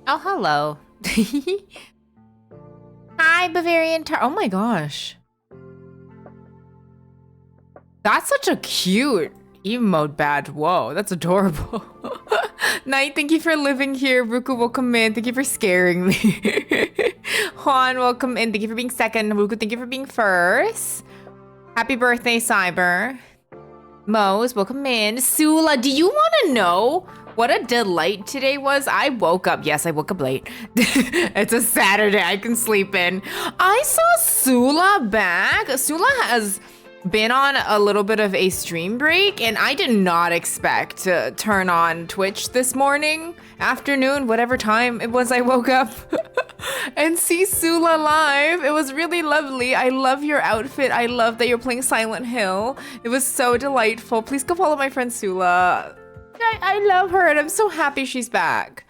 Oh, hello. Hi, Bavarian Tar. Oh my gosh. That's such a cute emote badge. Whoa, that's adorable. Knight, thank you for living here. Ruku, welcome in. Thank you for scaring me. Juan, welcome in. Thank you for being second. Ruku, thank you for being first. Happy birthday, Cyber. Mose, welcome in. Sula, do you want to know what a delight today was? I woke up. Yes, I woke up late. It's a Saturday. I can sleep in. I saw Sula back. Sula has been on a little bit of a stream break, and I did not expect to turn on Twitch this morning, afternoon, whatever time it was I woke up, and see Sula live. It was really lovely. I love your outfit. I love that you're playing Silent Hill. It was so delightful. Please go follow my friend Sula. I love her, and I'm so happy she's back.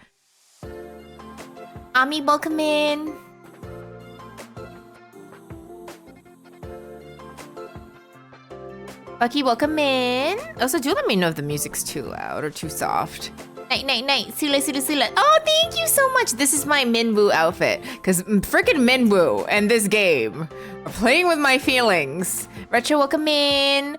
Ami, welcome in. Bucky, welcome in. Also, do let me know if the music's too loud or too soft. Night, night, night. Sula, Sula, Sula. Oh, thank you so much. This is my Minwu outfit. Because freaking Minwu and this game are playing with my feelings. Retro, welcome in.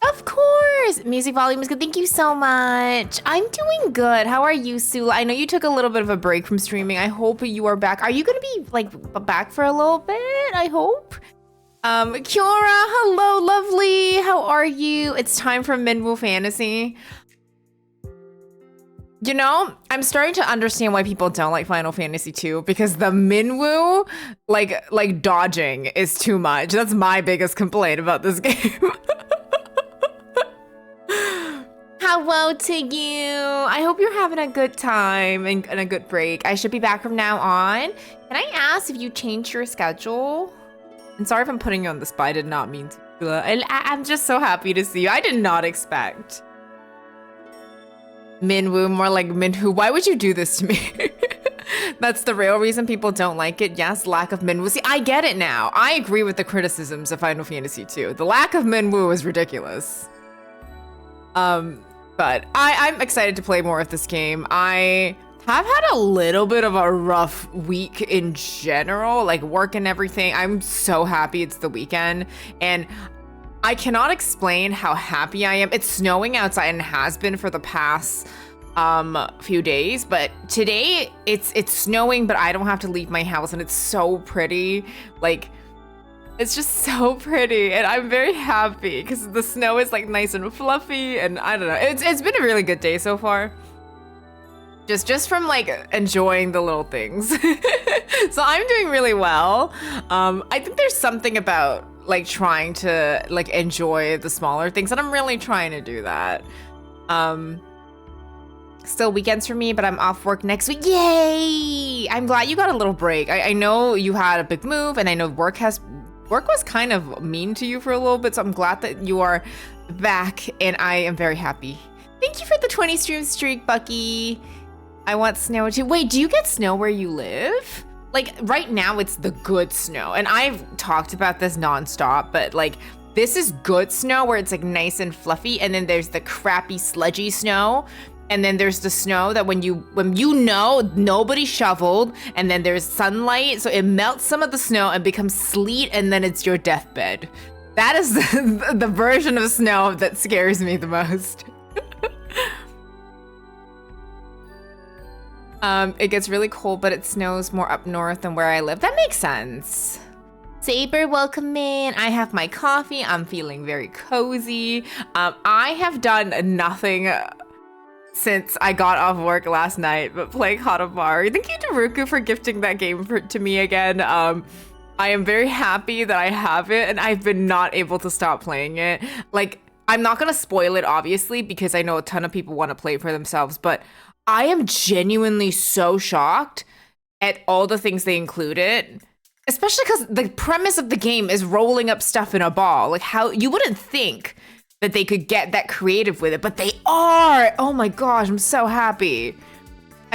Of course. Music volume is good. Thank you so much. I'm doing good. How are you, Sula? I know you took a little bit of a break from streaming. I hope you are back. Are you going to be like back for a little bit? I hope. Kiora, hello, lovely. How are you? It's time for Minwu Fantasy. You know, I'm starting to understand why people don't like Final Fantasy 2 because the Minwu, like dodging is too much. That's my biggest complaint about this game. Hello to you. I hope you're having a good time and a good break. I should be back from now on. Can I ask if you changed your schedule? And sorry if I'm putting you on the spot. I did not mean to. I'm just so happy to see you. I did not expect. Minwu, more like Minhu. Why would you do this to me? That's the real reason people don't like it. Yes, lack of Minwu. See, I get it now. I agree with the criticisms of Final Fantasy 2. The lack of Minwu is ridiculous. But I'm excited to play more of this game. I've had a little bit of a rough week in general, like work and everything. I'm so happy it's the weekend, and I cannot explain how happy I am. It's snowing outside and has been for the past few days, but today it's snowing, but I don't have to leave my house, and it's so pretty. Like, it's just so pretty, and I'm very happy because the snow is like nice and fluffy, and I don't know. It's been a really good day so far. Just from like enjoying the little things. So I'm doing really well. I think there's something about like trying to like enjoy the smaller things, and I'm really trying to do that. Still weekends for me, but I'm off work next week. Yay! I'm glad you got a little break. I know you had a big move, and I know work was kind of mean to you for a little bit, so I'm glad that you are back, and I am very happy. Thank you for the 20 stream streak, Bucky. I want snow too. Wait, do you get snow where you live? Like right now it's the good snow, and I've talked about this nonstop, but like this is good snow where it's like nice and fluffy, and then there's the crappy sludgy snow, and then there's the snow that when you know nobody shoveled, and then there's sunlight, so it melts some of the snow and becomes sleet, and then it's your deathbed. That is the version of snow that scares me the most. It gets really cold, but it snows more up north than where I live. That makes sense. Saber, welcome in. I have my coffee. I'm feeling very cozy. I have done nothing since I got off work last night but play Katamari. Thank you to Ruku for gifting that game to me again. I am very happy that I have it, and I've been not able to stop playing it. Like, I'm not gonna spoil it, obviously, because I know a ton of people want to play it for themselves, but I am genuinely so shocked at all the things they included, especially because the premise of the game is rolling up stuff in a ball. Like, how you wouldn't think that they could get that creative with it, but they are. Oh my gosh, I'm so happy.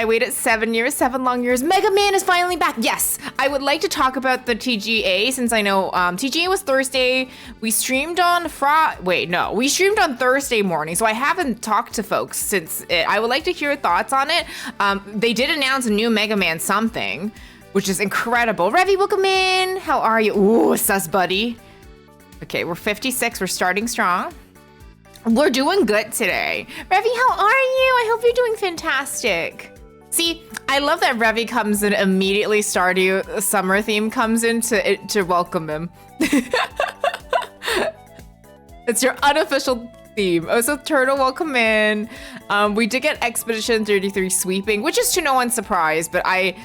I waited 7 years, 7 long years. Mega Man is finally back. Yes, I would like to talk about the TGA since I know TGA was Thursday. We streamed on we streamed on Thursday morning, so I haven't talked to folks since it. I would like to hear thoughts on it. They did announce a new Mega Man something, which is incredible. Revy, welcome in. How are you? Ooh, sus buddy. Okay, we're 56. We're starting strong. We're doing good today. Revy, how are you? I hope you're doing fantastic. See, I love that Revy comes in immediately. Stardew summer theme comes in to welcome him. It's your unofficial theme. Oh, so Turtle, welcome in. We did get Expedition 33 sweeping, which is to no one's surprise, but I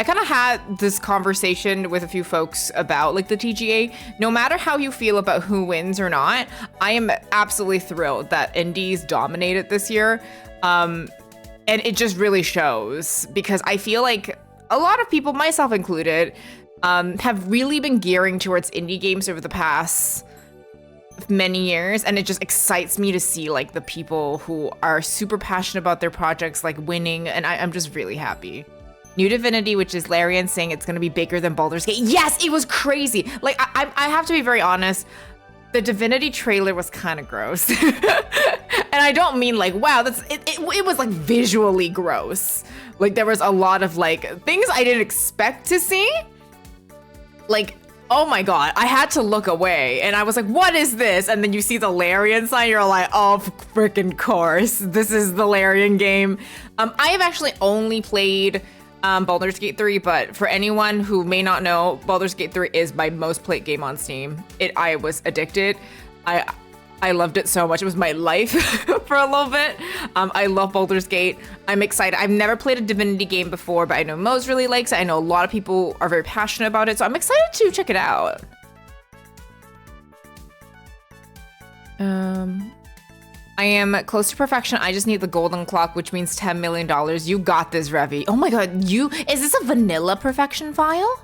kind of had this conversation with a few folks about like the TGA. No matter how you feel about who wins or not, I am absolutely thrilled that indies dominated this year. And it just really shows because I feel like a lot of people, myself included, have really been gearing towards indie games over the past many years. And it just excites me to see like the people who are super passionate about their projects like winning. And I'm just really happy. New Divinity, which is Larian saying it's going to be bigger than Baldur's Gate. Yes, it was crazy. Like, I have to be very honest. The Divinity trailer was kind of gross. And I don't mean like, wow, it was like visually gross. Like there was a lot of like things I didn't expect to see. Like, oh my God, I had to look away and I was like, what is this? And then you see the Larian sign, you're like, oh, freaking course. This is the Larian game. I have actually only played Baldur's Gate 3, but for anyone who may not know, Baldur's Gate 3 is my most played game on Steam. I was addicted. I loved it so much. It was my life for a little bit. I love Baldur's Gate. I'm excited. I've never played a Divinity game before, but I know Mo's really likes it. I know a lot of people are very passionate about it, so I'm excited to check it out. I am close to perfection. I just need the golden clock, which means $10 million. You got this, Revy. Oh my God, is this a vanilla perfection file?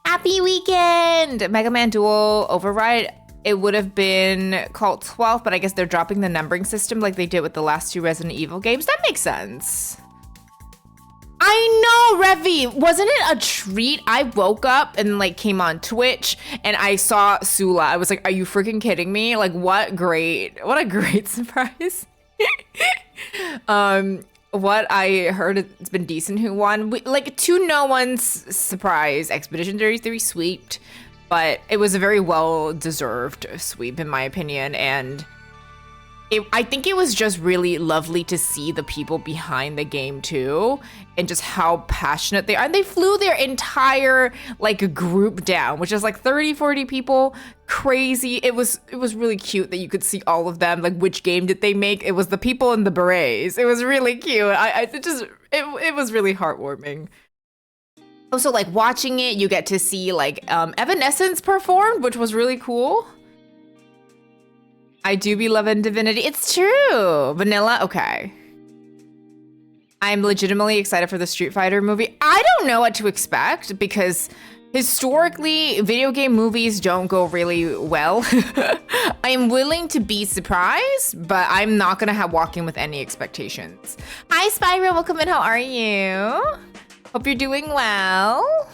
Happy weekend! Mega Man Duel Override. It would have been called 12, but I guess they're dropping the numbering system like they did with the last 2 Resident Evil games. That makes sense. I know, Revy. Wasn't it a treat? I woke up and like came on Twitch and I saw Sula. I was like, are you freaking kidding me? Like, what a great surprise. What I heard, it's been decent who won. Like, to no one's surprise, Expedition 33 sweeped, but it was a very well-deserved sweep in my opinion. And I think it was just really lovely to see the people behind the game too, and just how passionate they are. And they flew their entire like group down, which is like 30, 40 people. Crazy. It was really cute that you could see all of them. Like, which game did they make? It was the people in the berets. It was really cute. It was really heartwarming. Also, like watching it, you get to see like Evanescence performed, which was really cool. I do be loving Divinity. It's true. Vanilla, okay. I'm legitimately excited for the Street Fighter movie. I don't know what to expect because historically, video game movies don't go really well. I am willing to be surprised, but I'm not gonna walk in with any expectations. Hi, Spyro, welcome in. How are you? Hope you're doing well.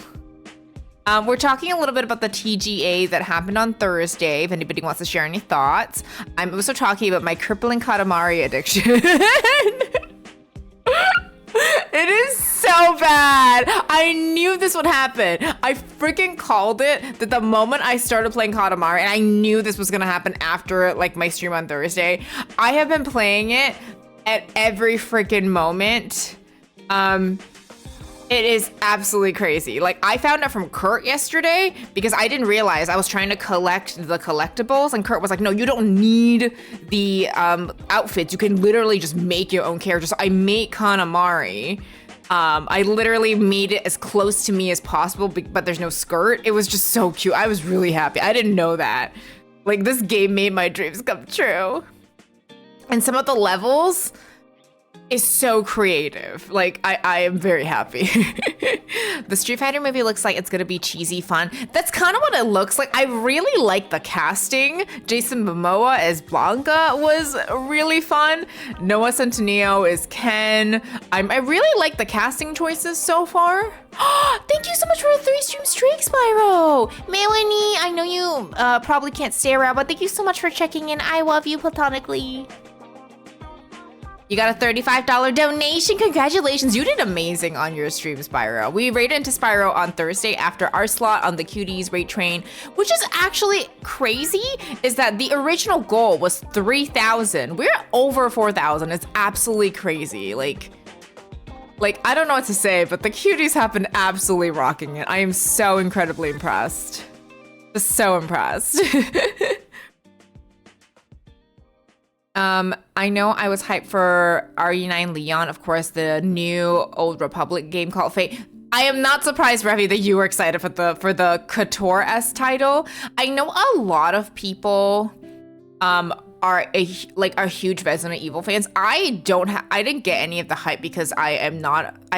We're talking a little bit about the TGA that happened on Thursday, if anybody wants to share any thoughts. I'm also talking about my crippling Katamari addiction. It is so bad. I knew this would happen. I freaking called it that the moment I started playing Katamari, and I knew this was gonna happen after like my stream on Thursday. I have been playing it at every freaking moment. It is absolutely crazy. Like, I found out from Kurt yesterday because I didn't realize I was trying to collect the collectibles, and Kurt was like, no, you don't need the outfits. You can literally just make your own character. So I made Katamari. I literally made it as close to me as possible, but there's no skirt. It was just so cute. I was really happy. I didn't know that. Like, this game made my dreams come true. And some of the levels, is so creative. Like, I am very happy. The Street Fighter movie looks like it's gonna be cheesy fun. That's kind of what it looks like. I really like the casting. Jason Momoa as Blanca was really fun. Noah Centineo is Ken. I really like the casting choices so far. Thank you so much for a 3-stream streak, Spyro. Melanie, I know you probably can't stay around, but thank you so much for checking in. I love you platonically. You got a $35 donation. Congratulations. You did amazing on your stream, Spyro. We raided into Spyro on Thursday after our slot on the Cuties rate train, which is actually crazy, is that the original goal was 3,000. We're over 4,000. It's absolutely crazy. Like, I don't know what to say, but the Cuties have been absolutely rocking it. I am so incredibly impressed. Just so impressed. I know I was hyped for RE9 Leon, of course, the new Old Republic game called Fate. I am not surprised, Revi, that you were excited for the KOTOR-S title. I know a lot of people are huge Resident Evil fans. I didn't get any of the hype because I've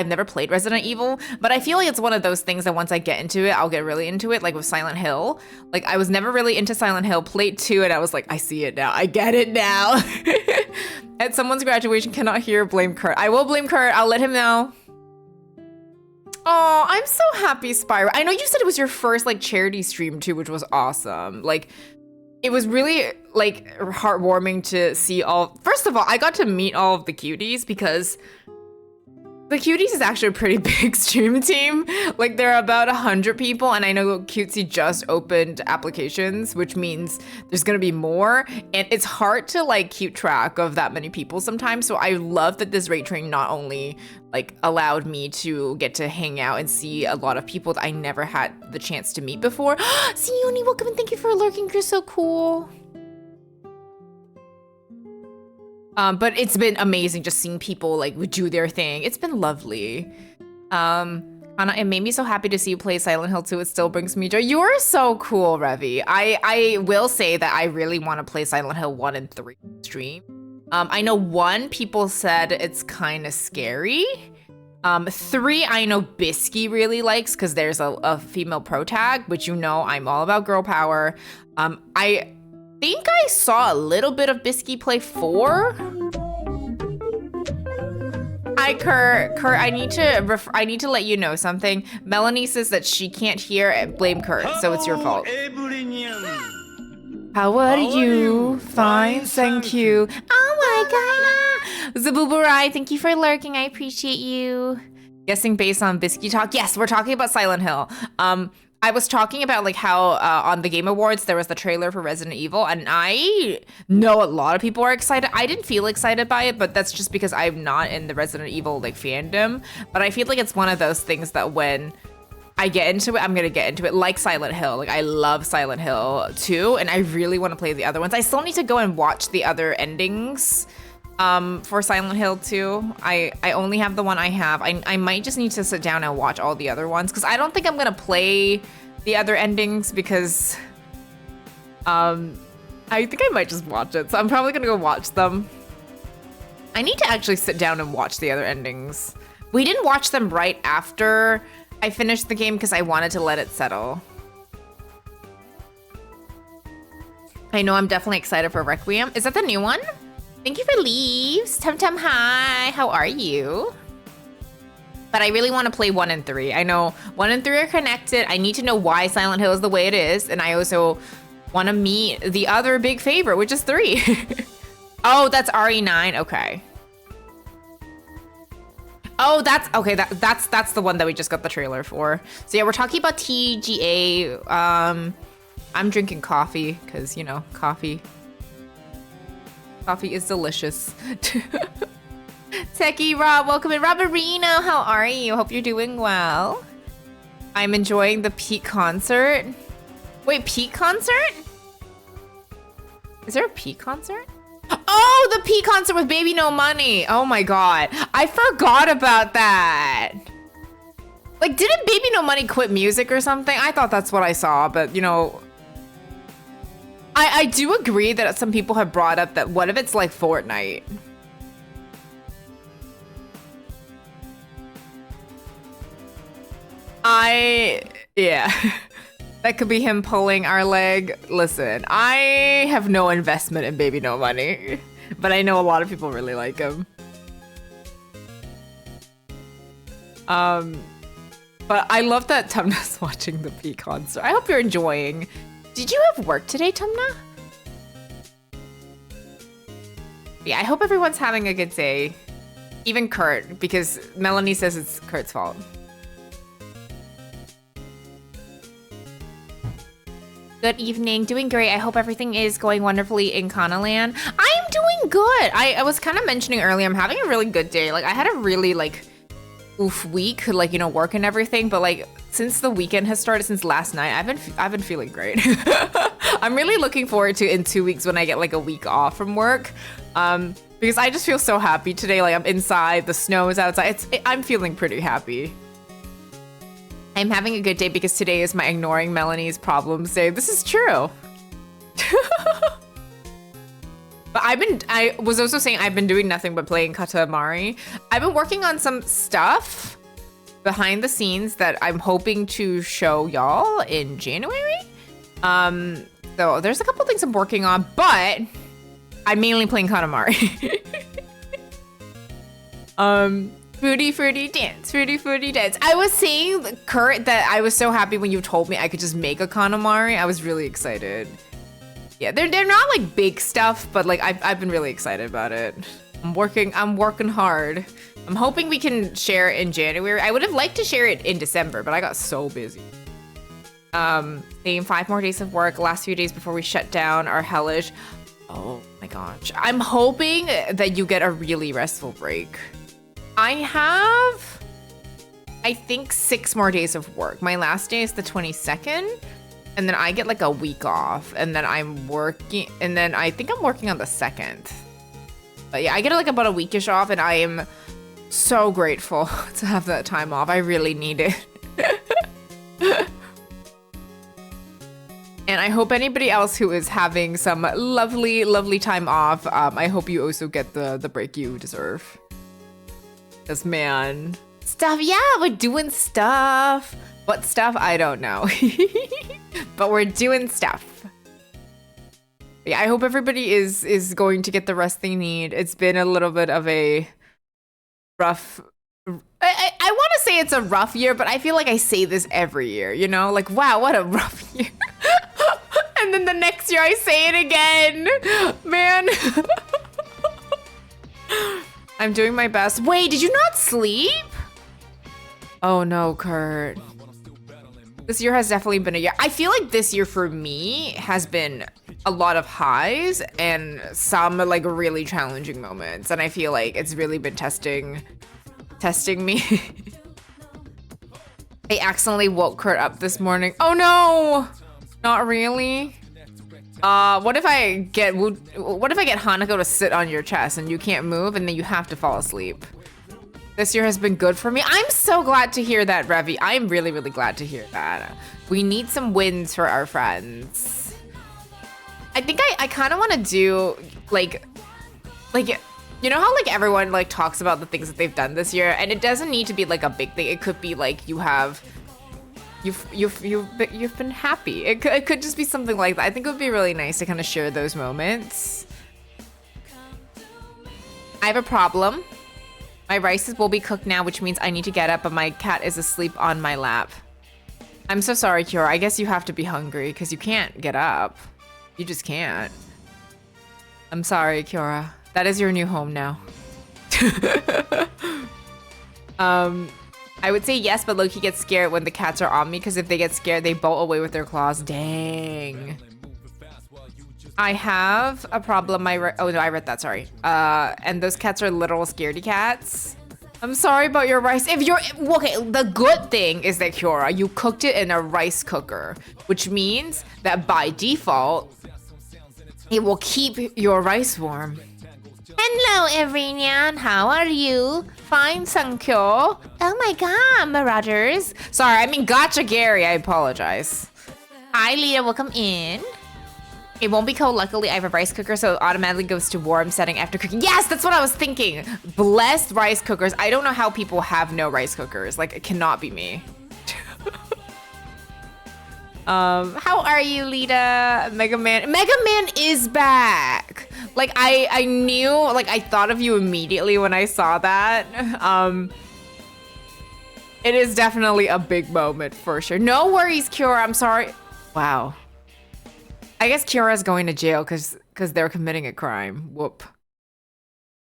never played Resident Evil, but I feel like it's one of those things that once I get into it, I'll get really into it, like with Silent Hill. Like, I was never really into Silent Hill, played 2, and I was like, I see it now, I get it now. At someone's graduation, cannot hear, blame Kurt. I will blame Kurt, I'll let him know. Oh, I'm so happy, Spyro. I know you said it was your first like charity stream too, which was awesome. Like, it was really like heartwarming to see all. First of all, I got to meet all of the Cuties because the Cuties is actually a pretty big stream team. Like, there are about 100 people, and I know Cutesy just opened applications, which means there's gonna be more, and it's hard to like keep track of that many people sometimes. So I love that this rate train not only like allowed me to get to hang out and see a lot of people that I never had the chance to meet before. Sioni, welcome and thank you for lurking. You're so cool. But it's been amazing just seeing people like do their thing. It's been lovely. Anna, it made me so happy to see you play Silent Hill 2. It still brings me joy. You're so cool, Revi. I will say that I really want to play Silent Hill 1 and 3 stream. I know 1, people said it's kind of scary. 3, I know Bisky really likes because there's a female pro tag, which you know I'm all about girl power. I think I saw a little bit of Bisky play 4. Hi, Kurt. Kurt, I need to let you know something. Melanie says that she can't hear and blame Kurt, so it's your fault. How are you? Fine, thank you. Oh my god. Zabuburai, thank you for lurking. I appreciate you. Guessing based on Bisky talk. Yes, we're talking about Silent Hill. I was talking about like how on the Game Awards there was the trailer for Resident Evil, and I know a lot of people are excited. I didn't feel excited by it, but that's just because I'm not in the Resident Evil like fandom. But I feel like it's one of those things that when I get into it, I'm gonna get into it, like Silent Hill. Like, I love Silent Hill 2, and I really want to play the other ones. I still need to go and watch the other endings for Silent Hill 2. I only have the one I have. I might just need to sit down and watch all the other ones, because I don't think I'm gonna play the other endings, because I think I might just watch it. So I'm probably gonna go watch them. I need to actually sit down and watch the other endings. We didn't watch them right after I finished the game because I wanted to let it settle. I know I'm definitely excited for Requiem. Is that the new one? Thank you for leaves. Tum hi. How are you? But I really want to play 1 and 3. I know 1 and 3 are connected. I need to know why Silent Hill is the way it is. And I also want to meet the other big favorite, which is 3. Oh, that's RE9. Okay. Oh, that's okay. That's the one that we just got the trailer for. So yeah, we're talking about TGA. I'm drinking coffee because, you know, coffee is delicious. Techie Rob, welcome in. Roberino, how are you? Hope you're doing well. I'm enjoying the Peak concert. Wait, Peak concert? Is there a Peak concert? Oh, the P concert with Baby No Money. Oh my god. I forgot about that. Like, didn't Baby No Money quit music or something? I thought that's what I saw, but you know, I do agree that some people have brought up that what if it's like Fortnite? Yeah. That could be him pulling our leg. Listen, I have no investment in Baby No Money, but I know a lot of people really like him. But I love that Tumna's watching the P concert. I hope you're enjoying. Did you have work today, Tumna? Yeah, I hope everyone's having a good day. Even Kurt, because Melanie says it's Kurt's fault. Good evening, doing great. I hope everything is going wonderfully in Kanaland. I'm doing good. I was kind of mentioning earlier, I'm having a really good day. Like I had a really week, like, you know, work and everything, but like since the weekend has started, since last night, I've been feeling great. I'm really looking forward to in 2 weeks when I get like a week off from work. Because I just feel so happy today. Like I'm inside, the snow is outside. I'm feeling pretty happy. I'm having a good day because today is my ignoring Melanie's problems day. This is true. But I was also saying I've been doing nothing but playing Katamari. I've been working on some stuff behind the scenes that I'm hoping to show y'all in January. So there's a couple things I'm working on, but I'm mainly playing Katamari. Fruity dance, fruity dance. I was saying, Kurt, that I was so happy when you told me I could just make a Katamari. I was really excited. Yeah, they're not like big stuff, but like I've been really excited about it. I'm working hard. I'm hoping we can share it in January. I would have liked to share it in December, but I got so busy. Same 5 more days of work. Last few days before we shut down are hellish. Oh my gosh. I'm hoping that you get a really restful break. I have, I think 6 more days of work. My last day is the 22nd. And then I get like a week off, and then I'm working, and then I think I'm working on the 2nd. But yeah, I get like about a weekish off, and I am so grateful to have that time off. I really need it. And I hope anybody else who is having some lovely time off, I hope you also get the break you deserve. 'Cause man, stuff, yeah, we're doing stuff. What stuff? I don't know. But we're doing stuff. Yeah, I hope everybody is going to get the rest they need. It's been a little bit of a rough... I want to say it's a rough year, but I feel like I say this every year, you know? Like, wow, what a rough year. And then the next year I say it again. Man. I'm doing my best. Wait, did you not sleep? Oh no, Kurt. This year has definitely been a year. I feel like this year for me has been a lot of highs and some like really challenging moments. And I feel like it's really been testing me. I accidentally woke Kurt up this morning. Oh no, not really. What if I get Hanako to sit on your chest and you can't move and then you have to fall asleep? This year has been good for me. I'm so glad to hear that, Revi. I'm really glad to hear that. We need some wins for our friends. I think I kind of want to do like, you know how like everyone like talks about the things that they've done this year, and it doesn't need to be like a big thing. It could be like you've been happy. It could just be something like that. I think it would be really nice to kind of share those moments. I have a problem. My rice will be cooked now, which means I need to get up, but my cat is asleep on my lap. I'm so sorry, Kiora. I guess you have to be hungry because you can't get up. You just can't. I'm sorry, Kiora. That is your new home now. I would say yes, but Loki gets scared when the cats are on me because if they get scared, they bolt away with their claws. Dang. I have a problem. Oh no, I read that, sorry. And those cats are literal scaredy cats. I'm sorry about your rice. Okay, the good thing is that Kiora, you cooked it in a rice cooker, which means that by default, it will keep your rice warm. Hello, everyone. How are you? Fine, thank you. Oh my god, Marauders. Sorry, I mean gotcha, Gary. I apologize. Hi, Leah. Welcome in. It won't be cold. Luckily, I have a rice cooker, so it automatically goes to warm setting after cooking. Yes, that's what I was thinking. Blessed rice cookers. I don't know how people have no rice cookers. Like, it cannot be me. How are you, Lita? Mega Man is back. Like I knew, like I thought of you immediately when I saw that. It is definitely a big moment for sure. No worries, Kiora. I'm sorry. Wow. I guess Kiora's going to jail because they're committing a crime. Whoop.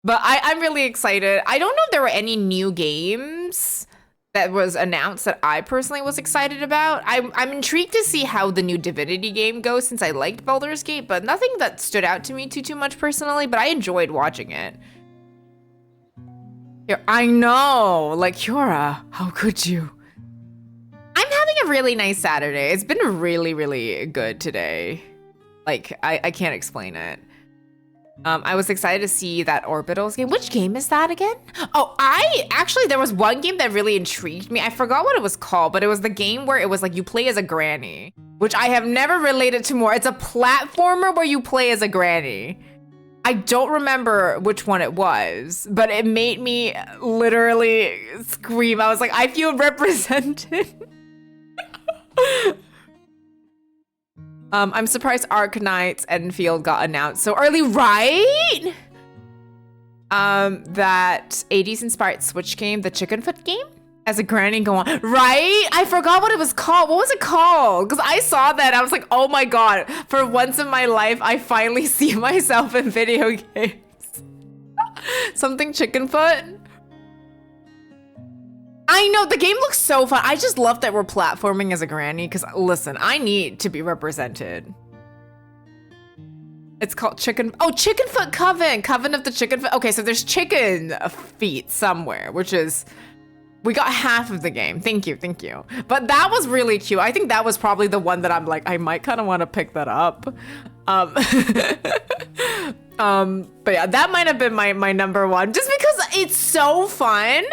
But I'm really excited. I don't know if there were any new games that was announced that I personally was excited about. I'm intrigued to see how the new Divinity game goes since I liked Baldur's Gate, but nothing that stood out to me too much personally, but I enjoyed watching it. Here, I know, like Kiora, how could you? I'm having a really nice Saturday. It's been really, really good today. Like, I can't explain it. I was excited to see that Orbitals game. Which game is that again? Oh, there was one game that really intrigued me. I forgot what it was called, but it was the game where it was like you play as a granny, which I have never related to more. It's a platformer where you play as a granny. I don't remember which one it was, but it made me literally scream. I was like, I feel represented. I'm surprised Arknights Enfield got announced so early, right? That 80s inspired Switch game, the Chickenfoot game, as a granny go on, right? I forgot what it was called. What was it called? Because I saw that, I was like, oh my God, for once in my life, I finally see myself in video games. Something Chickenfoot. I know, the game looks so fun. I just love that we're platforming as a granny because listen, I need to be represented. It's called Chickenfoot Coven. Coven of the Chickenfoot. Okay, so there's chicken feet somewhere, which is, we got half of the game. Thank you. But that was really cute. I think that was probably the one that I'm like, I might kind of want to pick that up. But yeah, that might have been my number one just because it's so fun.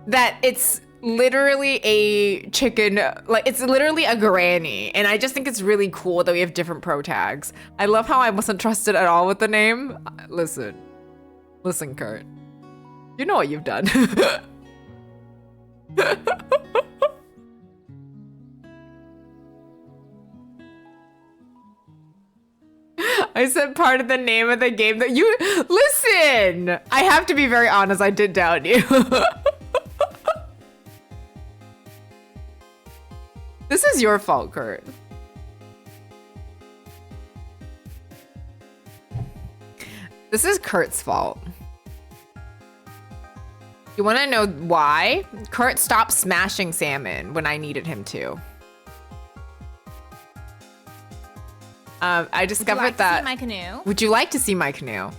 That it's literally a chicken, like it's literally a granny. And I just think it's really cool that we have different pro tags. I love how I wasn't trusted at all with the name. Listen, Kurt, you know what you've done. I said part of the name of the game that you, listen, I have to be very honest, I did doubt you. This is your fault, Kurt. This is Kurt's fault. You want to know why? Kurt stopped smashing salmon when I needed him to. I discovered that. Would you like to see my canoe? Would you like to see my canoe?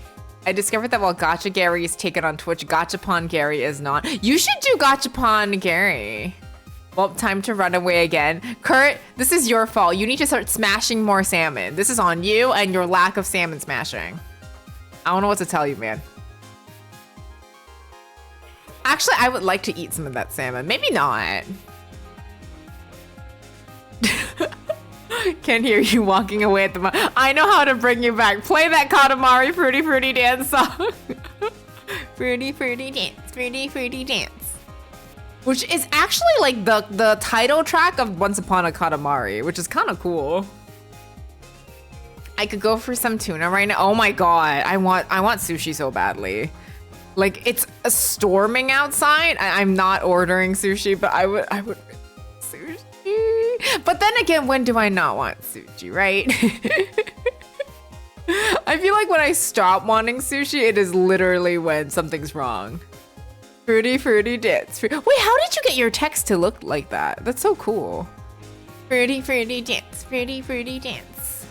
I discovered that while Gacha Gary is taken on Twitch, Gachapon Gary is not. You should do Gachapon Gary. Well, time to run away again. Kurt, this is your fault. You need to start smashing more salmon. This is on you and your lack of salmon smashing. I don't know what to tell you, man. Actually, I would like to eat some of that salmon. Maybe not. Can't hear you walking away at the moment. I know how to bring you back. Play that Katamari Fruity Fruity Dance song. Fruity Fruity Dance, Fruity Fruity Dance. Which is actually like the title track of Once Upon a Katamari, which is kind of cool. I could go for some tuna right now. Oh my God, I want sushi so badly. Like it's storming outside. I'm not ordering sushi, but I would sushi. But then again, when do I not want sushi, right? I feel like when I stop wanting sushi, it is literally when something's wrong. Fruity Fruity Dance. Wait, how did you get your text to look like that? That's so cool. Fruity Fruity Dance. Fruity Fruity Dance.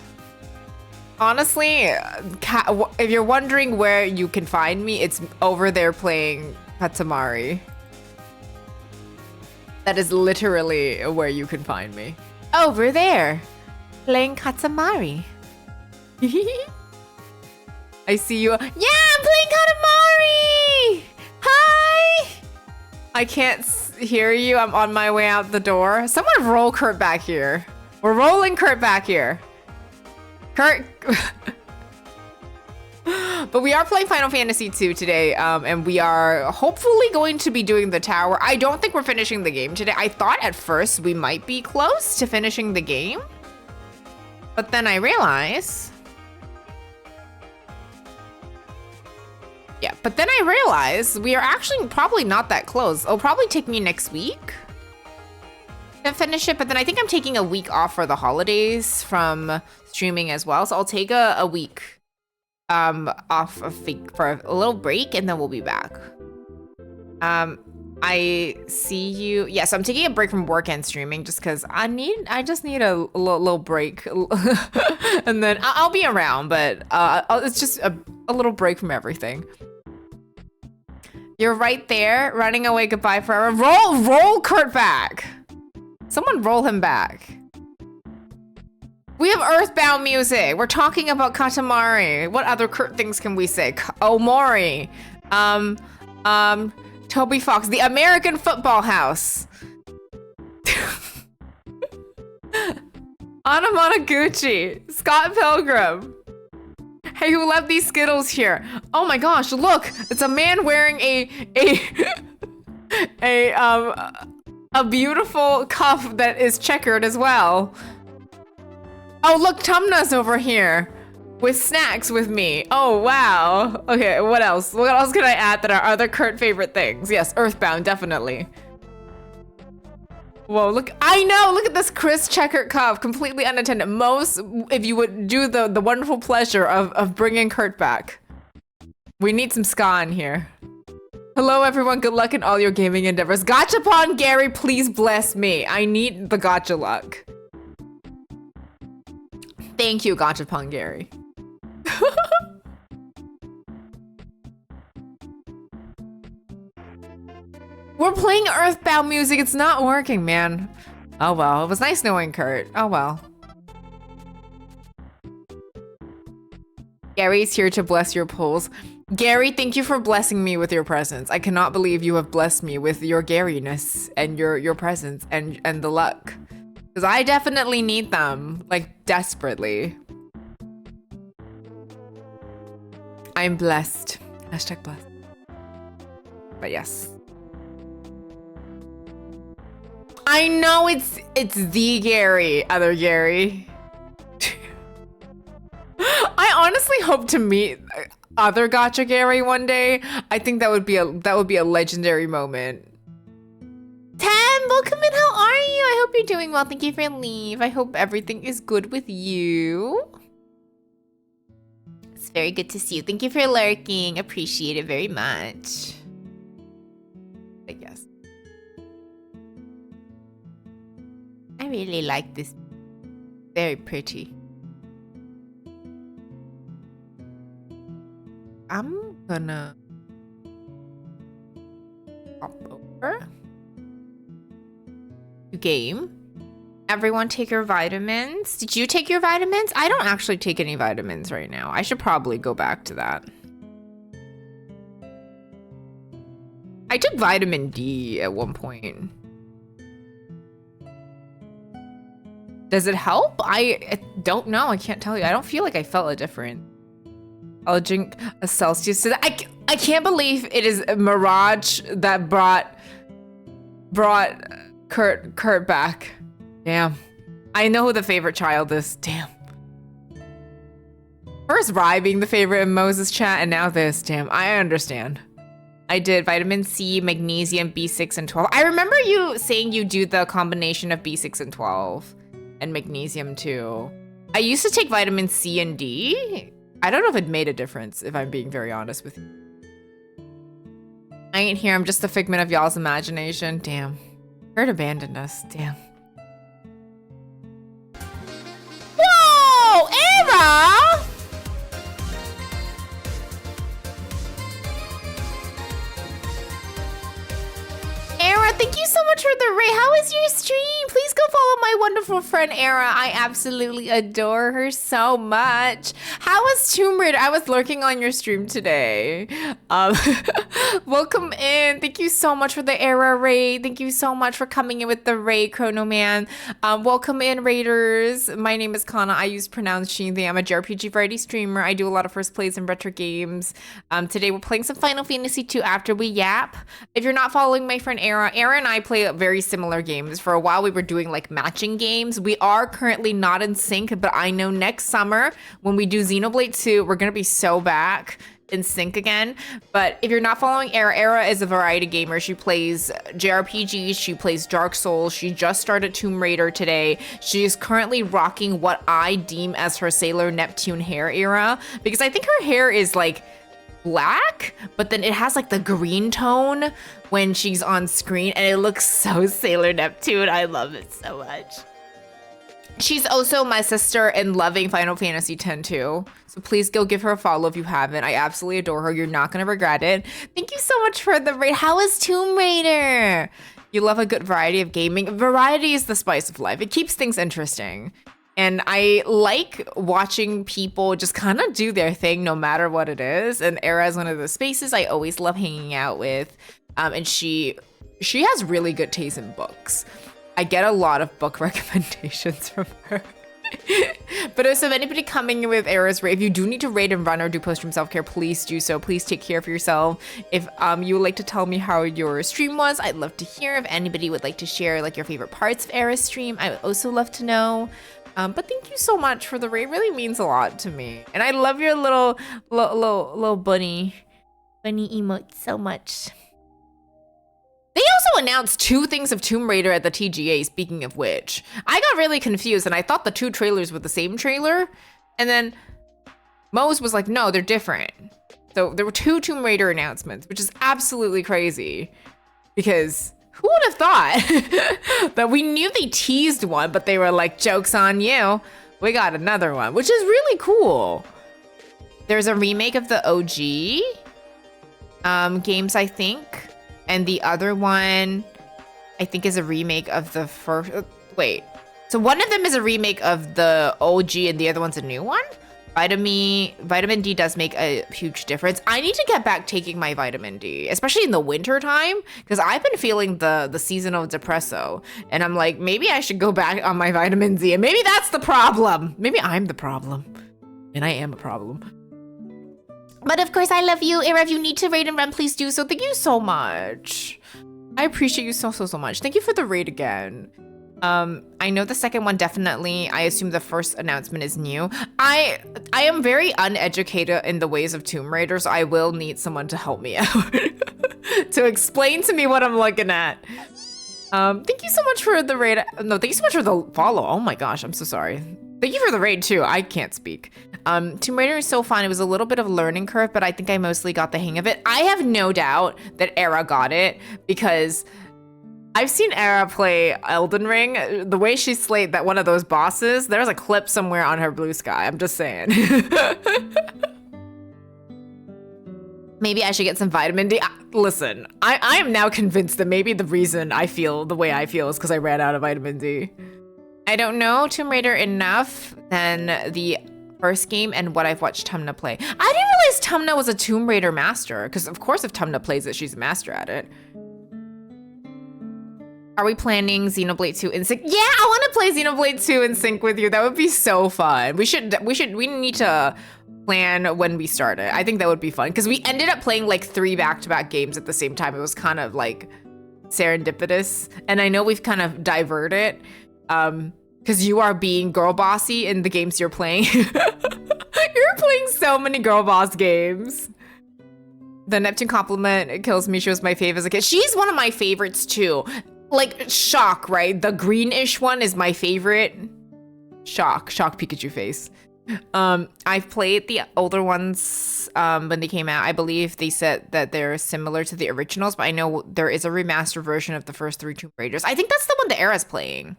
Honestly, if you're wondering where you can find me, it's over there playing Katamari. That is literally where you can find me. Over there, playing Katamari. I see you. Yeah, I'm playing Katamari! Hi! I can't hear you. I'm on my way out the door. Someone roll Kurt back here. We're rolling Kurt back here. Kurt. But we are playing Final Fantasy 2 today, and we are hopefully going to be doing the tower. I don't think we're finishing the game today. I thought at first we might be close to finishing the game, but then I realized... Yeah, but then I realized we are actually probably not that close. It'll probably take me next week to finish it, but then I think I'm taking a week off for the holidays from streaming as well. So I'll take a week off for a little break, and then we'll be back. I see you. Yes, I'm taking a break from work and streaming just because I just need a little break, and then I'll be around. But it's just a little break from everything. You're right there, running away. Goodbye forever. Roll Kurt back. Someone roll him back. We have Earthbound music. We're talking about Katamari. What other Kurt things can we say? Omori. Toby Fox. The American Football House. Anamanaguchi. Scott Pilgrim. Hey, who left these Skittles here? Oh my gosh, look! It's a man wearing a beautiful cuff that is checkered as well. Oh, look, Tumna's over here with snacks with me. Oh, wow. Okay, what else? What else can I add that are other Kurt favorite things? Yes, Earthbound, definitely. Whoa, look, I know, look at this Chris checkered cuff, completely unattended. Most, if you would do the wonderful pleasure of bringing Kurt back. We need some ska in here. Hello, everyone, good luck in all your gaming endeavors. Gachapon Gary, please bless me. I need the gacha luck. Thank you, Gachapon Gary. We're playing Earthbound music. It's not working, man. Oh well, it was nice knowing Kurt. Oh well. Gary's here to bless your pulls. Gary, thank you for blessing me with your presence. I cannot believe you have blessed me with your Garyness and your presence and the luck. Because I definitely need them, like desperately. I'm blessed. Hashtag blessed. But yes. I know it's the Gary, other Gary. I honestly hope to meet other Gacha Gary one day. I think that would be a legendary moment. Tam, welcome in. How are you? I hope you're doing well. Thank you for your leave. I hope everything is good with you. It's very good to see you. Thank you for lurking. Appreciate it very much. But yes. I really like this. Very pretty. I'm gonna hop over to game. Everyone take your vitamins. Did you take your vitamins? I don't actually take any vitamins right now. I should probably go back to that. I took vitamin D at one point. Does it help? I don't know. I can't tell you. I don't feel like I felt a different. I'll drink a Celsius. I can't believe it is Mirage that brought Kurt back. Damn. I know who the favorite child is. Damn. First Rye being the favorite in Moses chat, and now this. Damn. I understand. I did vitamin C, magnesium, B6, and 12. I remember you saying you do the combination of B6 and 12. And magnesium too. I used to take vitamin C and D. I don't know if it made a difference, if I'm being very honest with you. I ain't here, I'm just a figment of y'all's imagination. Damn. Kurt abandoned us, damn. Whoa, Era! Era, thank you so much for the raid. How is your stream? Please go follow my wonderful friend Era. I absolutely adore her so much. How was Tomb Raider? I was lurking on your stream today. Welcome in. Thank you so much for the Era raid. Thank you so much for coming in with the raid, Chrono Man. Welcome in, raiders. My name is Kana. I use pronounced she, they. I'm a JRPG variety streamer. I do a lot of first plays and retro games. Today we're playing some Final Fantasy 2 after we yap. If you're not following my friend Era and I play very similar games. For a while we were doing like matching games. We are currently not in sync, but I know next summer when we do Xenoblade 2, we're gonna be so back in sync again. But if you're not following Era is a variety gamer. She plays JRPGs, she plays Dark Souls, she just started Tomb Raider today. She is currently rocking what I deem as her Sailor Neptune hair era, because I think her hair is like black, but then it has like the green tone when she's on screen, and it looks so Sailor Neptune. I love it so much. She's also my sister in loving Final Fantasy X too. So please go give her a follow if you haven't. I absolutely adore her. You're not gonna regret it. Thank you so much for the raid. How is Tomb Raider? You love a good variety of gaming. Variety is the spice of life. It keeps things interesting. And I like watching people just kind of do their thing no matter what it is. And Era is one of the spaces I always love hanging out with. And she has really good taste in books. I get a lot of book recommendations from her. But also, if anybody coming in with Era's raid, if you do need to raid and run or do post-stream self-care, please do so. Please take care of yourself. If you would like to tell me how your stream was, I'd love to hear. If anybody would like to share like your favorite parts of Era's stream, I would also love to know. But thank you so much for the raid. It really means a lot to me. And I love your little bunny emote so much. They also announced 2 things of Tomb Raider at the TGA, speaking of which. I got really confused and I thought the 2 trailers were the same trailer. And then Mose was like, no, they're different. So there were 2 Tomb Raider announcements, which is absolutely crazy. Because who would have thought that we knew they teased one, but they were like, joke's on you. We got another one, which is really cool. There's a remake of the OG games, I think. And the other one, I think, is a remake of the first. Wait. So one of them is a remake of the OG and the other one's a new one? Vitamin D does make a huge difference. I need to get back taking my vitamin D, especially in the winter time, because I've been feeling the seasonal depresso. And I'm like, maybe I should go back on my vitamin D. And maybe that's the problem. Maybe I'm the problem. And I am a problem. But of course, I love you. Era, if you need to raid and run, please do so. Thank you so much. I appreciate you so much. Thank you for the raid again. I know the second one definitely, I assume the first announcement is new. I am very uneducated in the ways of Tomb Raider, so I will need someone to help me out. To explain to me what I'm looking at. Thank you so much for the raid. No, thank you so much for the follow. Oh my gosh, I'm so sorry. Thank you for the raid too. I can't speak. Tomb Raider is so fun. It was a little bit of a learning curve, but I think I mostly got the hang of it. I have no doubt that Era got it because I've seen Era play Elden Ring. The way she slayed that one of those bosses, there's a clip somewhere on her blue sky. I'm just saying. Maybe I should get some vitamin D. Listen, I am now convinced that maybe the reason I feel the way I feel is because I ran out of vitamin D. I don't know Tomb Raider enough than the first game and what I've watched Tumna play. I didn't realize Tumna was a Tomb Raider master, because of course if Tumna plays it, she's a master at it. Are we planning Xenoblade 2 in sync? Yeah, I want to play Xenoblade 2 in sync with you. That would be so fun. We need to plan when we start it. I think that would be fun, because we ended up playing like 3 back-to-back games at the same time. It was kind of like serendipitous, and I know we've kind of diverted. Because you are being girl bossy in the games you're playing. You're playing so many girl boss games. The Neptune compliment kills me. She was my fave as a kid. She's one of my favorites too. Like Shock, right? The greenish one is my favorite. Shock Pikachu face. I've played the older ones when they came out. I believe they said that they're similar to the originals, but I know there is a remastered version of the first 3 Tomb Raiders. I think that's the one the Era's playing.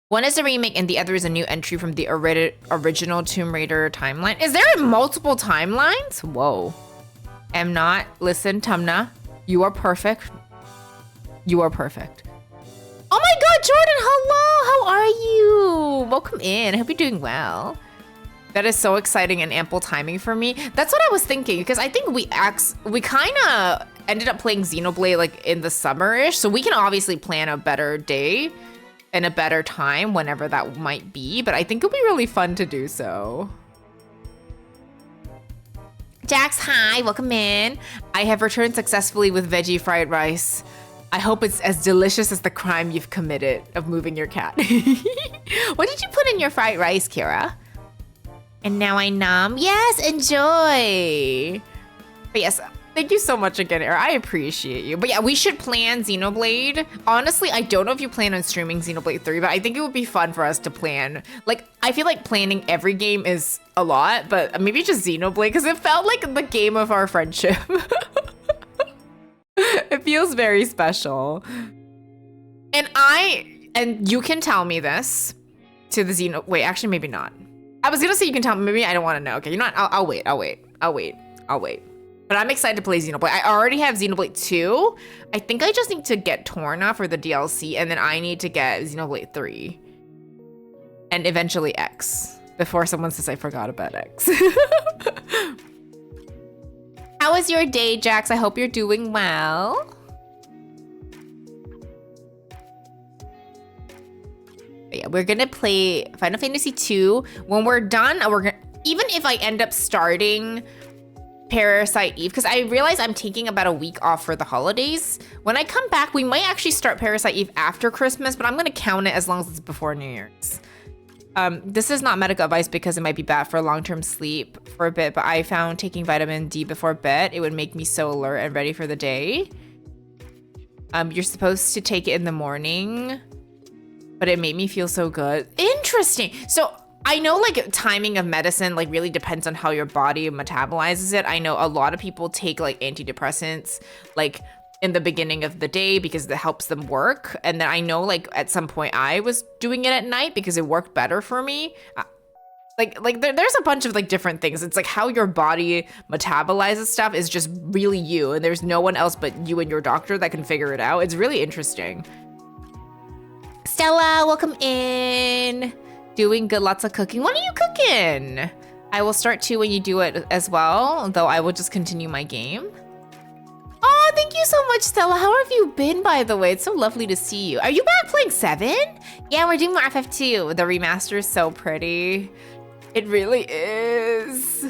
One is a remake and the other is a new entry from the original Tomb Raider timeline. Is there multiple timelines? Whoa. Listen, Tumna, you are perfect. You are perfect. Oh my God, Jordan, hello, how are you? Welcome in, I hope you're doing well. That is so exciting and ample timing for me. That's what I was thinking, because I think we kind of ended up playing Xenoblade like in the summer-ish, so we can obviously plan a better day and a better time whenever that might be, but I think it'll be really fun to do so. Jax, hi, welcome in. I have returned successfully with veggie fried rice. I hope it's as delicious as the crime you've committed of moving your cat. What did you put in your fried rice, Kira? And now I numb. Yes, enjoy. But yes, thank you so much again, Era. I appreciate you. But yeah, we should plan Xenoblade. Honestly, I don't know if you plan on streaming Xenoblade 3, but I think it would be fun for us to plan. Like, I feel like planning every game is a lot, but maybe just Xenoblade, because it felt like the game of our friendship. It feels very special. And you can tell me this to the wait, actually, maybe not. I was gonna say you can tell me, maybe I don't want to know. Okay, you know what? I'll wait. But I'm excited to play Xenoblade. I already have Xenoblade 2. I think I just need to get Torna for the DLC, and then I need to get Xenoblade 3. And eventually X, before someone says I forgot about X. How was your day, Jax? I hope you're doing well. But yeah, we're gonna play Final Fantasy 2. When we're done, even if I end up starting Parasite Eve, because I realize I'm taking about a week off for the holidays. When I come back, we might actually start Parasite Eve after Christmas, but I'm gonna count it as long as it's before New Year's. This is not medical advice because it might be bad for long-term sleep for a bit, but I found taking vitamin D before bed, it would make me so alert and ready for the day. You're supposed to take it in the morning, but it made me feel so good. Interesting. So I know like timing of medicine like really depends on how your body metabolizes it. I know a lot of people take like antidepressants like in the beginning of the day because it helps them work. And then I know like at some point I was doing it at night because it worked better for me. There's a bunch of like different things. It's like how your body metabolizes stuff is just really you, and there's no one else but you and your doctor that can figure it out. It's really interesting. Stella, welcome in. Doing good, lots of cooking. What are you cooking? I will start too when you do it as well, though I will just continue my game. Oh, thank you so much, Stella. How have you been, by the way? It's so lovely to see you. Are you back playing 7? Yeah, we're doing more FF2. The remaster is so pretty. It really is.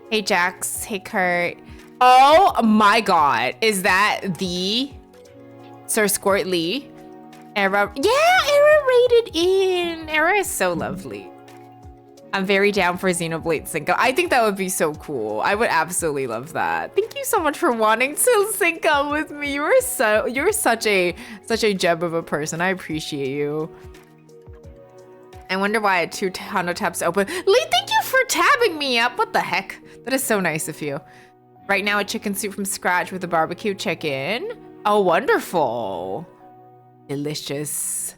Hey, Jax. Hey, Kurt. Oh my God. Is that the Sir Squirt Lee? Era. Yeah, Era rated in. Era is so lovely. I'm very down for Xenoblade sync up. I think that would be so cool. I would absolutely love that. Thank you so much for wanting to sync up with me. You're such a gem of a person. I appreciate you. I wonder why I had 2 Hondo tabs open. Lee, thank you for tabbing me up. What the heck? That is so nice of you. Right now, a chicken soup from scratch with a barbecue chicken. Oh, wonderful. Delicious.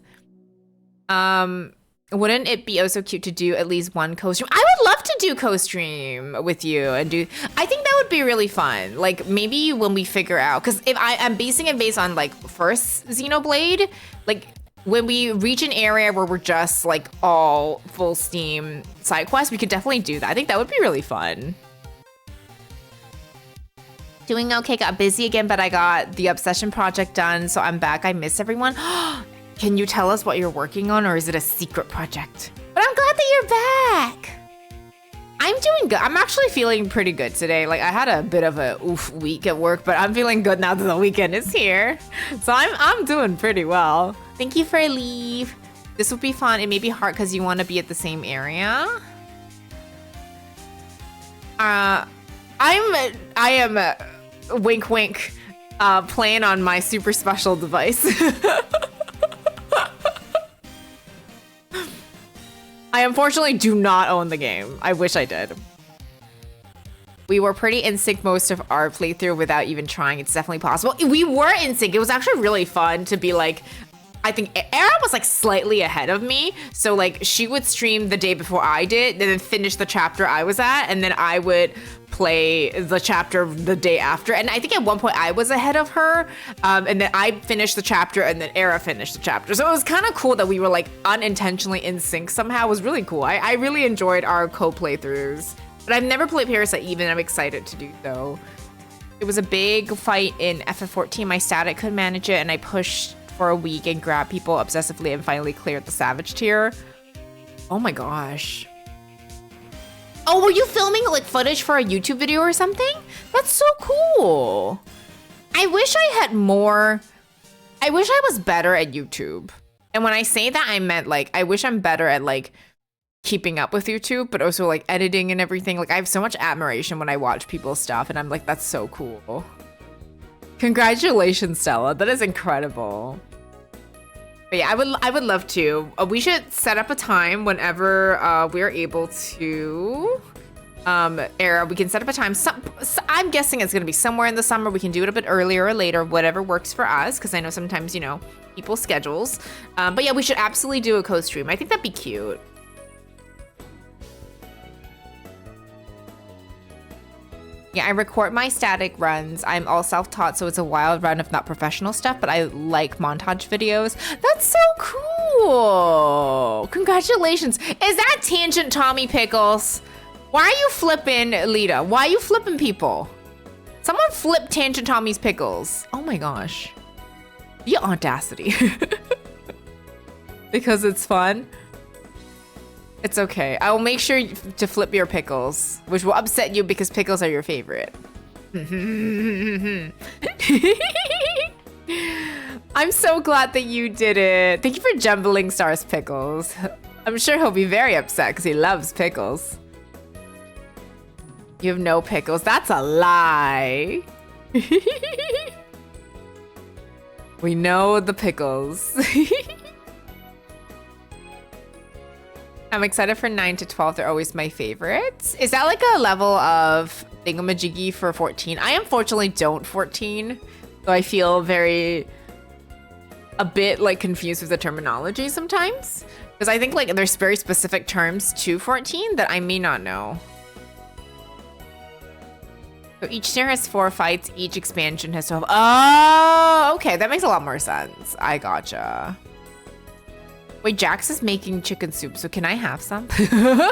Wouldn't it be also cute to do at least one co-stream? I would love to do co-stream with you and I think that would be really fun. Like maybe when we figure out, because if I'm basing it based on like first Xenoblade, like when we reach an area where we're just like all full steam side quests, we could definitely do that. I think that would be really fun. Doing okay, got busy again, but I got the Obsession project done, so I'm back. I miss everyone. Can you tell us what you're working on, or is it a secret project? But I'm glad that you're back. I'm doing good. I'm actually feeling pretty good today. Like I had a bit of a oof week at work, but I'm feeling good now that the weekend is here. So I'm doing pretty well. Thank you for leave. This will be fun. It may be hard because you want to be at the same area. I am wink wink playing on my super special device. I unfortunately do not own the game. I wish I did. We were pretty in sync most of our playthrough without even trying. It's definitely possible. We were in sync. It was actually really fun to be like, I think Era was like slightly ahead of me. So like she would stream the day before I did and then finish the chapter I was at. And then I would play the chapter the day after. And I think at one point I was ahead of her. And then I finished the chapter and then Era finished the chapter. So it was kind of cool that we were like unintentionally in sync somehow. It was really cool. I really enjoyed our co-playthroughs. But I've never played Parasite Eve, and I'm excited to do so. It was a big fight in FF14. My static could manage it, and I pushed for a week and grabbed people obsessively and finally cleared the Savage tier. Oh my gosh. Oh, were you filming like footage for a YouTube video or something? That's so cool. I wish I had more. I wish I was better at YouTube. And when I say that, I meant like, I wish I'm better at like keeping up with YouTube, but also like editing and everything. Like I have so much admiration when I watch people's stuff and I'm like, that's so cool. Congratulations, Stella. That is incredible. But yeah, I would love to. We should set up a time whenever we're able to. Era, we can set up a time. I'm guessing it's gonna be somewhere in the summer. We can do it a bit earlier or later, whatever works for us. Because I know sometimes, you know, people's schedules. But yeah, we should absolutely do a co-stream. I think that'd be cute. Yeah, I record my static runs. I'm all self-taught, so it's a wild run of not professional stuff, but I like montage videos. That's so cool. Congratulations. Is that Tangent Tommy Pickles? Why are you flipping, Lita? Why are you flipping people? Someone flip Tangent Tommy's Pickles. Oh my gosh. The audacity. Because it's fun. It's okay. I will make sure to flip your pickles, which will upset you because pickles are your favorite. I'm so glad that you did it. Thank you for jumbling Star's pickles. I'm sure he'll be very upset because he loves pickles. You have no pickles. That's a lie. We know the pickles. I'm excited for 9 to 12. They're always my favorites. Is that like a level of thingamajiggy for 14? I unfortunately don't 14. So I feel a bit like confused with the terminology sometimes. Because I think like there's very specific terms to 14 that I may not know. So each tier has 4 fights. Each expansion has 12. Oh, okay. That makes a lot more sense. I gotcha. Wait, Jax is making chicken soup, so can I have some? Kodama,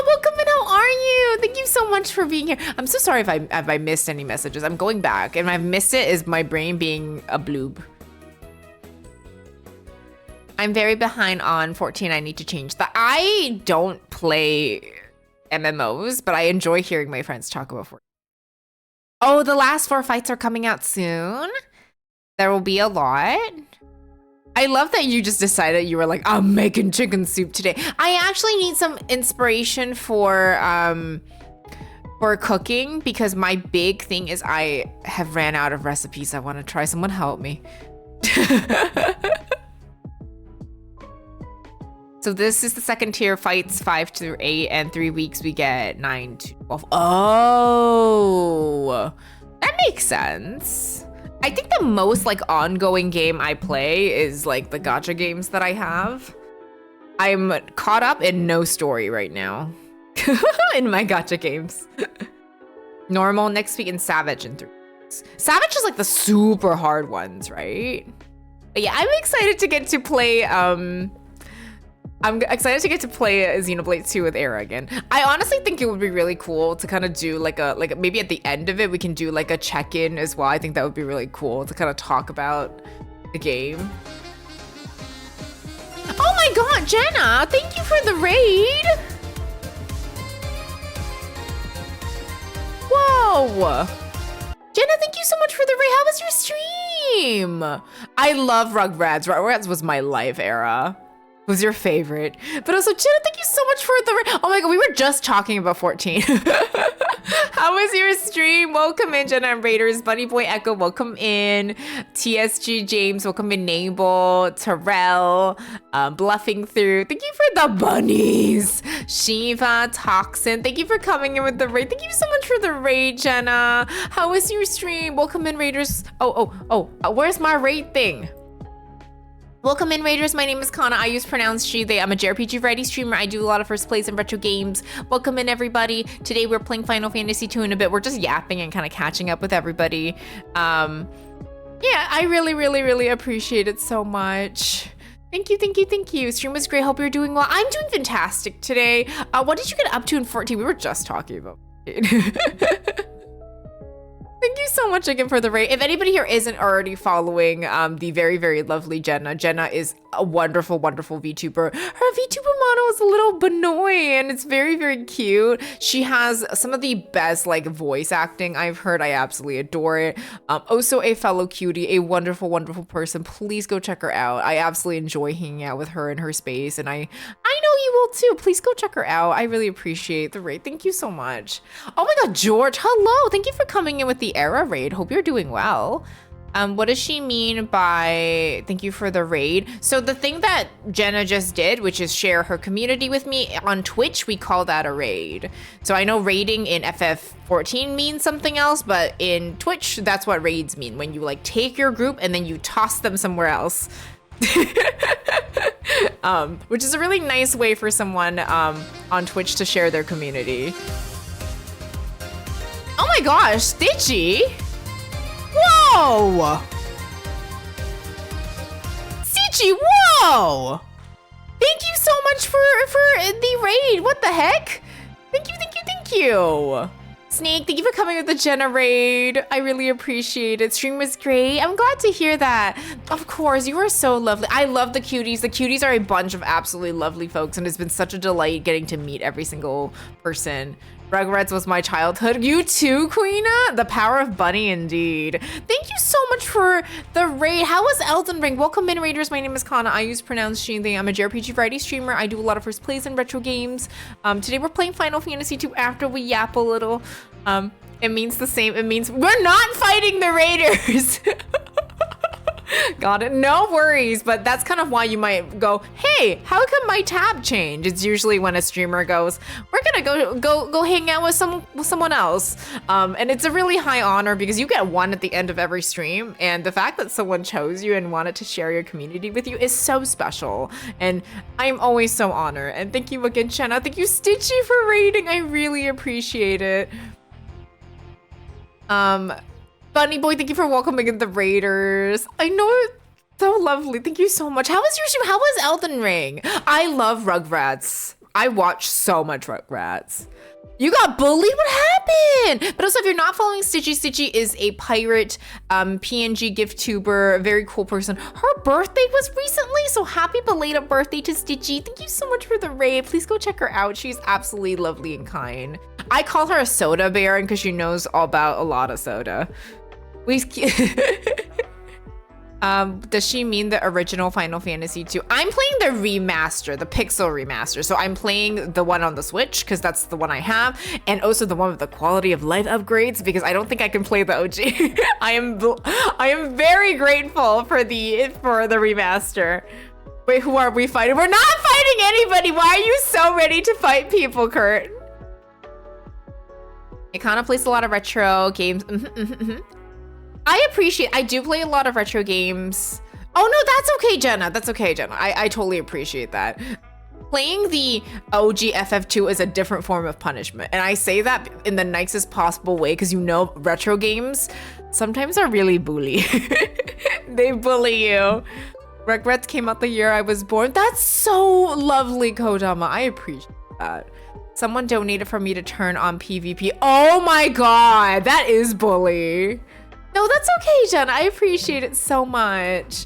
welcome in. How are you? Thank you so much for being here. I'm so sorry if I missed any messages. I'm going back, and if I've missed it, is my brain being a bloob. I'm very behind on 14. I need to change that. I don't play MMOs, but I enjoy hearing my friends talk about 14. Oh, the last 4 fights are coming out soon. There will be a lot. I love that you just decided you were like, I'm making chicken soup today. I actually need some inspiration for cooking because my big thing is I have ran out of recipes I want to try. Someone help me. So this is the second tier, fights 5 through 8, and 3 weeks we get 9 to 12. Oh, that makes sense. I think the most like ongoing game I play is like the gacha games that I have. I'm caught up in no story right now in my gacha games. Normal next week and Savage in 3 weeks. Savage is like the super hard ones, right? But yeah, I'm excited to get to play Xenoblade 2 with Era again. I honestly think it would be really cool to kind of do like maybe at the end of it we can do like a check-in as well. I think that would be really cool to kind of talk about the game. Oh my god, Jenna, thank you for the raid. Whoa. Jenna, thank you so much for the raid. How was your stream? I love Rugrats. Rugrats was my life, Era. Was your favorite. But also, Jenna, thank you so much for the... Oh my god, we were just talking about 14. How was your stream? Welcome in, Jenna and Raiders. Bunny Boy Echo, welcome in. TSG James, welcome in. Nable, Terrell, Bluffing Through. Thank you for the bunnies. Shiva, Toxin, thank you for coming in with the raid. Thank you so much for the raid, Jenna. How was your stream? Welcome in, Raiders. Oh, where's my raid thing? Welcome in, Raiders. My name is Kana. I use pronounced she, they. I'm a JRPG variety streamer. I do a lot of first plays and retro games. Welcome in, everybody. Today we're playing Final Fantasy 2 in a bit. We're just yapping and kind of catching up with everybody. Yeah, I really appreciate it so much. Thank you. Stream was great. Hope you're doing well. I'm doing fantastic today. What did you get up to in 14? We were just talking about it. Thank you so much again for the raid. If anybody here isn't already following the very lovely Jenna, Jenna is a wonderful VTuber. Her VTuber model is a little Benoy and it's very cute. She has some of the best like voice acting I've heard. I absolutely adore it. Also a fellow cutie, a wonderful person. Please go check her out. I absolutely enjoy hanging out with her in her space, and I know you will too. Please go check her out. I really appreciate the raid. Thank you so much. Oh my god, George, hello. Thank you for coming in with the Era raid. Hope you're doing well. What does she mean by thank you for the raid? So the thing that Jenna just did, which is share her community with me on Twitch, we call that a raid. So I know raiding in FF14 means something else, but in Twitch, that's what raids mean. When you like take your group and then you toss them somewhere else. Which is a really nice way for someone on Twitch to share their community. Oh my gosh, Stitchy! Whoa! Stitchy, whoa! Thank you so much for the raid. What the heck? Thank you. Snake, thank you for coming with the Jenna raid. I really appreciate it. Stream was great. I'm glad to hear that. Of course, you are so lovely. I love the cuties. The cuties are a bunch of absolutely lovely folks, and it's been such a delight getting to meet every single person. Rugrats was my childhood. You too, Queena? The power of Bunny, indeed. Thank you so much for the raid. How was Elden Ring? Welcome in, Raiders. My name is Kana. I use pronounced she, they. I'm a JRPG variety streamer. I do a lot of first plays and retro games. Today we're playing Final Fantasy 2 after we yap a little. It means the same. It means we're not fighting the Raiders. Got it. No worries, but that's kind of why you might go, hey, how come my tab changed? It's usually when a streamer goes, we're gonna go hang out with someone else. And it's a really high honor because you get one at the end of every stream, and the fact that someone chose you and wanted to share your community with you is so special. And I'm always so honored. And thank you again, Jenna. Thank you, Stitchy, for raiding. I really appreciate it. Bunny Boy, thank you for welcoming in the Raiders. I know, it's so lovely. Thank you so much. How was your stream? How was Elden Ring? I love Rugrats. I watch so much Rugrats. You got bullied? What happened? But also, if you're not following Stitchy, Stitchy is a pirate PNG gift tuber, very cool person. Her birthday was recently, so happy belated birthday to Stitchy. Thank you so much for the raid. Please go check her out. She's absolutely lovely and kind. I call her a soda baron because she knows all about a lot of soda. Does she mean the original Final Fantasy 2? I'm playing the remaster, the pixel remaster. So I'm playing the one on the Switch because that's the one I have, and also the one with the quality of life upgrades because I don't think I can play the OG. I am very grateful for the remaster. Wait, who are we fighting? We're not fighting anybody. Why are you so ready to fight people, Kurt? I kind of plays a lot of retro games. I do play a lot of retro games. Oh no, that's okay, Jenna. That's okay, Jenna. I totally appreciate that. Playing the OG FF2 is a different form of punishment. And I say that in the nicest possible way because you know retro games sometimes are really bully. They bully you. Rugrats came out the year I was born. That's so lovely, Kodama. I appreciate that. Someone donated for me to turn on PvP. Oh my god, that is bully. No, that's okay, Jen. I appreciate it so much.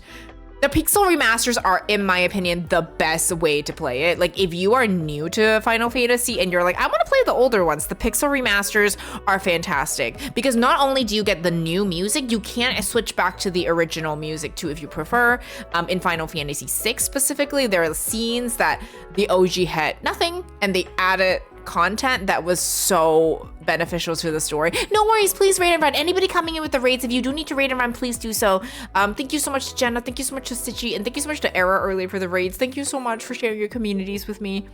The pixel remasters are, in my opinion, the best way to play it. Like, if you are new to Final Fantasy and you're like, I want to play the older ones, the pixel remasters are fantastic. Because not only do you get the new music, you can switch back to the original music too if you prefer. In Final Fantasy VI specifically, there are scenes that the OG had nothing, and they added content that was so beneficial to the story. No worries, please raid and run. Anybody coming in with the raids, if you do need to raid and run, please do so. Thank you so much to Jenna, thank you so much to Stitchy, and thank you so much to Era earlier for the raids. Thank you so much for sharing your communities with me.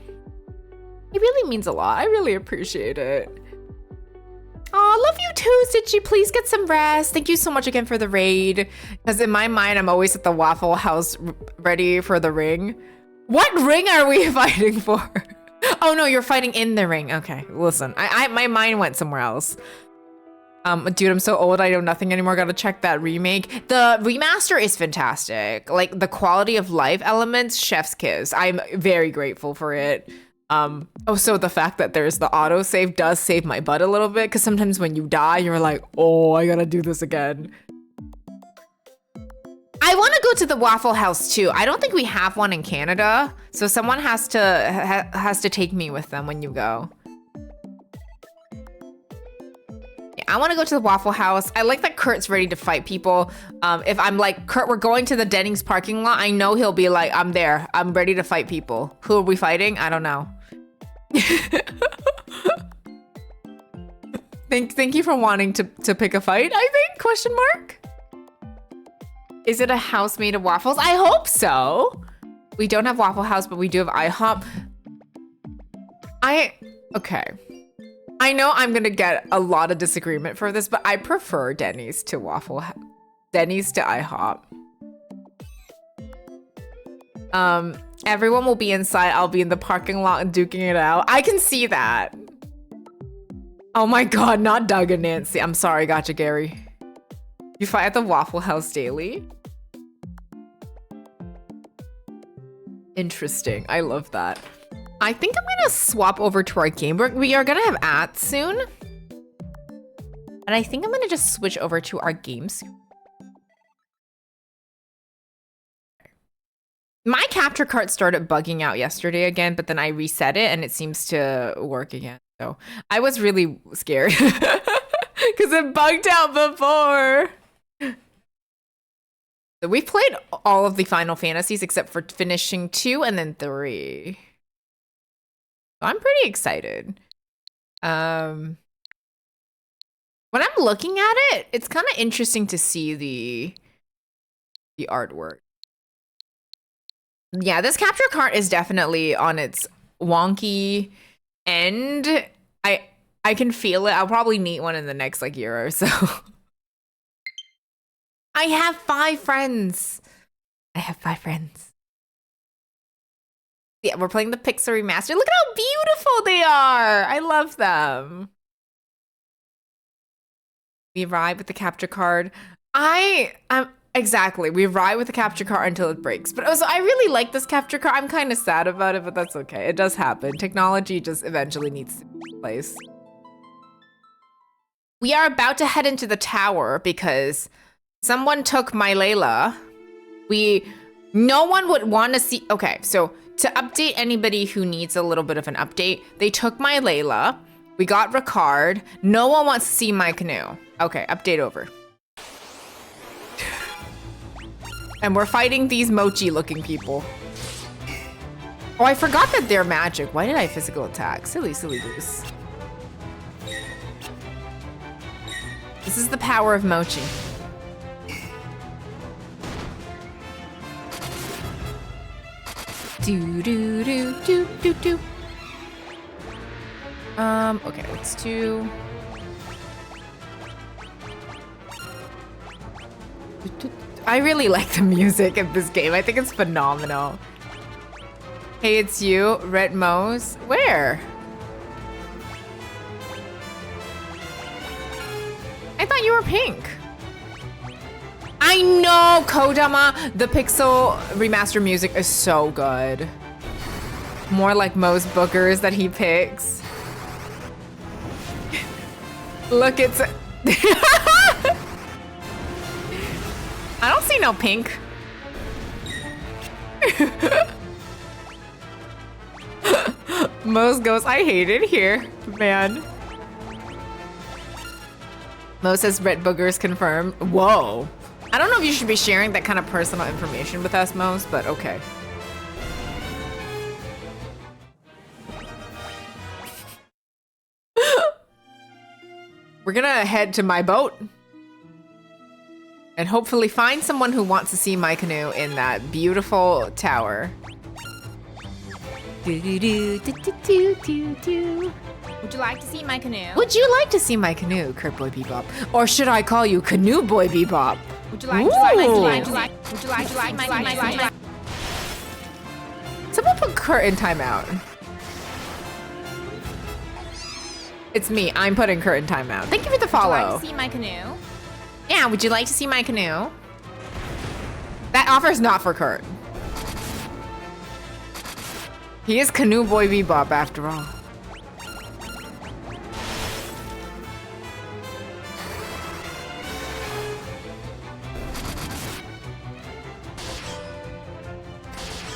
It really means a lot. I really appreciate it. Oh, love you too, Stitchy. Please get some rest. Thank you so much again for the raid. Because in my mind, I'm always at the Waffle House ready for the ring. What ring are we fighting for? Oh no, you're fighting in the ring. Okay, listen, my mind went somewhere else. Dude, I'm so old, I know nothing anymore. Gotta check that remake. The remaster is fantastic. Like the quality of life elements, chef's kiss. I'm very grateful for it. Also the fact that there's the autosave does save my butt a little bit, because sometimes when you die, you're like, oh, I gotta do this again. I want to go to the Waffle House too. I don't think we have one in Canada, so someone has to take me with them when you go. Yeah, I want to go to the Waffle House. I like that Kurt's ready to fight people. If I'm like, Kurt, we're going to the Dennings parking lot, I know he'll be like, I'm there. I'm ready to fight people. Who are we fighting? I don't know. Thank you for wanting to pick a fight, I think, question mark? Is it a house made of waffles? I hope so. We don't have Waffle House, but we do have IHOP. Okay. I know I'm gonna get a lot of disagreement for this, but I prefer Denny's to Denny's to IHOP. Everyone will be inside. I'll be in the parking lot and duking it out. I can see that. Oh my God, not Doug and Nancy. I'm sorry, gotcha, Gary. You fight at the Waffle House daily? Interesting. I love that. I think I'm gonna swap over to our game. We are gonna have ads soon. And I think I'm gonna just switch over to our games. My capture card started bugging out yesterday again, but then I reset it and it seems to work again. So I was really scared because it bugged out before. So we've played all of the Final Fantasies except for finishing 2 and then 3. So I'm pretty excited. When I'm looking at it, it's kind of interesting to see the artwork. Yeah, this capture card is definitely on its wonky end. I can feel it. I'll probably need one in the next like year or so. I have 5 friends. Yeah, we're playing the Pixar remaster. Look at how beautiful they are. I love them. We ride with the capture card. Exactly. We ride with the capture card until it breaks. But also, I really like this capture card. I'm kind of sad about it, but that's okay. It does happen. Technology just eventually needs to be in place. We are about to head into the tower because someone took my Layla. No one would want to see. Okay, so to update anybody who needs a little bit of an update, they took my Layla. We got Ricard. No one wants to see my canoe. Okay, update over. And we're fighting these mochi-looking people. Oh, I forgot that they're magic. Why did I physical attack? Silly goose. This is the power of mochi. Do. Okay, let's do. I really like the music of this game. I think it's phenomenal. Hey, it's you, Red Mose. Where? I thought you were pink. I know, Kodama. The Pixel remaster music is so good. More like Mo's boogers that he picks. Look, it's... I don't see no pink. Mose goes, I hate it here, man. Mo says red boogers confirmed. Whoa. I don't know if you should be sharing that kind of personal information with us, Mose, but okay. We're gonna head to my boat and hopefully find someone who wants to see my canoe in that beautiful tower. Would you like to see my canoe? Would you like to see my canoe, Kurt Boy Bebop? Or should I call you Canoe Boy Bebop? Would you like my canoe? Someone put Kurt in timeout. It's me. I'm putting Kurt in timeout. Thank you for the follow. Would you like to see my canoe? Yeah, would you like to see my canoe? That offer's not for Kurt. He is Canoe Boy Bebop after all.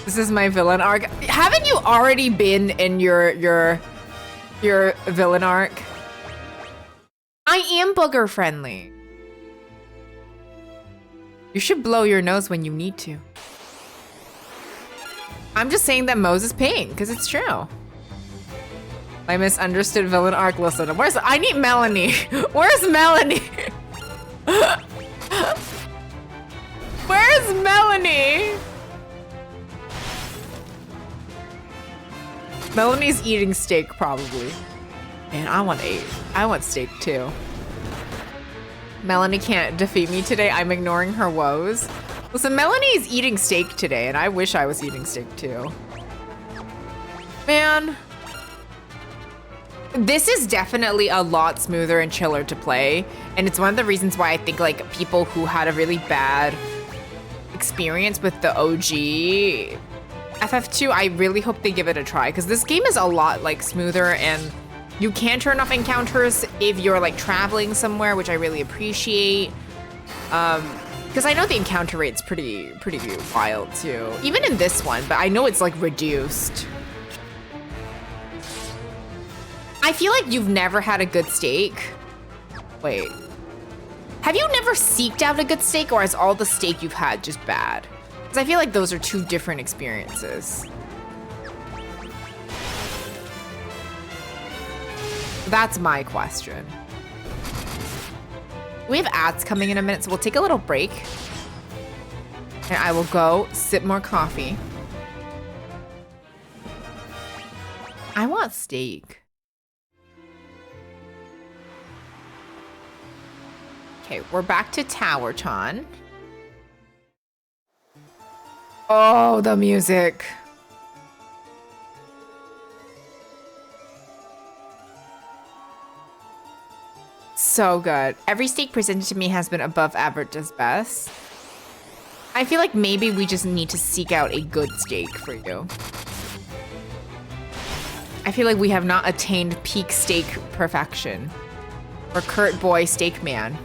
This is my villain arc. Haven't you already been in your villain arc? I am booger friendly. You should blow your nose when you need to. I'm just saying that Mose is pink because it's true. My misunderstood villain arc. Listen, I need Melanie. Where's Melanie? Where's Melanie? Melanie's eating steak probably. Man, I want steak too. Melanie can't defeat me today. I'm ignoring her woes. Listen, Melanie is eating steak today, and I wish I was eating steak too. Man. This is definitely a lot smoother and chiller to play, and it's one of the reasons why I think like people who had a really bad experience with the OG FF2, I really hope they give it a try, because this game is a lot like smoother, and you can turn off encounters if you're like traveling somewhere, which I really appreciate. Because I know the encounter rate's pretty wild too, even in this one, but I know it's like reduced. I feel like you've never had a good steak. Wait. Have you never seeked out a good steak, or is all the steak you've had just bad? Because I feel like those are two different experiences. That's my question. We have ads coming in a minute, so we'll take a little break. And I will go sip more coffee. I want steak. Okay, we're back to Tower Chan. Oh, the music. So good. Every steak presented to me has been above average as best. I feel like maybe we just need to seek out a good steak for you. I feel like we have not attained peak steak perfection. For Kurt Boy Steak Man.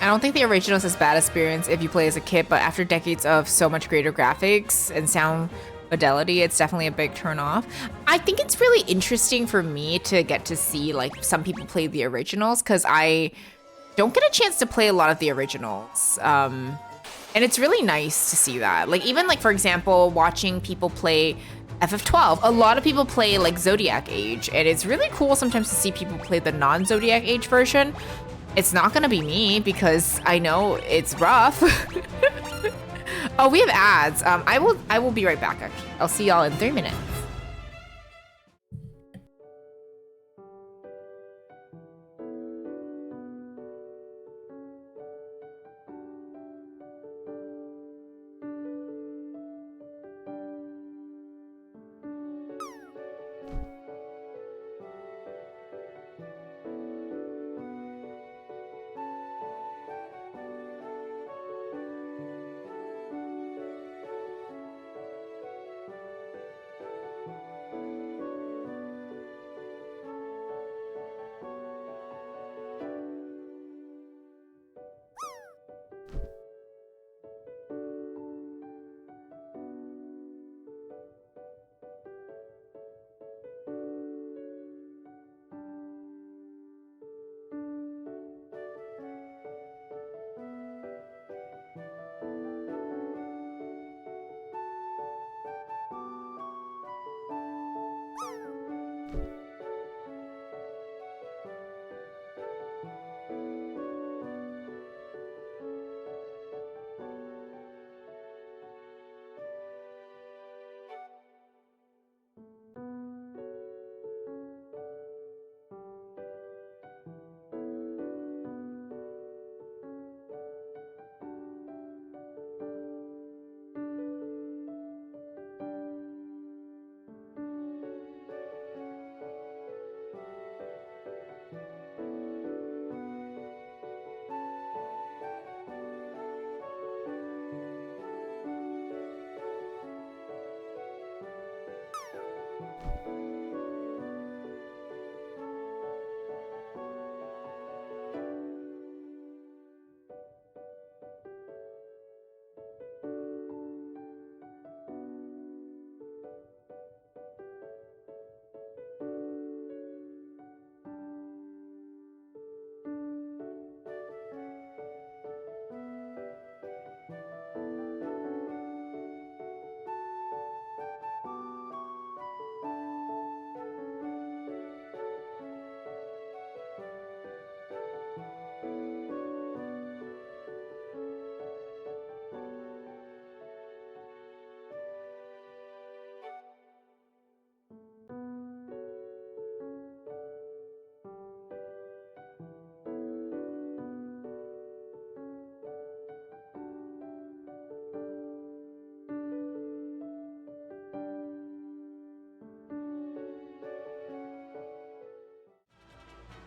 I don't think the original is as bad experience if you play as a kid, but after decades of so much greater graphics and sound fidelity, it's definitely a big turn off. I think it's really interesting for me to get to see like some people play the originals, because I don't get a chance to play a lot of the originals. And it's really nice to see that. Like even like, for example, watching people play FF12, a lot of people play like Zodiac Age, and it's really cool sometimes to see people play the non-Zodiac Age version. It's not gonna be me because I know it's rough. Oh, we have ads. I will be right back actually. I'll see y'all in 3 minutes.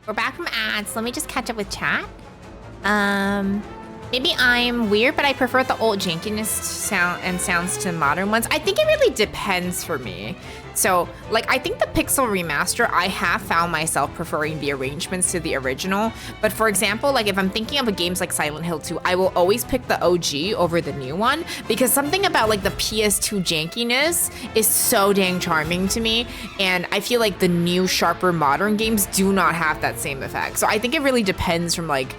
We're back from ads. Let me just catch up with chat. Maybe I'm weird, but I prefer the old jankiness sounds to modern ones. I think it really depends for me. So, like, I think the Pixel remaster, I have found myself preferring the arrangements to the original. But for example, like if I'm thinking of a games like Silent Hill 2, I will always pick the OG over the new one because something about like the PS2 jankiness is so dang charming to me. And I feel like the new, sharper, modern games do not have that same effect. So I think it really depends from like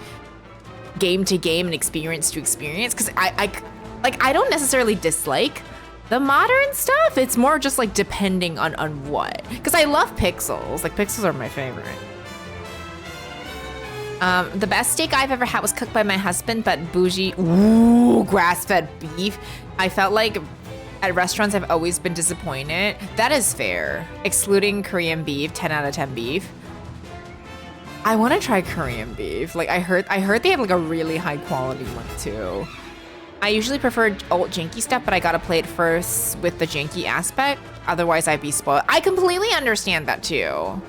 game to game and experience to experience. Because I don't necessarily dislike the modern stuff. It's more just like depending on what. Because I love pixels. Like pixels are my favorite. The best steak I've ever had was cooked by my husband, but bougie. Ooh, grass-fed beef. I felt like at restaurants I've always been disappointed. That is fair. Excluding Korean beef, 10 out of 10 beef. I want to try Korean beef. Like I heard they have like a really high quality one too. I usually prefer old janky stuff, but I gotta play it first with the janky aspect. Otherwise, I'd be spoiled. I completely understand that too.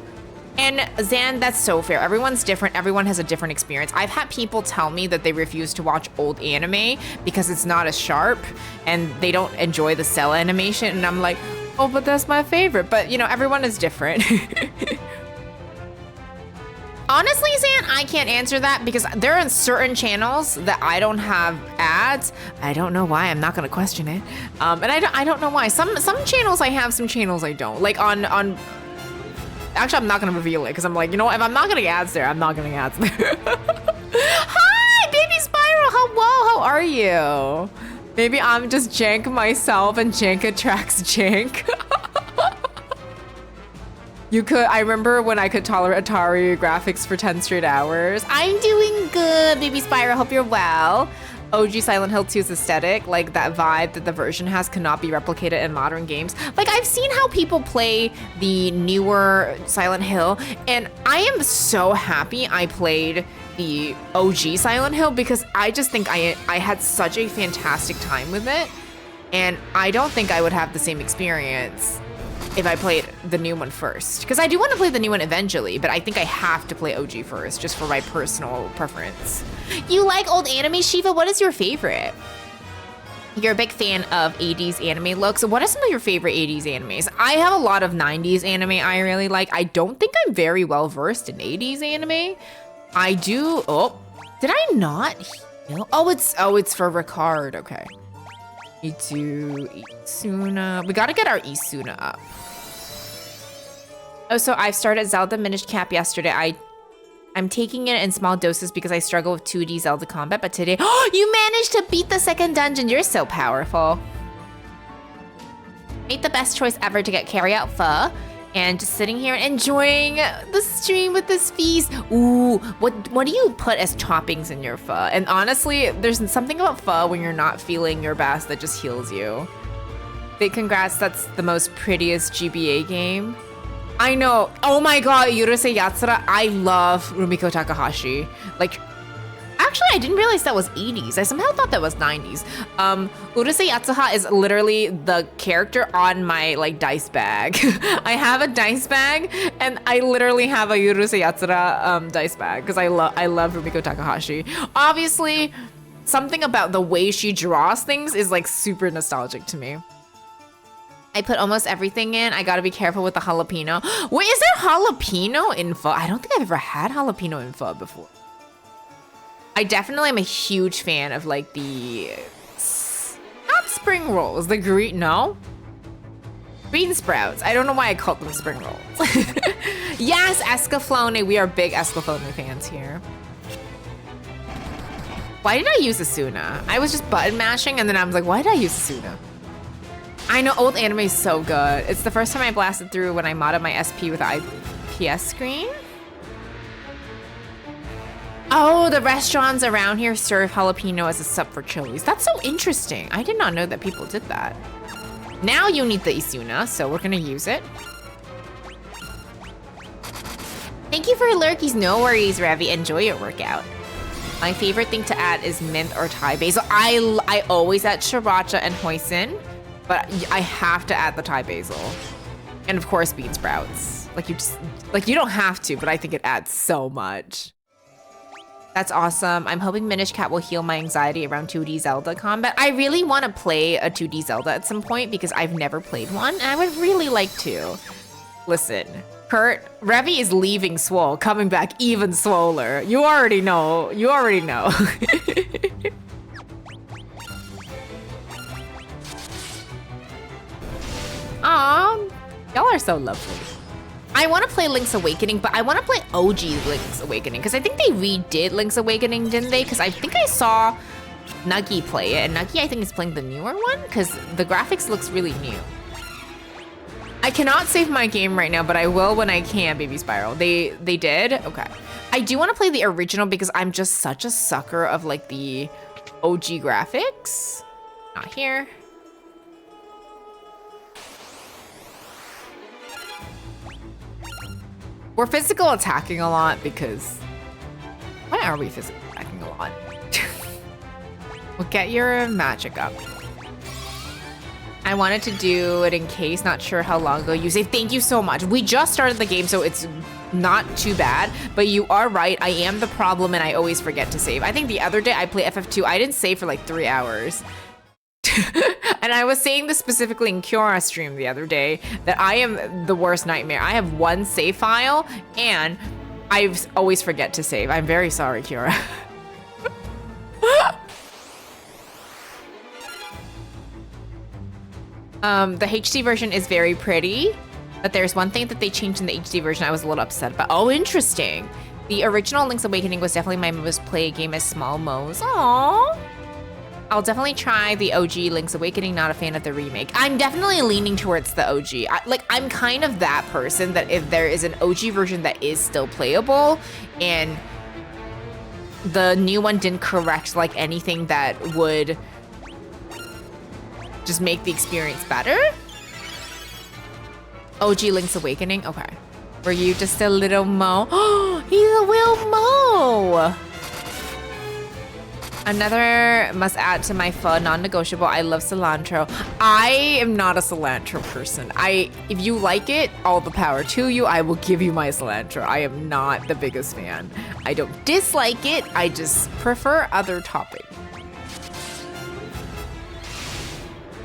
And Zan, that's so fair. Everyone's different. Everyone has a different experience. I've had people tell me that they refuse to watch old anime because it's not as sharp and they don't enjoy the cell animation. And I'm like, oh, but that's my favorite. But you know, everyone is different. Honestly, Zan, I can't answer that because there are certain channels that I don't have ads. I don't know why. I'm not gonna question it. And I don't know why. Some channels I have, some channels I don't. Like on actually, I'm not gonna reveal it because I'm like, you know what? If I'm not gonna get ads there, I'm not gonna get ads there. Hi, baby Spiral. How are you? Maybe I'm just jank myself and jank attracts jank. I remember when I could tolerate Atari graphics for 10 straight hours. I'm doing good, baby Spyro, hope you're well. OG Silent Hill 2's aesthetic, like that vibe that the version has cannot be replicated in modern games. Like I've seen how people play the newer Silent Hill and I am so happy I played the OG Silent Hill because I just think I had such a fantastic time with it and I don't think I would have the same experience if I played the new one first. Because I do want to play the new one eventually, but I think I have to play OG first, just for my personal preference. You like old anime, Shiva? What is your favorite? You're a big fan of 80s anime looks. What are some of your favorite 80s animes? I have a lot of 90s anime I really like. I don't think I'm very well versed in 80s anime. I do, did I not heal? Oh, it's for Ricard, okay. Isuna. We gotta get our Isuna up. Oh, so I started Zelda Minish Cap yesterday. I'm taking it in small doses because I struggle with 2D Zelda combat, but today, you managed to beat the second dungeon. You're so powerful. Made the best choice ever to get carry-out pho. And just sitting here and enjoying the stream with this feast. Ooh, what do you put as toppings in your pho? And honestly, there's something about pho when you're not feeling your best that just heals you. Big congrats, that's the most prettiest GBA game. I know, oh my god, Yurusei Yatsura, I love Rumiko Takahashi. Like, actually, I didn't realize that was 80s. I somehow thought that was 90s. Urusei Yatsura is literally the character on my like dice bag. I have a dice bag, and I literally have a Urusei Yatsura dice bag because I love Rumiko Takahashi. Obviously, something about the way she draws things is like super nostalgic to me. I put almost everything in. I gotta be careful with the jalapeno. Wait, is there jalapeno in pho? I don't think I've ever had jalapeno in pho before. I definitely am a huge fan of like the, not spring rolls, the green, no? Bean sprouts. I don't know why I called them spring rolls. Yes, escaflowne. We are big escaflowne fans here. Why did I use Asuna? I was just button mashing and then I was like, why did I use Asuna? I know old anime is so good. It's the first time I blasted through when I modded my SP with the IPS screen. Oh, the restaurants around here serve jalapeno as a sub for chilies. That's so interesting. I did not know that people did that. Now you need the Isuna, so we're gonna use it. Thank you for lurkies. No worries, Ravi. Enjoy your workout. My favorite thing to add is mint or Thai basil. I always add sriracha and hoisin, but I have to add the Thai basil. And of course, bean sprouts. Like you don't have to, but I think it adds so much. That's awesome. I'm hoping Minish Cat will heal my anxiety around 2D Zelda combat. I really want to play a 2D Zelda at some point because I've never played one, and I would really like to. Listen, Kurt, Revy is leaving swole, coming back even swoller. You already know. You already know. Aw, y'all are so lovely. I want to play Link's Awakening, but I want to play OG Link's Awakening because I think they redid Link's Awakening, didn't they? Because I think I saw Nuggy play it, and Nuggy I think is playing the newer one because the graphics looks really new. I cannot save my game right now, but I will when I can, Baby Spiral. They did? Okay. I do want to play the original because I'm just such a sucker of like the OG graphics. Not here. We're physical attacking a lot because... Why are we physical attacking a lot? Well, get your magic up. I wanted to do it in case, not sure how long ago you saved. Thank you so much. We just started the game, so it's not too bad, but you are right. I am the problem and I always forget to save. I think the other day I played FF2, I didn't save for like 3 hours. And I was saying this specifically in Kyora's stream the other day, that I am the worst nightmare. I have one save file and I always forget to save. I'm very sorry, Kyora. The HD version is very pretty, but there's one thing that they changed in the HD version I was a little upset about. Oh, interesting. The original Link's Awakening was definitely my most played game as small Mo's. Aww. I'll definitely try the OG Link's Awakening, not a fan of the remake. I'm definitely leaning towards the OG. I'm kind of that person that if there is an OG version that is still playable and the new one didn't correct like anything that would just make the experience better. OG Link's Awakening, okay. Were you just a little Mo? Oh, he's a real Mo! Another must add to my pho, non-negotiable. I love cilantro. I am not a cilantro person. If you like it, all the power to you. I will give you my cilantro. I am not the biggest fan. I don't dislike it. I just prefer other toppings.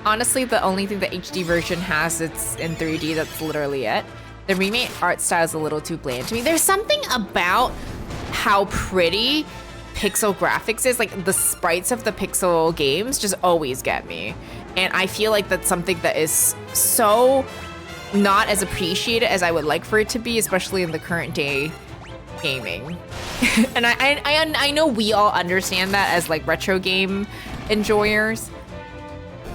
Honestly, the only thing the HD version has, it's in 3D. That's literally it. The remake art style is a little too bland to me. There's something about how pretty pixel graphics is, like the sprites of the pixel games just always get me, and I feel like that's something that is so not as appreciated as I would like for it to be, especially in the current day gaming. And I know we all understand that as like retro game enjoyers.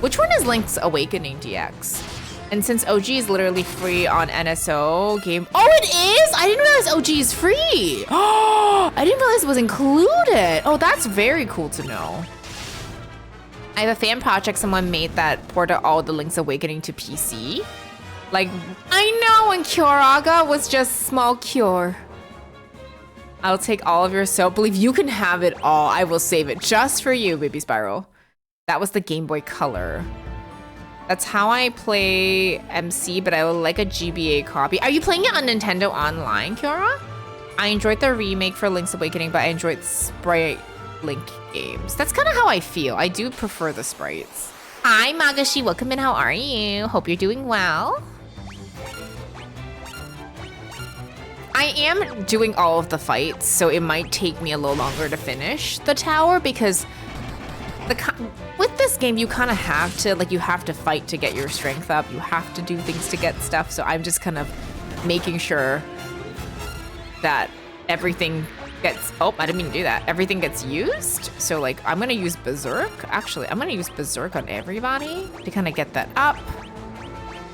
Which one is Link's Awakening DX? And since OG is literally free on NSO game, oh, it is? I didn't realize OG is free. Oh, I didn't realize it was included. Oh, that's very cool to know. I have a fan project someone made that ported all the Link's Awakening to PC. Like, I know when Kyoraga was just small Cure. I'll take all of your soap. Believe you can have it all. I will save it just for you, Baby Spiral. That was the Game Boy Color. That's how I play MC, but I would like a GBA copy. Are you playing it on Nintendo Online, Kiora? I enjoyed the remake for Link's Awakening, but I enjoyed sprite Link games. That's kind of how I feel. I do prefer the sprites. Hi, Magashi. Welcome in. How are you? Hope you're doing well. I am doing all of the fights, so it might take me a little longer to finish the tower because with this game, you kind of have to, like, you have to fight to get your strength up. You have to do things to get stuff. So I'm just kind of making sure that everything gets, oh, I didn't mean to do that. Everything gets used. So like, I'm going to use Berserk. Actually, I'm going to use Berserk on everybody to kind of get that up.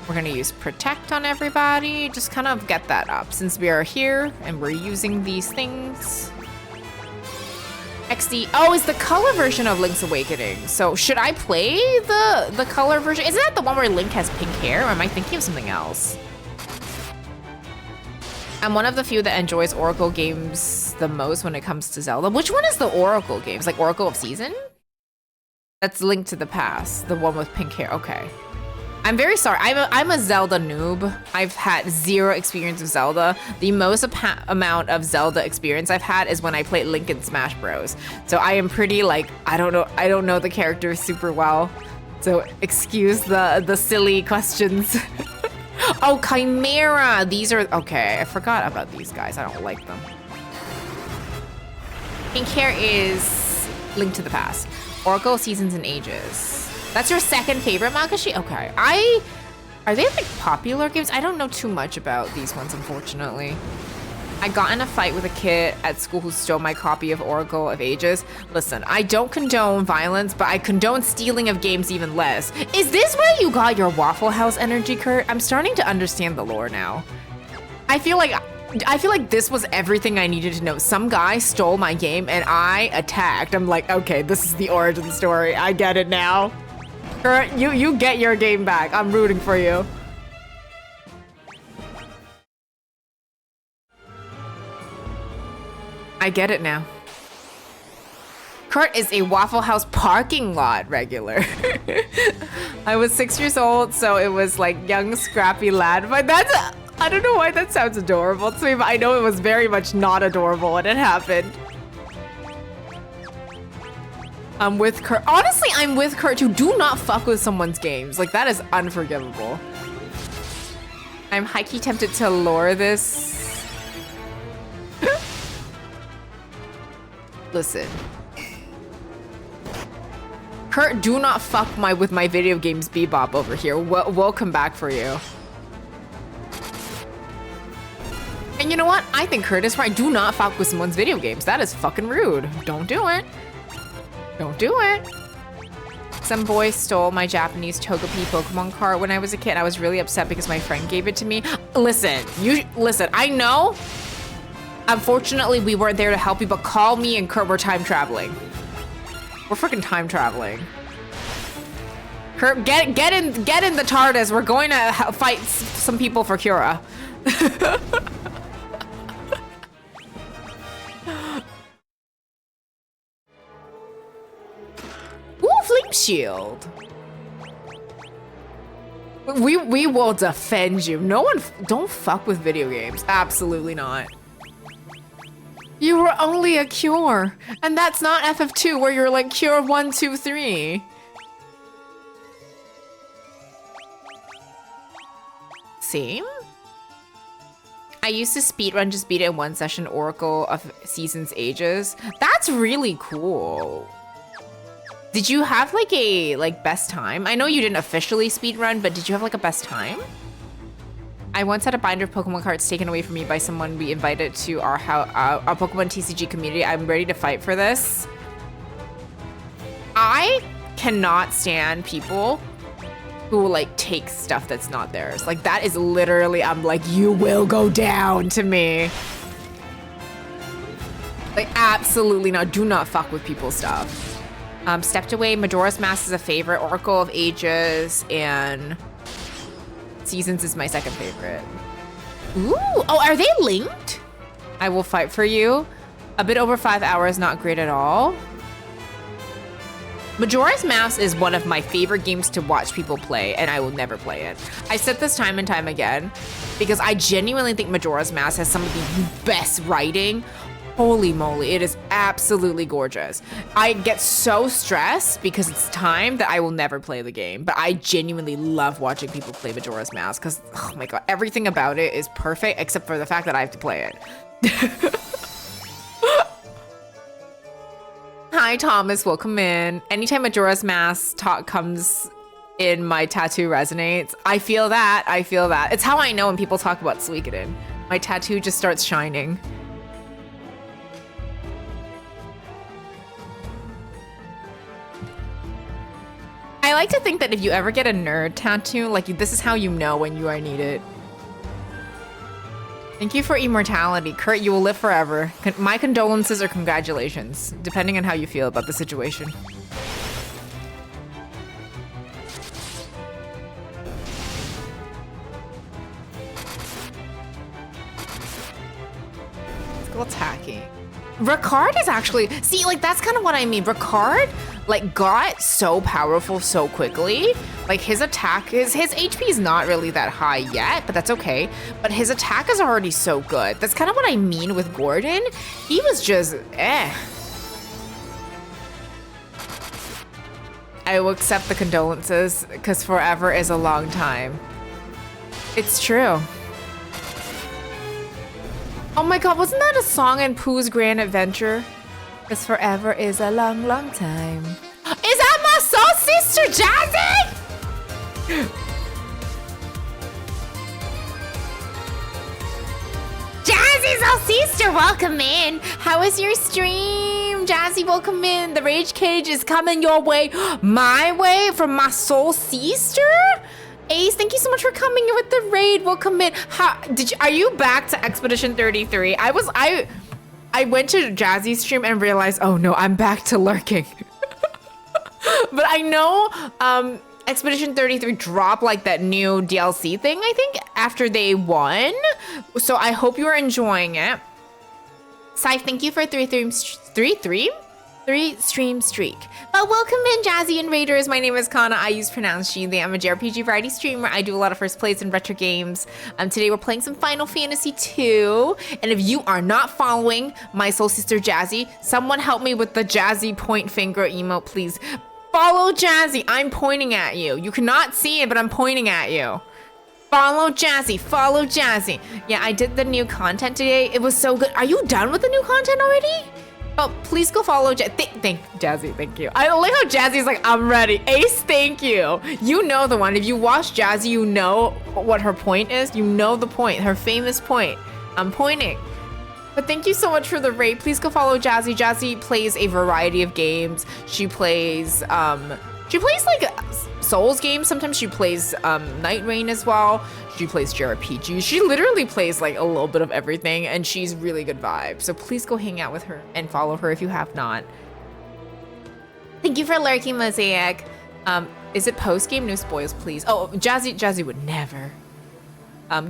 We're going to use Protect on everybody. Just kind of get that up since we are here and we're using these things. XD, oh, it's the color version of Link's Awakening. So should I play the color version? Isn't that the one where Link has pink hair? Or am I thinking of something else? I'm one of the few that enjoys Oracle games the most when it comes to Zelda. Which one is the Oracle games? Like Oracle of Season? That's Link to the Past, the one with pink hair, okay. I'm very sorry. I'm a Zelda noob. I've had 0 experience with Zelda. The most amount of Zelda experience I've had is when I played Link in Smash Bros. So I am pretty like, I don't know the characters super well. So excuse the silly questions. Oh, Chimera. These are, okay. I forgot about these guys. I don't like them. Pink hair is Link to the Past. Oracle Seasons and Ages. That's your second favorite, Makashi? Okay. Are they like popular games? I don't know too much about these ones, unfortunately. I got in a fight with a kid at school who stole my copy of Oracle of Ages. Listen, I don't condone violence, but I condone stealing of games even less. Is this where you got your Waffle House energy, Kurt? I'm starting to understand the lore now. I feel like this was everything I needed to know. Some guy stole my game and I attacked. I'm like, okay, this is the origin story. I get it now. Kurt, you get your game back. I'm rooting for you. I get it now. Kurt is a Waffle House parking lot regular. I was 6 years old, so it was like young, scrappy lad. But I don't know why that sounds adorable to me, but I know it was very much not adorable when it happened. I'm with Kurt. Honestly, I'm with Kurt too. Do not fuck with someone's games. Like, that is unforgivable. I'm high-key tempted to lure this. Listen. Kurt, do not fuck with my video games Bebop over here. We'll come back for you. And you know what? I think Kurt is right. Do not fuck with someone's video games. That is fucking rude. Don't do it. Don't do it. Some boy stole my Japanese Togepi Pokemon card when I was a kid. I was really upset because my friend gave it to me. Listen, I know. Unfortunately, we weren't there to help you, but call me and Kurt, we're time traveling. We're freaking time traveling. Kurt, get in the TARDIS. We're going to fight some people for Cura. Ooh, Flame Shield. We will defend you. No one, don't fuck with video games. Absolutely not. You were only a cure. And that's not FF2 where you're like cure 1, 2, 3. Same? I used to speedrun, just beat it in one session, Oracle of Seasons Ages. That's really cool. Did you have like a best time? I know you didn't officially speedrun, but did you have like a best time? I once had a binder of Pokemon cards taken away from me by someone we invited to our Pokemon TCG community. I'm ready to fight for this. I cannot stand people who like take stuff that's not theirs. Like that is literally, I'm like, you will go down to me. Like absolutely not. Do not fuck with people's stuff. Stepped Away, Majora's Mask is a favorite, Oracle of Ages, and Seasons is my second favorite. Ooh, oh, are they linked? I will fight for you. A bit over 5 hours, not great at all. Majora's Mask is one of my favorite games to watch people play, and I will never play it. I said this time and time again, because I genuinely think Majora's Mask has some of the best writing. Holy moly, it is absolutely gorgeous. I get so stressed because it's time that I will never play the game, but I genuinely love watching people play Majora's Mask because, oh my god, everything about it is perfect except for the fact that I have to play it. Hi, Thomas, welcome in. Anytime Majora's Mask talk comes in, my tattoo resonates. I feel that, I feel that. It's how I know when people talk about Suikoden. My tattoo just starts shining. I like to think that if you ever get a nerd tattoo, like this is how you know when you are needed. Thank you for immortality. Kurt, you will live forever. My condolences or congratulations, depending on how you feel about the situation. Let's go attacking. Ricard is actually, see, like, that's kind of what I mean. Ricard, like, got so powerful so quickly. Like, his attack, his HP is not really that high yet, but that's okay. But his attack is already so good. That's kind of what I mean with Gordon. He was just, I will accept the condolences, because forever is a long time. It's true. Oh my god, wasn't that a song in Pooh's Grand Adventure? Because forever is a long, long time. Is that my soul sister, Jazzy? Jazzy's soul sister, welcome in. How was your stream? Jazzy, welcome in. The Rage Cage is coming your way. My way from my soul sister? Ace, thank you so much for coming in with the raid. Welcome in. Are you back to Expedition 33? I went to Jazzy's stream and realized, oh no, I'm back to lurking. But I know Expedition 33 dropped like that new DLC thing, I think, after they won. So I hope you're enjoying it. Scythe, thank you for three stream streak. But welcome in, Jazzy and Raiders. My name is Kana. I use pronounced she, they. I'm a JRPG variety streamer. I do a lot of first plays and retro games. Today we're playing some Final Fantasy 2. And if you are not following my soul sister Jazzy, someone help me with the Jazzy point finger emote, please. Follow Jazzy. I'm pointing at you. You cannot see it, but I'm pointing at you. Follow Jazzy. Follow Jazzy. Yeah, I did the new content today. It was so good. Are you done with the new content already? Oh, please go follow thank Jazzy, thank you. I like how Jazzy's like, I'm ready. Ace, thank you. You know the one. If you watch Jazzy, you know what her point is. You know the point, her famous point. I'm pointing. But thank you so much for the raid. Please go follow Jazzy. Jazzy plays a variety of games. She plays like Souls games. Sometimes she plays Night Rain as well. She plays JRPG. She literally plays like a little bit of everything, and she's really good vibe. So please go hang out with her and follow her if you have not. Thank you for lurking, Mosaic. Is it post-game? No spoils, please. Oh, Jazzy would never.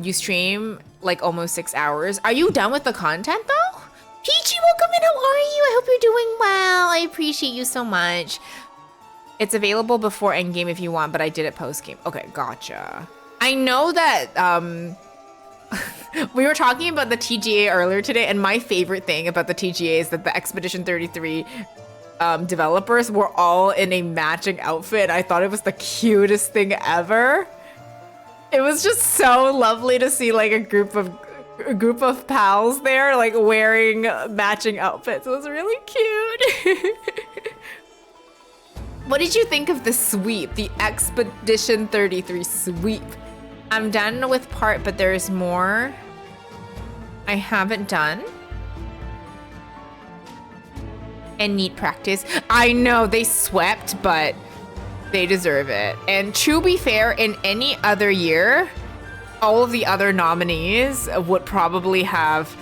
You stream like almost 6 hours. Are you done with the content though? Peachy, welcome in. How are you? I hope you're doing well. I appreciate you so much. It's available before endgame if you want, but I did it post-game. Okay, gotcha. I know that we were talking about the TGA earlier today, and my favorite thing about the TGA is that the Expedition 33 developers were all in a matching outfit. I thought it was the cutest thing ever. It was just so lovely to see like a group of pals there like wearing matching outfits. It was really cute. What did you think of the sweep, the Expedition 33 sweep? I'm done with part, but there's more I haven't done. And need practice. I know they swept, but they deserve it. And to be fair, in any other year, all of the other nominees would probably have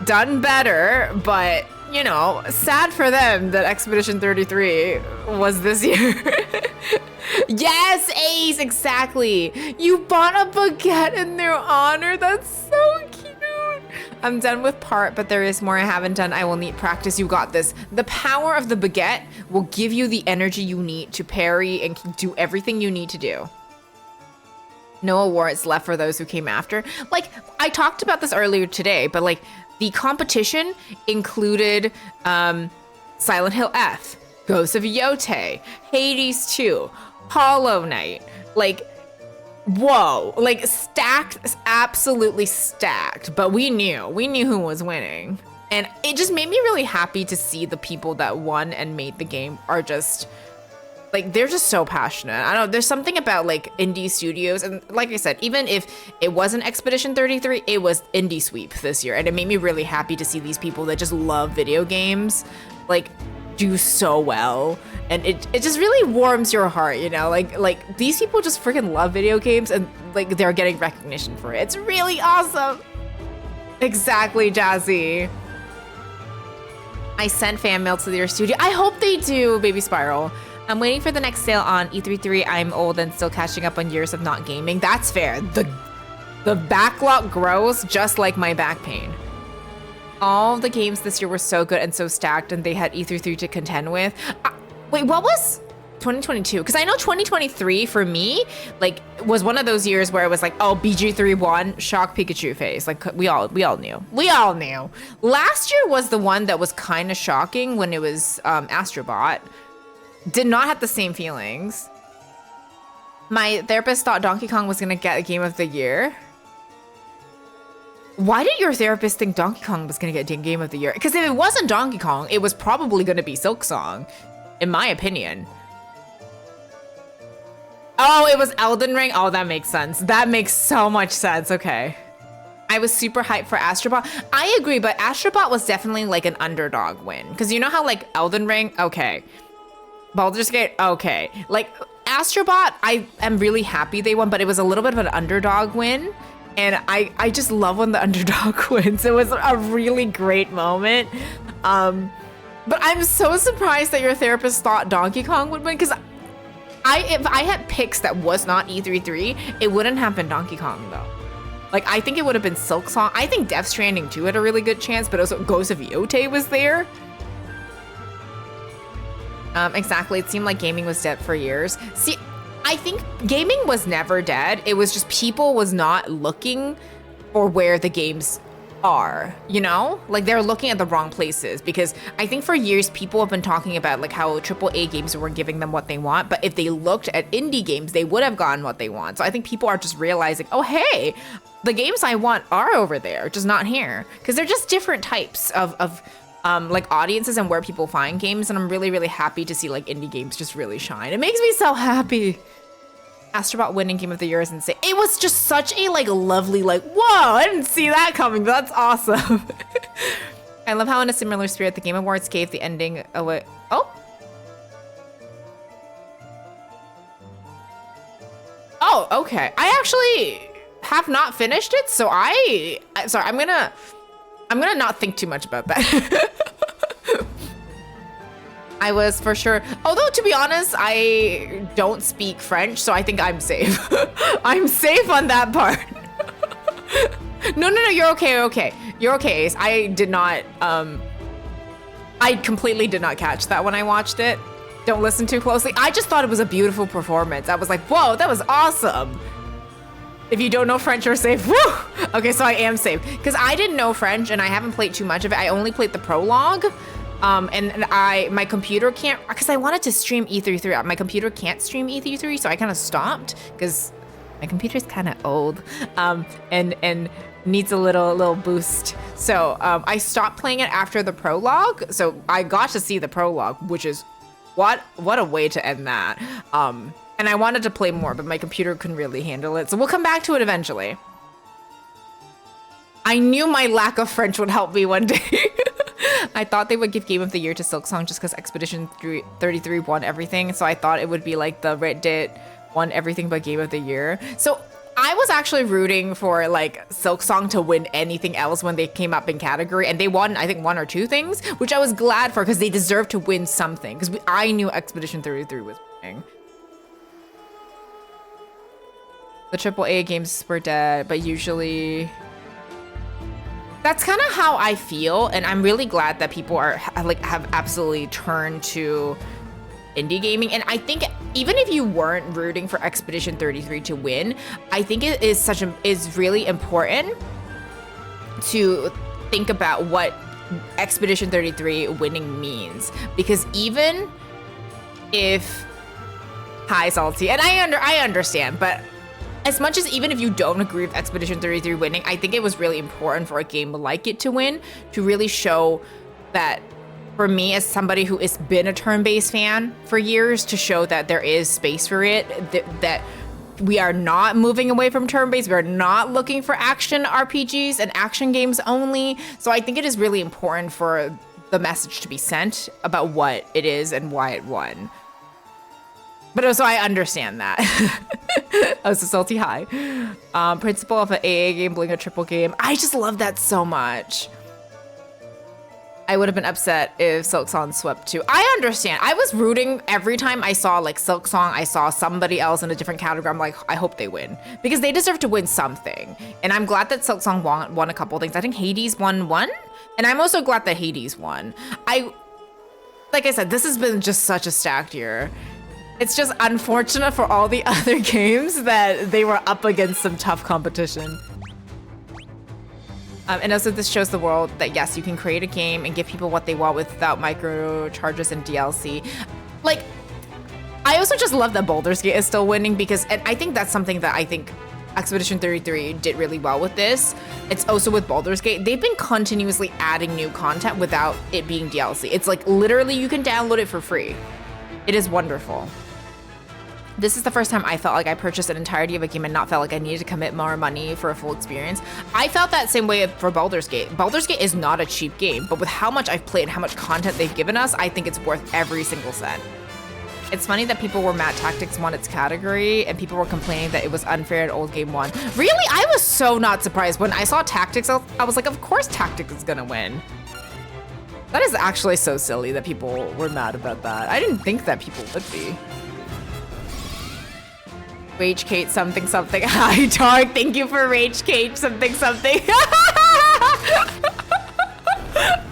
done better, but you know, sad for them that Expedition 33 was this year. Yes, Ace, exactly. You bought a baguette in their honor. That's so cute. I'm done with part, but there is more I haven't done. I will need practice. You got this. The power of the baguette will give you the energy you need to parry and do everything you need to do. No awards left for those who came after. Like, I talked about this earlier today, but like, the competition included Silent Hill F, Ghosts of Yote, Hades 2, Hollow Knight. Like, whoa, like stacked, absolutely stacked. But we knew who was winning. And it just made me really happy to see the people that won and made the game are just, like, they're just so passionate. I don't know, there's something about like indie studios, and like I said, even if it wasn't Expedition 33, it was Indie Sweep this year, and it made me really happy to see these people that just love video games like do so well, and it just really warms your heart, you know, like these people just freaking love video games, and like they're getting recognition for it. It's really awesome. Exactly, Jazzy. I sent fan mail to their studio. I hope they do, Baby Spiral. I'm waiting for the next sale on E3. I'm old and still catching up on years of not gaming. That's fair. The backlog grows just like my back pain. All the games this year were so good and so stacked, and they had E3 to contend with. Wait, what was 2022? Because I know 2023 for me, like, was one of those years where it was like, oh, BG3 won, shock Pikachu face. Like, we all knew. We all knew. Last year was the one that was kind of shocking when it was Astrobot. Did not have the same feelings. My therapist thought Donkey Kong was gonna get a Game of the Year. Why did your therapist think Donkey Kong was gonna get Game of the Year? Because if it wasn't Donkey Kong, it was probably gonna be Silksong, in my opinion. Oh, it was Elden Ring? Oh, that makes sense. That makes so much sense. Okay. I was super hyped for Astrobot. I agree, but Astrobot was definitely like an underdog win. Because you know how like Elden Ring? Okay. Baldur's Gate? Okay. Like Astrobot, I am really happy they won, but it was a little bit of an underdog win. And I just love when the underdog wins. It was a really great moment. But I'm so surprised that your therapist thought Donkey Kong would win, because if I had picks that was not E3, it wouldn't have been Donkey Kong though. Like, I think it would have been Silksong. I think Death Stranding 2 had a really good chance, but also Ghost of Yotei was there. Exactly, it seemed like gaming was dead for years. See, I think gaming was never dead. It was just people was not looking for where the games are, you know? Like, they're looking at the wrong places, because I think for years people have been talking about like how AAA games weren't giving them what they want, but if they looked at indie games, they would have gotten what they want. So I think people are just realizing, oh, hey, the games I want are over there, just not here, because they're just different types of like audiences and where people find games. And I'm really, really happy to see like indie games just really shine. It makes me so happy. Astrobot winning Game of the Year is insane. It was just such a like lovely, like, whoa, I didn't see that coming. That's awesome. I love how in a similar spirit, the Game Awards gave the ending away. Oh. Oh, okay. I actually have not finished it, so sorry, I'm gonna not think too much about that. I was for sure, although to be honest, I don't speak French, so I think I'm safe. I'm safe on that part. No, you're okay, You're okay, Ace. I did not, I completely did not catch that when I watched it. Don't listen too closely. I just thought it was a beautiful performance. I was like, whoa, that was awesome. If you don't know French, you're safe. Woo! Okay, so I am safe. Because I didn't know French and I haven't played too much of it. I only played the prologue. And my computer can't, because I wanted to stream E3. My computer can't stream E3, so I kind of stopped because my computer's kind of old, and needs a little boost. So I stopped playing it after the prologue. So I got to see the prologue, which is what a way to end that. And I wanted to play more, but my computer couldn't really handle it. So we'll come back to it eventually. I knew my lack of French would help me one day. I thought they would give Game of the Year to Silksong just because Expedition 33 won everything. So I thought it would be like the Reddit won everything but Game of the Year. So I was actually rooting for like Silksong to win anything else when they came up in category, and they won, I think, 1 or 2 things, which I was glad for because they deserved to win something, because I knew Expedition 33 was winning. The AAA games were dead, but usually that's kind of how I feel, and I'm really glad that people are like have absolutely turned to indie gaming. And I think even if you weren't rooting for Expedition 33 to win, I think it is really important to think about what Expedition 33 winning means, because even if hi Salty, and I understand, but as much as even if you don't agree with Expedition 33 winning, I think it was really important for a game like it to win, to really show that, for me as somebody who has been a turn-based fan for years, to show that there is space for it, that we are not moving away from turn-based, we're not looking for action RPGs and action games only. So I think it is really important for the message to be sent about what it is and why it won. But also, I understand that. Oh, so Salty high. Principle of an AA game being a triple game. I just love that so much. I would have been upset if Silksong swept too. I understand. I was rooting every time I saw like Silksong, I saw somebody else in a different category. I'm like, I hope they win, because they deserve to win something. And I'm glad that Silksong won a couple things. I think Hades won one. And I'm also glad that Hades won. Like I said, this has been just such a stacked year. It's just unfortunate for all the other games that they were up against some tough competition. And also this shows the world that yes, you can create a game and give people what they want without microcharges and DLC. Like, I also just love that Baldur's Gate is still winning because, and I think that's something that I think Expedition 33 did really well with this. It's also with Baldur's Gate. They've been continuously adding new content without it being DLC. It's like literally you can download it for free. It is wonderful. This is the first time I felt like I purchased an entirety of a game and not felt like I needed to commit more money for a full experience. I felt that same way for Baldur's Gate. Baldur's Gate is not a cheap game, but with how much I've played and how much content they've given us, I think it's worth every single cent. It's funny that people were mad Tactics won its category and people were complaining that it was unfair and old game won. Really? I was so not surprised. When I saw Tactics, I was like, of course Tactics is gonna win. That is actually so silly that people were mad about that. I didn't think that people would be. Rage Kate something something. Hi Tark, thank you for Rage Kate something something.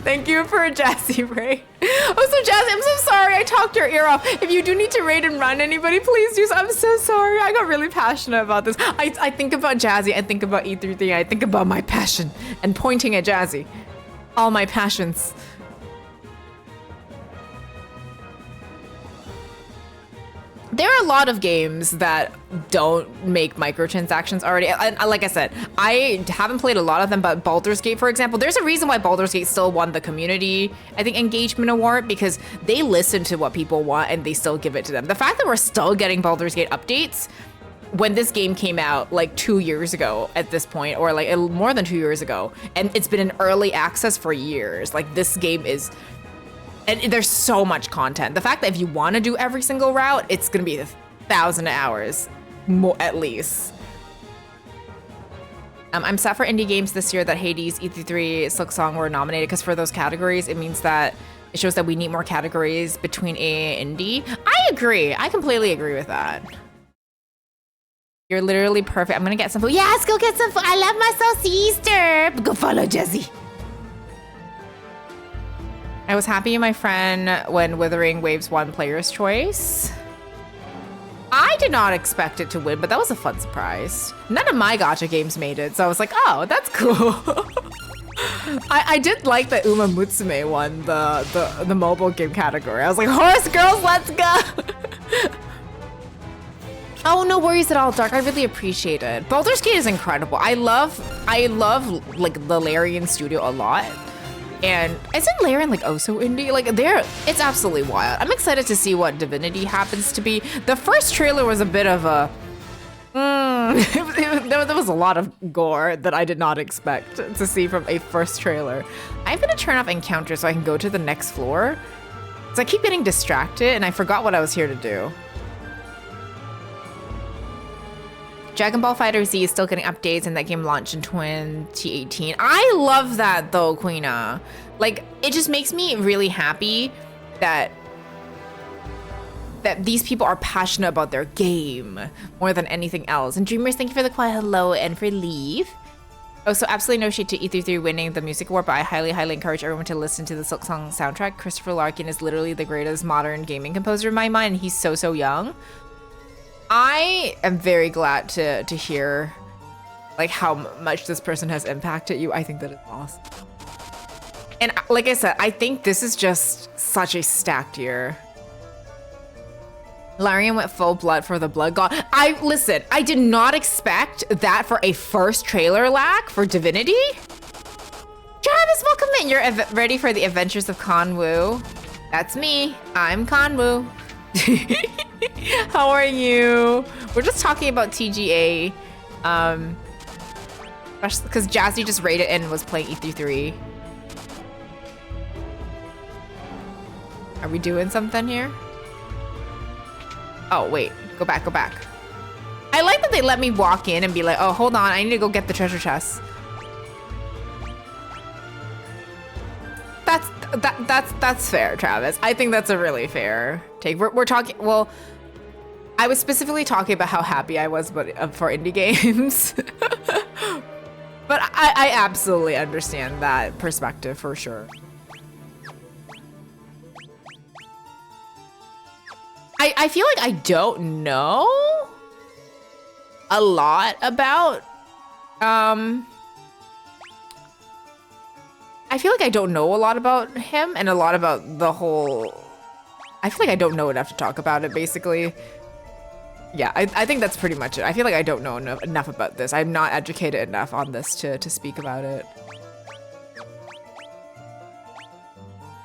Thank you for a Jazzy Ray. Oh, so Jazzy, I'm so sorry. I talked your ear off. If you do need to raid and run anybody, please do so. I'm so sorry. I got really passionate about this. I think about Jazzy. I think about E33. I think about my passion and pointing at Jazzy. All my passions. There are a lot of games that don't make microtransactions already. And like I said, I haven't played a lot of them, but Baldur's Gate, for example, there's a reason why Baldur's Gate still won the community, I think, engagement award, because they listen to what people want and they still give it to them. The fact that we're still getting Baldur's Gate updates when this game came out like 2 years ago at this point, or like more than 2 years ago, and it's been in early access for years. Like this game is, and there's so much content. The fact that if you want to do every single route, it's gonna be 1,000 hours, more at least. I'm sad for indie games this year that Hades, E3, Silksong were nominated, because for those categories, it means that it shows that we need more categories between AA and indie. I agree. I completely agree with that. You're literally perfect. I'm gonna get some food. Yes, go get some food. I love my Easter. Go follow Jesse. I was happy in my friend when Withering Waves won Player's Choice. I did not expect it to win, but that was a fun surprise. None of my gacha games made it, so I was like, oh, that's cool. I did like that Uma Musume won the mobile game category. I was like, horse girls, let's go. Oh, no worries at all, Dark. I really appreciate it. Baldur's Gate is incredible. I love like the Larian studio a lot. And isn't Larian like also indie? Like it's absolutely wild. I'm excited to see what Divinity happens to be. The first trailer was a bit of a, there was a lot of gore that I did not expect to see from a first trailer. I'm gonna turn off encounters so I can go to the next floor. So I keep getting distracted and I forgot what I was here to do. Dragon Ball FighterZ is still getting updates, and that game launched in 2018. I love that though, Queena. Like, it just makes me really happy that these people are passionate about their game more than anything else. And Dreamers, thank you for the quiet hello and for leave. Oh, so absolutely no shade to E33 winning the music award, but I highly, highly encourage everyone to listen to the Silksong soundtrack. Christopher Larkin is literally the greatest modern gaming composer in my mind, and he's so young. I am very glad to hear like how much this person has impacted you. I think that is awesome. And like I said, I think this is just such a stacked year. Larian went full blood for the Blood God. Listen, I did not expect that for a first trailer lack for Divinity. Travis, welcome in. You're ready for the adventures of Kanwu. That's me. I'm Kanwu. How are you? We're just talking about TGA, because Jazzy just raided and was playing E3. Are we doing something here? Oh wait, go back. I like that they let me walk in and be like, oh, hold on, I need to go get the treasure chest. That's fair, Travis. I think that's a really fair take. We're talking, well, I was specifically talking about how happy I was for indie games. But I absolutely understand that perspective for sure. I feel like I don't know a lot about, I feel like I don't know a lot about him and a lot about the whole, I feel like I don't know enough to talk about it, basically. Yeah, I think that's pretty much it. I feel like I don't know enough about this. I'm not educated enough on this to speak about it.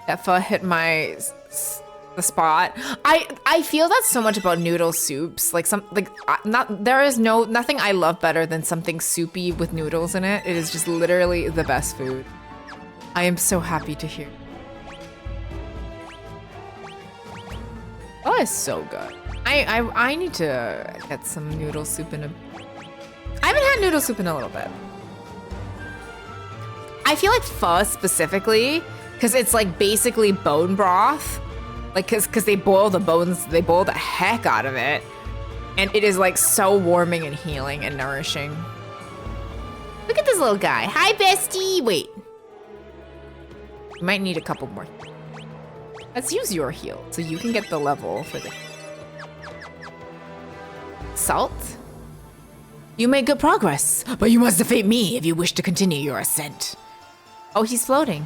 That pho hit the spot. I feel that's so much about noodle soups. Like there is nothing I love better than something soupy with noodles in it. It is just literally the best food. I am so happy to hear. Oh, it's so good. I need to get some noodle soup in a... I haven't had noodle soup in a little bit. I feel like pho specifically, because it's like basically bone broth. Like, cause they boil the bones, they boil the heck out of it. And it is like so warming and healing and nourishing. Look at this little guy. Hi, bestie. Wait. You might need a couple more. Let's use your heal so you can get the level for the... Salt? You made good progress, but you must defeat me if you wish to continue your ascent. Oh, he's floating.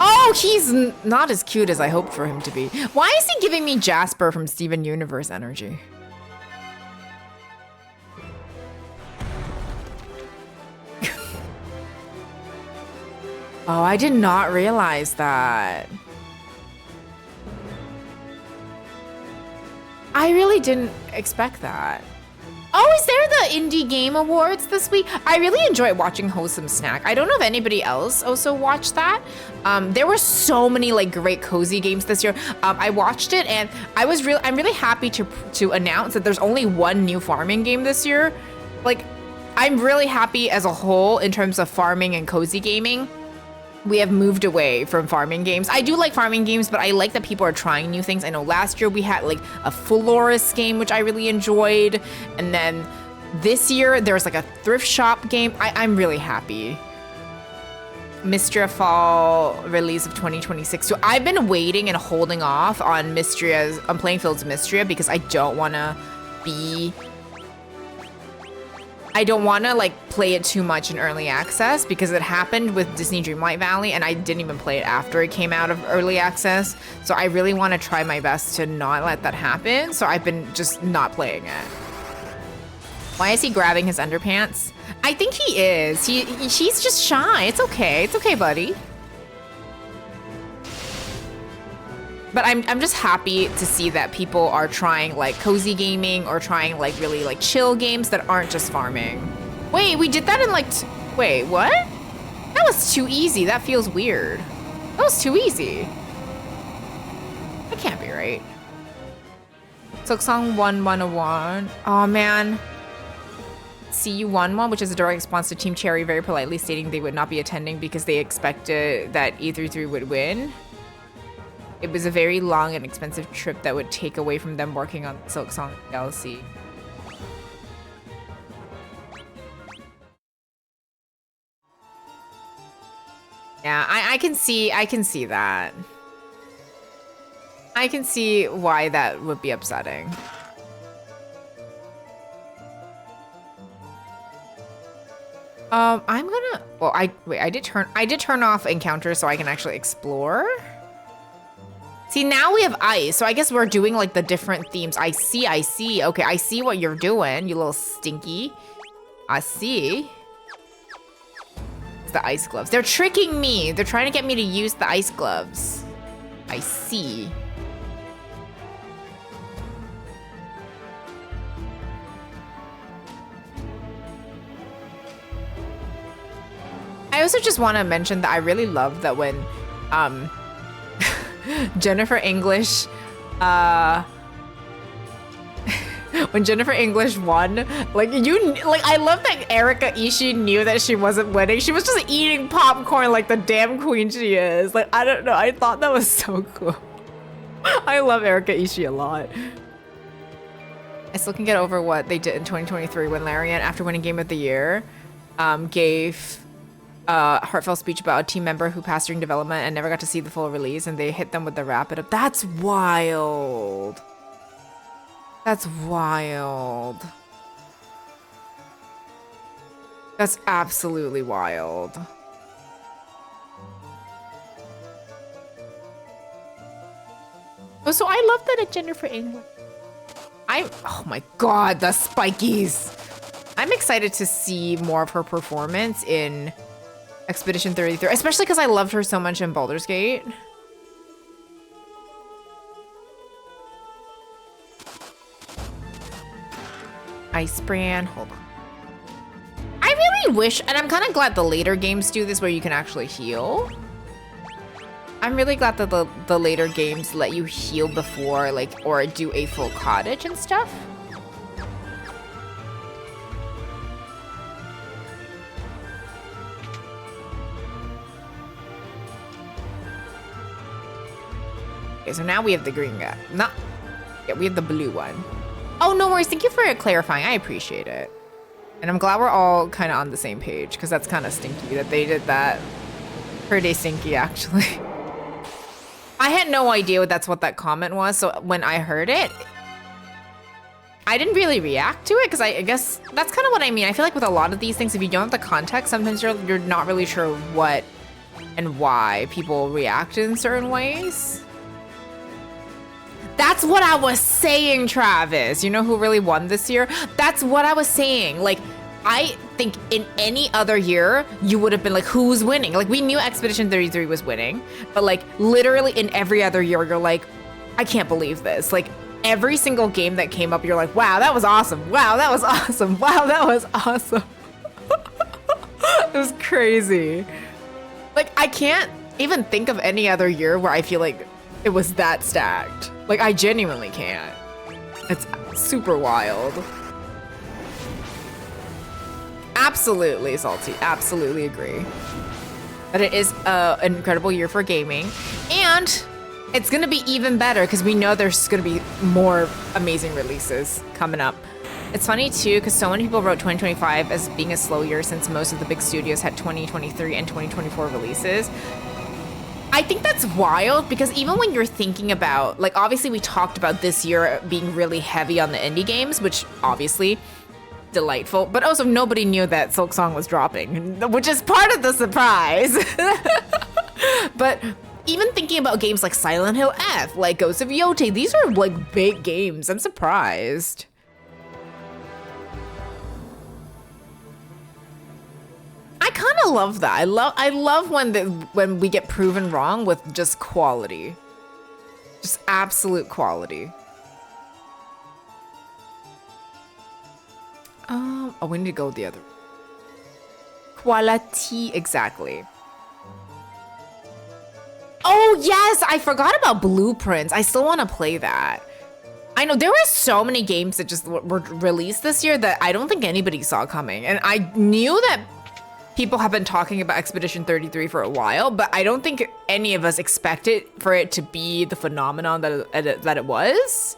Oh, he's not as cute as I hoped for him to be. Why is he giving me Jasper from Steven Universe energy? Oh, I did not realize that. I really didn't expect that. Oh, is there the Indie Game Awards this week? I really enjoy watching Wholesome Snack. I don't know if anybody else also watched that. There were so many like great cozy games this year. I watched it and I'm really happy to announce that there's only one new farming game this year. Like, I'm really happy as a whole in terms of farming and cozy gaming. We have moved away from farming games. I do like farming games, but I like that people are trying new things. I know last year we had like a florist game, which I really enjoyed. And then this year there was like a thrift shop game. I'm really happy. Mystria Fall release of 2026. So I've been waiting and holding off on Playing Fields Mystria because I don't want to like play it too much in early access because it happened with Disney Dreamlight Valley and I didn't even play it after it came out of early access. So I really want to try my best to not let that happen. So I've been just not playing it. Why is he grabbing his underpants? I think he is. He's just shy. It's okay. It's okay, buddy. But I'm just happy to see that people are trying like cozy gaming or trying like really like chill games that aren't just farming. Wait, we did that in like, wait, what? That was too easy. That feels weird. That was too easy. That can't be right. Silksong 1101. Oh man. CU 11, which is a direct response to Team Cherry very politely stating they would not be attending because they expected that E33 would win. It was a very long and expensive trip that would take away from them working on Silksong DLC. Yeah, I can see that. I can see why that would be upsetting. I'm gonna, well, I did turn off encounters so I can actually explore. See, now we have ice, so I guess we're doing like the different themes. I see. Okay, I see what you're doing, you little stinky. I see. It's the ice gloves. They're tricking me. They're trying to get me to use the ice gloves. I see. I also just want to mention that I really love that when Jennifer English when Jennifer English won, I love that Erika Ishii knew that she wasn't winning. She was just eating popcorn like the damn queen she is. Like, I don't know, I thought that was so cool. I love Erika Ishii a lot. I still can get over what they did in 2023 when Larian, after winning Game of the Year, gave a heartfelt speech about a team member who passed during development and never got to see the full release, and they hit them with the wrap it up. That's wild. That's wild. That's absolutely wild. Oh, so I love that at Jennifer England. Oh my god, the spikies. I'm excited to see more of her performance in Expedition 33, especially because I loved her so much in Baldur's Gate. Ice brand, hold on. I really wish, and I'm kind of glad the later games do this where you can actually heal. I'm really glad that the later games let you heal before, like, or do a full cottage and stuff. Okay, so now we have the green guy. Yeah, we have the blue one. Oh, no worries. Thank you for clarifying. I appreciate it. And I'm glad we're all kind of on the same page, because that's kind of stinky that they did that. Pretty stinky, actually. I had no idea that's what that comment was, so when I heard it, I didn't really react to it, because I guess that's kind of what I mean. I feel like with a lot of these things, if you don't have the context, sometimes you're not really sure what and why people react in certain ways. That's what I was saying, Travis. You know who really won this year? That's what I was saying. Like, I think in any other year, you would have been like, who's winning? Like, we knew Expedition 33 was winning, but like, literally in every other year, you're like, I can't believe this. Like, every single game that came up, you're like, wow, that was awesome. Wow, that was awesome. Wow, that was awesome. It was crazy. Like, I can't even think of any other year where I feel like it was that stacked. Like, I genuinely can't. It's super wild. Absolutely, Salty. Absolutely agree. But it is an incredible year for gaming. And it's going to be even better because we know there's going to be more amazing releases coming up. It's funny, too, because so many people wrote 2025 as being a slow year since most of the big studios had 2023 and 2024 releases. I think that's wild because even when you're thinking about, like, obviously we talked about this year being really heavy on the indie games, which obviously delightful, but also nobody knew that Silk Song was dropping, which is part of the surprise. But even thinking about games like Silent Hill F, like Ghost of Yote, these are like big games. I'm surprised. I kind of love that. I love when we get proven wrong with just quality. Just absolute quality. Oh, we need to go the other. Quality, exactly. Oh, yes, I forgot about Blueprints. I still want to play that. I know there were so many games that just were released this year that I don't think anybody saw coming. And I knew that people have been talking about Expedition 33 for a while, but I don't think any of us expected for it to be the phenomenon that it was.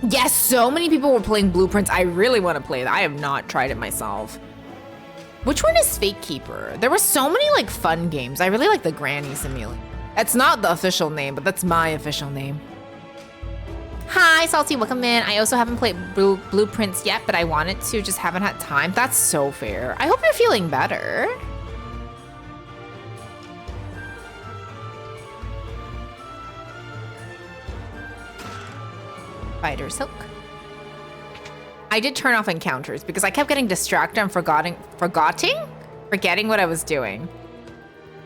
Yes, so many people were playing Blueprints. I really want to play that. I have not tried it myself. Which one is Fate Keeper? There were so many like fun games. I really like the Granny Simulator. That's not the official name, but that's my official name. Hi, Salty, welcome in. I also haven't played Blueprints yet, but I wanted to, just haven't had time. That's so fair. I hope you're feeling better. Spider Silk. I did turn off encounters because I kept getting distracted and forgetting what I was doing.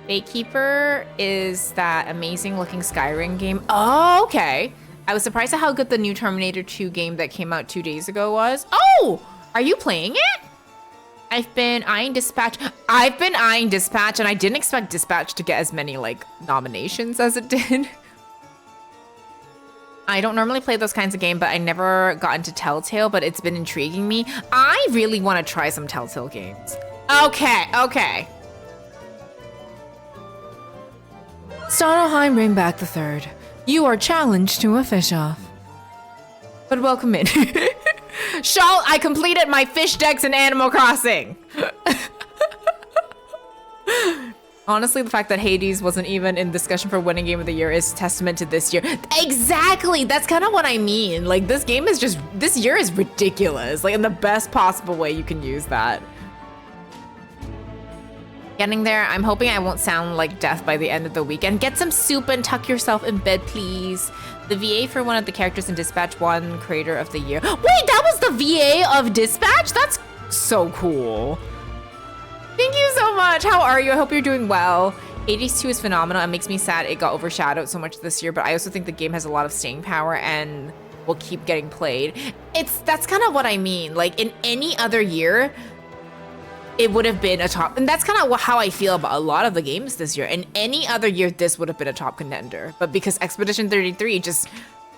Gatekeeper is that amazing looking Skyrim game. Oh, okay. I was surprised at how good the new Terminator 2 game that came out 2 days ago was. Oh, are you playing it? I've been eyeing Dispatch, and I didn't expect Dispatch to get as many like nominations as it did. I don't normally play those kinds of games, but I never got into Telltale, but it's been intriguing me. I really want to try some Telltale games. Okay. Starnheim, bring back the third. You are challenged to a fish-off. but welcome in. Shawl, I completed my fish decks in Animal Crossing. Honestly, the fact that Hades wasn't even in discussion for winning game of the year is testament to this year. Exactly, that's kind of what I mean. Like, this game is just, this year is ridiculous. Like, in the best possible way you can use that. Getting there, I'm hoping I won't sound like death by the end of the weekend. Get some soup and tuck yourself in bed, please. The VA for one of the characters in Dispatch won Creator of the Year. Wait, that was the VA of Dispatch? That's so cool. Thank you so much. How are you? I hope you're doing well. Hades 2 is phenomenal. It makes me sad it got overshadowed so much this year, but I also think the game has a lot of staying power and will keep getting played. That's kind of what I mean. Like, in any other year, it would have been a top, and that's kind of how I feel about a lot of the games this year. In any other year, this would have been a top contender, but because Expedition 33 just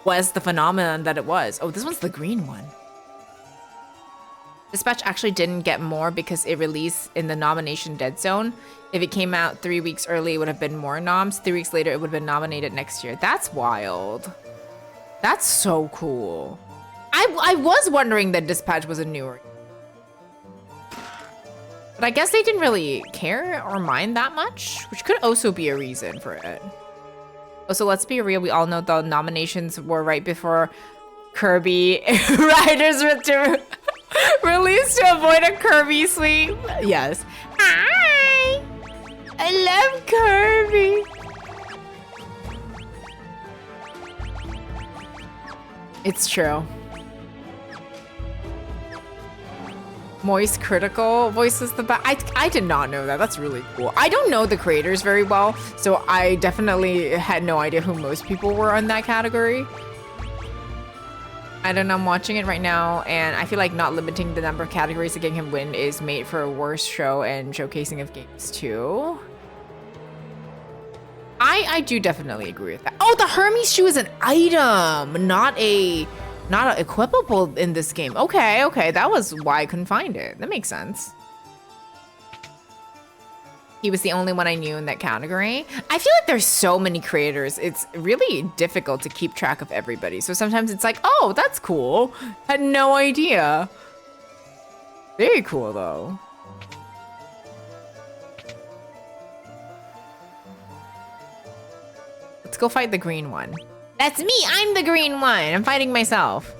was the phenomenon that it was. Oh, this one's the green one. Dispatch actually didn't get more because it released in the nomination dead zone. If it came out 3 weeks early, it would have been more noms. 3 weeks later, it would have been nominated next year. That's wild. That's so cool. I was wondering that Dispatch was a newer. But I guess they didn't really care or mind that much, which could also be a reason for it. Also, let's be real. We all know the nominations were right before Kirby Riders Return released to avoid a Kirby sweep. Yes. Hi! I love Kirby. It's true. Moist Critical voices the best. I did not know that. That's really cool. I don't know the creators very well, so I definitely had no idea who most people were in that category. I don't know, I'm watching it right now, and I feel like not limiting the number of categories to getting him win is made for a worse show and showcasing of games too. I do definitely agree with that. Oh, the Hermes shoe is an item, not a equipable in this game. Okay, that was why I couldn't find it. That makes sense. He was the only one I knew in that category. I feel like there's so many creators. It's really difficult to keep track of everybody. So sometimes it's like, oh, that's cool. Had no idea. Very cool though. Let's go fight the green one. That's me, I'm the green one. I'm fighting myself.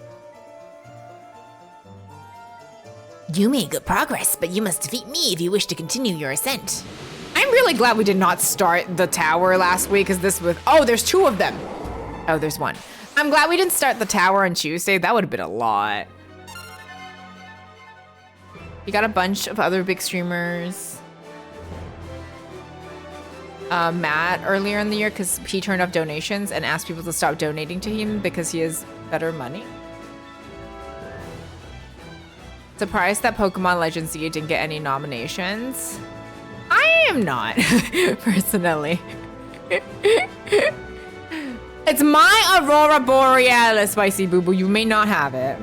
You made good progress, but you must defeat me if you wish to continue your ascent. I'm really glad we did not start the tower last week because this was, oh, there's two of them. Oh, there's one. I'm glad we didn't start the tower on Tuesday. That would have been a lot. You got a bunch of other big streamers. Matt earlier in the year because he turned off donations and asked people to stop donating to him because he has better money. Surprised that Pokemon Legends Z didn't get any nominations. I am not, personally. It's my Aurora Borealis, Spicy Boo Boo. You may not have it.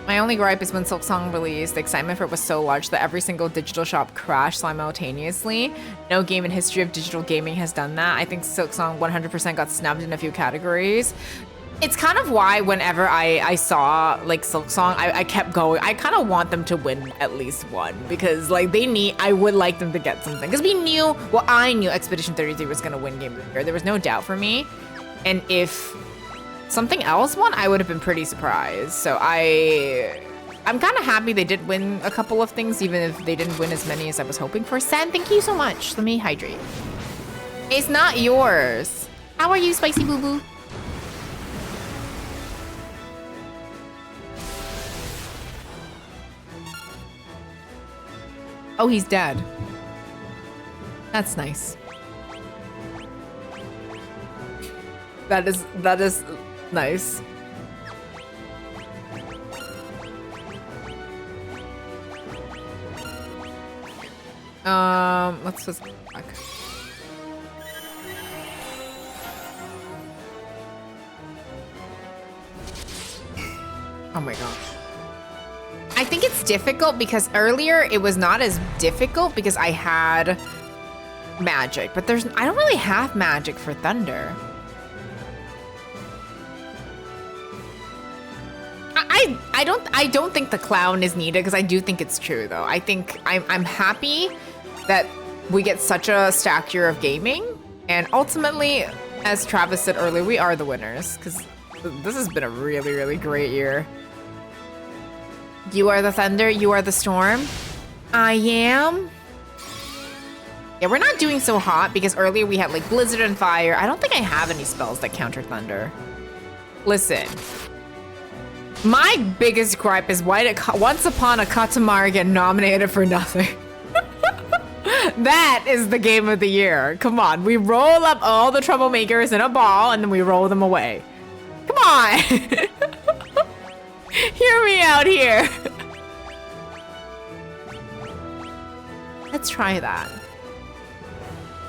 My only gripe is when Silksong released, the excitement for it was so large that every single digital shop crashed simultaneously. No game in history of digital gaming has done that. I think Silksong 100% got snubbed in a few categories. It's kind of why whenever I saw like Silksong, I kept going. I kind of want them to win at least one because like I would like them to get something. Because I knew Expedition 33 was gonna win Game of the Year. There was no doubt for me. And if something else won, I would have been pretty surprised. So I'm kind of happy they did win a couple of things, even if they didn't win as many as I was hoping for. San, thank you so much. Let me hydrate. It's not yours. How are you, Spicy Boo Boo? Oh, he's dead. That's nice. That is nice. Let's just go back. Oh my gosh. I think it's difficult because earlier it was not as difficult because I had magic, but I don't really have magic for thunder. I don't think the clown is needed because I do think it's true though. I think I'm happy that we get such a stacked year of gaming, and ultimately, as Travis said earlier, we are the winners because this has been a really, really great year. You are the thunder, you are the storm. I am. Yeah, we're not doing so hot because earlier we had like blizzard and fire. I don't think I have any spells that counter thunder. Listen, my biggest gripe is why did Once Upon a Katamari get nominated for nothing? That is the game of the year. Come on, we roll up all the troublemakers in a ball and then we roll them away. Come on. Hear me out here. Let's try that.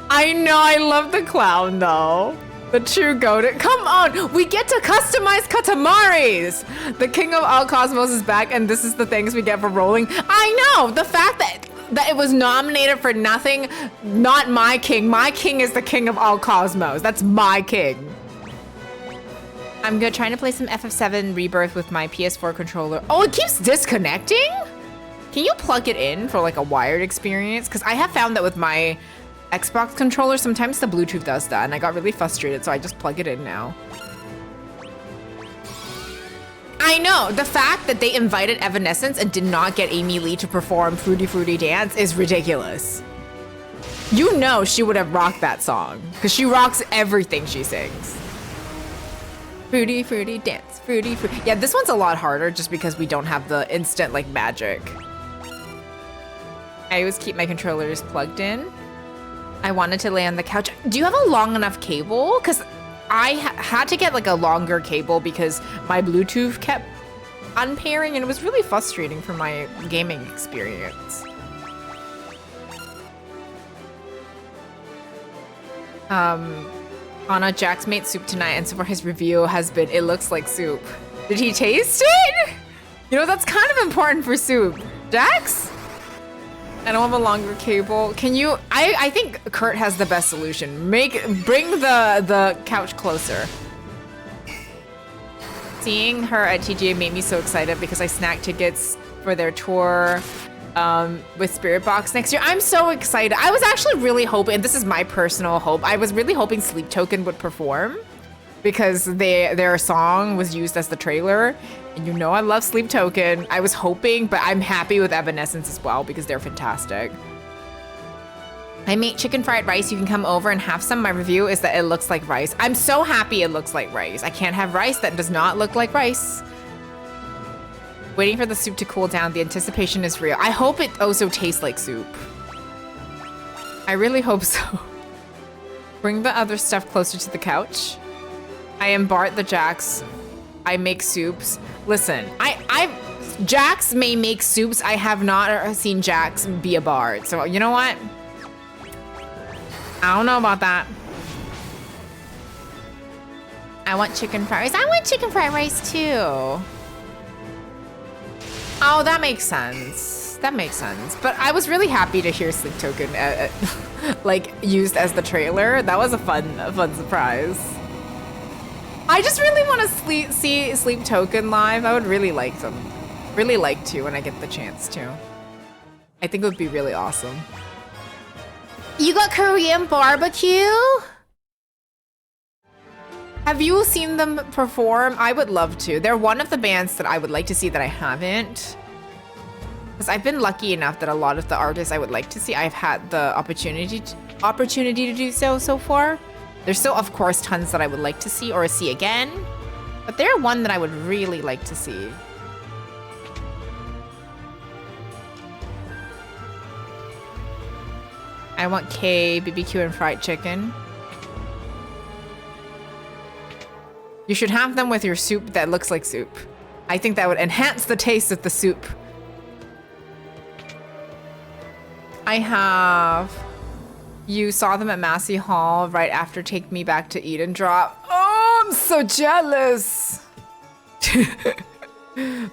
I know, I love the clown though. The true goat. Come on, we get to customize Katamaris. The king of all cosmos is back and this is the things we get for rolling. I know, the fact that it was nominated for nothing, not my king. My king is the king of all cosmos. That's my king. I'm gonna try to play some FF7 Rebirth with my PS4 controller. Oh, it keeps disconnecting? Can you plug it in for like a wired experience? Because I have found that with my Xbox controller, sometimes the Bluetooth does that, and I got really frustrated, so I just plug it in now. I know, the fact that they invited Evanescence and did not get Amy Lee to perform Fruity Fruity Dance is ridiculous. You know she would have rocked that song, because she rocks everything she sings. Fruity Fruity Dance, Fruity Fruity. Yeah, this one's a lot harder just because we don't have the instant like magic. I always keep my controllers plugged in. I wanted to lay on the couch. Do you have a long enough cable? Because I had to get like a longer cable because my Bluetooth kept unpairing and it was really frustrating for my gaming experience. Anna, Jax made soup tonight and so far his review has been, it looks like soup. Did he taste it? You know, that's kind of important for soup. Jax? I don't have a longer cable. Can you, I think Kurt has the best solution. Bring the couch closer. Seeing her at TGA made me so excited because I snagged tickets for their tour with Spirit Box next year. I'm so excited. I was actually really hoping, and this is my personal hope, I was really hoping Sleep Token would perform because their song was used as the trailer. And you know I love Sleep Token. I was hoping, but I'm happy with Evanescence as well because they're fantastic. I made chicken fried rice. You can come over and have some. My review is that it looks like rice. I'm so happy it looks like rice. I can't have rice that does not look like rice. Waiting for the soup to cool down. The anticipation is real. I hope it also tastes like soup. I really hope so. Bring the other stuff closer to the couch. I am Bart the Jax. I make soups. Listen, Jax may make soups. I have not seen Jax be a bard. So you know what? I don't know about that. I want chicken fried rice. I want chicken fried rice too. Oh, that makes sense. That makes sense. But I was really happy to hear Sleep Token like used as the trailer. That was a fun surprise. I just really want to see Sleep Token live. I would really like to when I get the chance to. I think it would be really awesome. You got Korean barbecue? Have you seen them perform? I would love to. They're one of the bands that I would like to see that I haven't. Because I've been lucky enough that a lot of the artists I would like to see, I've had the opportunity to do so far. There's still, of course, tons that I would like to see or see again. But they're one that I would really like to see. I want K, BBQ, and fried chicken. You should have them with your soup that looks like soup. I think that would enhance the taste of the soup. I have... You saw them at Massey Hall right after Take Me Back to Eden drop. Oh, I'm so jealous.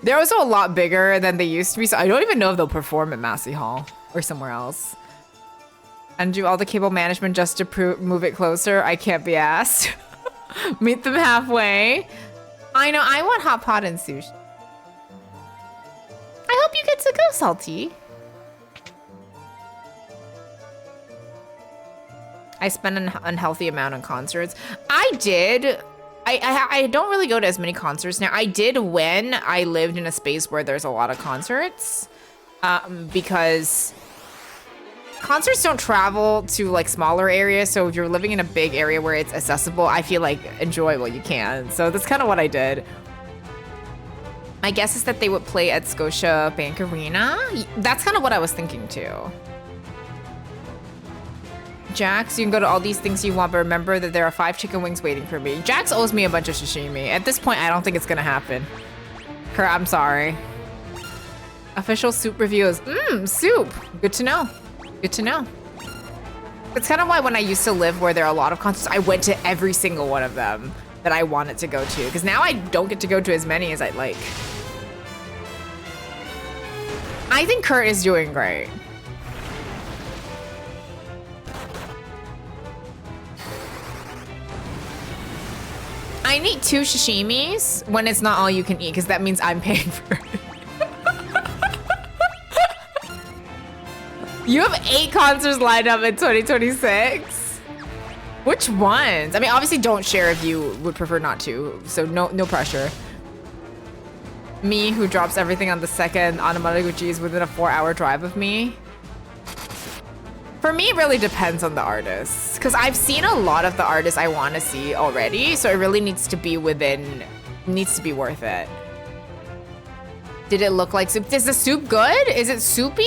They're also a lot bigger than they used to be, so I don't even know if they'll perform at Massey Hall or somewhere else. And do all the cable management just to move it closer. I can't be asked. Meet them halfway. I know, I want hot pot and sushi. you get to go, Salty. I spend an unhealthy amount on concerts. I did. I don't really go to as many concerts now. I did when I lived in a space where there's a lot of concerts, because concerts don't travel to like smaller areas. So if you're living in a big area where it's accessible, I feel like enjoy what you can. So that's kind of what I did. My guess is that they would play at Scotia Bank Arena. That's kind of what I was thinking too. Jax, you can go to all these things you want, but remember that there are 5 chicken wings waiting for me. Jax owes me a bunch of sashimi. At this point, I don't think it's gonna happen. I'm sorry. Official soup reviews. Soup. Good to know. Good to know. That's kind of why when I used to live where there are a lot of concerts, I went to every single one of them that I wanted to go to. Because now I don't get to go to as many as I'd like. I think Kurt is doing great. I need 2 sashimis when it's not all you can eat, because that means I'm paying for it. You have 8 concerts lined up in 2026? Which ones? I mean, obviously don't share if you would prefer not to, so no pressure. Me, who drops everything on the second Anamanaguchi is within a 4-hour drive of me. For me, it really depends on the artist, because I've seen a lot of the artists I want to see already, so it really needs to be worth it. Did it look like soup? Is the soup good? Is it soupy?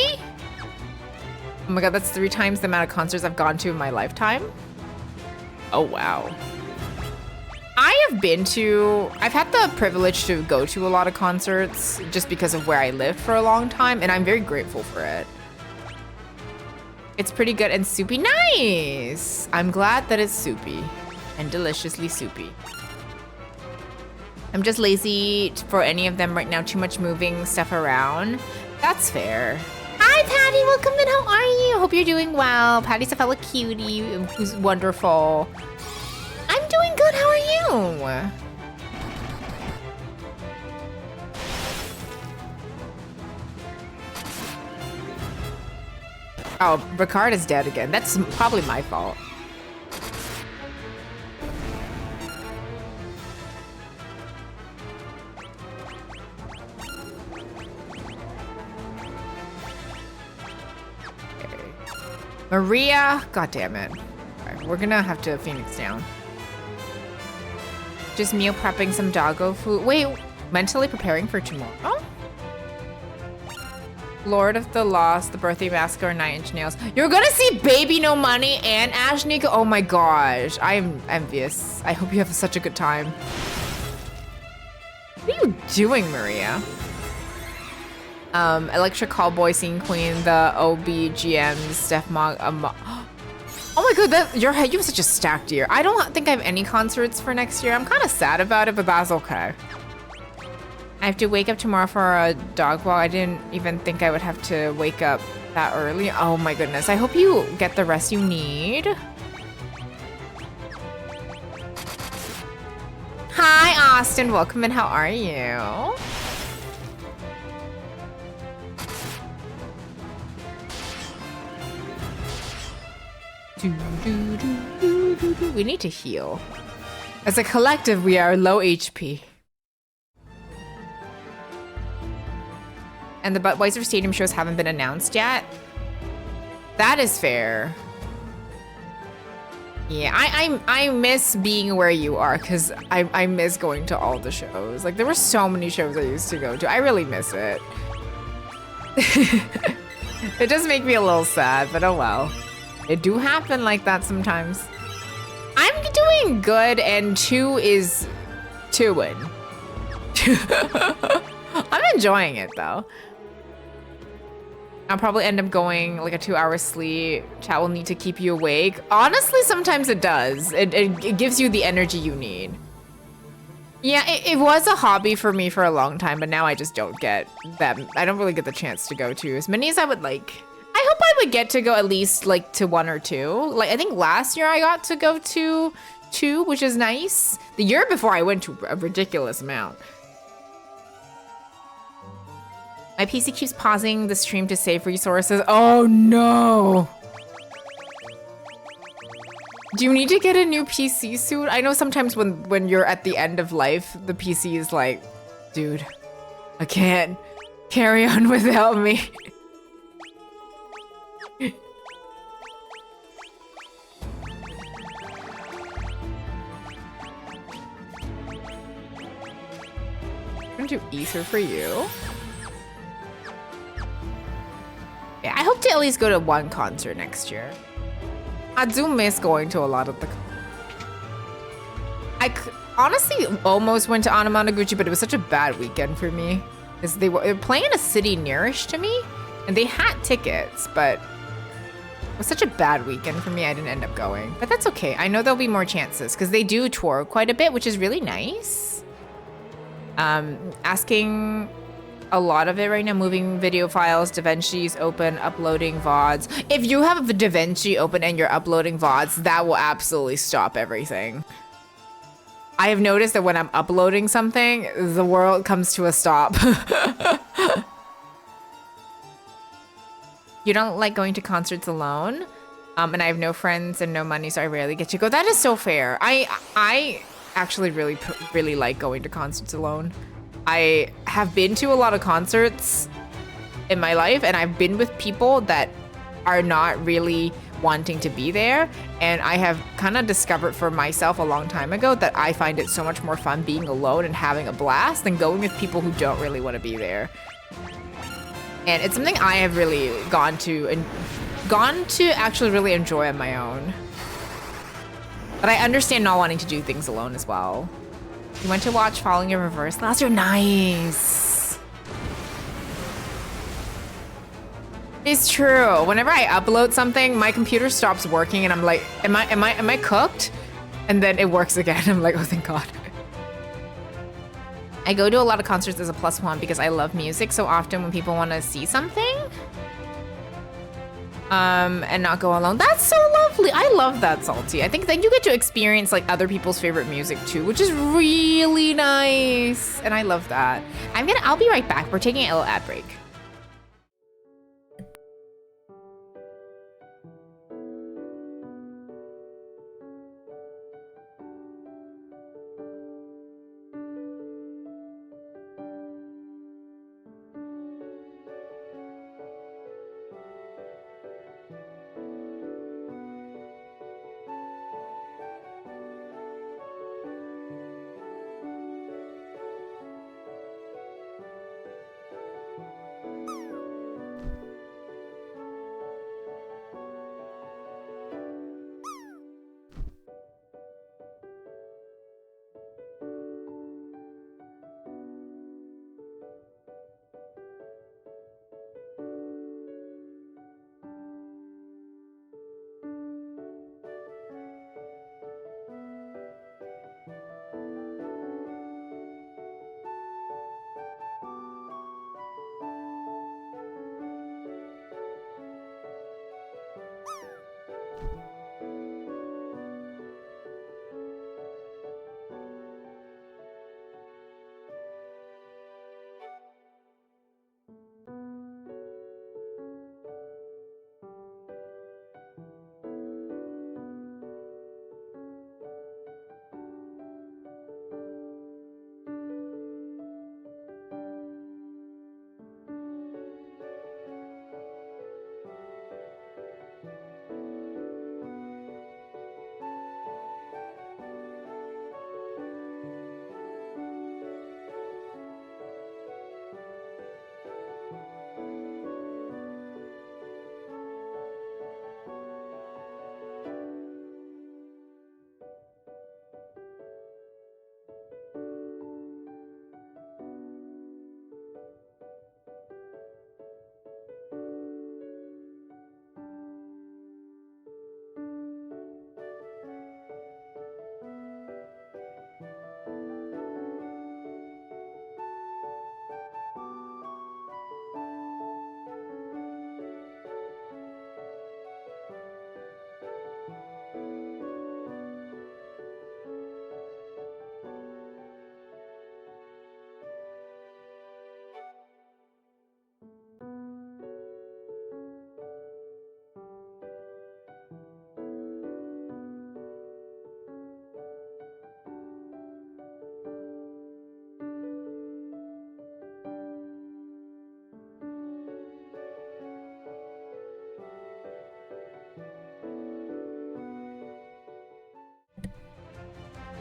Oh my god, that's 3 times the amount of concerts I've gone to in my lifetime. Oh wow. I've had the privilege to go to a lot of concerts just because of where I lived for a long time, and I'm very grateful for it. It's pretty good and soupy. Nice! I'm glad that it's soupy and deliciously soupy. I'm just lazy for any of them right now. Too much moving stuff around. That's fair. Hi, Patty. Welcome in. How are you? Hope you're doing well. Patty's a fellow cutie who's wonderful. I'm doing good. How are you? Oh, Ricard is dead again. That's probably my fault. Okay. Maria, god damn it. Alright, we're gonna have to Phoenix down. Just meal prepping some doggo food. Wait, mentally preparing for tomorrow? Lord of the Lost, The Birthday Massacre, 9 Inch Nails. You're gonna see Baby No Money and Ash Nico. Oh my gosh, I'm envious. I hope you have such a good time. What are you doing, Maria? Electric Callboy, Scene Queen, the OBGM, Steph Mog. Oh my god, you have such a stacked year. I don't think I have any concerts for next year. I'm kind of sad about it, but that's okay. I have to wake up tomorrow for a dog walk. I didn't even think I would have to wake up that early. Oh my goodness. I hope you get the rest you need. Hi, Austin. Welcome in. How are you? We need to heal. As a collective, we are low HP. And the Budweiser Stadium shows haven't been announced yet. That is fair. Yeah, I miss being where you are, because I miss going to all the shows. Like, there were so many shows I used to go to. I really miss it. It does make me a little sad, but oh well. It do happen like that sometimes. I'm doing good, and 2 is 2-ing. I'm enjoying it though. I'll probably end up going like a 2-hour sleep. Chat will need to keep you awake. Honestly, sometimes it does. It gives you the energy you need. Yeah, it was a hobby for me for a long time, but now I just don't get that. I don't really get the chance to go to as many as I would like. I hope I would get to go at least like to 1 or 2. Like I think last year I got to go to 2, which is nice. The year before I went to a ridiculous amount. My PC keeps pausing the stream to save resources. Oh no! Do you need to get a new PC soon? I know sometimes when you're at the end of life, the PC is like, dude, I can't carry on without me. I'm gonna do ether for you. Yeah, I hope to at least go to one concert next year. I do miss going to a lot of the... honestly almost went to Anamanaguchi, but it was such a bad weekend for me. Because they were playing in a city nearish to me, and they had tickets, but it was such a bad weekend for me, I didn't end up going. But that's okay. I know there'll be more chances, because they do tour quite a bit, which is really nice. Asking a lot of it right now, moving video files, DaVinci's open, uploading VODs. If you have DaVinci open and you're uploading VODs, that will absolutely stop everything. I have noticed that when I'm uploading something, the world comes to a stop. You don't like going to concerts alone? And I have no friends and no money, so I rarely get to go. That is so fair. I actually really like going to concerts alone. I have been to a lot of concerts in my life, and I've been with people that are not really wanting to be there. And I have kind of discovered for myself a long time ago that I find it so much more fun being alone and having a blast than going with people who don't really want to be there. And it's something I have really gone to actually really enjoy on my own. But I understand not wanting to do things alone as well. You went to watch Falling in Reverse last year? Nice. It's true. Whenever I upload something, my computer stops working and I'm like, am I cooked? And then it works again. I'm like, oh, thank God. I go to a lot of concerts as a +1 because I love music so often when people want to see something. And not go alone. That's so lovely. I love that, Salty. I think that you get to experience like other people's favorite music too, which is really nice. And I love that. I'll be right back. We're taking a little ad break.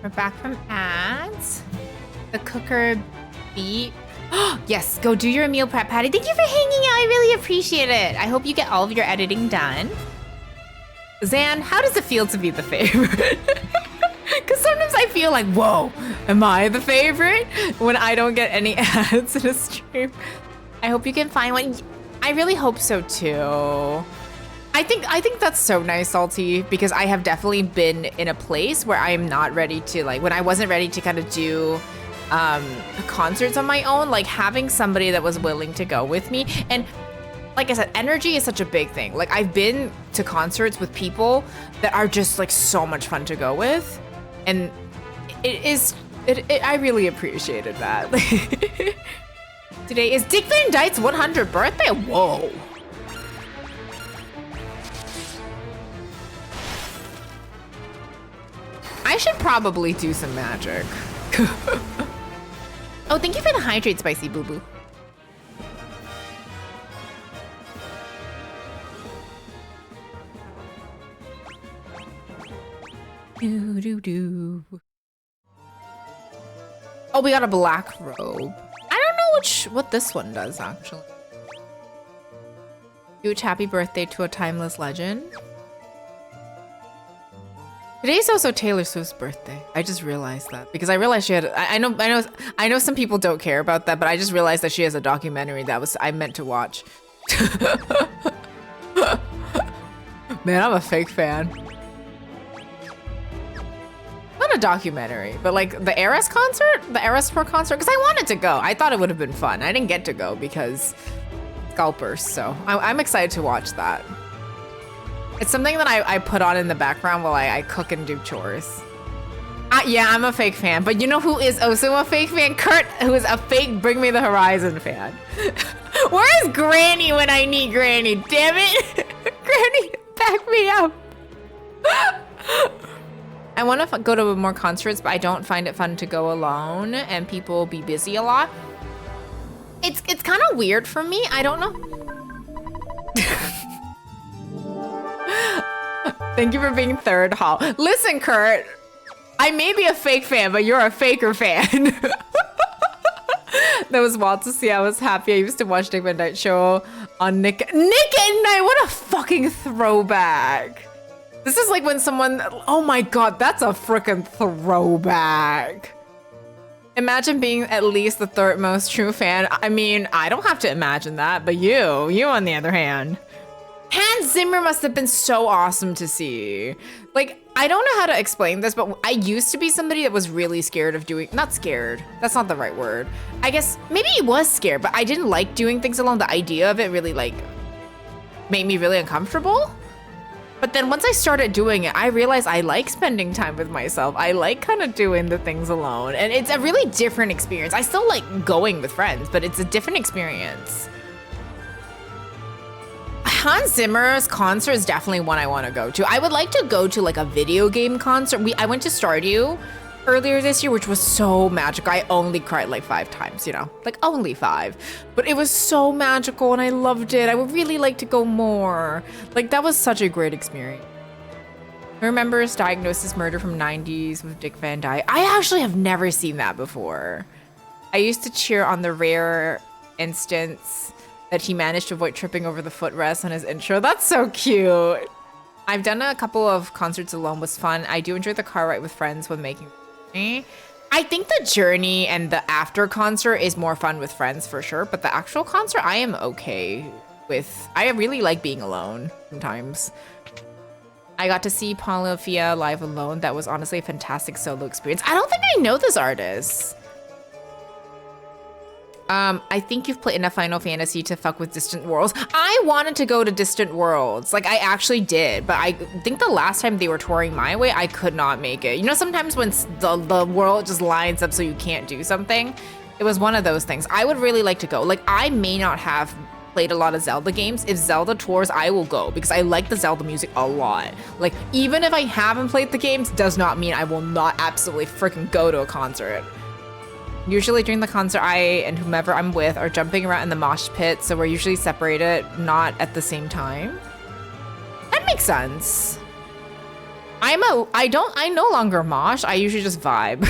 We're back from ads. The cooker beep. Yes, go do your meal prep, Patty. Thank you for hanging out. I really appreciate it. I hope you get all of your editing done. Zan, how does it feel to be the favorite? Because sometimes I feel like, whoa, am I the favorite when I don't get any ads in a stream? I hope you can find one. I really hope so too. I think that's so nice, Salty, because I have definitely been in a place where I'm not ready to, like, when I wasn't ready to kind of do concerts on my own, like having somebody that was willing to go with me. And like I said, energy is such a big thing. Like I've been to concerts with people that are just like so much fun to go with. And I really appreciated that. Today is Dick Van Dyke's 100th birthday. Whoa. I should probably do some magic. Oh, thank you for the hydrate, Spicy Boo Boo. Do do do. Oh, we got a black robe. I don't know what this one does actually. Huge happy birthday to a timeless legend. Today's also Taylor Swift's birthday. I just realized that because I realized she had. I know some people don't care about that, but I just realized that she has a documentary that I meant to watch. Man, I'm a fake fan. Not a documentary, but like the Eras concert, the Eras tour concert, because I wanted to go. I thought it would have been fun. I didn't get to go because scalpers. So I'm excited to watch that. It's something that I put on in the background while I cook and do chores. Yeah, I'm a fake fan. But you know who is also a fake fan? Kurt, who is a fake Bring Me the Horizon fan. Where is Granny when I need Granny? Damn it. Granny, back me up. I want to go to more concerts, but I don't find it fun to go alone and people be busy a lot. It's kind of weird for me. I don't know. Thank you for being third, Hall. Listen, Kurt, I may be a fake fan, but you're a faker fan. That was wild to see. I was happy. I used to watch Dick Van Dyke Show on Nick at Night. What a fucking throwback. This is like when someone, oh my God, that's a freaking throwback. Imagine being at least the third most true fan. I mean, I don't have to imagine that, but you on the other hand. Hans Zimmer must have been so awesome to see. Like, I don't know how to explain this, but I used to be somebody that was really scared of not scared. That's not the right word. I guess maybe he was scared, but I didn't like doing things alone. The idea of it really like made me really uncomfortable. But then once I started doing it, I realized I like spending time with myself. I like kind of doing the things alone. And it's a really different experience. I still like going with friends, but it's a different experience. Hans Zimmer's concert is definitely one I want to go to. I would like to go to like a video game concert. I went to Stardew earlier this year, which was so magical. I only cried like 5 times, you know, like only 5. But it was so magical and I loved it. I would really like to go more. Like that was such a great experience. I remember his Diagnosis Murder from 90s with Dick Van Dyke. I actually have never seen that before. I used to cheer on the rare instance that he managed to avoid tripping over the footrest on his intro. That's so cute. I've done a couple of concerts alone, was fun. I do enjoy the car ride with friends when making the journey. I think the journey and the after concert is more fun with friends for sure, but the actual concert I am okay with. I really like being alone sometimes. I got to see Polyphia live alone. That was honestly a fantastic solo experience. I don't think I know this artist. I think you've played enough Final Fantasy to fuck with Distant Worlds. I wanted to go to Distant Worlds. Like, I actually did. But I think the last time they were touring my way, I could not make it. You know, sometimes when the world just lines up so you can't do something, it was one of those things. I would really like to go. Like, I may not have played a lot of Zelda games. If Zelda tours, I will go because I like the Zelda music a lot. Like, even if I haven't played the games, does not mean I will not absolutely freaking go to a concert. Usually during the concert, I and whomever I'm with are jumping around in the mosh pit, so we're usually separated, not at the same time. That makes sense. I no longer mosh. I usually just vibe.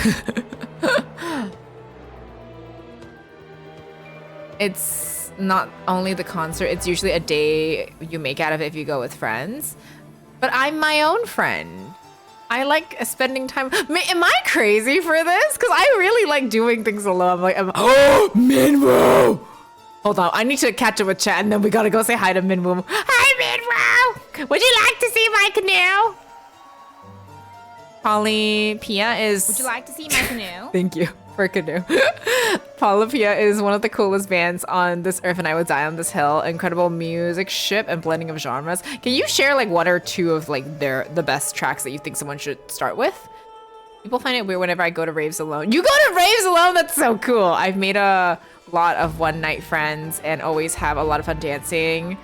It's not only the concert, it's usually a day you make out of it if you go with friends. But I'm my own friend. I like spending time. Am I crazy for this? Because I really like doing things alone. Oh, Minwu! Hold on, I need to catch up with chat and then we gotta go say hi to Minwu. Hi, Minwu! Would you like to see my canoe? Polypia is... Would you like to see my canoe? Thank you for canoe. Polypia is one of the coolest bands on this earth and I would die on this hill. Incredible music, ship, and blending of genres. Can you share like one or two of like the best tracks that you think someone should start with? People find it weird whenever I go to raves alone. You go to raves alone? That's so cool. I've made a lot of one night friends and always have a lot of fun dancing.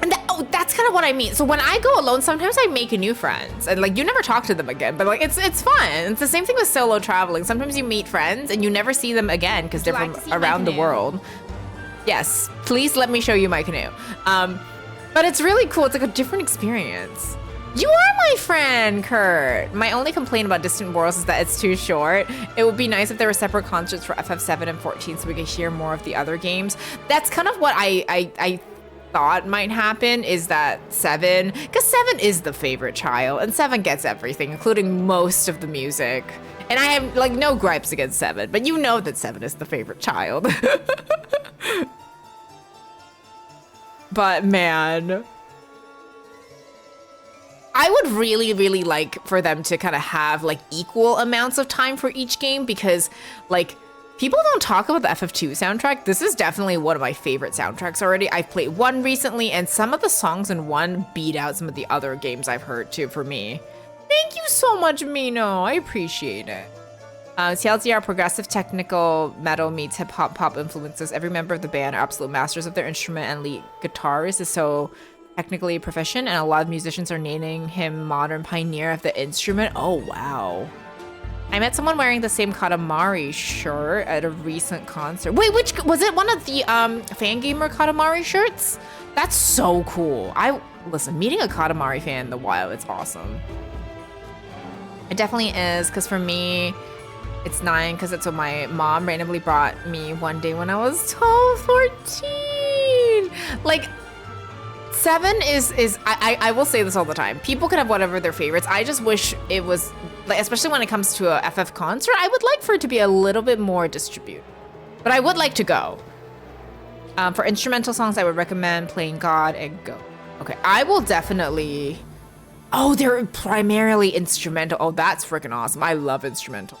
And that's kind of what I mean. So when I go alone, sometimes I make new friends and like you never talk to them again, but like it's fun. It's the same thing with solo traveling. Sometimes you meet friends and you never see them again because they're from around the world. Yes, please let me show you my canoe. But it's really cool. It's like a different experience. You are my friend, Kurt. My only complaint about Distant Worlds is that it's too short. It would be nice if there were separate concerts for FF7 and 14 so we could hear more of the other games. That's kind of what I thought might happen is that 7, because 7 is the favorite child and 7 gets everything, including most of the music. And I have like no gripes against 7, but you know that 7 is the favorite child. But man, I would really, really like for them to kind of have like equal amounts of time for each game because like people don't talk about the FF2 soundtrack. This is definitely one of my favorite soundtracks already. I've played 1 recently and some of the songs in 1 beat out some of the other games I've heard too for me. Thank you so much, Mino. I appreciate it. TLDR progressive technical metal meets hip hop pop influences. Every member of the band are absolute masters of their instrument and lead guitarist is so technically proficient and a lot of musicians are naming him modern pioneer of the instrument. Oh, wow. I met someone wearing the same Katamari shirt at a recent concert. Wait, which was it? One of the Fangamer Katamari shirts? That's so cool. Listen, meeting a Katamari fan in the wild, it's awesome. It definitely is, because for me, it's 9, because it's what my mom randomly brought me one day when I was 12, 14. Like, 7 is I will say this all the time. People can have whatever their favorites. I just wish it was, like, especially when it comes to a FF concert, I would like for it to be a little bit more distributed. But I would like to go. For instrumental songs, I would recommend Playing God and Go. Okay, I will definitely... Oh, they're primarily instrumental. Oh, that's freaking awesome. I love instrumental.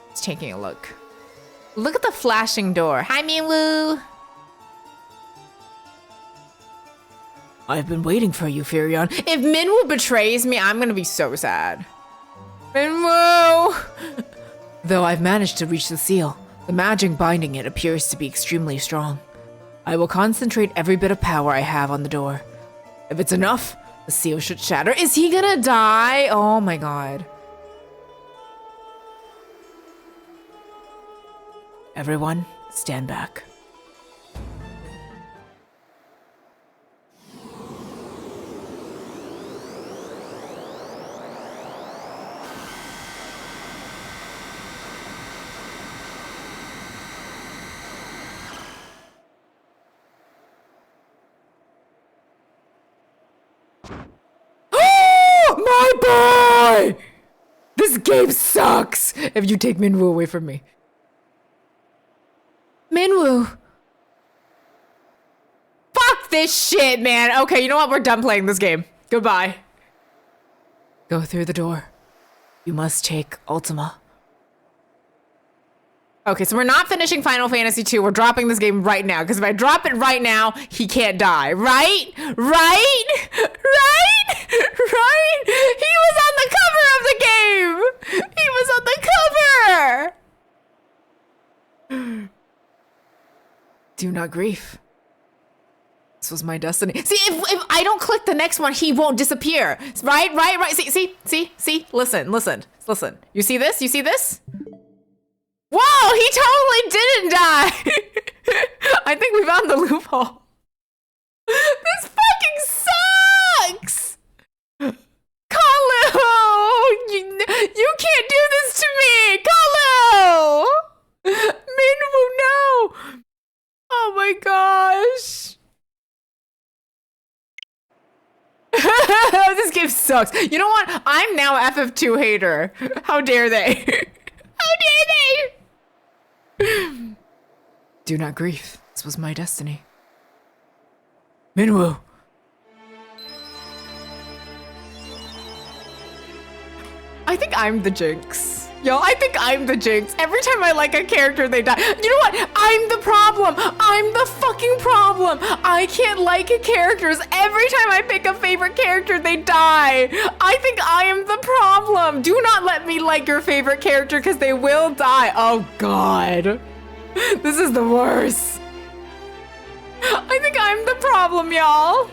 Just taking a look. Look at the flashing door. Hi, Minwu. I've been waiting for you, Furion. If Minwu betrays me, I'm gonna be so sad. Minwu! Though I've managed to reach the seal, the magic binding it appears to be extremely strong. I will concentrate every bit of power I have on the door. If it's enough, the seal should shatter. Is he gonna die? Oh my god. Everyone, stand back. My boy! This game sucks if you take Minwu away from me. Minwu. Fuck this shit, man. Okay, you know what? We're done playing this game. Goodbye. Go through the door. You must take Ultima. Okay, so we're not finishing Final Fantasy 2. We're dropping this game right now. Because if I drop it right now, he can't die. Right? Right? Right? Right? He was on the cover of the game! He was on the cover! Do not grieve. This was my destiny. See, if I don't click the next one, he won't disappear. Right? Right? Right? See? Listen. You see this? You see this? Whoa, he totally didn't die. I think we found the loophole. This fucking sucks. This game sucks. You know what? I'm now FF2 hater. How dare they? How dare they? Do not grieve. This was my destiny. Minwu. I think I'm the jinx. Yo, I think I'm the jinx. Every time I like a character, they die. You know what? I'm the problem. I'm the fucking problem. I can't like characters. Every time I pick a favorite character, they die. I think I am the problem. Do not let me like your favorite character because they will die. Oh, God. This is the worst. I think I'm the problem, y'all.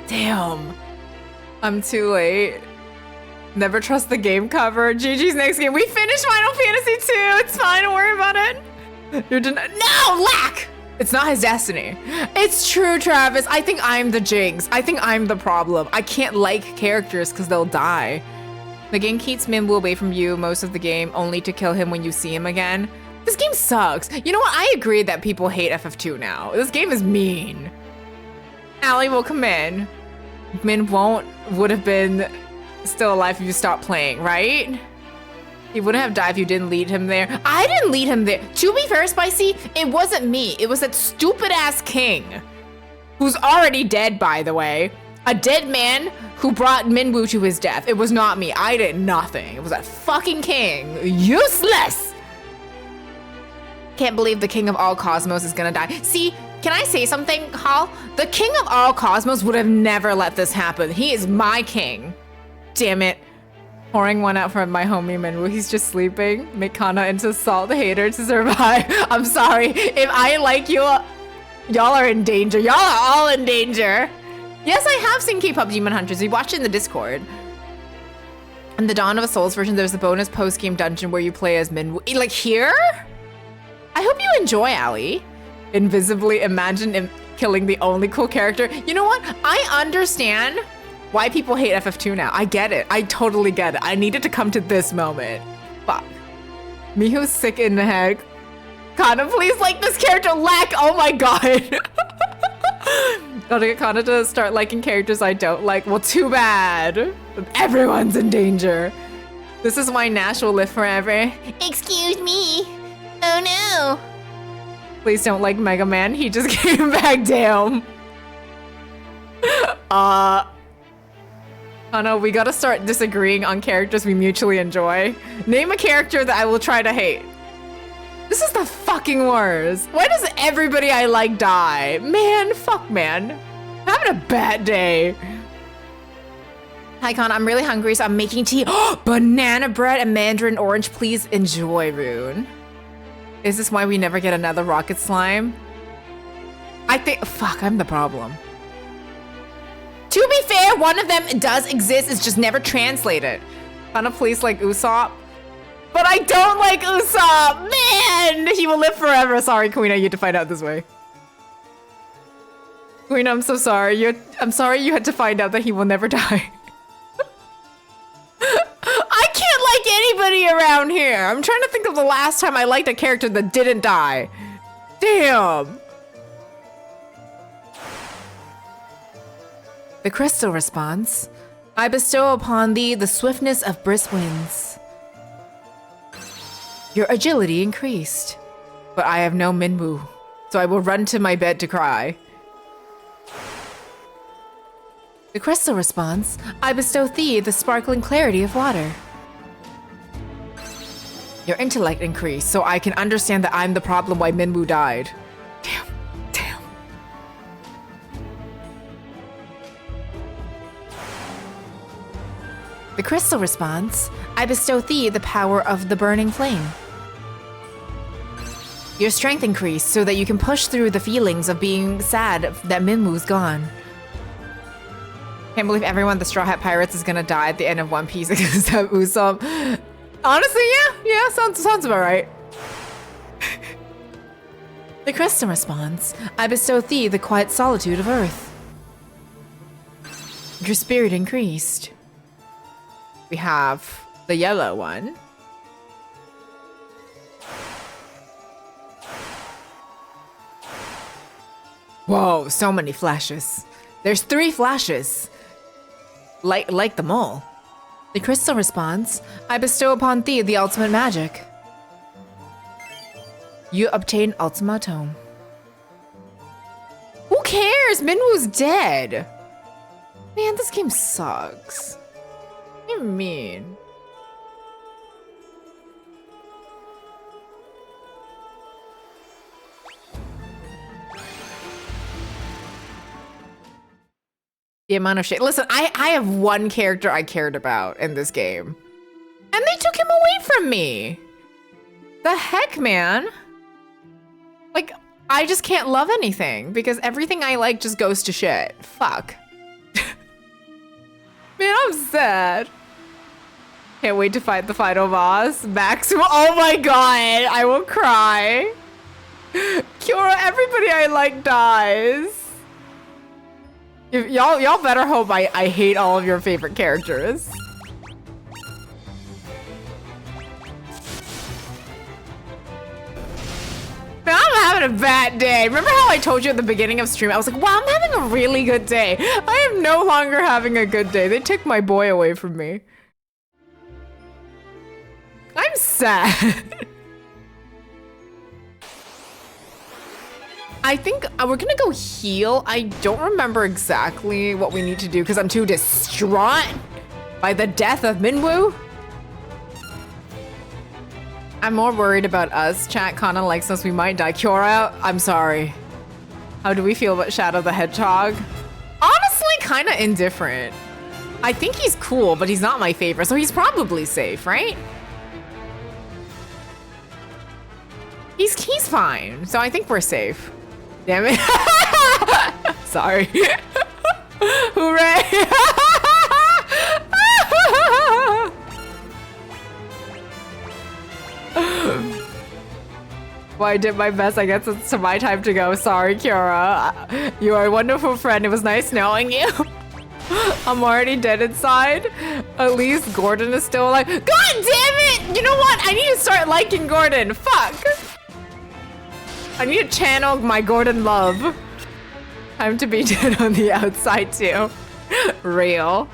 Damn. I'm too late. Never trust the game cover. GG's next game. We finished Final Fantasy 2. It's fine. Don't worry about it. You're no, lack. It's not his destiny. It's true, Travis. I think I'm the jinx. I think I'm the problem. I can't like characters because they'll die. The game keeps Minwu away from you most of the game, only to kill him when you see him again. This game sucks. You know what? I agree that people hate FF2 now. This game is mean. Allie will come in. Min would have been still alive if you stopped playing, right? He wouldn't have died if you didn't lead him there. I didn't lead him there. To be fair, Spicy, it wasn't me. It was that stupid ass king, who's already dead, by the way. A dead man who brought Minwu to his death. It was not me. I did nothing. It was that fucking king. Useless. Can't believe the king of all cosmos is gonna die. See, can I say something, Hal? The king of all cosmos would have never let this happen. He is my king. Damn it. Pouring one out for my homie Minwu. He's just sleeping. Make Kana into salt hater to survive. I'm sorry. If I like you, y'all are in danger. Y'all are all in danger. Yes, I have seen K-pop Demon Hunters. We watched it in the Discord. In the Dawn of a Souls version, there's a bonus post-game dungeon where you play as Minwu. Like here? I hope you enjoy, Allie. Invisibly imagine him killing the only cool character. You know what? I understand why people hate FF2 now. I get it. I totally get it. I needed to come to this moment. Fuck. Miho's sick in the head. Kana, please like this character. Lack. Oh my god. Gotta get Kana to start liking characters I don't like. Well, too bad. Everyone's in danger. This is why Nash will live forever. Excuse me. Oh no. Please don't like Mega Man. He just came back down. Oh no, we gotta start disagreeing on characters we mutually enjoy. Name a character that I will try to hate. This is the fucking worst. Why does everybody I like die? Man, fuck man. Having a bad day. Hi Con, I'm really hungry, so I'm making tea. Banana bread and mandarin orange. Please enjoy, Rune. Is this why we never get another rocket slime? I think, fuck, I'm the problem. To be fair, one of them does exist, it's just never translated. Kana, please like Usopp. But I don't like Usopp! Man! He will live forever. Sorry, Queen, you had to find out this way. Queen, I'm so sorry. I'm sorry you had to find out that he will never die. I can't like anybody around here. I'm trying to think of the last time I liked a character that didn't die. Damn. The crystal response. I bestow upon thee the swiftness of brisk winds. Your agility increased. But I have no Minwu, so I will run to my bed to cry. The crystal response. I bestow thee the sparkling clarity of water. Your intellect increased, so I can understand that I'm the problem why Minwu died. Damn. The crystal response. I bestow thee the power of the burning flame. Your strength increased so that you can push through the feelings of being sad that Minwu's gone. Can't believe everyone at the Straw Hat Pirates is gonna die at the end of One Piece except Usopp. Honestly, yeah, sounds about right. The crystal response. I bestow thee the quiet solitude of earth. Your spirit increased. We have the yellow one. Whoa, so many flashes. There's 3 flashes. Like them all. The crystal responds, I bestow upon thee the ultimate magic. You obtain Ultima Tome. Who cares? Minwu's dead. Man, this game sucks. What do you mean? The amount of shit. Listen, I have one character I cared about in this game. And they took him away from me. The heck, man? Like, I just can't love anything because everything I like just goes to shit. Fuck. Man, I'm sad. Can't wait to fight the final boss. Maximum. Oh my god, I will cry. Kiora, everybody I like dies. Y'all better hope I hate all of your favorite characters. Man, I'm having a bad day. Remember how I told you at the beginning of stream? I was like, wow, I'm having a really good day. I am no longer having a good day. They took my boy away from me. I'm sad. I think we're gonna go heal. I don't remember exactly what we need to do because I'm too distraught by the death of Minwu. I'm more worried about us. Chat kinda likes us. We might die. Kiora, I'm sorry. How do we feel about Shadow the Hedgehog? Honestly, kinda indifferent. I think he's cool, but he's not my favorite, so he's probably safe, right? He's fine, so I think we're safe. Damn it. Sorry. Hooray. Well, I did my best. I guess it's my time to go. Sorry, Kiora. You are a wonderful friend. It was nice knowing you. I'm already dead inside. At least Gordon is still alive. God damn it! You know what? I need to start liking Gordon. Fuck. I need to channel my Gordon love. Time to be dead on the outside too. Real.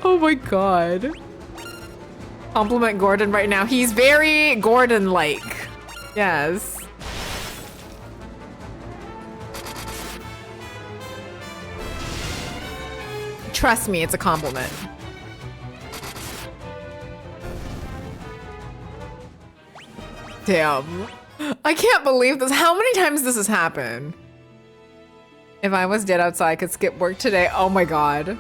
Oh my god. Compliment Gordon right now. He's very Gordon-like. Yes. Trust me, it's a compliment. Damn. I can't believe this. How many times this has happened? If I was dead outside, I could skip work today. Oh my god.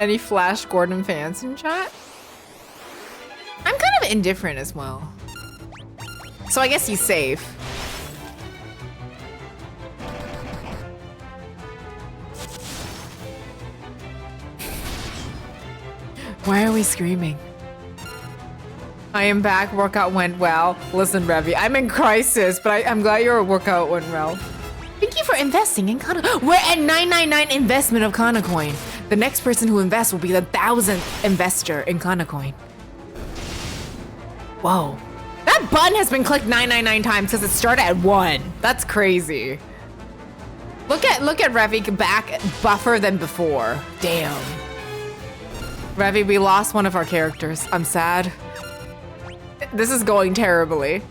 Any Flash Gordon fans in chat? I'm kind of indifferent as well. So I guess he's safe. Why are we screaming? I am back. Workout went well. Listen, Revy, I'm in crisis, but I'm glad your workout went well. Thank you for investing in Kana. We're at 999 investment of Kana coin. The next person who invests will be the 1,000th investor in Kana coin. Whoa. That button has been clicked 999 times because it started at 1. That's crazy. Look at Revy back buffer than before. Damn. Revy, we lost one of our characters. I'm sad. This is going terribly.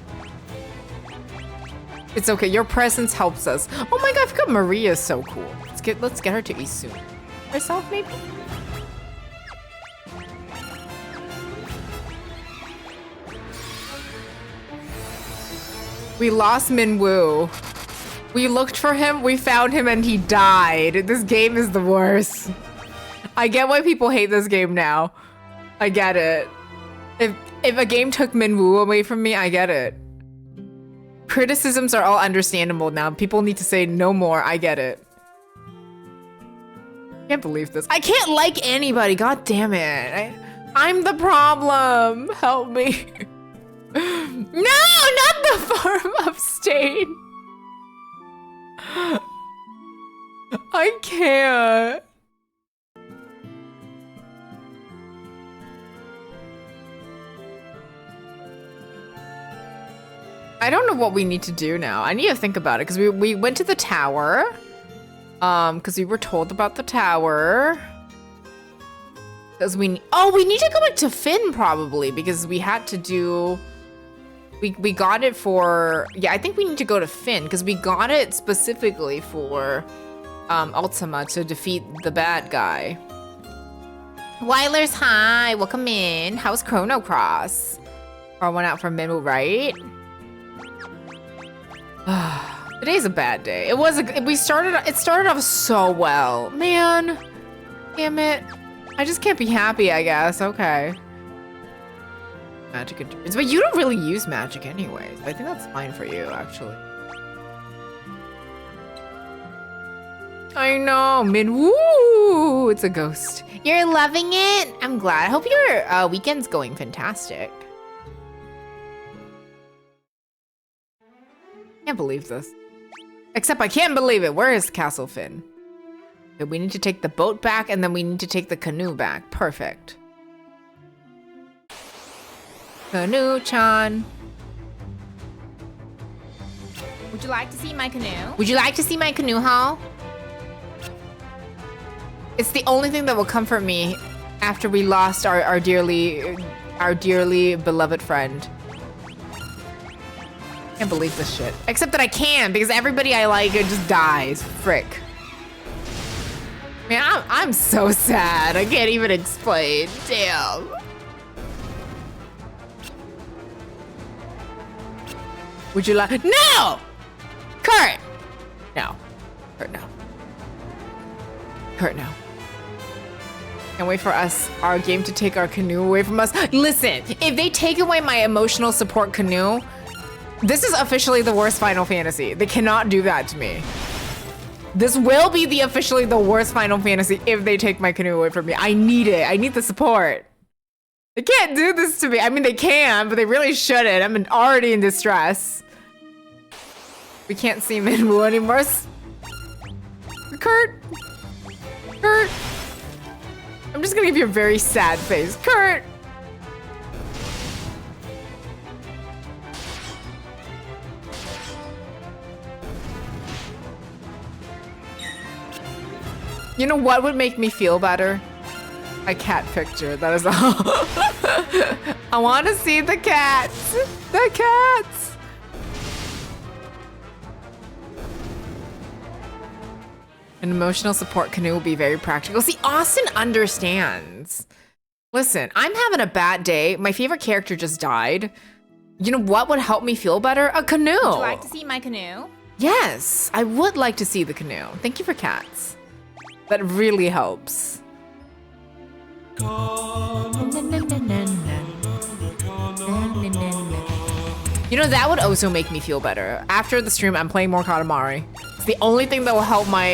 It's okay. Your presence helps us. Oh my god, I forgot Maria is so cool. Let's get her to eat soon. Herself, maybe? We lost Minwu. We looked for him, we found him, and he died. This game is the worst. I get why people hate this game now. I get it. If a game took Minwu away from me, I get it. Criticisms are all understandable now. People need to say no more. I get it. I can't believe this. I can't like anybody. God damn it. I'm the problem. Help me. No, not the form of stain. I can't. I don't know what we need to do now. I need to think about it because we went to the tower. Because we were told about the tower. Because we need to go back to Finn probably because we had to do. We got it for, yeah, I think we need to go to Finn because we got it specifically for Ultima to defeat the bad guy. Wyler's, hi, welcome in. How's Chrono Cross? Or went out from Minwu, right? Today's a bad day. It started off so well. Man, damn it. I just can't be happy, I guess. Okay. Magic endurance, but you don't really use magic anyways. I think that's fine for you, actually. I know, Minwu, it's a ghost. You're loving it? I'm glad. I hope your weekend's going fantastic. Can't believe this. Except I can't believe it. Where is Castle Finn? Okay, we need to take the boat back and then we need to take the canoe back. Perfect. Canoe-chan. Would you like to see my canoe? Would you like to see my canoe haul? It's the only thing that will comfort me after we lost our dearly beloved friend. Can't believe this shit. Except that I can because everybody I like it just dies. Frick. Man, I'm so sad. I can't even explain. Damn. Would you like? No! Kurt! No. Kurt, no. Kurt, no. Can't wait for our game to take our canoe away from us. Listen, if they take away my emotional support canoe, this is officially the worst Final Fantasy. They cannot do that to me. This will be officially the worst Final Fantasy if they take my canoe away from me. I need it. I need the support. They can't do this to me. I mean, they can, but they really shouldn't. I'm already in distress. We can't see Minwu anymore. Kurt. Kurt. I'm just gonna give you a very sad face. Kurt. You know what would make me feel better? A cat picture, that is all. I want to see the cats. The cats. An emotional support canoe will be very practical. See, Austin understands. Listen, I'm having a bad day. My favorite character just died. You know what would help me feel better? A canoe. Would you like to see my canoe? Yes, I would like to see the canoe. Thank you for cats. That really helps. You know, that would also make me feel better. After the stream, I'm playing more Katamari. It's the only thing that will help my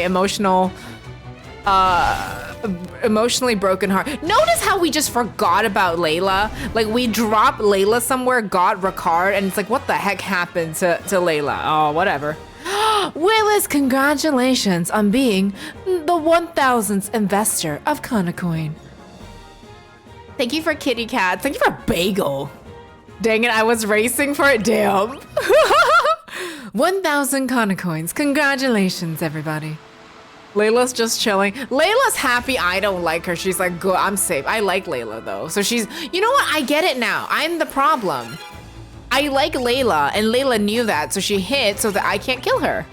emotionally broken heart. Notice how we just forgot about Layla? Like, we dropped Layla somewhere, got Ricard, and it's like, what the heck happened to Layla? Oh, whatever. Willis, congratulations on being the 1000th investor of Conacoin. Thank you for kitty cats. Thank you for bagel. Dang it, I was racing for it. Damn. 1,000 Conacoins. Congratulations, everybody. Layla's just chilling. Layla's happy I don't like her. She's like, good, I'm safe. I like Layla though. So she's, you know what? I get it now. I'm the problem. I like Layla and Layla knew that. So she hid so that I can't kill her.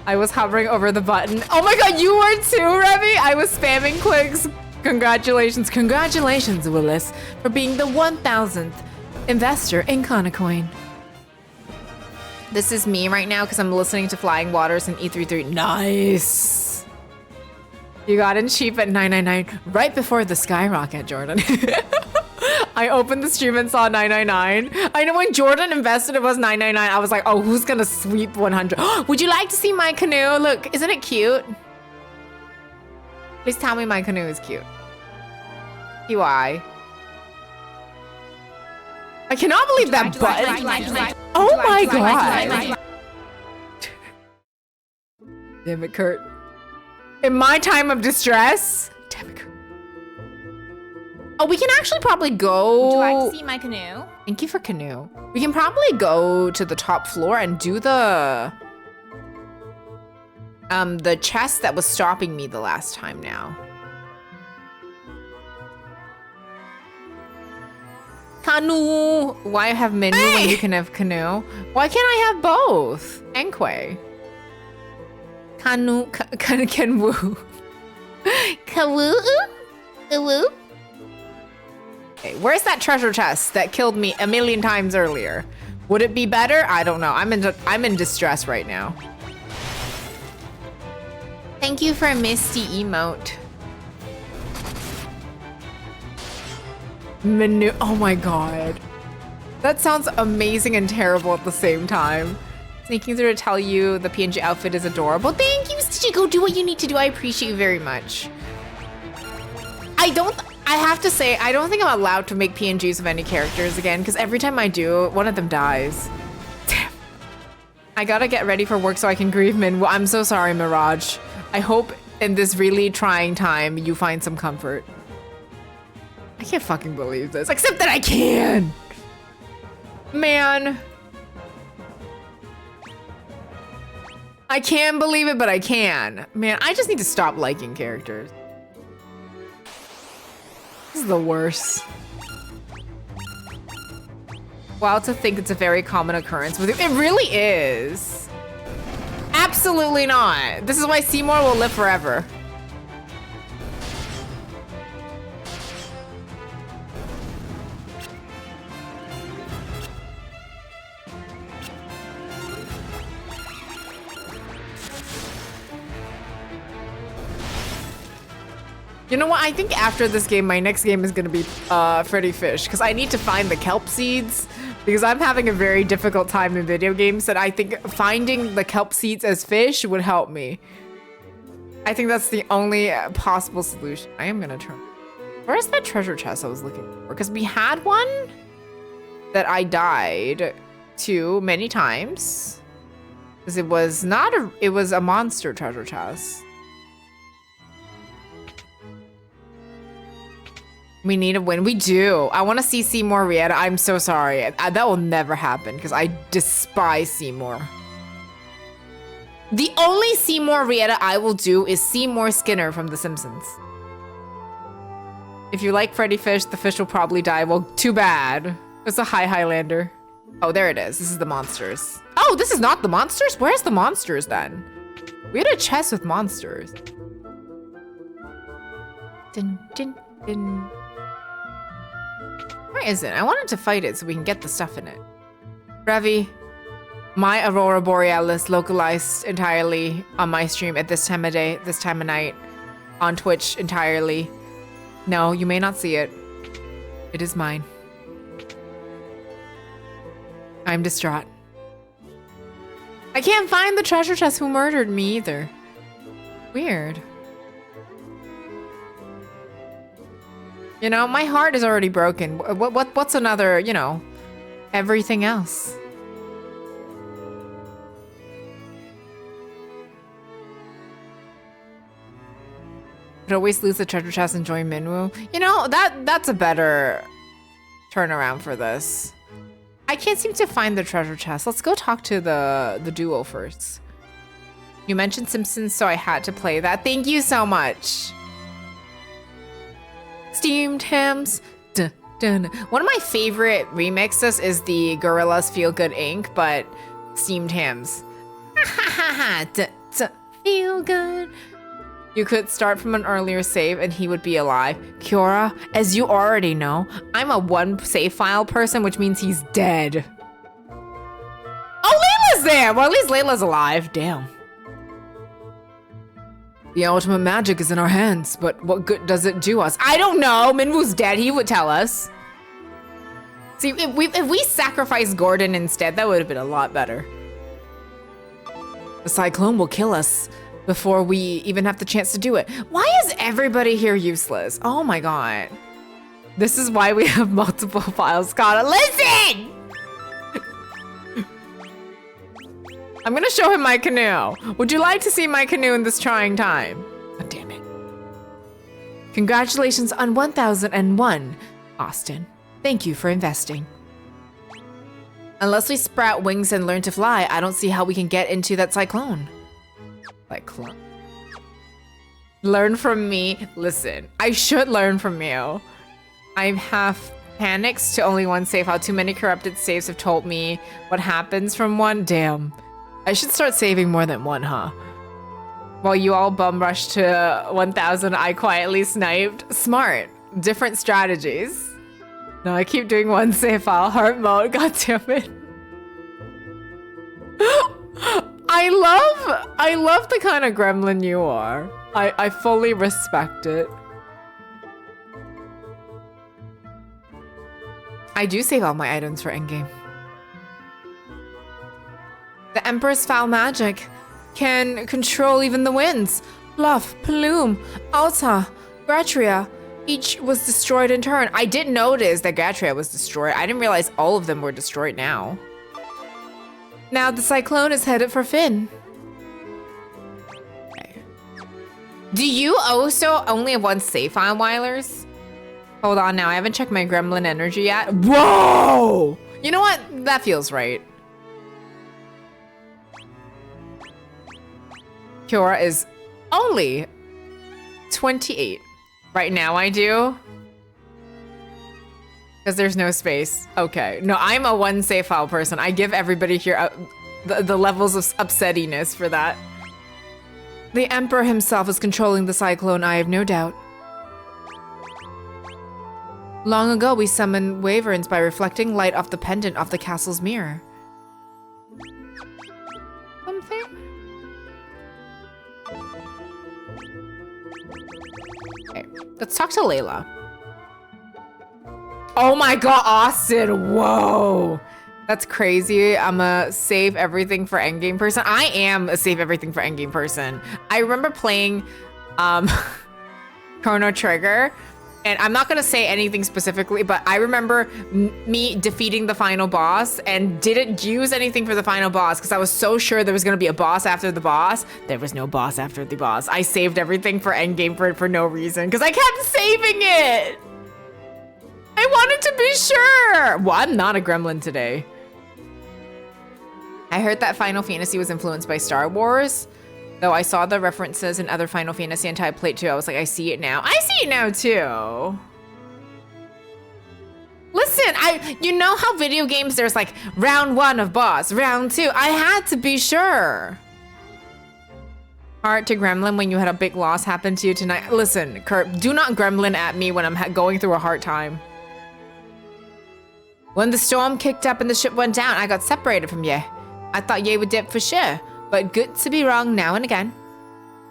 I was hovering over the button. Oh my God, you were too, Remy? I was spamming clicks. Congratulations, congratulations, Willis, for being the 1000th investor in Conacoin. This is me right now because I'm listening to Flying Waters and E33. Nice. You got in cheap at $9.99 right before the skyrocket, Jordan. I opened the stream and saw $9.99. I know when Jordan invested, it was $9.99. I was like, oh, who's gonna sweep 100? Would you like to see my canoe? Look, isn't it cute? Please tell me my canoe is cute. UI. I cannot believe that button. Oh my God. Damn it, Kurt. In my time of distress. Damn it, Kurt. Oh, we can actually probably go. Would you like to see my canoe? Thank you for canoe. We can probably go to the top floor and do the the chest that was stopping me the last time now. Canoe! Why have Minwu when you can have canoe? Why can't I have both? Enquay. Canoe, Kenwu. Kawoo? Kawoo? Okay, where's that treasure chest that killed me a million times earlier? Would it be better? I don't know. I'm in distress right now. Thank you for a Misty emote. Menu. Oh my god. That sounds amazing and terrible at the same time. Sneaking through to tell you the PNG outfit is adorable. Thank you, Stitchy. Go do what you need to do. I appreciate you very much. I have to say, I don't think I'm allowed to make PNGs of any characters again, because every time I do, one of them dies. Damn. I gotta get ready for work so I can grieve Minwu. I'm so sorry, Mirage. I hope in this really trying time you find some comfort. I can't fucking believe this. Except that I can! Man. I can believe it, but I can. Man, I just need to stop liking characters. This is the worst. Wow, to think it's a very common occurrence with you. It really is. Absolutely not. This is why Seymour will live forever. You know what? I think after this game, my next game is gonna be Freddy Fish, because I need to find the kelp seeds, because I'm having a very difficult time in video games, and I think finding the kelp seeds as fish would help me. I think that's the only possible solution. I am gonna turn. Where's that treasure chest I was looking for? Because we had one that I died to many times, because it was not a, it was a monster treasure chest. We need a win. We do. I want to see Seymour Rieta. I'm so sorry. That will never happen because I despise Seymour. The only Seymour Rieta I will do is Seymour Skinner from The Simpsons. If you like Freddy Fish, the fish will probably die. Well, too bad. It's a Highlander. Oh, there it is. This is the monsters. Oh, this is not the monsters? Where's the monsters then? We had a chest with monsters. Dun, dun, dun. Where is it? I wanted to fight it so we can get the stuff in it. Revi, my Aurora Borealis localized entirely on my stream at this time of day, this time of night, on Twitch entirely. No, you may not see it. It is mine. I'm distraught. I can't find the treasure chest who murdered me either. Weird. You know, my heart is already broken. What's another, you know, everything else? Could always lose the treasure chest and join Minwu. You know, that's a better turnaround for this. I can't seem to find the treasure chest. Let's go talk to the duo first. You mentioned Simpsons, so I had to play that. Thank you so much. Steamed hams. Dun, dun. One of my favorite remixes is the Gorillaz Feel Good Inc., but steamed hams. Feel good. You could start from an earlier save and he would be alive. Kiora, as you already know, I'm a one save file person, which means he's dead. Oh, Layla's there! Well, at least Layla's alive. Damn. The ultimate magic is in our hands, but what good does it do us? I don't know. Minwu's dead. He would tell us. See, if we sacrificed Gordon instead, that would have been a lot better. The cyclone will kill us before we even have the chance to do it. Why is everybody here useless? Oh my god. This is why we have multiple files. Gotta listen! I'm gonna show him my canoe. Would you like to see my canoe in this trying time? Oh, damn it. Congratulations on 1001, Austin. Thank you for investing. Unless we sprout wings and learn to fly, I don't see how we can get into that cyclone. Like, learn from me. Listen, I should learn from you. I'm half panics to only one save file. Too many corrupted saves have told me what happens from one. Damn. I should start saving more than one, huh? While you all bum rush to 1000, I quietly sniped. Smart. Different strategies. No, I keep doing one save file. Heart mode. God damn it. I love the kind of gremlin you are. I fully respect it. I do save all my items for endgame. The Emperor's foul magic can control even the winds. Bluff, Plume, Alta, Gratria. Each was destroyed in turn. I did notice that Gratria was destroyed. I didn't realize all of them were destroyed now. Now the cyclone is headed for Finn. Okay. Do you also only have one save file, Weilers? Hold on now, I haven't checked my gremlin energy yet. Whoa! You know what? That feels right. Kiora is only 28. Right now I do. Because there's no space. Okay. No, I'm a one save file person. I give everybody here the levels of upsettiness for that. The Emperor himself is controlling the cyclone, I have no doubt. Long ago, we summoned wyverns by reflecting light off the pendant of the castle's mirror. Something? Okay, let's talk to Layla. Oh my god, Austin, whoa. That's crazy. I'm a save everything for endgame person. I am a save everything for endgame person. I remember playing Chrono Trigger, and I'm not gonna say anything specifically, but I remember me defeating the final boss and didn't use anything for the final boss because I was so sure there was gonna be a boss after the boss. There was no boss after the boss. I saved everything for endgame for no reason because I kept saving it. I wanted to be sure. Well, I'm not a gremlin today. I heard that Final Fantasy was influenced by Star Wars, though I saw the references in other Final Fantasy until I played 2. I was like, I see it now. I see it now too. Listen, you know how video games, there's like round 1 of boss, round 2. I had to be sure. Heart to gremlin when you had a big loss happen to you tonight. Listen, Kurt, do not gremlin at me when I'm going through a hard time. When the storm kicked up and the ship went down, I got separated from ye. I thought ye would dip for sure, but good to be wrong now and again.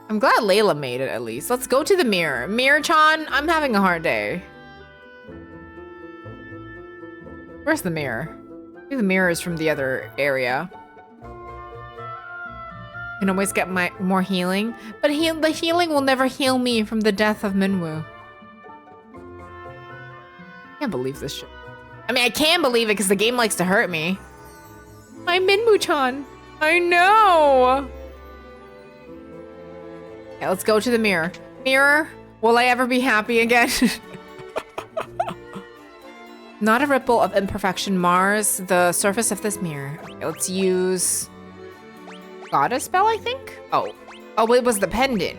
I'm glad Layla made it at least. Let's go to the mirror. Mirror-chan, I'm having a hard day. Where's the mirror? Maybe the mirror is from the other area. I can always get more healing, but the healing will never heal me from the death of Minwu. I can't believe this shit. I mean, I can believe it because the game likes to hurt me. My Minwu-chan. I know. Okay, let's go to the mirror. Mirror, will I ever be happy again? Not a ripple of imperfection mars the surface of this mirror. Okay, let's use Goddess spell, I think? Oh, it was the pendant.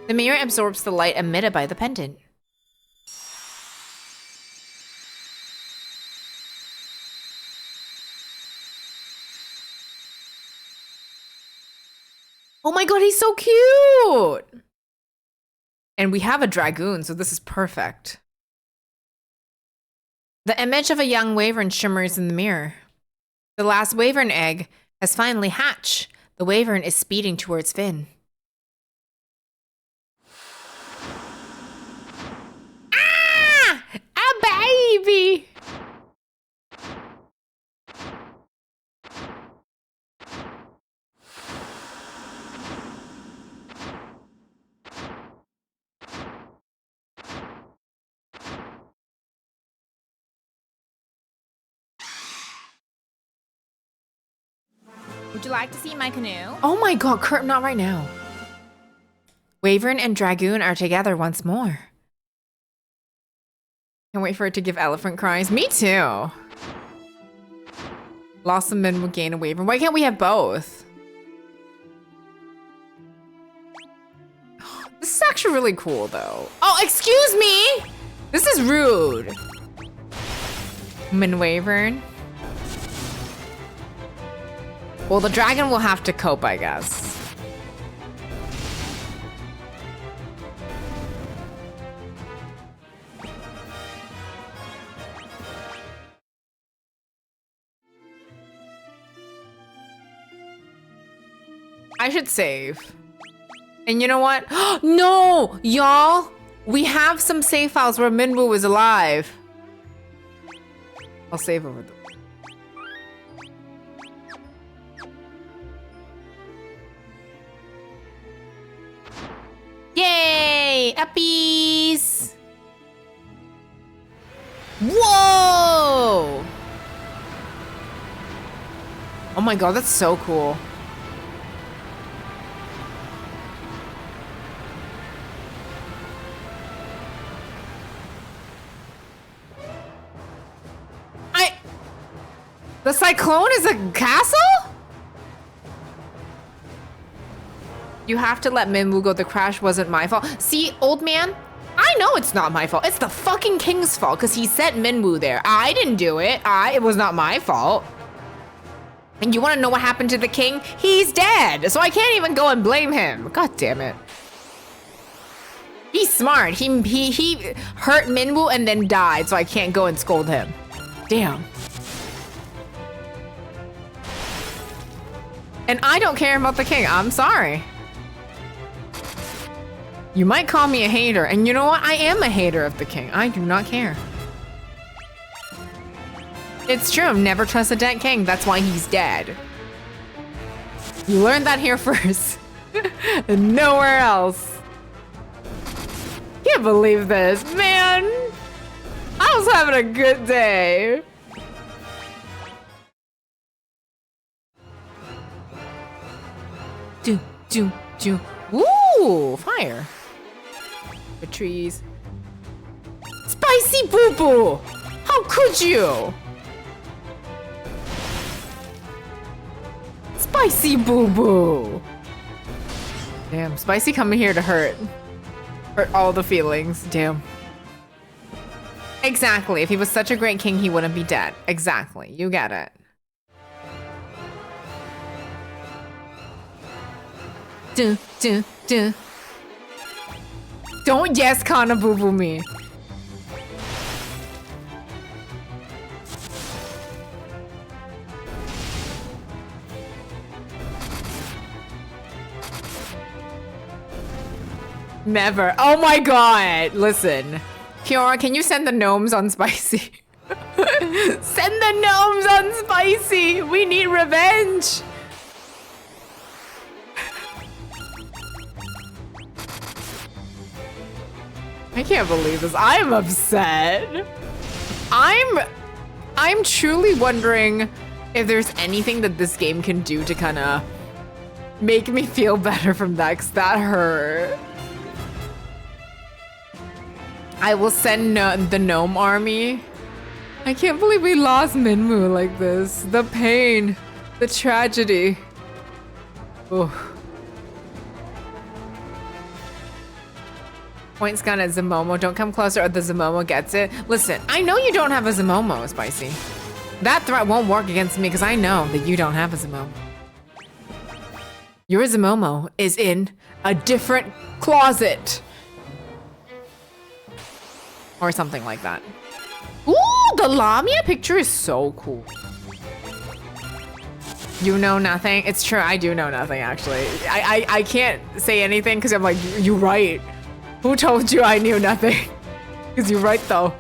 The mirror absorbs the light emitted by the pendant. Oh my god, he's so cute! And we have a dragoon, so this is perfect. The image of a young wyvern shimmers in the mirror. The last wyvern egg has finally hatched. The wyvern is speeding towards Finn. Ah! A baby! Would you like to see my canoe? Oh my god, Kurt, not right now. Wyvern and Dragoon are together once more. Can't wait for it to give elephant cries. Me too. Lost some Minwu, gain a Wyvern. Why can't we have both? This is actually really cool, though. Oh, excuse me! This is rude. Wyvern. Well, the dragon will have to cope, I guess. I should save. And you know what? No, y'all. We have some save files where Minwu is alive. I'll save over them. Yay! Uppies! Whoa! Oh my god, that's so cool. The cyclone is a castle? You have to let Minwu go. The crash wasn't my fault. See, old man, I know it's not my fault. It's the fucking king's fault because he sent Minwu there. I didn't do it. It was not my fault. And you want to know what happened to the king? He's dead, so I can't even go and blame him. God damn it. He's smart. He hurt Minwu and then died, so I can't go and scold him. Damn. And I don't care about the king. I'm sorry. You might call me a hater, and you know what? I am a hater of the king. I do not care. It's true. Never trust a dead king. That's why he's dead. You learned that here first. And nowhere else. Can't believe this. Man, I was having a good day. Do. Ooh, fire. The trees. Spicy boo boo! How could you? Spicy boo boo! Damn, Spicy coming here to hurt. Hurt all the feelings. Damn. Exactly. If he was such a great king, he wouldn't be dead. Exactly. You get it. Don't yes Kana boo boo me. Never. Oh my god. Listen. Kiora, can you send the gnomes on Spicy? Send the gnomes on Spicy. We need revenge. I can't believe this. I'm upset. I'm truly wondering if there's anything that this game can do to kind of make me feel better from that, because that hurt. I will send the gnome army. I can't believe we lost Minwu like this. The pain, the tragedy. Oh. Points gun at Zamomo. Don't come closer or the Zamomo gets it. Listen, I know you don't have a Zamomo, Spicy. That threat won't work against me because I know that you don't have a Zamomo. Your Zamomo is in a different closet. Or something like that. Ooh, the Lamia picture is so cool. You know nothing? It's true, I do know nothing, actually. I can't say anything because I'm like, you're right. Who told you I knew nothing? Because you're right, though.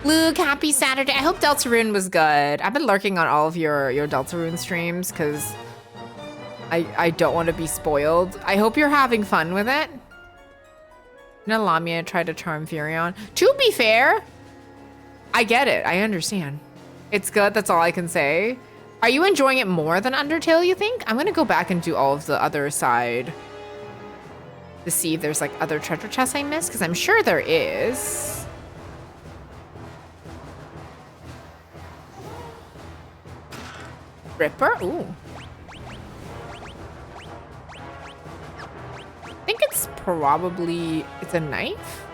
Luke, happy Saturday. I hope Deltarune was good. I've been lurking on all of your Deltarune streams because I don't want to be spoiled. I hope you're having fun with it. Now Lamia tried to charm Furion. To be fair, I get it. I understand. It's good, that's all I can say. Are you enjoying it more than Undertale, you think? I'm gonna go back and do all of the other side to see if there's like other treasure chests I missed, because I'm sure there is. Ripper? Ooh. I think it's probably, it's a knife?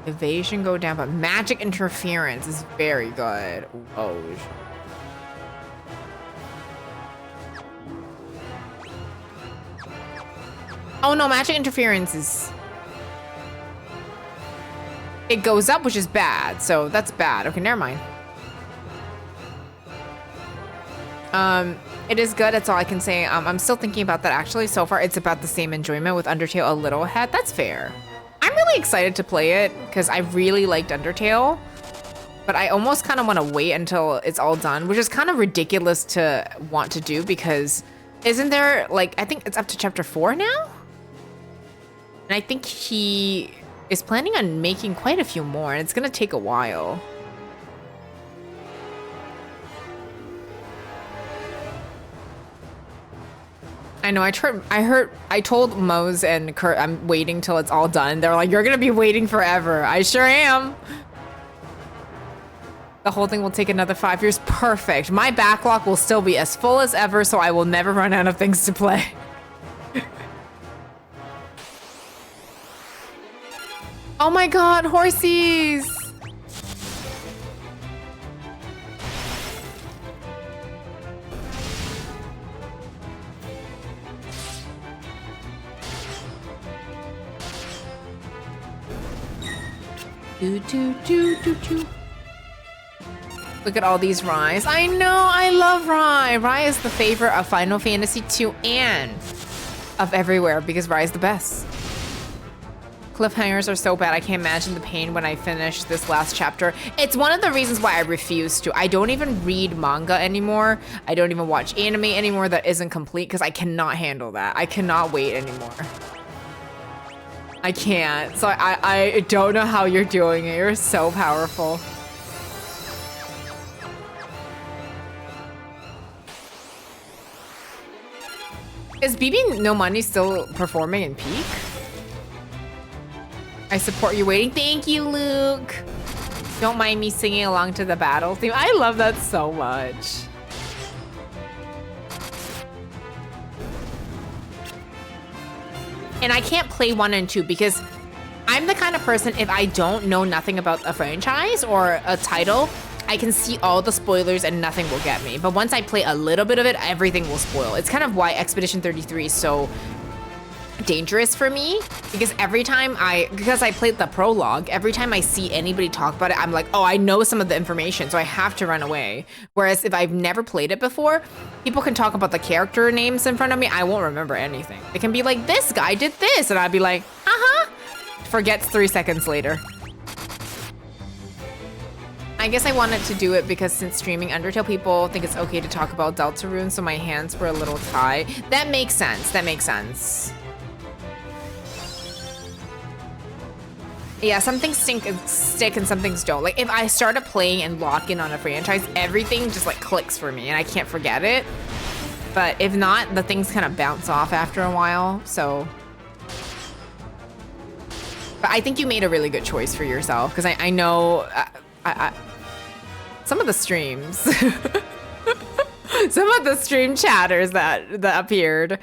Evasion go down, but magic interference is very good. Whoa. Oh no, magic interference is... It goes up, which is bad, so that's bad. Okay, never mind. It is good, that's all I can say. I'm still thinking about that actually. So far, it's about the same enjoyment with Undertale a little ahead. That's fair. I'm really excited to play it because I really liked Undertale, but I almost kind of want to wait until it's all done, which is kind of ridiculous to want to do because isn't there, like, I think it's up to chapter 4 now? And I think he is planning on making quite a few more, and it's going to take a while. I know, I told Mose and Kurt I'm waiting till it's all done. They're like, you're gonna be waiting forever. I sure am. The whole thing will take another 5 years. Perfect. My backlog will still be as full as ever, so I will never run out of things to play. Oh my god, horsies! Look at all these Ryes. I know, I love Rye. Rye is the favorite of Final Fantasy II and of everywhere because Rye is the best. Cliffhangers are so bad, I can't imagine the pain when I finish this last chapter. It's one of the reasons why I refuse to. I don't even read manga anymore. I don't even watch anime anymore that isn't complete because I cannot handle that. I cannot wait anymore. I can't. So I don't know how you're doing it. You're so powerful. Is BB No Money still performing in Peak? I support you waiting. Thank you, Luke. Don't mind me singing along to the battle theme. I love that so much. And I can't play 1 and 2 because I'm the kind of person, if I don't know nothing about a franchise or a title, I can see all the spoilers and nothing will get me. But once I play a little bit of it, everything will spoil. It's kind of why Expedition 33 is so dangerous for me, because because I played the prologue, every time I see anybody talk about it, I'm like, oh, I know some of the information, so I have to run away. Whereas if I've never played it before, people can talk about the character names in front of me, I won't remember anything. It can be like, this guy did this, and I'd be like, forgets 3 seconds later. I guess I wanted to do it because since streaming Undertale, people think it's okay to talk about Deltarune, so my hands were a little tied. That makes sense, that makes sense. Yeah, some things stick and some things don't. Like, if I started playing and lock in on a franchise, everything just, like, clicks for me, and I can't forget it. But if not, the things kind of bounce off after a while, so... But I think you made a really good choice for yourself, because I know... some of the streams... some of the stream chatters that appeared...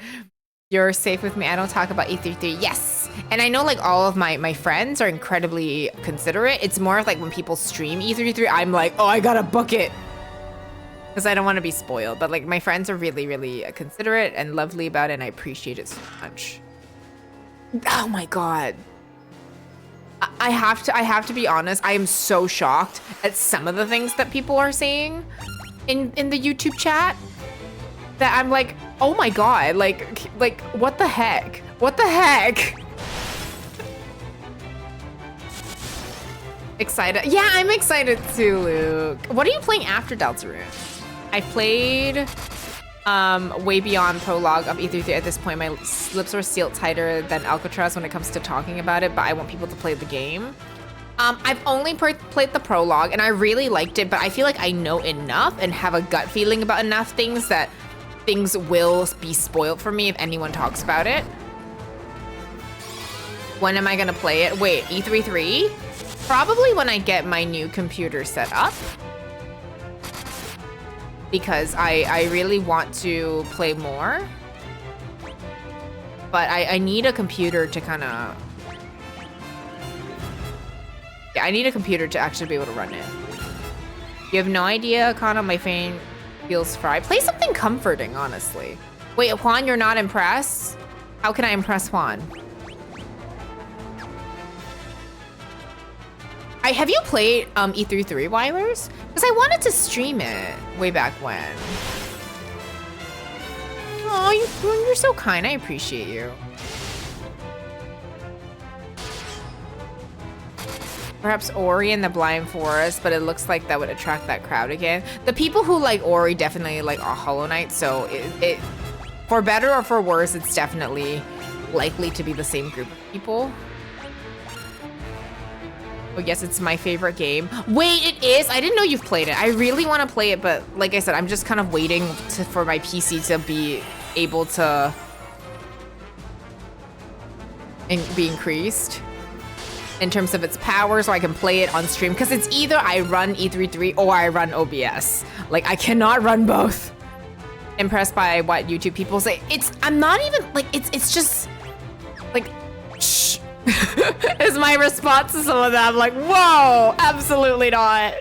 You're safe with me. I don't talk about E33. Yes. And I know like all of my friends are incredibly considerate. It's more of like when people stream E33, I'm like, oh, I gotta book it. Because I don't want to be spoiled. But like my friends are really, really considerate and lovely about it. And I appreciate it so much. Oh my God. I have to be honest. I am so shocked at some of the things that people are saying in the YouTube chat. That I'm like, oh my God, like, what the heck? What the heck? Excited. Yeah, I'm excited too, Luke. What are you playing after Deltarune? I played way beyond prologue of E33 at this point. My lips are sealed tighter than Alcatraz when it comes to talking about it, but I want people to play the game. I've only played the prologue and I really liked it, but I feel like I know enough and have a gut feeling about enough things that things will be spoiled for me if anyone talks about it. When am I gonna play it? Wait, E3-3? Probably when I get my new computer set up. Because I really want to play more. But I need a computer to kind of... Yeah, I need a computer to actually be able to run it. You have no idea, Kana, my phone feels fried. Play something comforting, honestly. Wait, Juan, you're not impressed? How can I impress Juan? Have you played E3-3, Weilers? Because I wanted to stream it way back when. Oh, you're so kind. I appreciate you. Perhaps Ori and the Blind Forest, but it looks like that would attract that crowd again. The people who like Ori definitely like Hollow Knight, so it for better or for worse, it's definitely likely to be the same group of people. Oh yes, it's my favorite game. Wait, it is? I didn't know you've played it. I really want to play it, but like I said, I'm just kind of waiting for my PC to be able to be increased in terms of its power so I can play it on stream. Because it's either I run E3-3 or I run OBS. Like, I cannot run both. Impressed by what YouTube people say. I'm not even, like, it's just, like, shh. Is my response to some of that. I'm like, whoa, absolutely not.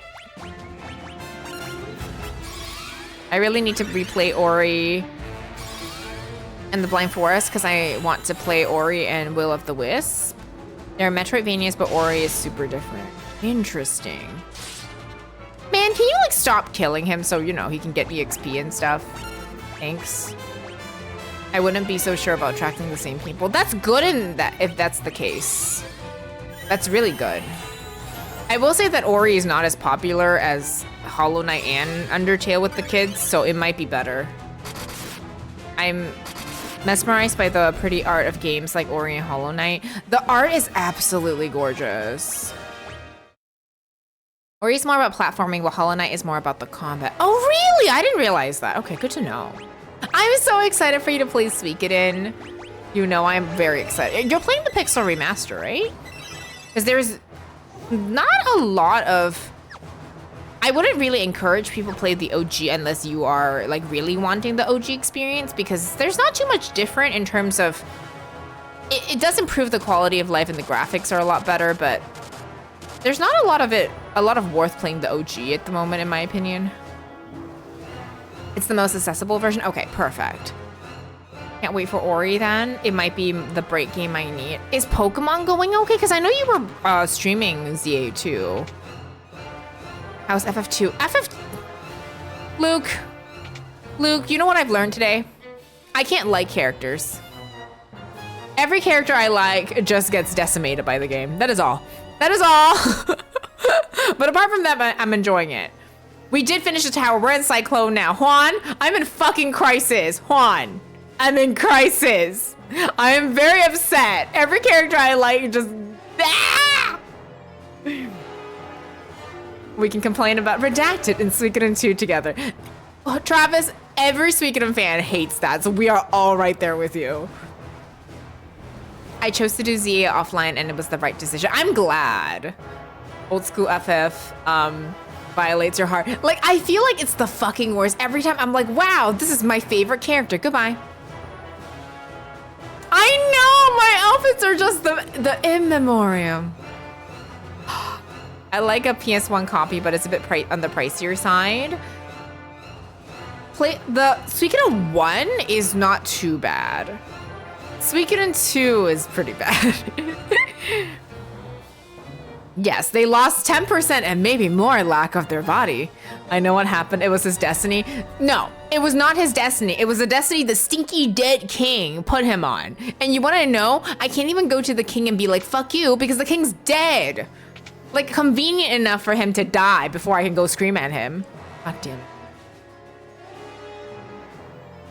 I really need to replay Ori and the Blind Forest because I want to play Ori and Will of the Wisp. There are Metroidvanias, but Ori is super different. Interesting. Man, can you like stop killing him so, you know, he can get EXP and stuff? Thanks. I wouldn't be so sure about attracting the same people. That's good in that if that's the case. That's really good. I will say that Ori is not as popular as Hollow Knight and Undertale with the kids, so it might be better. I'm mesmerized by the pretty art of games like Ori and Hollow Knight. The art is absolutely gorgeous. Ori is more about platforming, while Hollow Knight is more about the combat. Oh, really? I didn't realize that. Okay, good to know. I'm so excited for you to play Suikoden. You know I'm very excited. You're playing the Pixel Remaster, right? Because there's not a lot of... I wouldn't really encourage people to play the OG unless you are like really wanting the OG experience, because there's not too much different in terms of... It does improve the quality of life and the graphics are a lot better, but there's not a lot of worth playing the OG at the moment, in my opinion. It's the most accessible version? Okay, perfect. Can't wait for Ori then. It might be the break game I need. Is Pokemon going okay? Because I know you were streaming ZA2. How's FF2? Luke, you know what I've learned today? I can't like characters. Every character I like just gets decimated by the game. That is all. That is all. But apart from that, I'm enjoying it. We did finish the tower. We're in Cyclone now. Juan, I'm in fucking crisis. Juan, I'm in crisis. I am very upset. Every character I like just... Ah! We can complain about Redacted and Suikoden 2 together. Oh, Travis, every Suikoden fan hates that, so we are all right there with you. I chose to do ZA offline and it was the right decision. I'm glad. Old school FF, violates your heart. Like, I feel like it's the fucking worst. Every time I'm like, wow, this is my favorite character. Goodbye. I know, my outfits are just the in memoriam. I like a PS1 copy, but it's a bit on the pricier side. The Suikoden 1 is not too bad. Suikoden 2 is pretty bad. Yes, they lost 10% and maybe more lack of their body. I know what happened. It was his destiny. No, it was not his destiny. It was the destiny the stinky dead king put him on. And you want to know? I can't even go to the king and be like, fuck you, because the king's dead. Like, convenient enough for him to die before I can go scream at him. God damn it.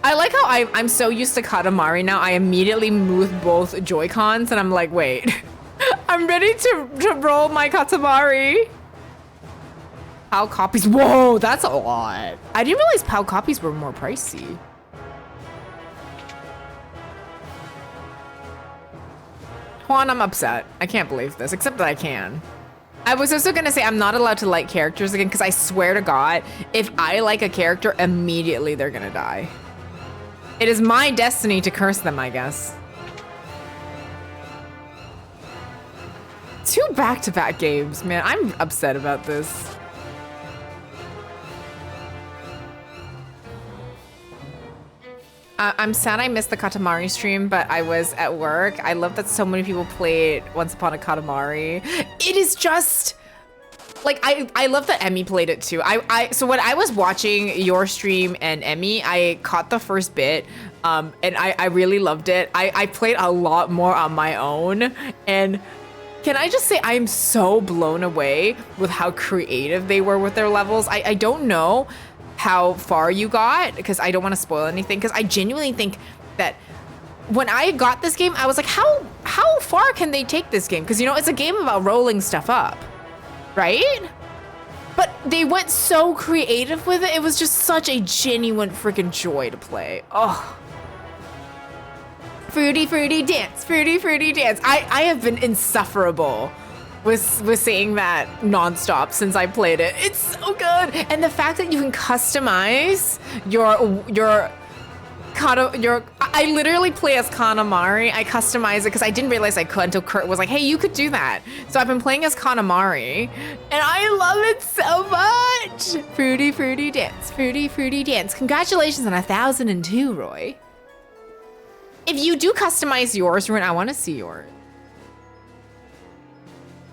I like how I'm so used to Katamari now, I immediately move both Joy-Cons and I'm like, wait. I'm ready to roll my Katamari. PAL copies, whoa, that's a lot. I didn't realize PAL copies were more pricey. Juan, I'm upset. I can't believe this, except that I can. I was also gonna say I'm not allowed to like characters again because I swear to God, if I like a character, immediately they're gonna die. It is my destiny to curse them, I guess. 2 back-to-back games, man. I'm upset about this. I'm sad I missed the Katamari stream, but I was at work. I love that so many people played Once Upon a Katamari. It is just like I love that Emmy played it too. So when I was watching your stream and Emmy, I caught the first bit, and I really loved it. I played a lot more on my own, and can I just say I'm so blown away with how creative they were with their levels. I don't know how far you got because I don't want to spoil anything, because I genuinely think that when I got this game, I was like, how far can they take this game? Because, you know, it's a game about rolling stuff up, right? But they went so creative with it. It was just such a genuine freaking joy to play. Oh. Fruity, fruity dance, fruity, fruity dance. I have been insufferable with saying that nonstop since I played it. It's so good. And the fact that you can customize I literally play as Kanamari. I customize it because I didn't realize I could until Kurt was like, hey, you could do that. So I've been playing as Kanamari and I love it so much. Fruity, fruity dance, fruity, fruity dance. Congratulations on 1002, Roy. If you do customize yours, Ruin, I want to see yours.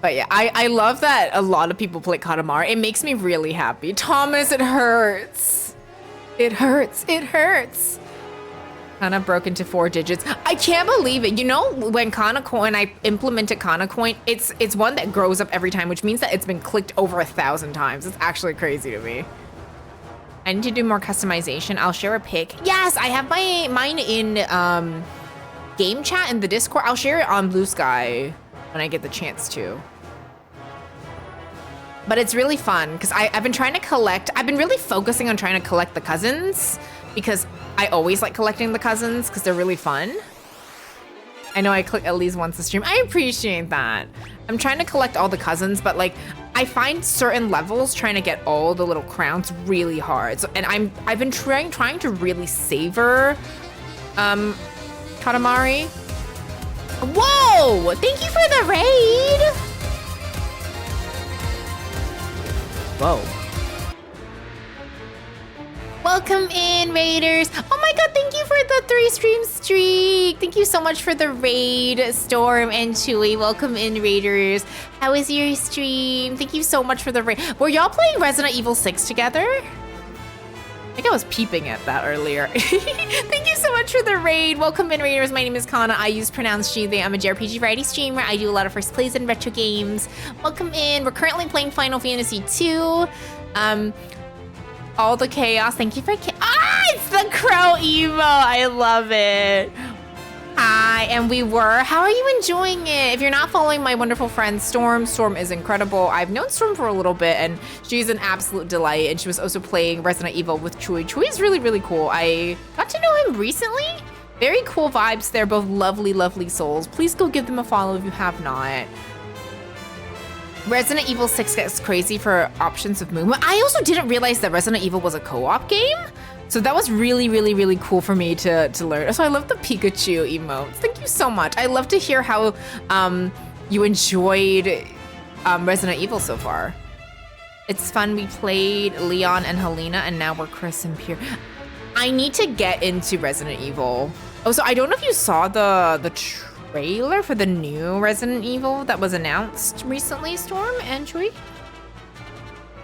But yeah, I love that a lot of people play Katamari. It makes me really happy. Thomas, it hurts. It hurts. It hurts. Kana broke into 4 digits. I can't believe it. You know, when Kana Coin, I implemented Kana Coin, it's one that grows up every time, which means that it's been clicked over 1,000 times. It's actually crazy to me. I need to do more customization. I'll share a pic. Yes, I have mine in game chat in the Discord. I'll share it on Blue Sky when I get the chance to. But it's really fun because I've been trying to collect. I've been really focusing on trying to collect the cousins because I always like collecting the cousins because they're really fun. I know I click at least once a stream. I appreciate that. I'm trying to collect all the cousins, but like I find certain levels trying to get all the little crowns really hard. So, and I've been trying to really savor Katamari. Whoa! Thank you for the raid! Whoa. Welcome in, raiders. Oh my god, thank you for the 3-stream streak. Thank you so much for the raid, Storm and Chewy. Welcome in, raiders. How was your stream? Thank you so much for the raid. Were y'all playing Resident Evil 6 together? I think I was peeping at that earlier. Thank you so much for the raid. Welcome in, raiders. My name is Kana. I use pronounced she, they. I'm a JRPG variety streamer. I do a lot of first plays and retro games. Welcome in. We're currently playing Final Fantasy 2. All the chaos. Thank you for it's the crow emo. I love it. Hi, and we were. How are you enjoying it? If you're not following my wonderful friend Storm, Storm is incredible. I've known Storm for a little bit, and she's an absolute delight. And she was also playing Resident Evil with Chewy. Chewy's really, really cool. I got to know him recently. Very cool vibes. They're both lovely, lovely souls. Please go give them a follow if you have not. Resident Evil 6 gets crazy for options of movement. I also didn't realize that Resident Evil was a co-op game. So that was really, really, really cool for me to learn. So I love the Pikachu emotes. Thank you so much. I love to hear how you enjoyed Resident Evil so far. It's fun. We played Leon and Helena, and now we're Chris and Pierre. I need to get into Resident Evil. Oh, so I don't know if you saw the trailer for the new Resident Evil that was announced recently, Storm and Chewy?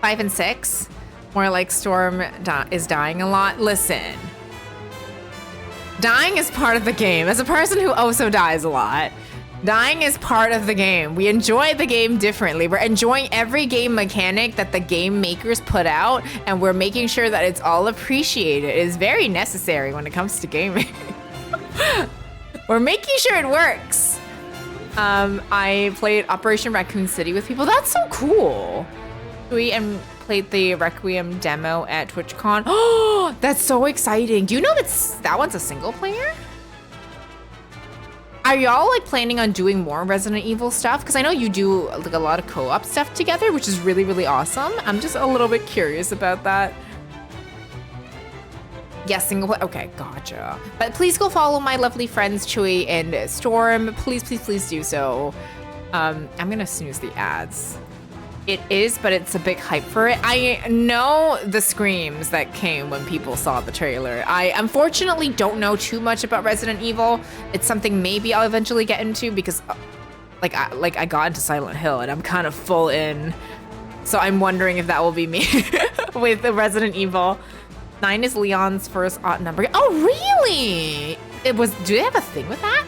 5 and 6. More like Storm is dying a lot. Listen, dying is part of the game. As a person who also dies a lot, dying is part of the game. We enjoy the game differently. We're enjoying every game mechanic that the game makers put out, and we're making sure that it's all appreciated. It is very necessary when it comes to gaming. We're making sure it works. I played Operation Raccoon City with people. That's so cool. We played the Requiem demo at TwitchCon. Oh, that's so exciting. Do you know that one's a single player? Are y'all like planning on doing more Resident Evil stuff? Because I know you do like a lot of co-op stuff together, which is really, really awesome. I'm just a little bit curious about that. Yes, single play. Okay, gotcha. But please go follow my lovely friends Chewy and Storm. Please, please, please do so. I'm gonna snooze the ads. It is, but it's a big hype for it. I know the screams that came when people saw the trailer. I unfortunately don't know too much about Resident Evil. It's something maybe I'll eventually get into because I got into Silent Hill and I'm kind of full in. So I'm wondering if that will be me with the Resident Evil. 9 is Leon's first odd number. Oh, really? Do they have a thing with that?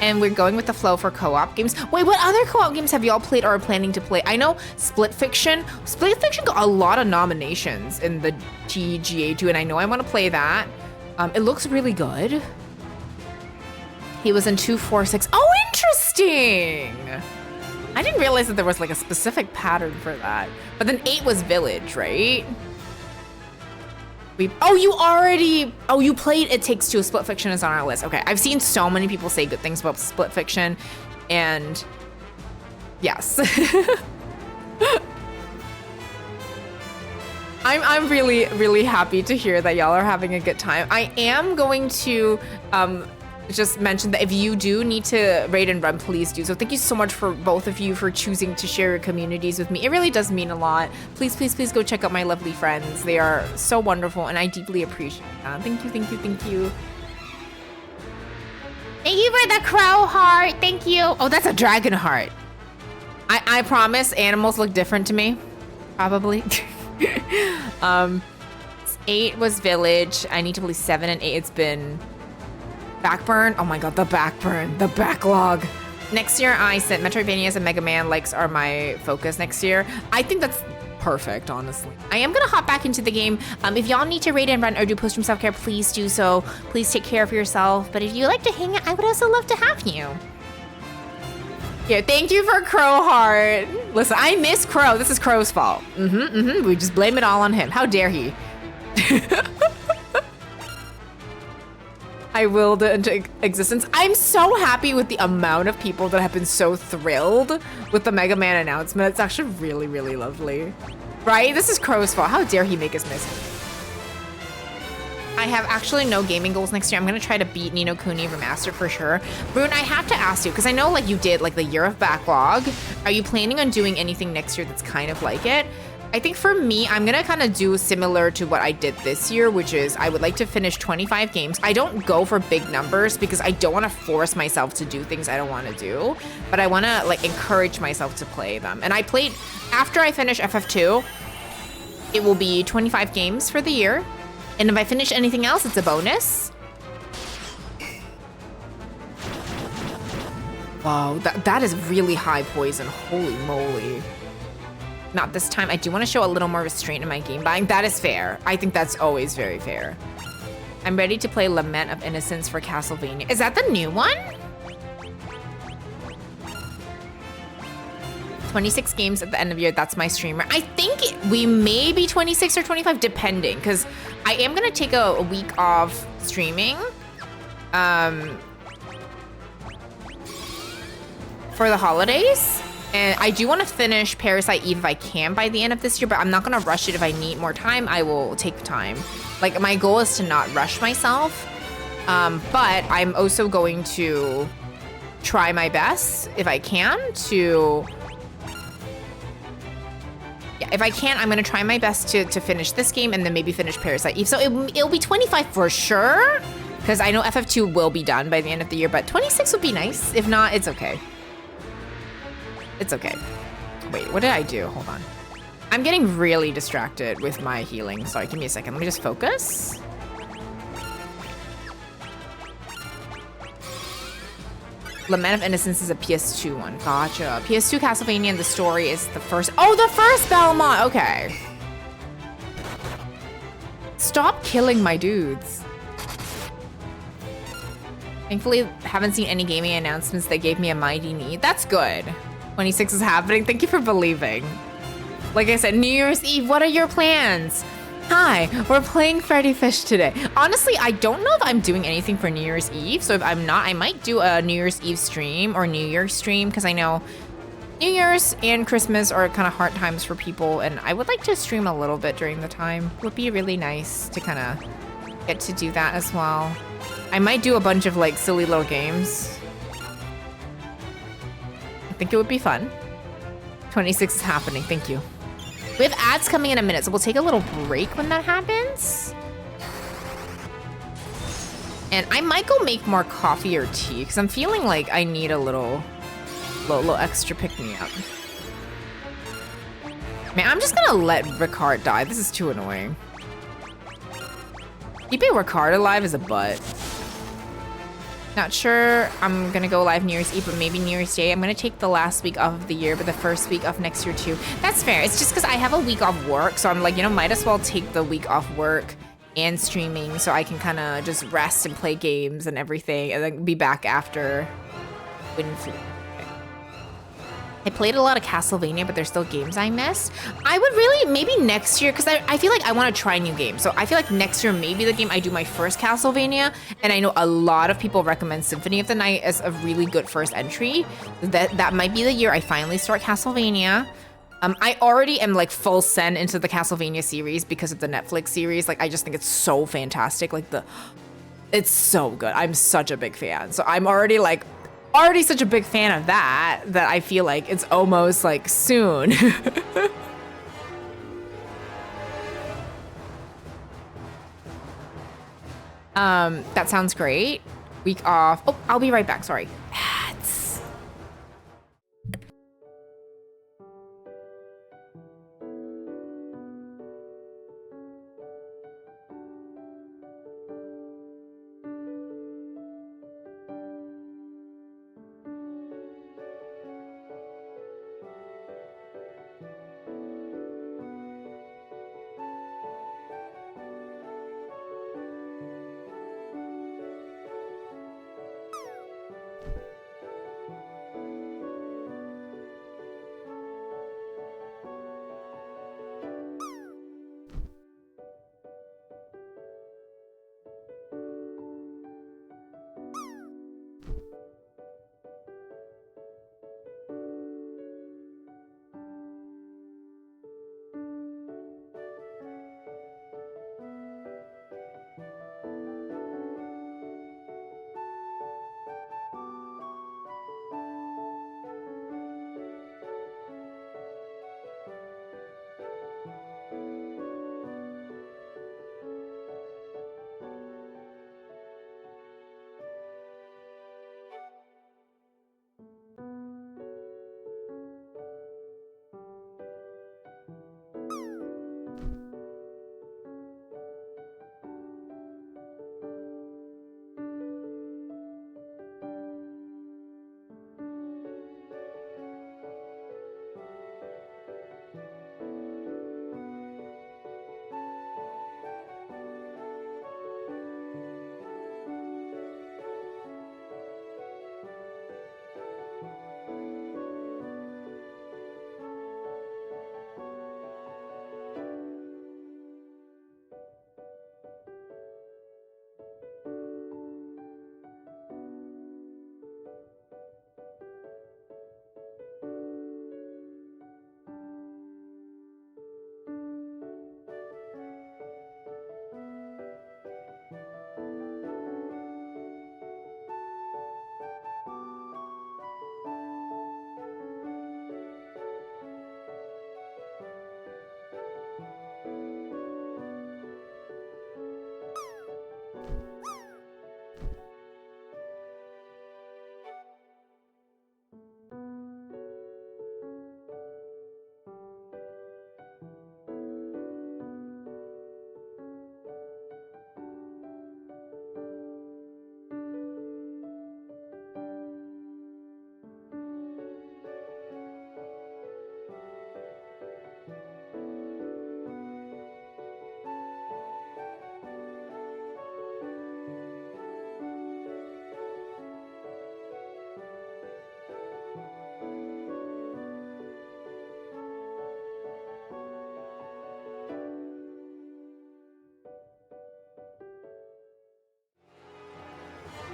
And we're going with the flow for co-op games. Wait, what other co-op games have y'all played or are planning to play? I know Split Fiction. Split Fiction got a lot of nominations in the TGA2, and I know I want to play that. It looks really good. He was in 246. Oh, interesting. I didn't realize that there was like a specific pattern for that. But then 8 was Village, right? You played It Takes Two. Split Fiction is on our list. Okay, I've seen so many people say good things about Split Fiction, and yes. I'm really, really happy to hear that y'all are having a good time. I am going to just mention that if you do need to raid and run, please do so. Thank you so much for both of you for choosing to share your communities with me. It really does mean a lot. Please, please, please go check out my lovely friends. They are so wonderful and I deeply appreciate that. Thank you, thank you, thank you. Thank you for the crow heart. Thank you. Oh, that's a dragon heart. I promise animals look different to me. Probably. 8 was Village. I need to believe 7 and 8 it's been Backburn. Oh my god, the backburn, the backlog. Next year, I said Metroidvanias and Mega Man likes are my focus next year. I think that's perfect, honestly. I am gonna hop back into the game. If y'all need to raid and run or do post-stream self-care, please do so. Please take care of yourself. But if you like to hang out, I would also love to have you. Yeah, thank you for Crow Heart. Listen, I miss Crow. This is Crow's fault. We just blame it all on him. How dare he? I willed it into existence. I'm so happy with the amount of people that have been so thrilled with the Mega Man announcement. It's actually really, really lovely. Right? This is Crow's fault. How dare he make us miss it? I have actually no gaming goals next year. I'm gonna try to beat Ni no Kuni Remastered for sure. Brune, I have to ask you, because I know like you did like the year of backlog. Are you planning on doing anything next year that's kind of like it? I think for me, I'm gonna kind of do similar to what I did this year, which is I would like to finish 25 games. I don't go for big numbers because I don't want to force myself to do things I don't want to do, but I want to like encourage myself to play them. And I played, after I finish FF2, it will be 25 games for the year. And if I finish anything else, it's a bonus. Wow, that is really high poison, holy moly. Not this time. I do want to show a little more restraint in my game buying. That is fair. I think that's always very fair. I'm ready to play Lament of Innocence for Castlevania. Is that the new one? 26 games at the end of the year. That's my streamer. I think we may be 26 or 25, depending, because I am going to take a week off streaming for the holidays. And I do want to finish Parasite Eve if I can by the end of this year, but I'm not going to rush it. If I need more time, I will take time. Like, my goal is to not rush myself, but I'm also going to try my best, if I can, to... Yeah, if I can, I'm going to try my best to finish this game and then maybe finish Parasite Eve. So it'll be 25 for sure, because I know FF2 will be done by the end of the year, but 26 would be nice. If not, it's okay. It's okay. Wait, what did I do? Hold on. I'm getting really distracted with my healing. Sorry, give me a second. Let me just focus. Lament of Innocence is a PS2 one. Gotcha. PS2 Castlevania and the story is the first. Oh, the first Belmont. Okay. Stop killing my dudes. Thankfully, haven't seen any gaming announcements that gave me a mighty need. That's good. 26 is happening. Thank you for believing. Like I said, New Year's Eve, what are your plans? Hi, we're playing Freddy Fish today. Honestly, I don't know if I'm doing anything for New Year's Eve, so if I'm not, I might do a New Year's Eve stream or New Year's stream, because I know New Year's and Christmas are kind of hard times for people, and I would like to stream a little bit during the time. It would be really nice to kind of get to do that as well. I might do a bunch of like silly little games. I think it would be fun. 26 is happening, thank you. We have ads coming in a minute, so we'll take a little break when that happens. And I might go make more coffee or tea, because I'm feeling like I need a little extra pick-me-up. Man, I'm just gonna let Ricard die. This is too annoying. Keeping Ricard alive is a butt. Not sure I'm gonna go live New Year's Eve, but maybe New Year's Day. I'm gonna take the last week off of the year, but the first week of next year too. That's fair. It's just because I have a week off work, so I'm like, you know, might as well take the week off work and streaming so I can kind of just rest and play games and everything, and then be back after. I played a lot of Castlevania, but there's still games I missed. I would really, maybe next year, because I feel like I want to try new games. So I feel like next year, maybe the game I do my first Castlevania, and I know a lot of people recommend Symphony of the Night as a really good first entry. That might be the year I finally start Castlevania. I already am like full send into the Castlevania series because of the Netflix series. Like, I just think it's so fantastic. Like, it's so good. I'm such a big fan. So I'm already such a big fan of that I feel like it's almost like soon. That sounds great. Week off. Oh, I'll be right back. Sorry. Ads.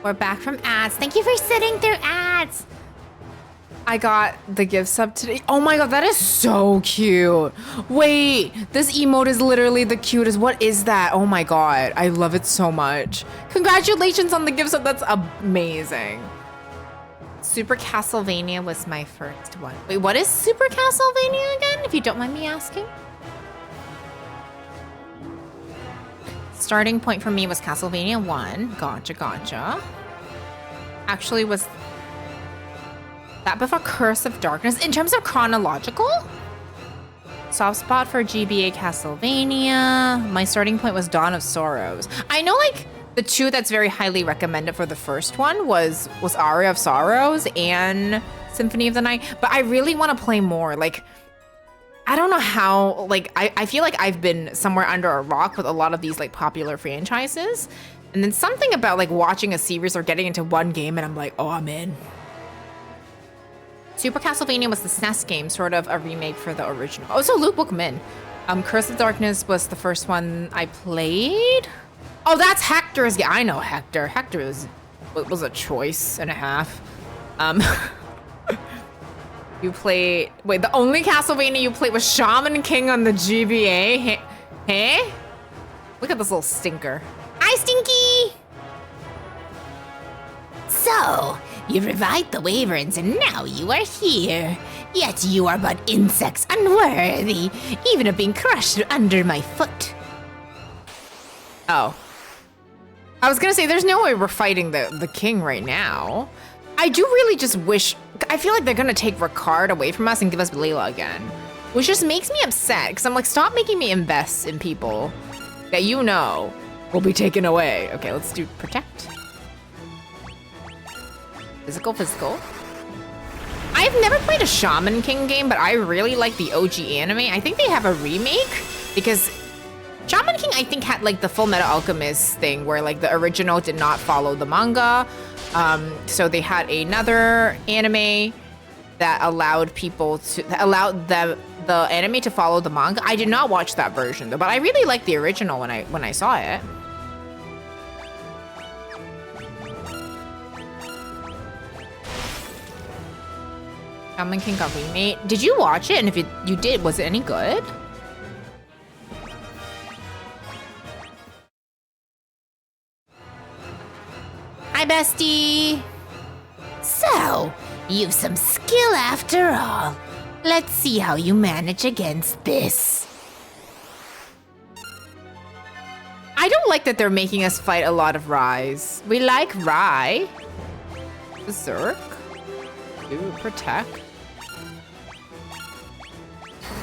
We're back from ads. Thank you for sitting through ads. I got the gift sub today. Oh my god, that is so cute. Wait, this emote is literally the cutest. What is that? Oh my god, I love it so much. Congratulations on the gift sub. That's amazing. Super Castlevania was my first one. Wait, what is Super Castlevania again, if you don't mind me asking? Starting point for me was Castlevania 1. Gotcha. Actually, was that before Curse of Darkness? In terms of chronological? Soft spot for GBA Castlevania. My starting point was Dawn of Sorrows. I know, like, the two that's very highly recommended for the first one was Aria of Sorrows and Symphony of the Night, but I really want to play more. Like, I don't know how, like, I feel like I've been somewhere under a rock with a lot of these, like, popular franchises, and then something about, like, watching a series or getting into one game and I'm like, oh, I'm in. Super Castlevania was the SNES game, sort of a remake for the original. Oh, so Luke, welcome in. Curse of Darkness was the first one I played. Oh, that's Hector's game. I know Hector. Hector was a choice and a half. You played... Wait, the only Castlevania you played was Shaman King on the GBA? Hey? Look at this little stinker. Hi, Stinky! So, you revived the Wyverns and now you are here. Yet you are but insects unworthy, even of being crushed under my foot. Oh. I was gonna say, there's no way we're fighting the king right now. I do really just wish... I feel like they're gonna take Ricard away from us and give us Layla again. Which just makes me upset, because I'm like, stop making me invest in people that you know will be taken away. Okay, let's do Protect. Physical. I've never played a Shaman King game, but I really like the OG anime. I think they have a remake, because Shaman King, I think, had like the Full Metal Alchemist thing where like the original did not follow the manga. So they had another anime that allowed people to, the anime to follow the manga. I did not watch that version though, but I really liked the original when I saw it. Shaman King got remade. Did you watch it? And if you did, was it any good? Hi, bestie. So, you've some skill after all. Let's see how you manage against this. I don't like that they're making us fight a lot of Ryes. We like Rye. Berserk. Ooh, Protect.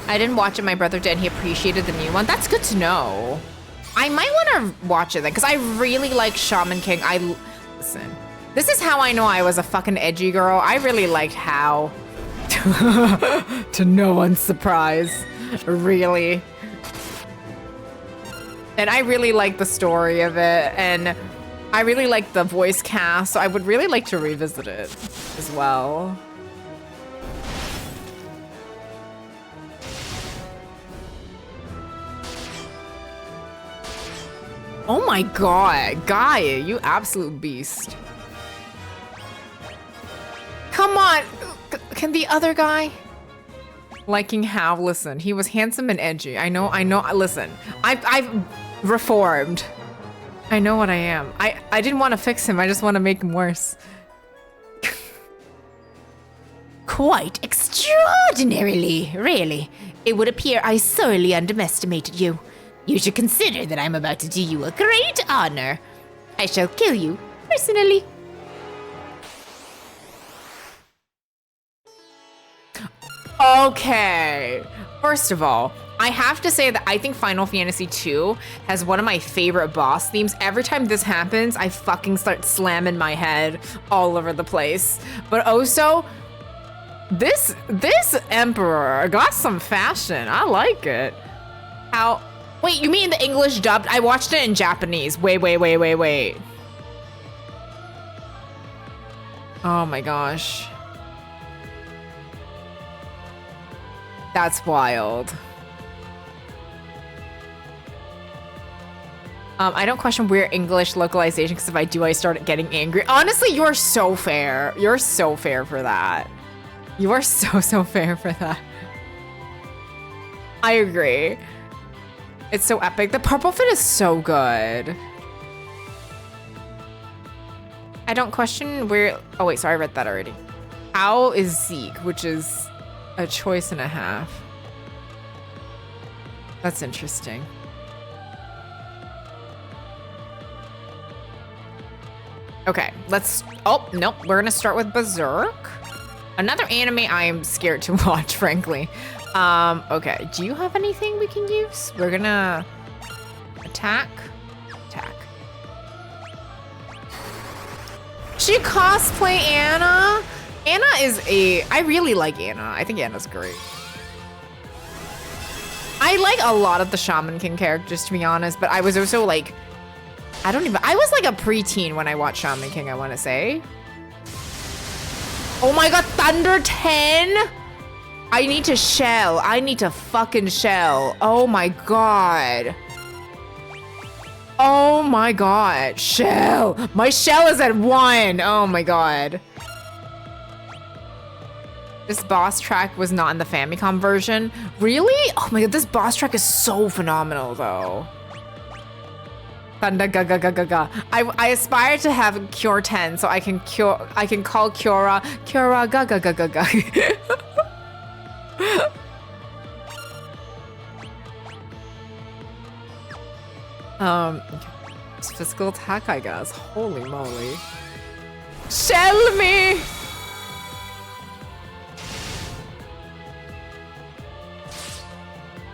I didn't watch it, my brother did, and he appreciated the new one. That's good to know. I might want to watch it then, because I really like Shaman King. Listen, this is how I know I was a fucking edgy girl. I really liked How. To no one's surprise. Really. And I really like the story of it, and I really like the voice cast, so I would really like to revisit it as well. Oh my god, Gaia, you absolute beast. Come on, can the other guy? Liking How, listen, he was handsome and edgy. I know, listen, I've reformed. I know what I am. I didn't want to fix him, I just want to make him worse. Quite extraordinarily, really. It would appear I sorely underestimated you. You should consider that I'm about to do you a great honor. I shall kill you, personally. Okay. First of all, I have to say that I think Final Fantasy II has one of my favorite boss themes. Every time this happens, I fucking start slamming my head all over the place. But also, this Emperor got some fashion. I like it. How... Wait, you mean the English dubbed? I watched it in Japanese. Wait. Oh my gosh. That's wild. I don't question weird English localization because if I do, I start getting angry. Honestly, you're so fair. You're so fair for that. You are so fair for that. I agree. It's so epic. The purple fit is so good. I don't question where... Oh, wait, sorry, I read that already. How is Zeke, which is a choice and a half. That's interesting. Okay, let's... Oh, nope. We're going to start with Berserk. Another anime I am scared to watch, frankly. Okay. Do you have anything we can use? We're going to... Attack. Attack. She cosplay Anna? Anna is a... I really like Anna. I think Anna's great. I like a lot of the Shaman King characters, to be honest, but I was also like... I was like a preteen when I watched Shaman King, I want to say. Oh my god, Thunder 10? I need to shell. I need to fucking shell. Oh my god. Oh my god. Shell. My shell is at 1. Oh my god. This boss track was not in the Famicom version. Really? Oh my god, this boss track is so phenomenal though. Thunder ga ga ga ga ga. I aspire to have Cure 10 so I can call Cura ga ga ga ga ga. It's physical attack, I guess. Holy moly. Shell me!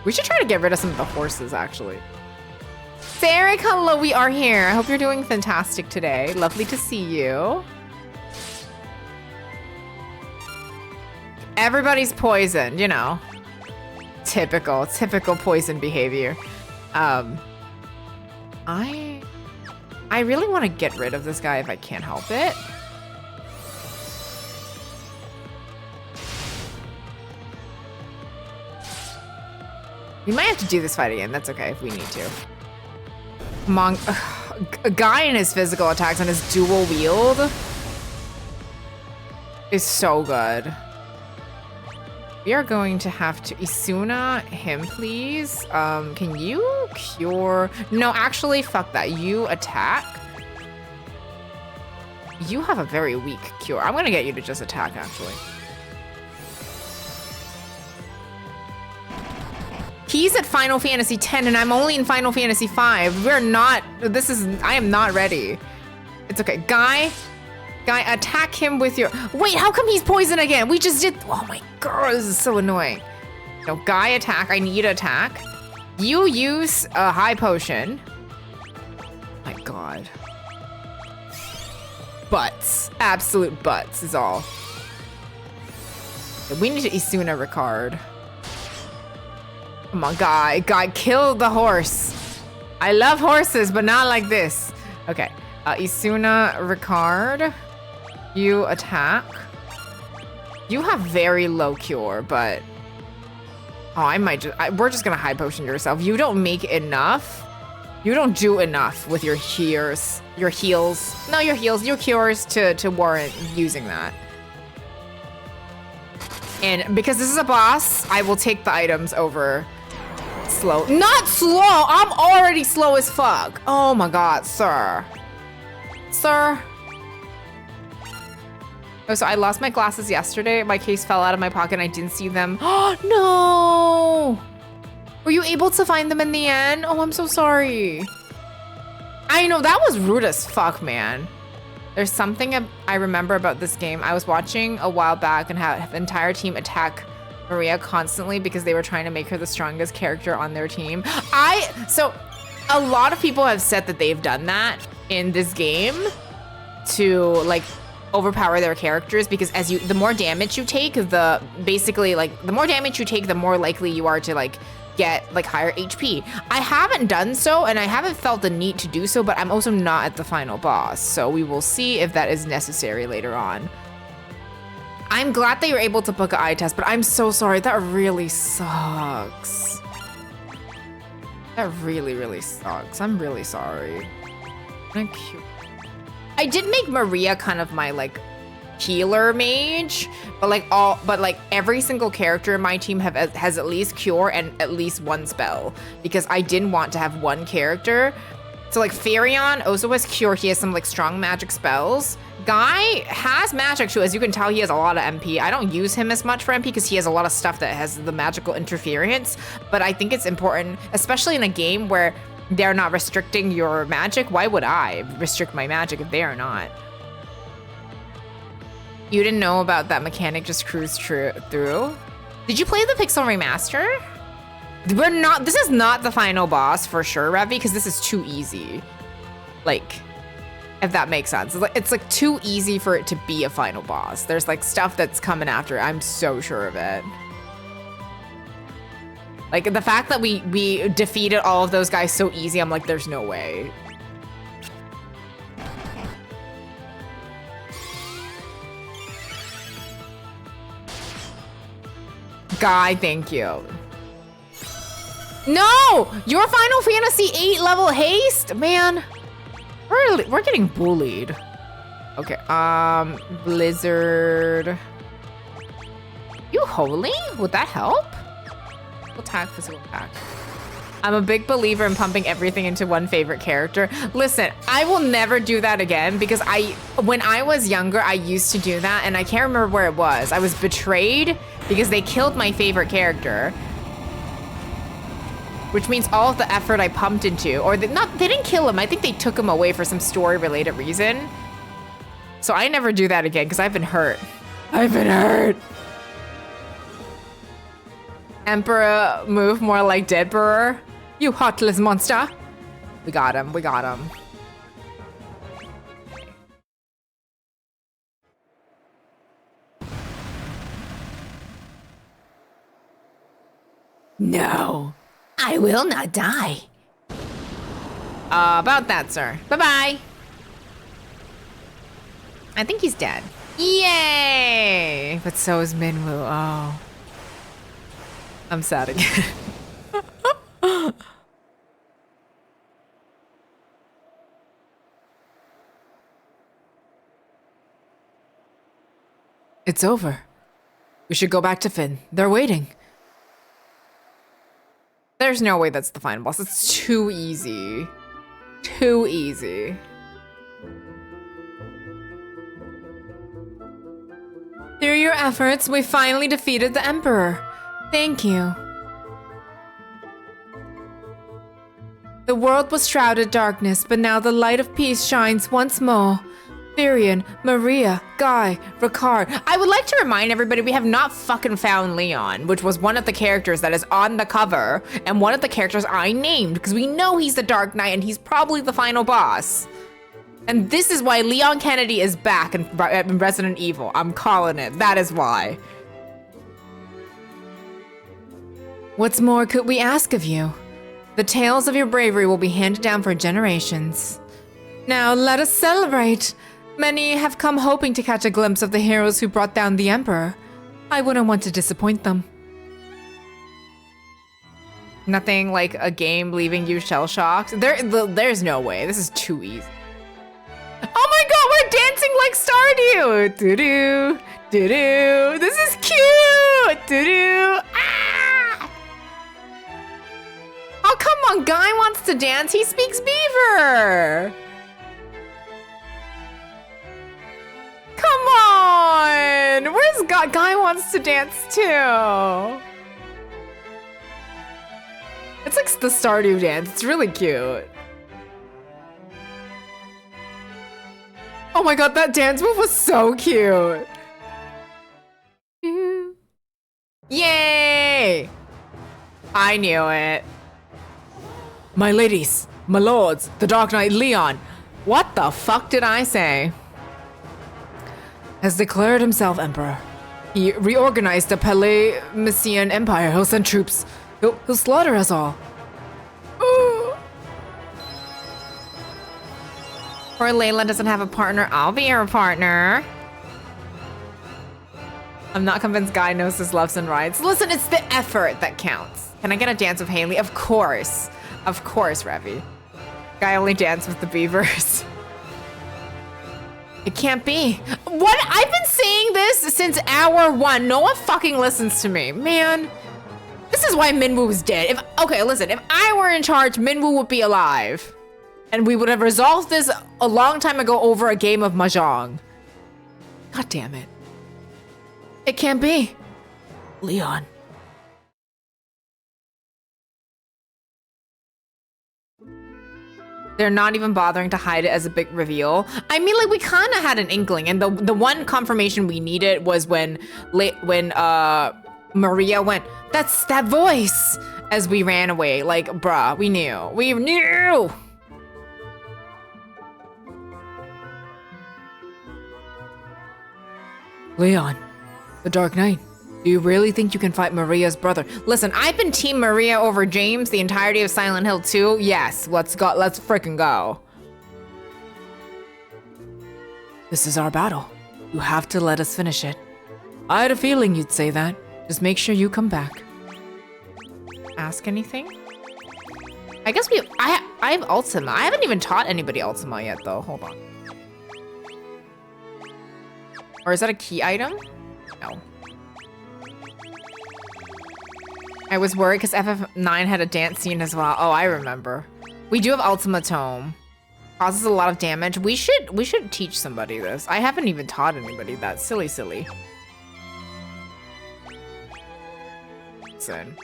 We should try to get rid of some of the horses, actually. Sarah, hello, we are here. I hope you're doing fantastic today. Lovely to see you. Everybody's poisoned, you know. Typical poison behavior. I really want to get rid of this guy if I can't help it. We might have to do this fight again. That's okay if we need to. A guy in his physical attacks and his dual wield is so good. We are going to have to Isuna him, please. Can you cure? No, actually, fuck that. You attack. You have a very weak cure. I'm gonna get you to just attack, actually. He's at Final Fantasy X and I'm only in Final Fantasy V. We're not, I am not ready. It's okay. Guy, attack him with your, wait, how come he's poisoned again? We just did, oh my god, this is so annoying. No, Guy attack, I need to attack. You use a high potion. My god. Butts, absolute butts is all. We need to Isuna Ricard. Come on, Guy, kill the horse. I love horses, but not like this. Okay, Isuna Ricard, you attack. You have very low cure, but oh, I might just, we're just gonna high potion yourself. You don't make enough. You don't do enough with your heals. Your cures to warrant using that. And because this is a boss, I will take the items over slow. Not slow! I'm already slow as fuck. Oh my god, sir. Sir. Oh, so I lost my glasses yesterday. My case fell out of my pocket and I didn't see them. Oh, no! Were you able to find them in the end? Oh, I'm so sorry. I know, that was rude as fuck, man. There's something I remember about this game. I was watching a while back and had the entire team attack Maria constantly because they were trying to make her the strongest character on their team. So a lot of people have said that they've done that in this game to like overpower their characters because the more damage you take, the more damage you take, the more likely you are to like get like higher HP. I haven't done so and I haven't felt the need to do so, but I'm also not at the final boss. So we will see if that is necessary later on. I'm glad that you're able to book an eye test, but I'm so sorry. That really sucks. That really, really sucks. I'm really sorry. Thank you. I did make Maria kind of my like healer mage, but like every single character in my team has at least cure and at least one spell because I didn't want to have one character. So like Farion also has cure. He has some like strong magic spells. Guy has magic too. As you can tell, he has a lot of MP. I don't use him as much for MP because he has a lot of stuff that has the magical interference, but I think it's important, especially in a game where they're not restricting your magic. Why would I restrict my magic if they are not? You didn't know about that mechanic just cruised through? Did you play the Pixel Remaster? This is not the final boss for sure, Ravi, because this is too easy. Like, if that makes sense. It's like too easy for it to be a final boss. There's like stuff that's coming after. I'm so sure of it. Like the fact that we defeated all of those guys so easy, I'm like, there's no way. Guy, thank you. No! Your Final Fantasy VIII level haste? Man, we're getting bullied. Okay, Blizzard. You holy? Would that help? Attack, physical attack. I'm a big believer in pumping everything into one favorite character. Listen, I will never do that again because when I was younger, I used to do that and I can't remember where it was. I was betrayed because they killed my favorite character. Which means all of the effort I pumped into, or they didn't kill him. I think they took him away for some story-related reason. So I never do that again because I've been hurt. I've been hurt. Emperor, move more like Deadbearer. You heartless monster. We got him, we got him. No, I will not die. About that, sir. Bye-bye. I think he's dead. Yay! But so is Minwu. Oh. I'm sad again. It's over. We should go back to Finn. They're waiting. There's no way that's the final boss. It's too easy. Too easy. Through your efforts, we finally defeated the Emperor. Thank you. The world was shrouded in darkness, but now the light of peace shines once more. Firion, Maria, Guy, Ricard. I would like to remind everybody we have not fucking found Leon, which was one of the characters that is on the cover, and one of the characters I named, because we know he's the Dark Knight and he's probably the final boss. And this is why Leon Kennedy is back in Resident Evil. I'm calling it. That is why. What's more could we ask of you? The tales of your bravery will be handed down for generations. Now let us celebrate. Many have come hoping to catch a glimpse of the heroes who brought down the Emperor. I wouldn't want to disappoint them. Nothing like a game leaving you shell-shocked. There's no way. This is too easy. Oh my god, we're dancing like Stardew! Doo-doo, doo-doo. This is cute! Doo-doo. Ah! Oh, come on, Guy wants to dance. He speaks Beaver! Come on! Where's Guy? Guy wants to dance too. It's like the Stardew dance. It's really cute. Oh my god, that dance move was so cute. Yay! I knew it. My ladies, my lords, the Dark Knight Leon. What the fuck did I say? Has declared himself emperor. He reorganized the Palais-Messian Empire. He'll send troops. He'll slaughter us all. Ooh. Poor Layla doesn't have a partner. I'll be her partner. I'm not convinced Guy knows his loves and rights. Listen, it's the effort that counts. Can I get a dance with Haley? Of course. Of course, Revy. Guy only danced with the beavers. It can't be. What? I've been saying this since hour 1. No one fucking listens to me. Man, this is why Minwu was dead. Okay, listen, if I were in charge, Minwu would be alive. And we would have resolved this a long time ago over a game of Mahjong. God damn it. It can't be. Leon. They're not even bothering to hide it as a big reveal. I mean, like, we kind of had an inkling, and the one confirmation we needed was when Maria went, "That's that voice," as we ran away. Like, bruh, we knew. We knew. Leon, the Dark Knight. Do you really think you can fight Maria's brother? Listen, I've been Team Maria over James the entirety of Silent Hill 2. Yes, let's go. Let's frickin' go. This is our battle. You have to let us finish it. I had a feeling you'd say that. Just make sure you come back. Ask anything? I guess I have Ultima. I haven't even taught anybody Ultima yet, though. Hold on. Or is that a key item? No. I was worried because FF9 had a dance scene as well. Oh, I remember. We do have Ultima Tome. Causes a lot of damage. We should teach somebody this. I haven't even taught anybody that. Silly. Listen.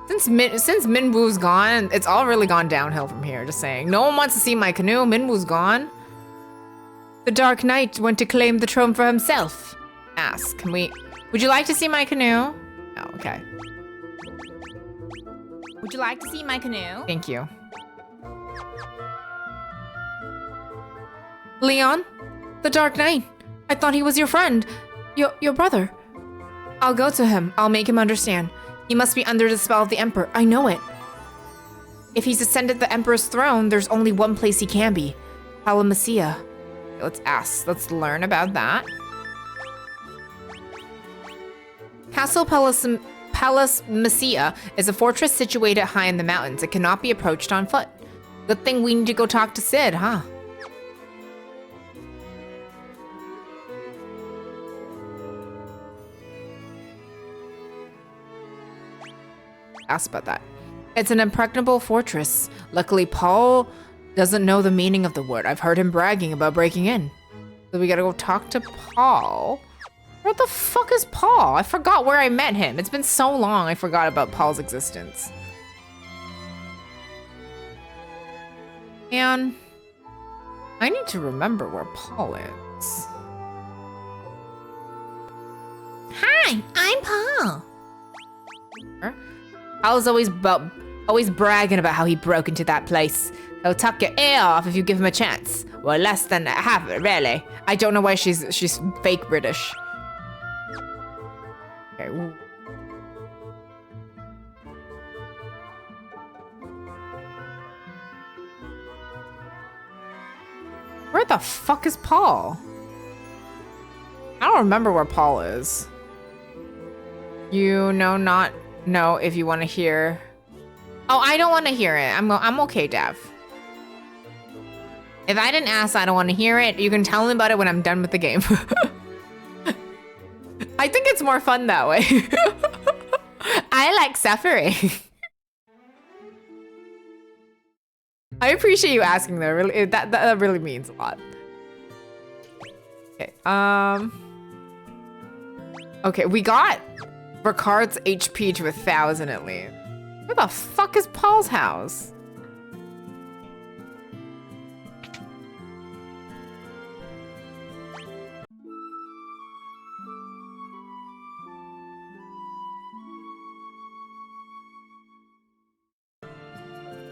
Since Minwu's gone, it's all really gone downhill from here. Just saying. No one wants to see my canoe. Minwu's gone. The Dark Knight went to claim the throne for himself. Ask. Would you like to see my canoe? Oh, okay. Would you like to see my canoe? Thank you. Leon, the Dark Knight. I thought he was your friend. Your brother. I'll go to him. I'll make him understand. He must be under the spell of the Emperor. I know it. If he's ascended the Emperor's throne, there's only one place he can be. Palamacia. Let's ask. Let's learn about that. Castle Palamacia is a fortress situated high in the mountains. It cannot be approached on foot. Good thing we need to go talk to Sid, huh? Ask about that. It's an impregnable fortress. Luckily, Paul doesn't know the meaning of the word. I've heard him bragging about breaking in. So we gotta go talk to Paul. Where the fuck is Paul? I forgot where I met him. It's been so long, I forgot about Paul's existence. And I need to remember where Paul is. Hi, I'm Paul. Paul's always bragging about how he broke into that place. He'll tuck your ear off if you give him a chance. Well, less than half of it, really. I don't know why she's fake British. Okay. Where the fuck is Paul? I don't remember where Paul is. You know not know if you want to hear. Oh, I don't want to hear it. I'm okay, Dev. If I didn't ask, I don't want to hear it. You can tell me about it when I'm done with the game. I think it's more fun that way. I like suffering. I appreciate you asking though. Really, that really means a lot. Okay. Okay, we got Ricard's HP to 1,000 at least. Where the fuck is Paul's house?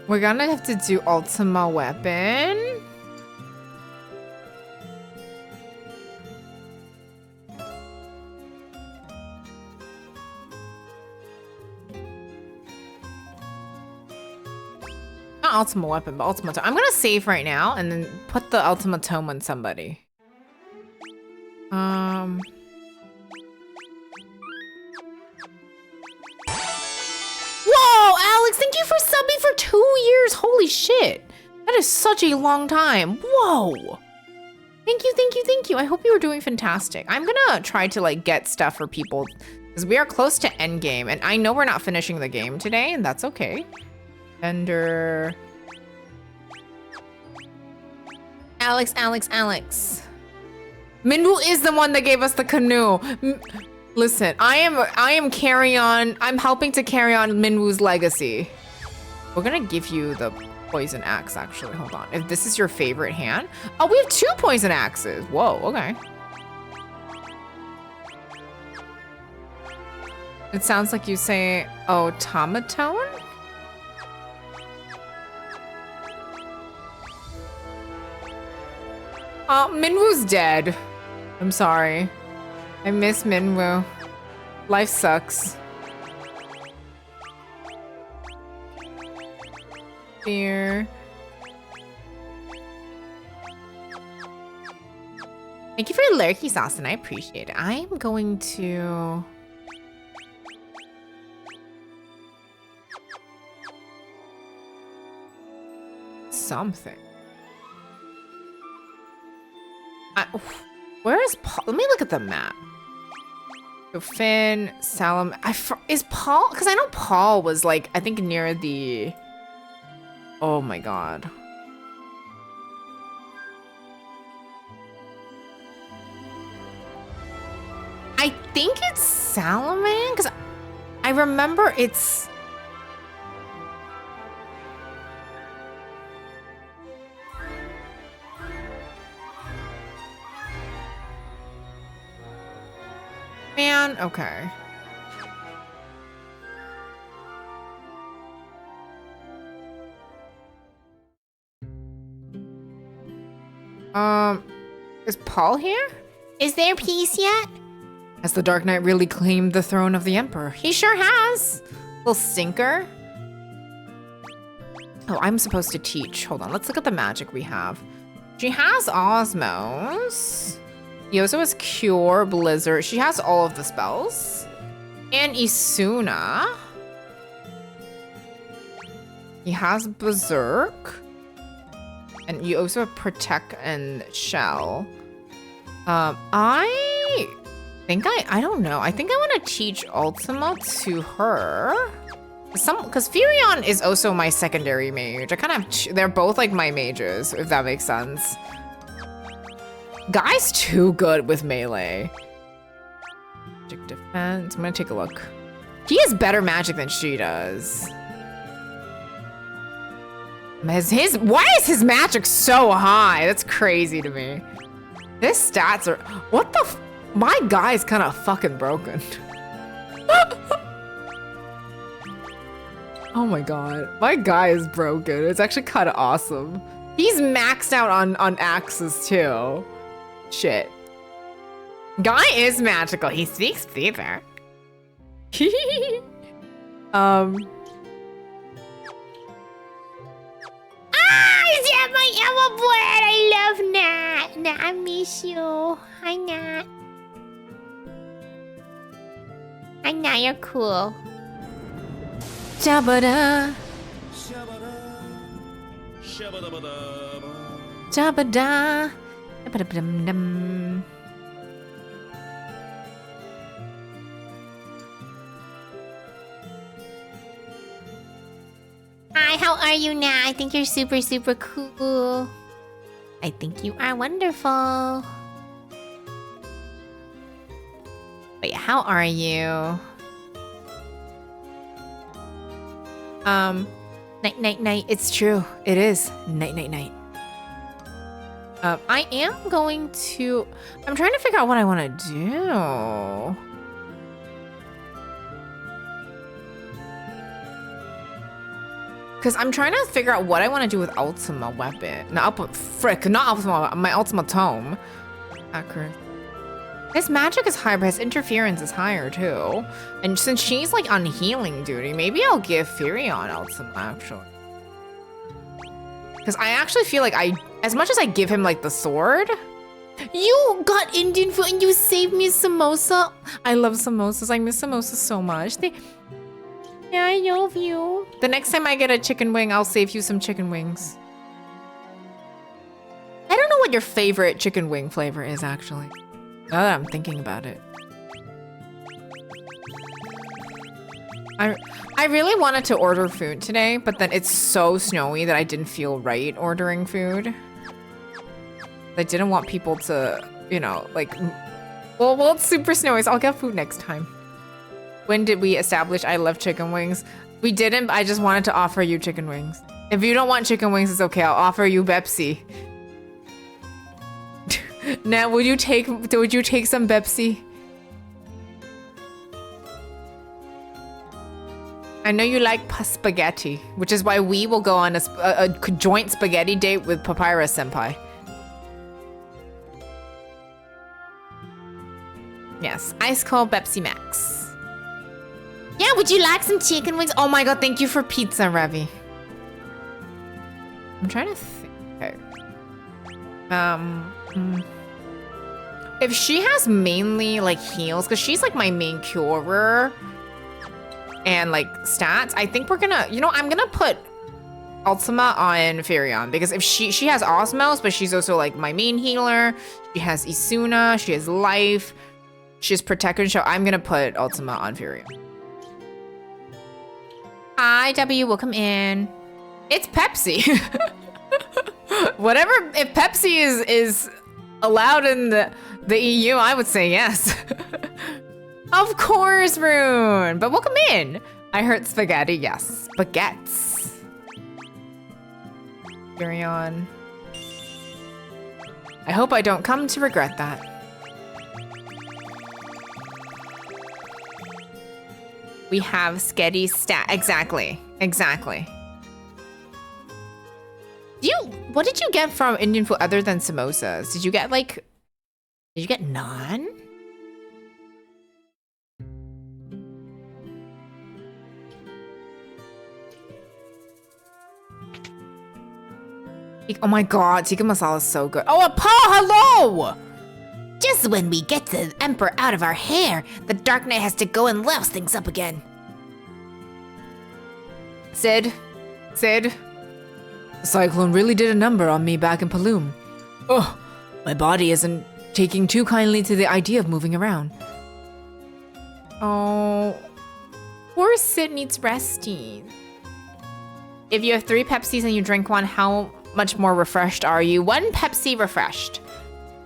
We're gonna have to do Ultima Weapon. Not Ultima Weapon, but Ultima Tome. I'm gonna save right now and then put the Ultima Tome on somebody. thank you for subbing for 2 years. Holy shit. That is such a long time. Whoa. Thank you, thank you, thank you. I hope you were doing fantastic. I'm gonna try to like get stuff for people because we are close to end game and I know we're not finishing the game today and that's okay. Vendor. Alex. Minwu is the one that gave us the canoe. Listen, I am carrying on. I'm helping to carry on Minwu's legacy. We're gonna give you the poison axe, actually. Hold on. If this is your favorite hand. Oh, we have 2 poison axes. Whoa, okay. It sounds like you say automaton? Oh, Minwu's dead. I'm sorry. I miss Minwu. Life sucks. Fear. Thank you for your lurky sauce, and I appreciate it. I am going to... something. Where is Paul? Let me look at the map. So Finn, Salam. Is Paul? Because I know Paul was like, I think near the. Oh my god. I think it's Salaman because I remember it's. Man, okay. Is Paul here? Is there peace yet? Has the Dark Knight really claimed the throne of the Emperor? He sure has. Little stinker. Oh, I'm supposed to teach. Hold on, let's look at the magic we have. She has Osmos. He also has Cure, Blizzard. She has all of the spells. And Isuna. He has Berserk. And you also have Protect and Shell. I think I don't know. I think I want to teach Ultima to her. Because Furion is also my secondary mage. I kind of have they're both like my mages, if that makes sense. Guy's too good with melee. Magic defense. I'm gonna take a look. He has better magic than she does. Why is his magic so high? That's crazy to me. His stats are, what the my guy's kind of fucking broken. Oh my god, my guy is broken. It's actually kind of awesome. He's maxed out on axes too. Shit. Guy is magical. He speaks fever. Is that my Emma boy? I love Nat. Nat, I miss you. Hi, Nat. Hi, Nat, you're cool. Jabba-da. Jabba-da. Jabba-da-dum-dum. Hi, how are you, Nat? I think you're super, super cool. I think you are wonderful. But yeah, how are you? Night, night, night. It's true. It is. Night, night, night. I am going to... I'm trying to figure out what I want to do. Because I'm trying to figure out what I want to do with Ultima weapon. Not Ultima, my Ultima tome. Accurate. His magic is higher, but his interference is higher too. And since she's like on healing duty, maybe I'll give Furion Ultima actually. Because I actually feel like as much as I give him like the sword. You got Indian food and you saved me a samosa. I love samosas. I miss samosas so much. Yeah, I love you. The next time I get a chicken wing, I'll save you some chicken wings. I don't know what your favorite chicken wing flavor is, actually. Now that I'm thinking about it. I really wanted to order food today, but then it's so snowy that I didn't feel right ordering food. I didn't want people to, you know, like, well, it's super snowy, so I'll get food next time. When did we establish I love chicken wings? We didn't, I just wanted to offer you chicken wings. If you don't want chicken wings, it's okay, I'll offer you Pepsi. Now, would you take some Pepsi? I know you like spaghetti, which is why we will go on a joint spaghetti date with Papyrus Senpai. Yes, ice cold Pepsi Max. Yeah, would you like some chicken wings? Oh my god, thank you for pizza, Revy. I'm trying to think. Okay. If she has mainly like heals, because she's like my main curer and like stats, I think we're gonna, you know, I'm gonna put Ultima on Furion, because if she has Osmos, but she's also like my main healer. She has Isuna, she has life, she has Protector, so I'm gonna put Ultima on Furion. Hi, W, welcome in. It's Pepsi. Whatever, if Pepsi is allowed in the EU, I would say yes. Of course, Rune. But welcome in. I heard spaghetti, yes. Baguettes. Furion. I hope I don't come to regret that. We have sketty stat. Exactly. What did you get from Indian food other than samosas? Did you get naan? Oh my god, tikka masala is so good. Oh, Paul, hello! Just when we get the Emperor out of our hair, the Dark Knight has to go and louse things up again. Sid. The cyclone really did a number on me back in Paloom. Oh, my body isn't taking too kindly to the idea of moving around. Oh, poor Sid needs resting. If you have 3 Pepsis and you drink one, how much more refreshed are you? 1 Pepsi refreshed.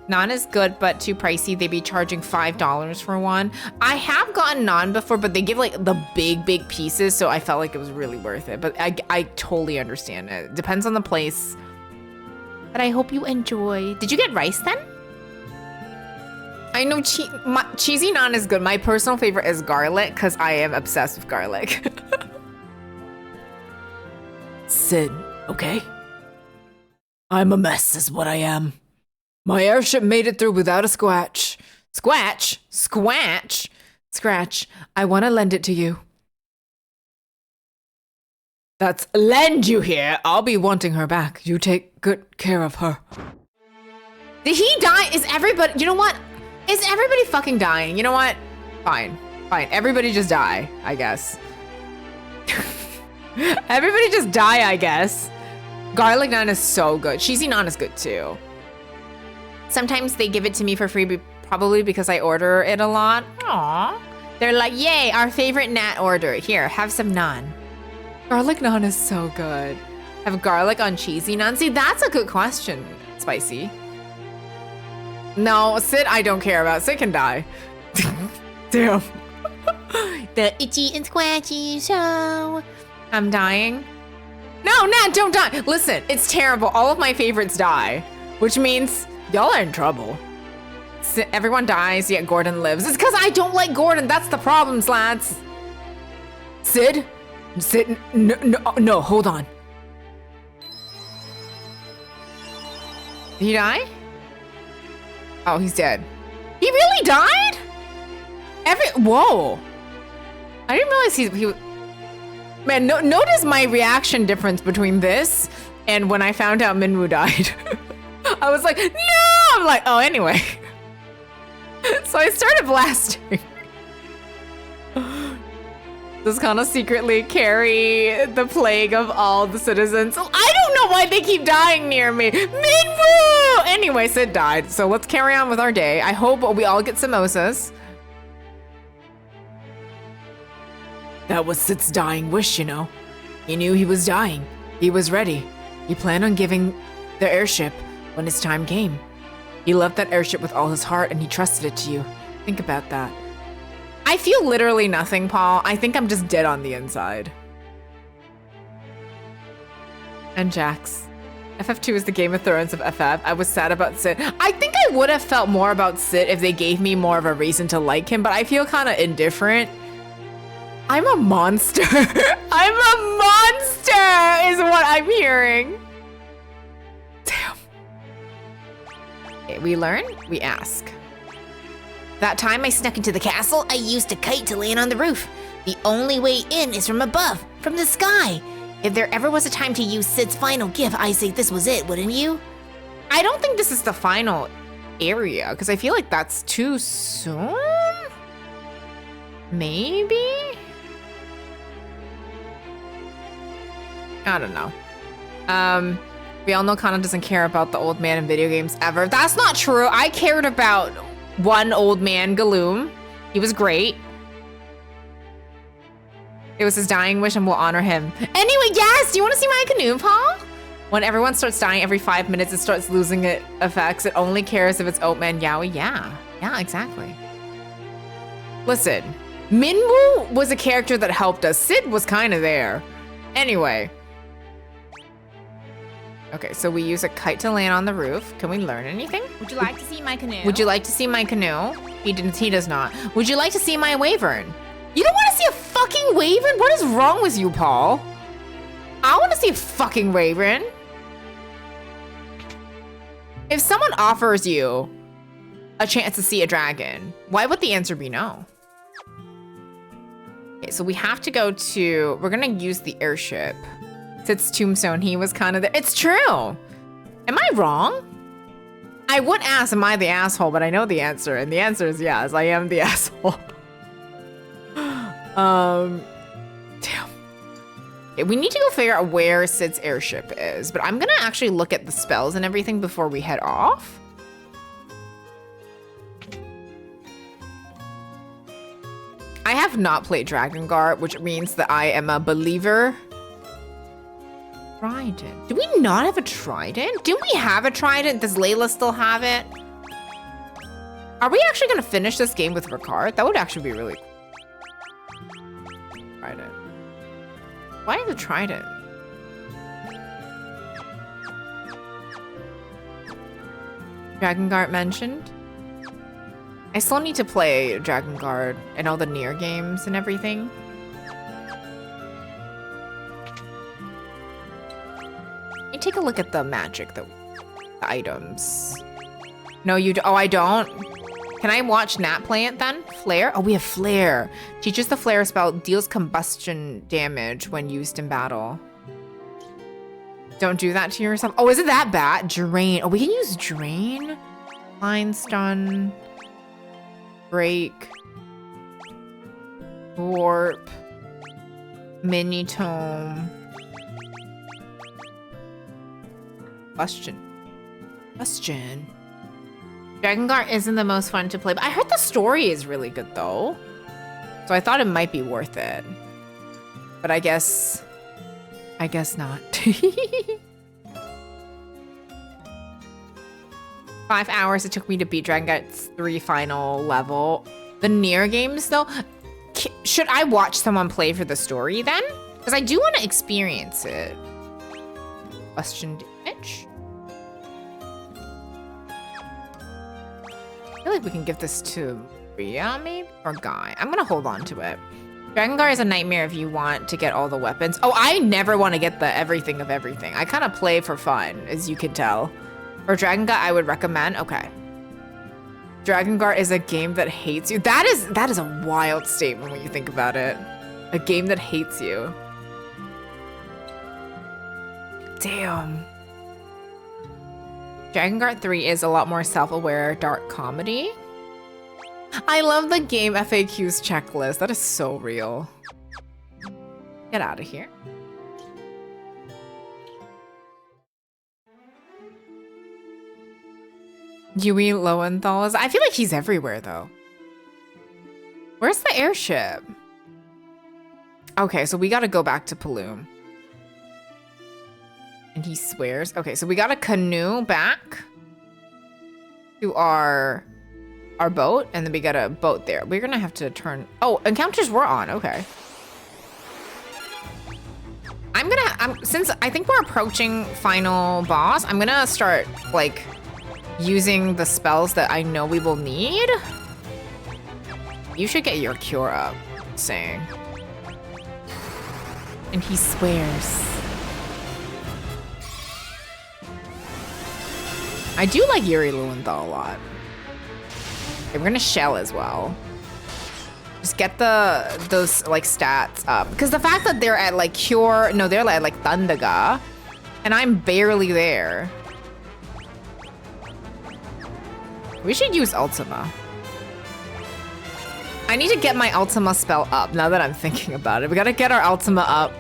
Naan is good, but too pricey. They be charging $5 for one. I have gotten naan before, but they give like the big pieces, so I felt like it was really worth it. But I totally understand it. Depends on the place. But I hope you enjoy. Did you get rice then? I know cheesy naan is good. My personal favorite is garlic, because I am obsessed with garlic. Sid, okay? I'm a mess is what I am. My airship made it through without a scratch. Scratch. I want to lend it to you. That's lend you here. I'll be wanting her back. You take good care of her. Did he die? Is everybody, you know what? Is everybody fucking dying? You know what? Fine. Everybody just die, I guess. Everybody just die, I guess. Garlic naan is so good. Cheesy naan is good too. Sometimes they give it to me for free, probably because I order it a lot. Aww. They're like, yay, our favorite nat order. Here, have some naan. Garlic naan is so good. Have garlic on cheesy naan? See, that's a good question, Spicy. No, Sid, I don't care about. Sid can die. Damn. The Itchy and Scratchy Show. I'm dying. No, Nat, don't die. Listen, it's terrible. All of my favorites die, which means y'all are in trouble. Everyone dies, yet Gordon lives. It's because I don't like Gordon. That's the problem, lads. Sid, no, hold on. Did he die? Oh, he's dead. He really died? Whoa. I didn't realize he was... Man, notice my reaction difference between this and when I found out Minwu died. I was like, no! I'm like, oh, anyway. So I started blasting. Does Kana secretly carry the plague of all the citizens? I don't know why they keep dying near me. Minwu! Anyway, Sid died, so let's carry on with our day. I hope we all get samosas. That was Sid's dying wish, you know. He knew he was dying. He was ready. He planned on giving the airship when his time came. He loved that airship with all his heart and he trusted it to you. Think about that. I feel literally nothing, Paul. I think I'm just dead on the inside. And Jax. FF2 is the Game of Thrones of FF. I was sad about Sid. I think I would have felt more about Sid if they gave me more of a reason to like him, but I feel kind of indifferent. I'm a monster. I'm a monster is what I'm hearing. Damn. Okay, we learn, we ask. That time I snuck into the castle, I used a kite to land on the roof. The only way in is from above, from the sky. If there ever was a time to use Sid's final gift, I say this was it, wouldn't you? I don't think this is the final area, because I feel like that's too soon? Maybe? I don't know. We all know Kana doesn't care about the old man in video games ever. That's not true. I cared about one old man, Galoom. He was great. It was his dying wish and we'll honor him. Anyway, yes, do you want to see my canoe, Paul? When everyone starts dying every 5 minutes, it starts losing its effects. It only cares if it's old man Yaoi. Yeah, exactly. Listen, Minwu was a character that helped us. Sid was kind of there. Anyway. Okay, so we use a kite to land on the roof. Can we learn anything? Would you like to see my canoe? Would you like to see my canoe? He does not. Would you like to see my wyvern? You don't want to see a fucking wyvern? What is wrong with you, Paul? I want to see a fucking wyvern. If someone offers you a chance to see a dragon, why would the answer be no? Okay, so we have to go to, we're gonna use the airship. Sid's tombstone, he was kind of there. It's true. Am I wrong? I would ask, am I the asshole? But I know the answer, and the answer is yes, I am the asshole. Damn. Okay, we need to go figure out where Sid's airship is, but I'm gonna actually look at the spells and everything before we head off. I have not played Drakengard, which means that I am a believer. Trident. Do we not have a trident? Do we have a trident? Does Layla still have it? Are we actually gonna finish this game with Ricard? That would actually be really cool. Trident. Why the trident? Drakengard mentioned. I still need to play Drakengard and all the Nier games and everything. Let me take a look at the magic, the items. No, you do. Oh, I don't. Can I watch Nat play it then? Flare? Oh, we have Flare. Teaches the Flare spell, deals combustion damage when used in battle. Don't do that to yourself. Oh, is it that bad? Drain. Oh, we can use Drain. Line Stun. Break. Warp. Mini Tome. Question. Drakengard isn't the most fun to play, but I heard the story is really good though. So I thought it might be worth it. But I guess not. 5 hours it took me to beat Drakengard's 3 final level. The Nier games though, should I watch someone play for the story then? Because I do want to experience it. Question damage? I feel like we can give this to Ria, maybe? Or Guy. I'm gonna hold on to it. Drakengard is a nightmare if you want to get all the weapons. Oh, I never want to get the everything of everything. I kind of play for fun, as you can tell. For Drakengard, I would recommend. Okay. Drakengard is a game that hates you. That is a wild statement when you think about it. A game that hates you. Damn. Drakengard 3 is a lot more self-aware dark comedy. I love the game FAQs checklist. That is so real. Get out of here. Yui Lowenthal is. I feel like he's everywhere though. Where's the airship? Okay, so we gotta go back to Paloom. And he swears. Okay, so we got a canoe back to our boat, and then we got a boat there. We're gonna have to turn. Oh, encounters were on. Okay. Since I think we're approaching final boss, I'm gonna start like using the spells that I know we will need. You should get your cure up, saying. And he swears. I do like Yuri Lowenthal a lot. Okay, we're gonna shell as well. Just get those like stats up. Because the fact that they're at like cure, no, they're at like Thundaga, and I'm barely there. We should use Ultima. I need to get my Ultima spell up now that I'm thinking about it. We gotta get our Ultima up.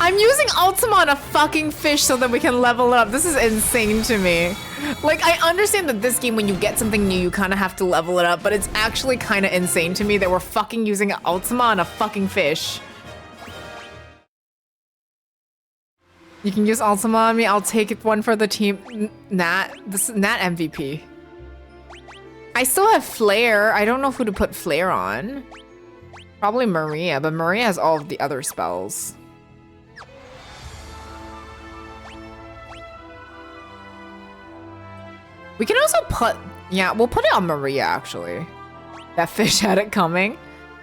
I'm using Ultima on a fucking fish so that we can level it up. This is insane to me. Like, I understand that this game, when you get something new, you kind of have to level it up, but it's actually kind of insane to me that we're fucking using Ultima on a fucking fish. You can use Ultima on me. I'll take one for the team. Nat MVP. I still have Flare. I don't know who to put Flare on. Probably Maria, but Maria has all of the other spells. We can also put, yeah, we'll put it on Maria, actually. That fish had it coming.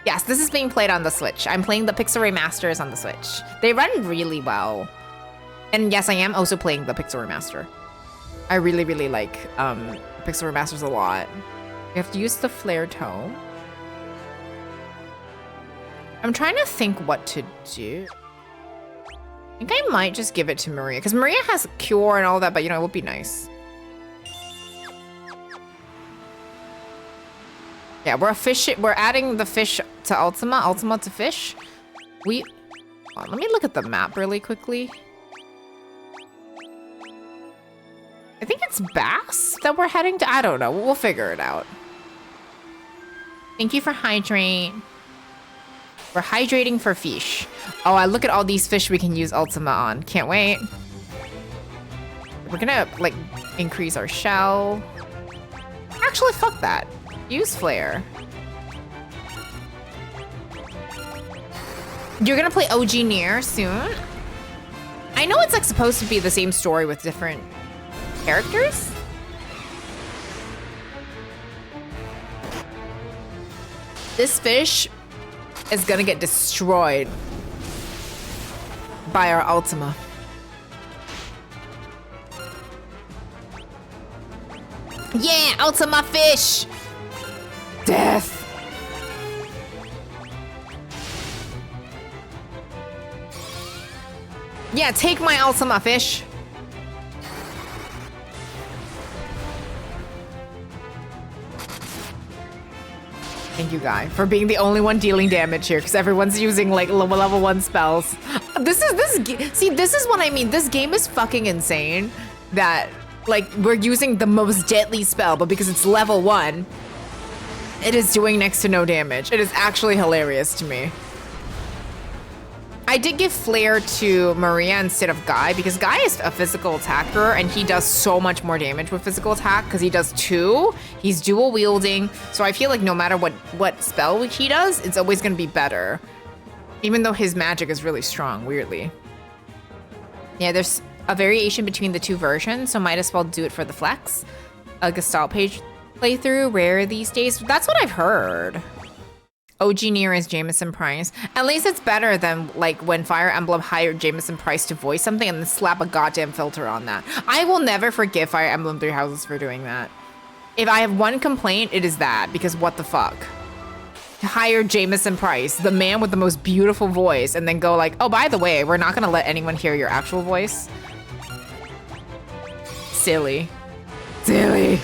Yes, this is being played on the Switch. I'm playing the Pixel Remasters on the Switch. They run really well. And yes, I am also playing the Pixel Remaster. I really, really like Pixel Remasters a lot. You have to use the Flare Tome. I'm trying to think what to do. I think I might just give it to Maria, because Maria has Cure and all that, but you know, it would be nice. Yeah, we're adding the fish to Ultima, Ultima to fish. Let me look at the map really quickly. I think it's Bass that we're heading to. I don't know. We'll figure it out. Thank you for hydrate. We're hydrating for fish. Oh, I look at all these fish we can use Ultima on. Can't wait. We're gonna like increase our shell. Actually, fuck that. Use Flare. You're gonna play OG Nier soon? I know it's like supposed to be the same story with different characters. This fish is gonna get destroyed by our Ultima. Yeah, Ultima fish! Death! Yeah, take my Ultima fish. Thank you, Guy, for being the only one dealing damage here, because everyone's using like level 1 spells. This is what I mean. This game is fucking insane. That like we're using the most deadly spell, but because it's level 1, it is doing next to no damage. It is actually hilarious to me. I did give Flare to Maria instead of Guy because Guy is a physical attacker and he does so much more damage with physical attack because he does 2. He's dual wielding. So I feel like no matter what spell he does, it's always gonna be better. Even though his magic is really strong, weirdly. Yeah, there's a variation between the 2 versions, so might as well do it for the flex. A Gestalt page playthrough, rare these days. That's what I've heard. OG Nier is Jameson Price. At least it's better than like when Fire Emblem hired Jameson Price to voice something and then slap a goddamn filter on that. I will never forgive Fire Emblem Three Houses for doing that. If I have one complaint, it is that, because what the fuck? To hire Jameson Price, the man with the most beautiful voice, and then go like, oh, by the way, we're not gonna let anyone hear your actual voice. Silly. Silly.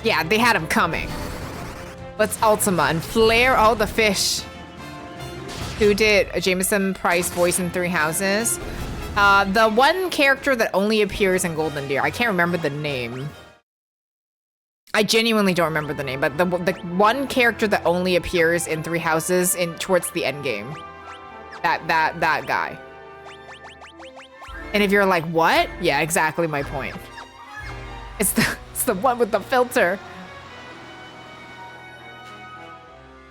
Yeah, they had him coming. Let's Ultima and Flare. Oh, the fish. Who did a Jameson Price voice in Three Houses? The one character that only appears in Golden Deer. I can't remember the name. I genuinely don't remember the name, but the one character that only appears in Three Houses towards the end game. That guy. And if you're like, what? Yeah, exactly my point. It's the one with the filter.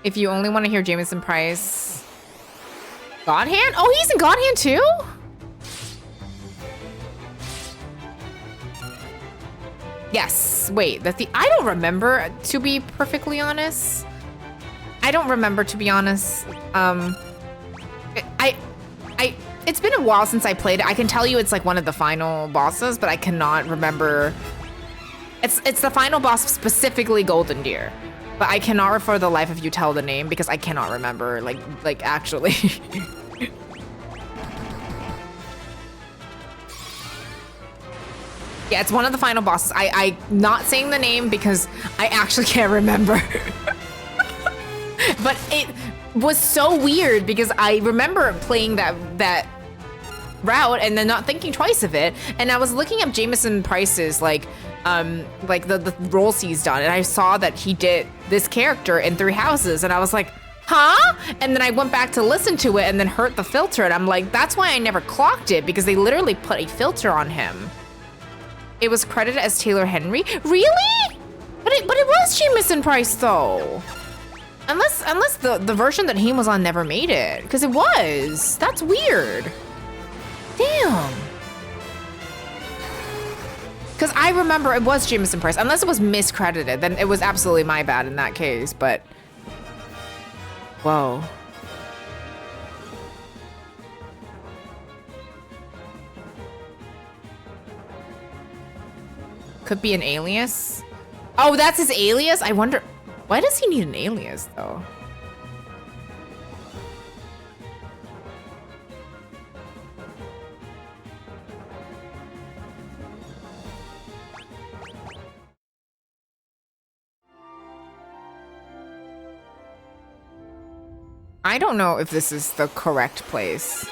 If you only want to hear Jameson Price. God Hand? Oh, he's in God Hand too? Yes. Wait, I don't remember, to be perfectly honest. I don't remember, to be honest. It's been a while since I played it. I can tell you it's like one of the final bosses, but I cannot remember. It's the final boss, specifically Golden Deer. But I cannot for the life of you tell the name because I cannot remember, like actually. Yeah, it's one of the final bosses. I'm not saying the name because I actually can't remember. But it was so weird because I remember playing that route and then not thinking twice of it. And I was looking up Jameson Price's like the roles he's done, and I saw that he did this character in Three Houses, and I was like, huh? And then I went back to listen to it and then heard the filter, and I'm like, that's why I never clocked it, because they literally put a filter on him. It was credited as Taylor Henry? Really? But it was Jameson Price though. Unless the version that he was on never made it, because it was. That's weird. Damn. Because I remember it was Jameson Price. Unless it was miscredited, then it was absolutely my bad in that case, but... Whoa. Could be an alias? Oh, that's his alias? I wonder... Why does he need an alias, though? I don't know if this is the correct place.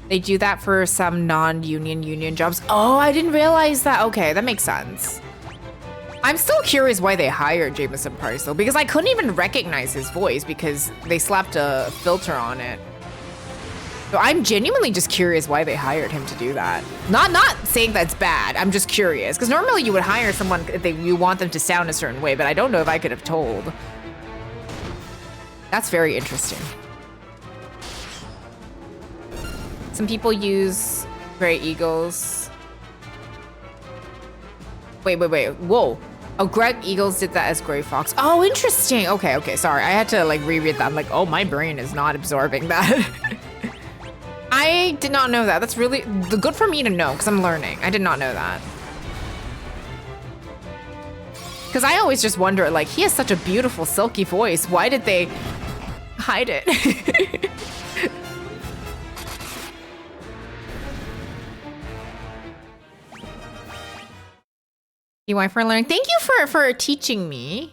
They do that for some non-union jobs. Oh, I didn't realize that. Okay, that makes sense. I'm still curious why they hired Jameson Price though, because I couldn't even recognize his voice because they slapped a filter on it. So I'm genuinely just curious why they hired him to do that. Not saying that's bad, I'm just curious. Because normally you would hire someone if you want them to sound a certain way, but I don't know if I could have told. That's very interesting. Some people use Grey Eagles. Wait, whoa. Oh, Greg Eagles did that as Grey Fox. Oh, interesting. Okay, sorry. I had to like reread that. I'm like, oh, my brain is not absorbing that. I did not know that. That's really good for me to know because I'm learning. I did not know that. Because I always just wonder, like, he has such a beautiful, silky voice. Why did they hide it? UI for learning. Thank you for teaching me.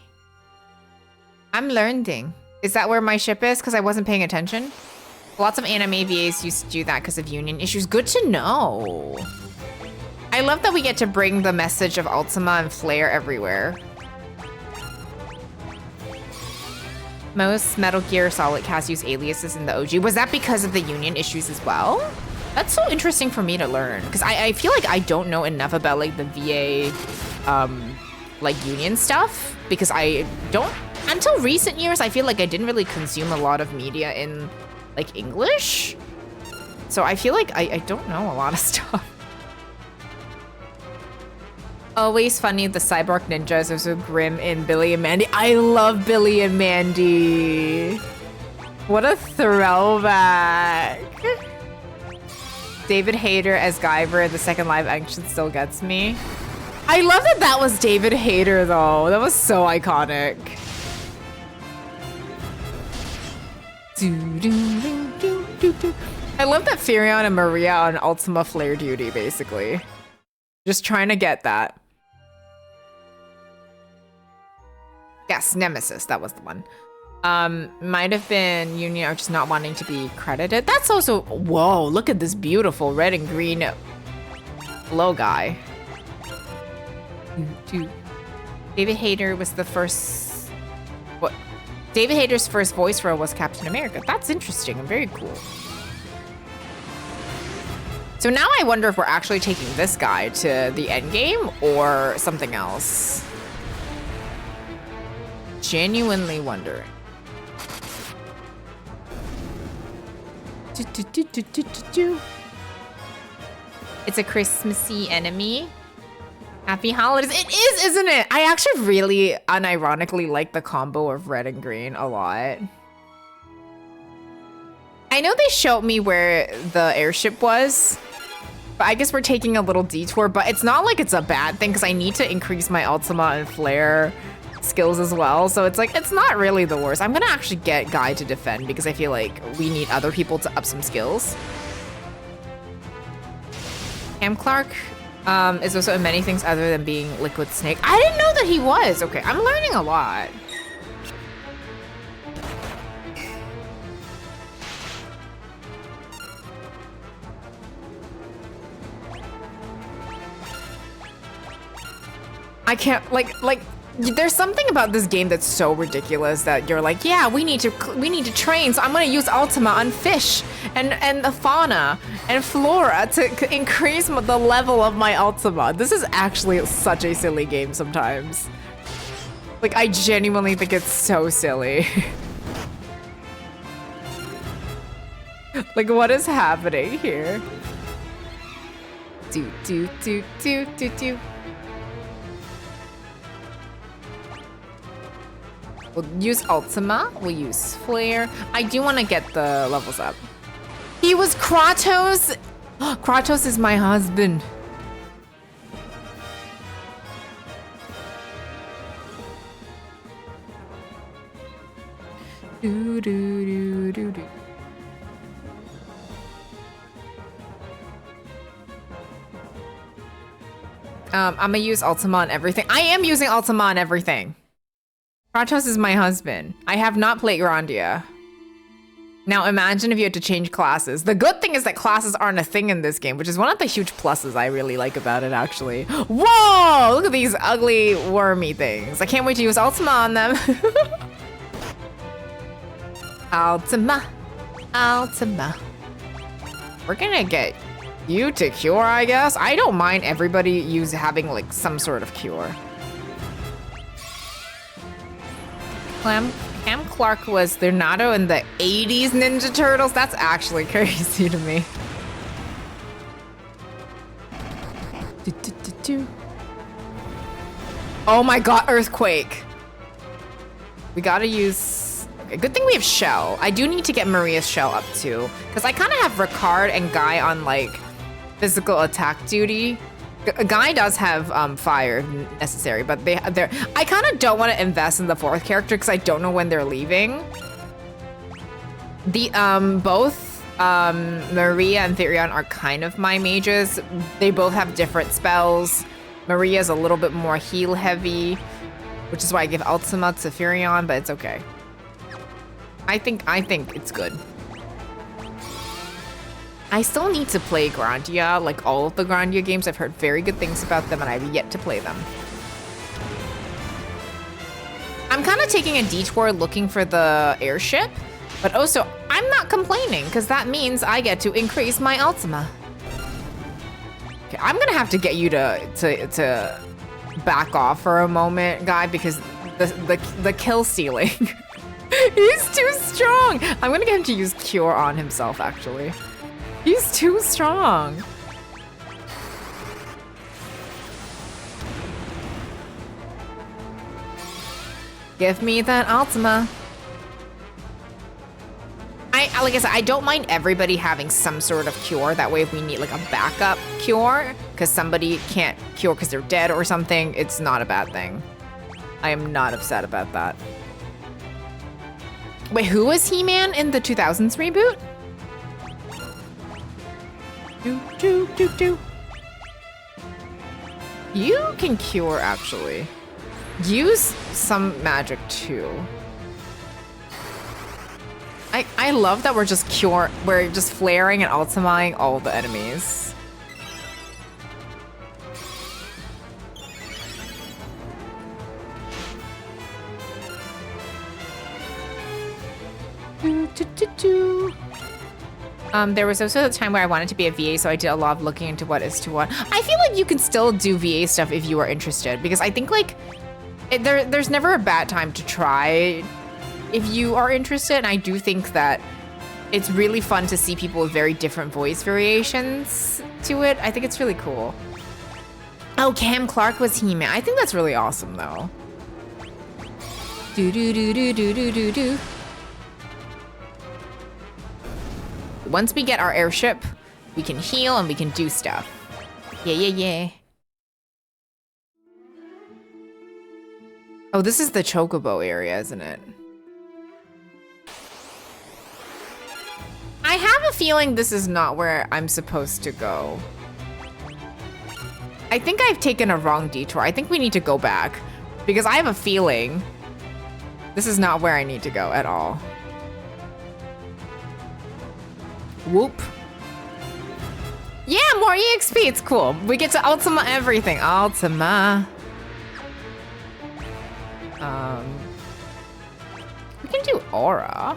I'm learning. Is that where my ship is? Because I wasn't paying attention. Lots of anime VAs used to do that because of union issues. Good to know. I love that we get to bring the message of Ultima and Flare everywhere. Most Metal Gear Solid cast use aliases in the OG. Was that because of the union issues as well? That's so interesting for me to learn because I feel like I don't know enough about like the VA like union stuff because I don't, until recent years, I feel like I didn't really consume a lot of media in like English. So I feel like I don't know a lot of stuff. Always funny, the cyborg ninjas are so grim in Billy and Mandy. I love Billy and Mandy. What a throwback. David Hayter as Guyver in the second live action still gets me. I love that that was David Hayter though. That was so iconic. I love that Furion and Maria on Ultima Flare duty, basically. Just trying to get that. Yes, Nemesis, that was the one. Might have been Union or just not wanting to be credited. That's also, whoa, look at this beautiful red and green glow guy. David Hayter was the first, what? David Hayter's first voice role was Captain America. That's interesting and very cool. So now I wonder if we're actually taking this guy to the end game or something else. Genuinely wondering. It's a Christmassy enemy. Happy holidays. It is, isn't it? I actually really unironically like the combo of red and green a lot. I know they showed me where the airship was, but I guess we're taking a little detour, but it's not like it's a bad thing because I need to increase my Ultima and Flare skills as well. So it's like, it's not really the worst. I'm gonna actually get Guy to defend because I feel like we need other people to up some skills. Cam Clark is also in many things other than being Liquid Snake. I didn't know that he was. Okay, I'm learning a lot. I can't, like, there's something about this game that's so ridiculous that you're like, yeah, we need to train, so I'm gonna use Ultima on fish and the fauna and flora to increase the level of my Ultima. This is actually such a silly game sometimes. Like, I genuinely think it's so silly. Like, what is happening here? Do. We'll use Ultima, we'll use Flare. I do want to get the levels up. He was Kratos! Kratos is my husband. Do. I'm gonna use Ultima on everything. I am using Ultima on everything. Kratos is my husband. I have not played Grandia. Now imagine if you had to change classes. The good thing is that classes aren't a thing in this game, which is one of the huge pluses I really like about it, actually. Whoa! Look at these ugly wormy things. I can't wait to use Ultima on them. Ultima. We're gonna get you to cure, I guess. I don't mind everybody having like some sort of cure. Cam Clark was Leonardo in the 80s Ninja Turtles. That's actually crazy to me. Oh my god, Earthquake. We gotta use... Okay, good thing we have Shell. I do need to get Maria's Shell up too, because I kind of have Ricard and Guy on like physical attack duty. Guy does have fire necessary, but they're I kind of don't want to invest in the fourth character because I don't know when they're leaving. The both Maria and Therion are kind of my mages. They both have different spells. Maria's a little bit more heal heavy, which is why I give Ultima to Therion, but it's okay. I think it's good. I still need to play Grandia, like all of the Grandia games. I've heard very good things about them and I've yet to play them. I'm kind of taking a detour looking for the airship, but also I'm not complaining because that means I get to increase my Ultima. Okay, I'm gonna have to get you to back off for a moment, Guy, because the kill stealing. He's too strong. I'm gonna get him to use Cure on himself, actually. He's too strong. Give me that Ultima. Like I said, I don't mind everybody having some sort of cure. That way if we need like a backup cure, because somebody can't cure because they're dead or something, it's not a bad thing. I am not upset about that. Wait, who was He-Man in the 2000s reboot? Do. You can cure, actually. use some magic too. I love that we're just flaring and ultimating all the enemies. There was also a time where I wanted to be a VA, so I did a lot of looking into what is to what. I feel like you can still do VA stuff if you are interested, because I think like there's never a bad time to try if you are interested. And I do think that it's really fun to see people with very different voice variations to it. I think it's really cool. Oh, Cam Clark was He-Man. I think that's really awesome though. Do do do do do do do do. Once we get our airship, we can heal and we can do stuff. Yeah, yeah, yeah. Oh, this is the Chocobo area, isn't it? I have a feeling this is not where I'm supposed to go. I think I've taken a wrong detour. I think we need to go back because I have a feeling this is not where I need to go at all. Whoop. Yeah, more EXP, it's cool. We get to Ultima everything. Ultima. We can do Aura.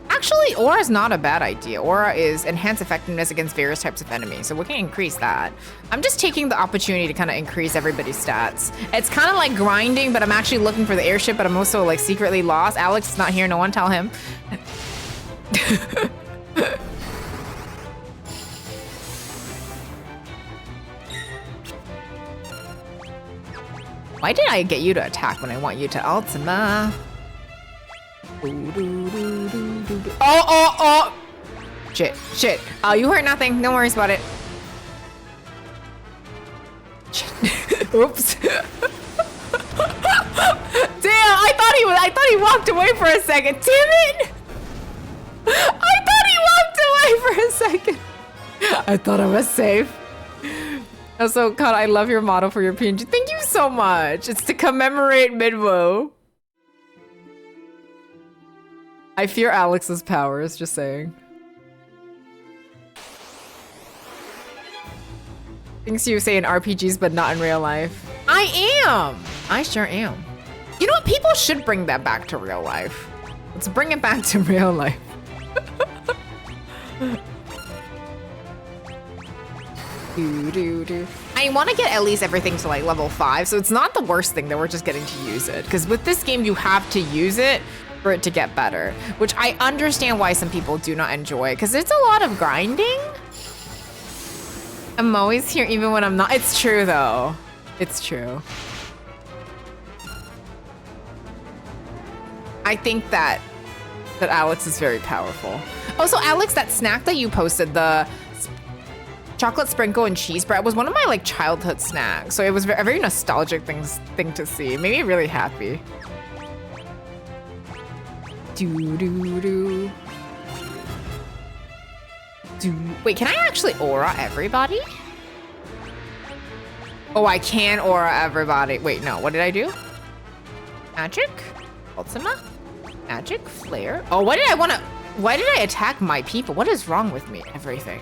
Actually, Aura is not a bad idea. Aura is enhanced effectiveness against various types of enemies, so we can increase that. I'm just taking the opportunity to kind of increase everybody's stats. It's kind of like grinding, but I'm actually looking for the airship, but I'm also like secretly lost. Alex is not here, no one tell him. Why did I get you to attack when I want you to Ultima? Oh! Shit. Oh, you hurt nothing. No worries about it. Oops. Damn, I thought he walked away for a second. Damn it! I thought he walked away for a second. I thought I was safe. Also, God, I love your model for your PNG. Thank you so much. It's to commemorate Minwu. I fear Alex's powers, just saying. Things you say in RPGs, but not in real life. I am. I sure am. You know what? People should bring that back to real life. Let's bring it back to real life. I want to get at least everything to like level 5, so it's not the worst thing that we're just getting to use it. Because with this game, you have to use it for it to get better, which I understand why some people do not enjoy, because it's a lot of grinding. I'm always here even when I'm not. It's true though. It's true. I think that Alex is very powerful. Oh, so Alex, that snack that you posted, the chocolate sprinkle and cheese bread, was one of my like childhood snacks. So it was a very nostalgic thing to see. It made me really happy. Wait, can I actually aura everybody? Oh, I can aura everybody. Wait, no, what did I do? Magic? Ultima? Magic? Flare? Oh, why did I attack my people? What is wrong with me? Everything.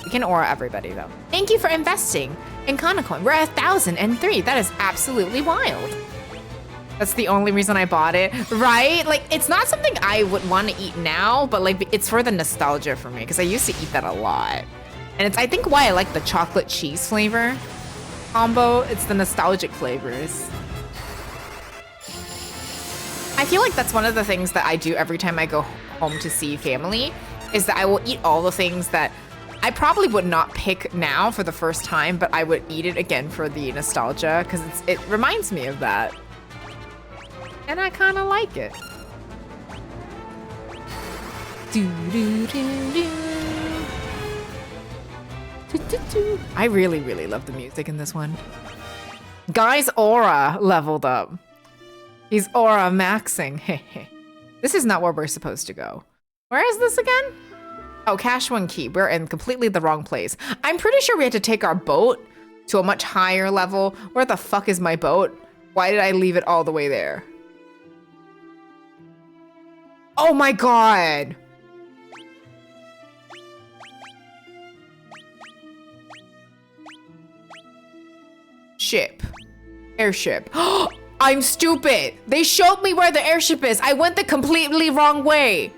We can aura everybody though. Thank you for investing in Conacoin. We're at 1,003. That is absolutely wild. That's the only reason I bought it, right? Like, it's not something I would want to eat now, but like, it's for the nostalgia for me, because I used to eat that a lot. And it's, I think, why I like the chocolate cheese flavor combo. It's the nostalgic flavors. I feel like that's one of the things that I do every time I go home to see family, is that I will eat all the things that I probably would not pick now for the first time, but I would eat it again for the nostalgia, because it reminds me of that. And I kind of like it. I really, really love the music in this one. Guy's aura leveled up. He's aura maxing. This is not where we're supposed to go. Where is this again? Oh, Cashwan Key. We're in completely the wrong place. I'm pretty sure we had to take our boat to a much higher level. Where the fuck is my boat? Why did I leave it all the way there? Oh my god! Ship. Airship. I'm stupid! They showed me where the airship is! I went the completely wrong way!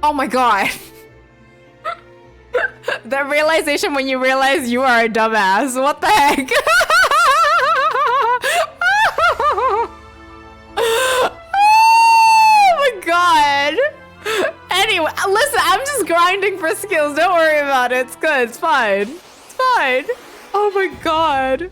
Oh my god. That realization when you realize you are a dumbass. What the heck? Oh my god. Anyway, listen, I'm just grinding for skills. Don't worry about it. It's good. It's fine. It's fine. Oh my god.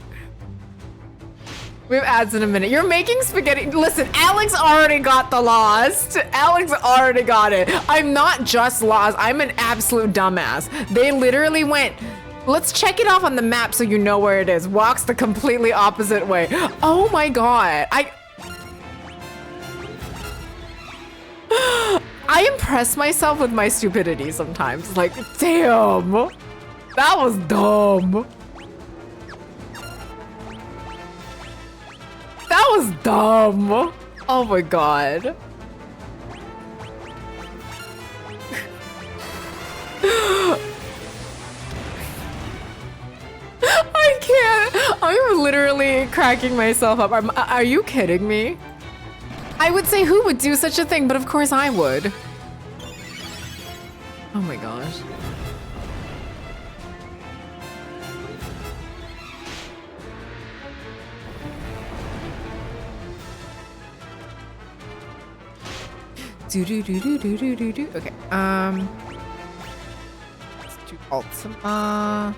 We have ads in a minute. You're making spaghetti. Listen, Alex already got the Lost. Alex already got it. I'm not just Lost. I'm an absolute dumbass. They literally went, let's check it off on the map so you know where it is. Walks the completely opposite way. Oh my god. I impress myself with my stupidity sometimes. Like, damn. That was dumb. That was dumb. Oh my god. I can't. I'm literally cracking myself up. Are you kidding me? I would say who would do such a thing, but of course I would. Oh my gosh. Okay, let's do Ultima.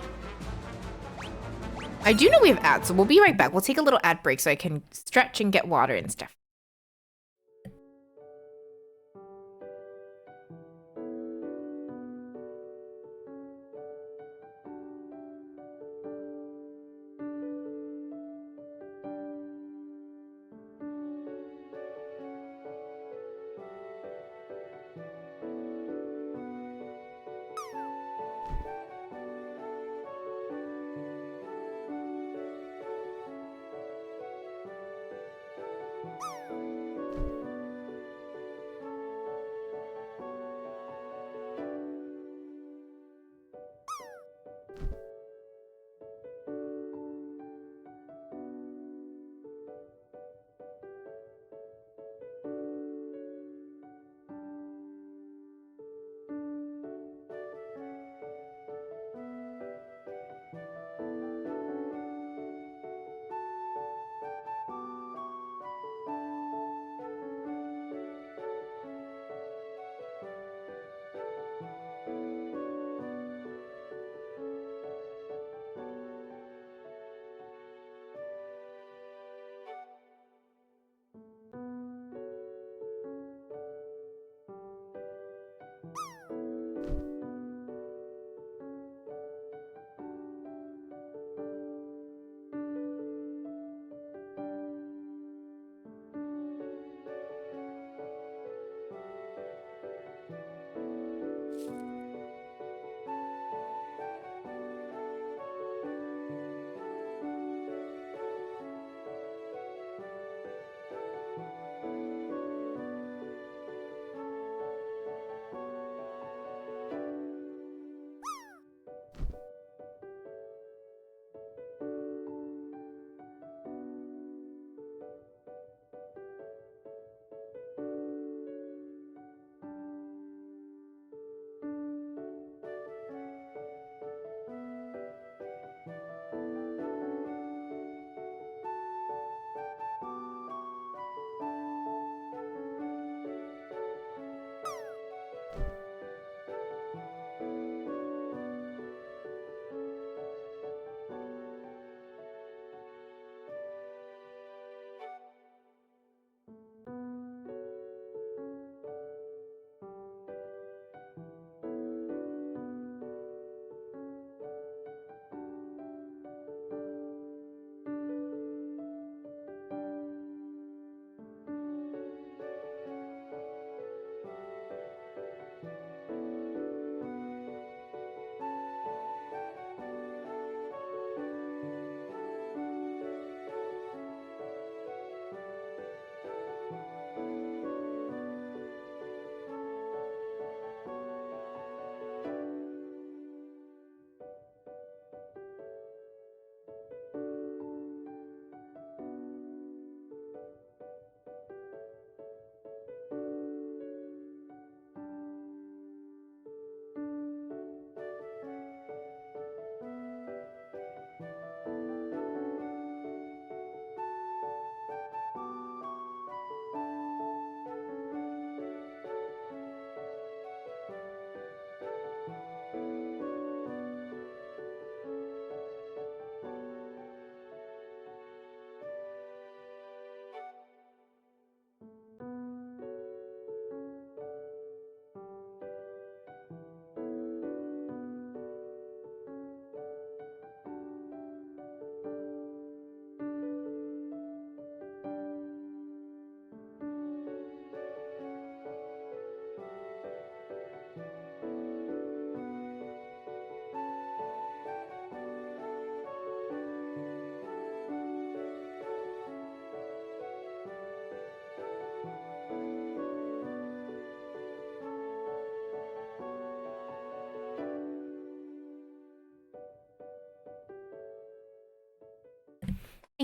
I do know we have ads, so we'll be right back. We'll take a little ad break so I can stretch and get water and stuff.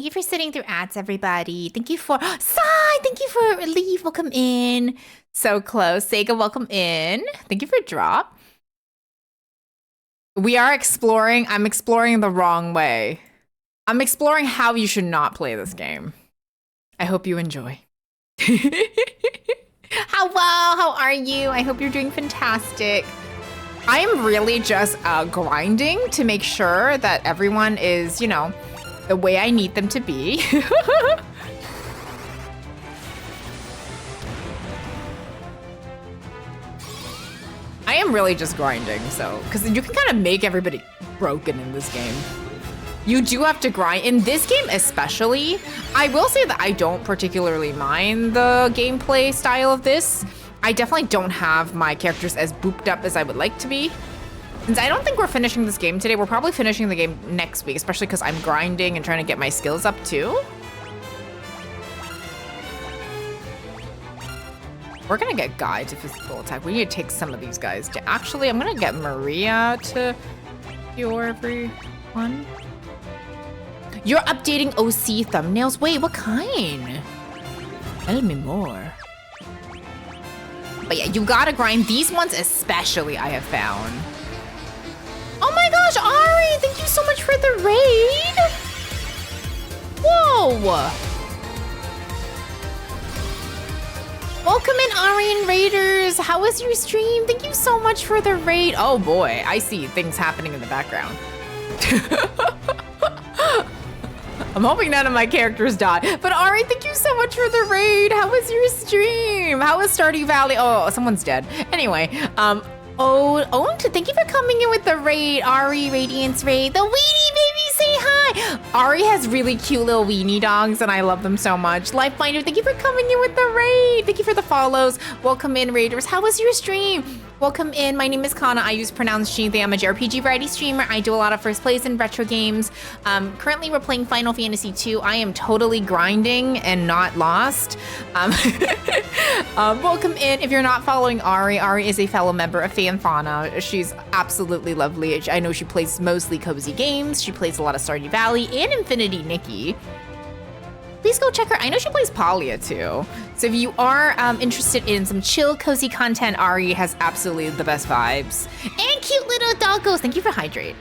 Thank you for sitting through ads, everybody. Thank you for Sai. Thank you for leave. Welcome in. So close. Sega, welcome in. Thank you for drop. We are exploring. I'm exploring the wrong way. I'm exploring how you should not play this game. I hope you enjoy. How are you? I hope you're doing fantastic. I am really just grinding to make sure that everyone is, you know, the way I need them to be. I am really just grinding, so, because you can kind of make everybody broken in this game. You do have to grind. In this game especially, I will say that I don't particularly mind the gameplay style of this. I definitely don't have my characters as booped up as I would like to be. Since I don't think we're finishing this game today, we're probably finishing the game next week, especially because I'm grinding and trying to get my skills up too. We're gonna get Guy to physical attack. We need to take some of these guys to, actually, I'm gonna get Maria to cure everyone. You're updating OC thumbnails? Wait, what kind? Tell me more. But yeah, you gotta grind. These ones especially, I have found. Oh my gosh, Ari, thank you so much for the raid. Whoa. Welcome in, Ari and Raiders. How was your stream? Thank you so much for the raid. Oh boy, I see things happening in the background. I'm hoping none of my characters die. But Ari, thank you so much for the raid. How was your stream? How was Stardew Valley? Oh, someone's dead. Anyway, thank you for coming in with the raid. Ari, Radiance raid. The weenie baby, say hi. Ari has really cute little weenie dogs and I love them so much. Lifefinder, thank you for coming in with the raid. Thank you for the follows. Welcome in, Raiders. How was your stream? Welcome in. My name is Kana. I use pronounced she, they. I'm a JRPG variety streamer. I do a lot of first plays and retro games. Currently, we're playing Final Fantasy II. I am totally grinding and not lost. Welcome in. If you're not following Ari, Ari is a fellow member of Fanfana. She's absolutely lovely. I know she plays mostly cozy games. She plays a lot of Stardew Valley and Infinity Nikki. Please go check her. I know she plays Palia too. So if you are interested in some chill, cozy content, Ari has absolutely the best vibes. And cute little doggos. Thank you for Hydrate.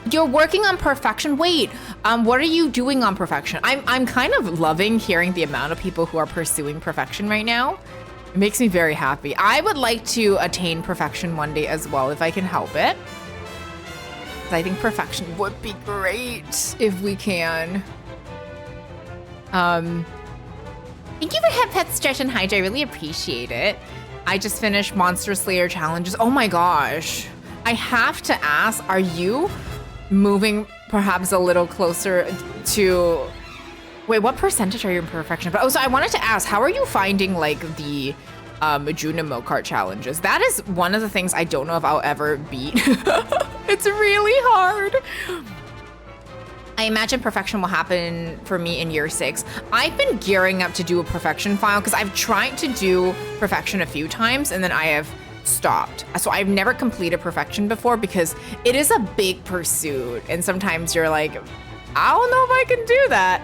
You're working on perfection. Wait, what are you doing on perfection? I'm kind of loving hearing the amount of people who are pursuing perfection right now. It makes me very happy. I would like to attain perfection one day as well if I can help it. I think perfection would be great if we can. Thank you for Head Pet Stretch and Hydra. I really appreciate it. I just finished Monster Slayer challenges. Oh my gosh. I have to ask, are you moving perhaps a little closer to... Wait, what percentage are you in perfection? But so I wanted to ask, how are you finding like the Junimo Kart challenges? That is one of the things I don't know if I'll ever beat. It's really hard. I imagine perfection will happen for me in year 6. I've been gearing up to do a perfection file because I've tried to do perfection a few times and then I have stopped. So I've never completed perfection before because it is a big pursuit. And sometimes you're like, I don't know if I can do that.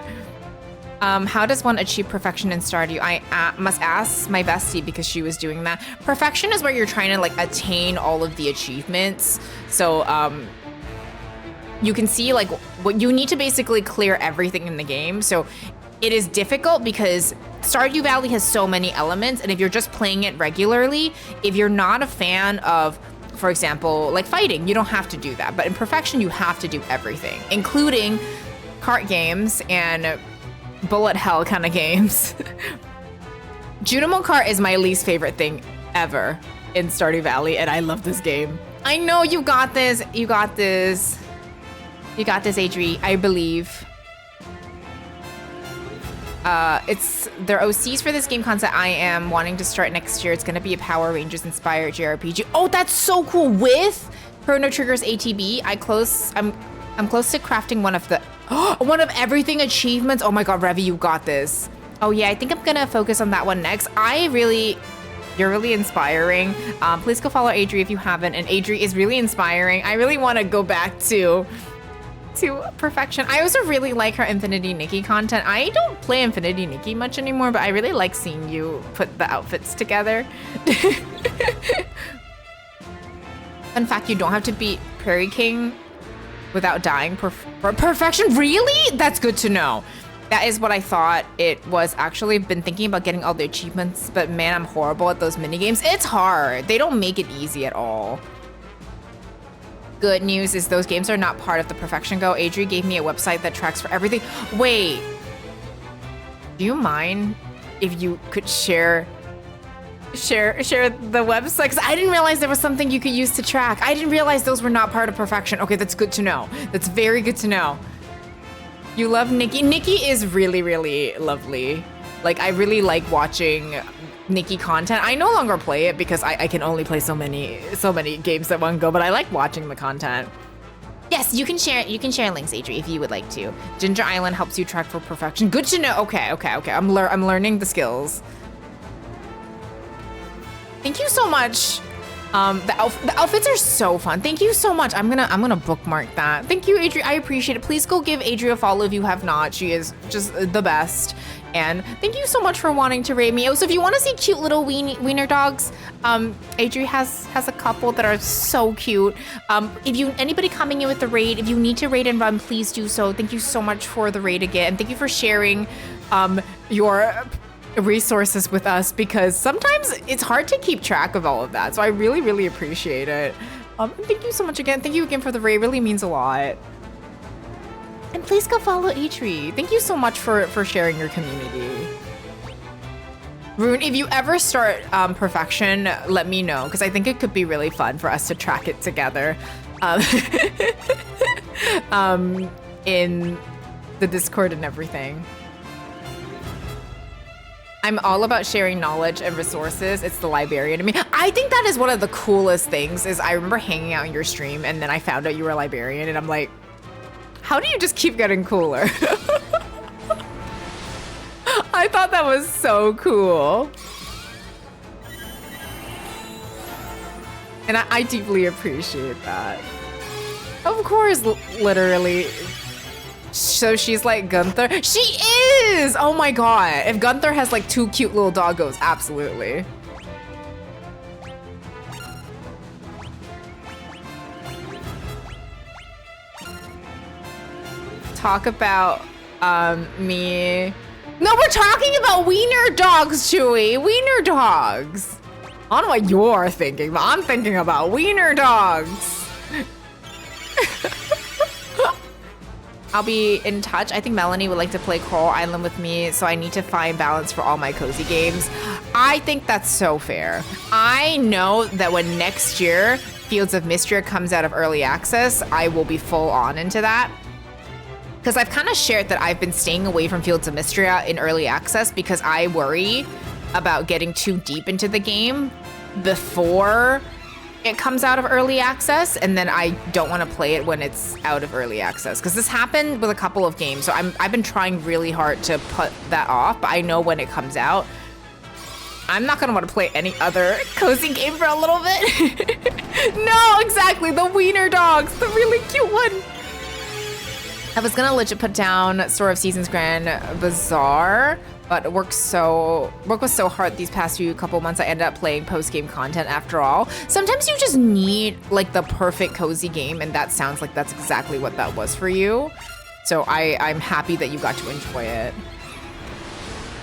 How does one achieve perfection in Stardew? I must ask my bestie because she was doing that. Perfection is where you're trying to like attain all of the achievements. So you can see like what you need to basically clear everything in the game. So it is difficult because Stardew Valley has so many elements, and if you're just playing it regularly, if you're not a fan of, for example, like fighting, you don't have to do that. But in perfection, you have to do everything, including kart games and bullet hell kind of games. Junimo Kart is my least favorite thing ever in Stardew Valley, and I love this game. I know you got this. You got this. You got this, Adri. I believe. It's their OCs for this game concept. I am wanting to start next year. It's gonna be a Power Rangers inspired JRPG. Oh, that's so cool. With Chrono Trigger's ATB, I'm close to crafting one of the one of everything achievements. Oh my god, Revi, you got this. Oh yeah, I think I'm gonna focus on that one next. You're really inspiring. Please go follow Adri if you haven't. And Adri is really inspiring. I really want to go back to to perfection. I also really like her Infinity Nikki content. I don't play Infinity Nikki much anymore, but I really like seeing you put the outfits together. Fun fact, you don't have to beat Prairie King without dying for perfection. Really? That's good to know. That is what I thought it was. Actually, I've been thinking about getting all the achievements, but man, I'm horrible at those mini games. It's hard. They don't make it easy at all. Good news is those games are not part of the Perfection Go. Adri gave me a website that tracks for everything. Wait, do you mind if you could share the website? Because I didn't realize there was something you could use to track. I didn't realize those were not part of Perfection. Okay, that's good to know. That's very good to know. You love Nikki. Nikki is really, really lovely. Like, I really like watching Nikki content. I no longer play it because I can only play so many games at one go, but I like watching the content. Yes, you can share links, Adri, if you would like to. Ginger Island helps you track for perfection. Good to know. Okay. I'm learning the skills. Thank you so much. The outfits are so fun. Thank you so much. I'm gonna bookmark that. Thank you, Adri. I appreciate it. Please go give Adri a follow if you have not. She is just the best. And thank you so much for wanting to rate me. Also, if you want to see cute little wiener dogs, Adri has a couple that are so cute. If anybody coming in with the raid, if you need to raid and run, please do so. Thank you so much for the raid again. Thank you for sharing your resources with us, because sometimes it's hard to keep track of all of that. So I really, really appreciate it. Thank you so much again. Thank you again for the raid. Really means a lot. And please go follow Atri. Thank you so much for sharing your community. Rune, if you ever start Perfection, let me know, because I think it could be really fun for us to track it together in the Discord and everything. I'm all about sharing knowledge and resources. It's the librarian to me. I think that is one of the coolest things. Is I remember hanging out in your stream and then I found out you were a librarian and I'm like, how do you just keep getting cooler? I thought that was so cool. And I deeply appreciate that. Of course, literally. So she's like Gunther? She is! Oh my god. If Gunther has like 2 cute little doggos, absolutely. Talk about me. No, we're talking about wiener dogs, Chewy. Wiener dogs. I don't know what you're thinking, but I'm thinking about wiener dogs. I'll be in touch. I think Melanie would like to play Coral Island with me, so I need to find balance for all my cozy games. I think that's so fair. I know that when next year Fields of Mystria comes out of early access, I will be full on into that. Because I've kind of shared that I've been staying away from Fields of Mystria in early access because I worry about getting too deep into the game before it comes out of early access, and then I don't want to play it when it's out of early access. Because this happened with a couple of games, so I've been trying really hard to put that off, but I know when it comes out, I'm not gonna want to play any other cozy game for a little bit. No, exactly, the wiener dogs, the really cute one. I was gonna legit put down Store of Seasons Grand Bazaar, but work was so hard these past couple months, I ended up playing post-game content after all. Sometimes you just need like the perfect cozy game, and that sounds like that's exactly what that was for you. So I'm happy that you got to enjoy it.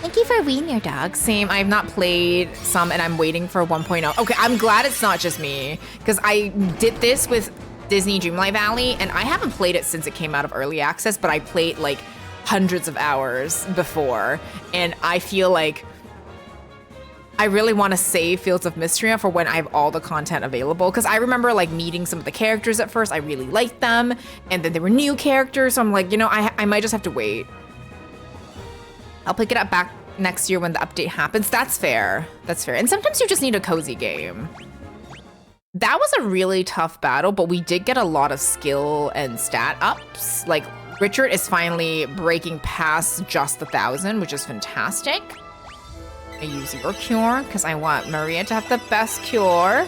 Thank you for Wiener Dogs. Same, I have not played some and I'm waiting for 1.0. Okay, I'm glad it's not just me, because I did this with Disney Dreamlight Valley, and I haven't played it since it came out of early access, but I played like hundreds of hours before, and I feel like I really want to save Fields of Mystria for when I have all the content available, because I remember like meeting some of the characters at first. I really liked them, and then there were new characters, so I'm like, you know, I might just have to wait. I'll pick it up back next year when the update happens. That's fair. That's fair. And sometimes you just need a cozy game. That was a really tough battle, but we did get a lot of skill and stat ups. Like, Richard is finally breaking past just 1,000, which is fantastic. I use your cure, because I want Maria to have the best cure.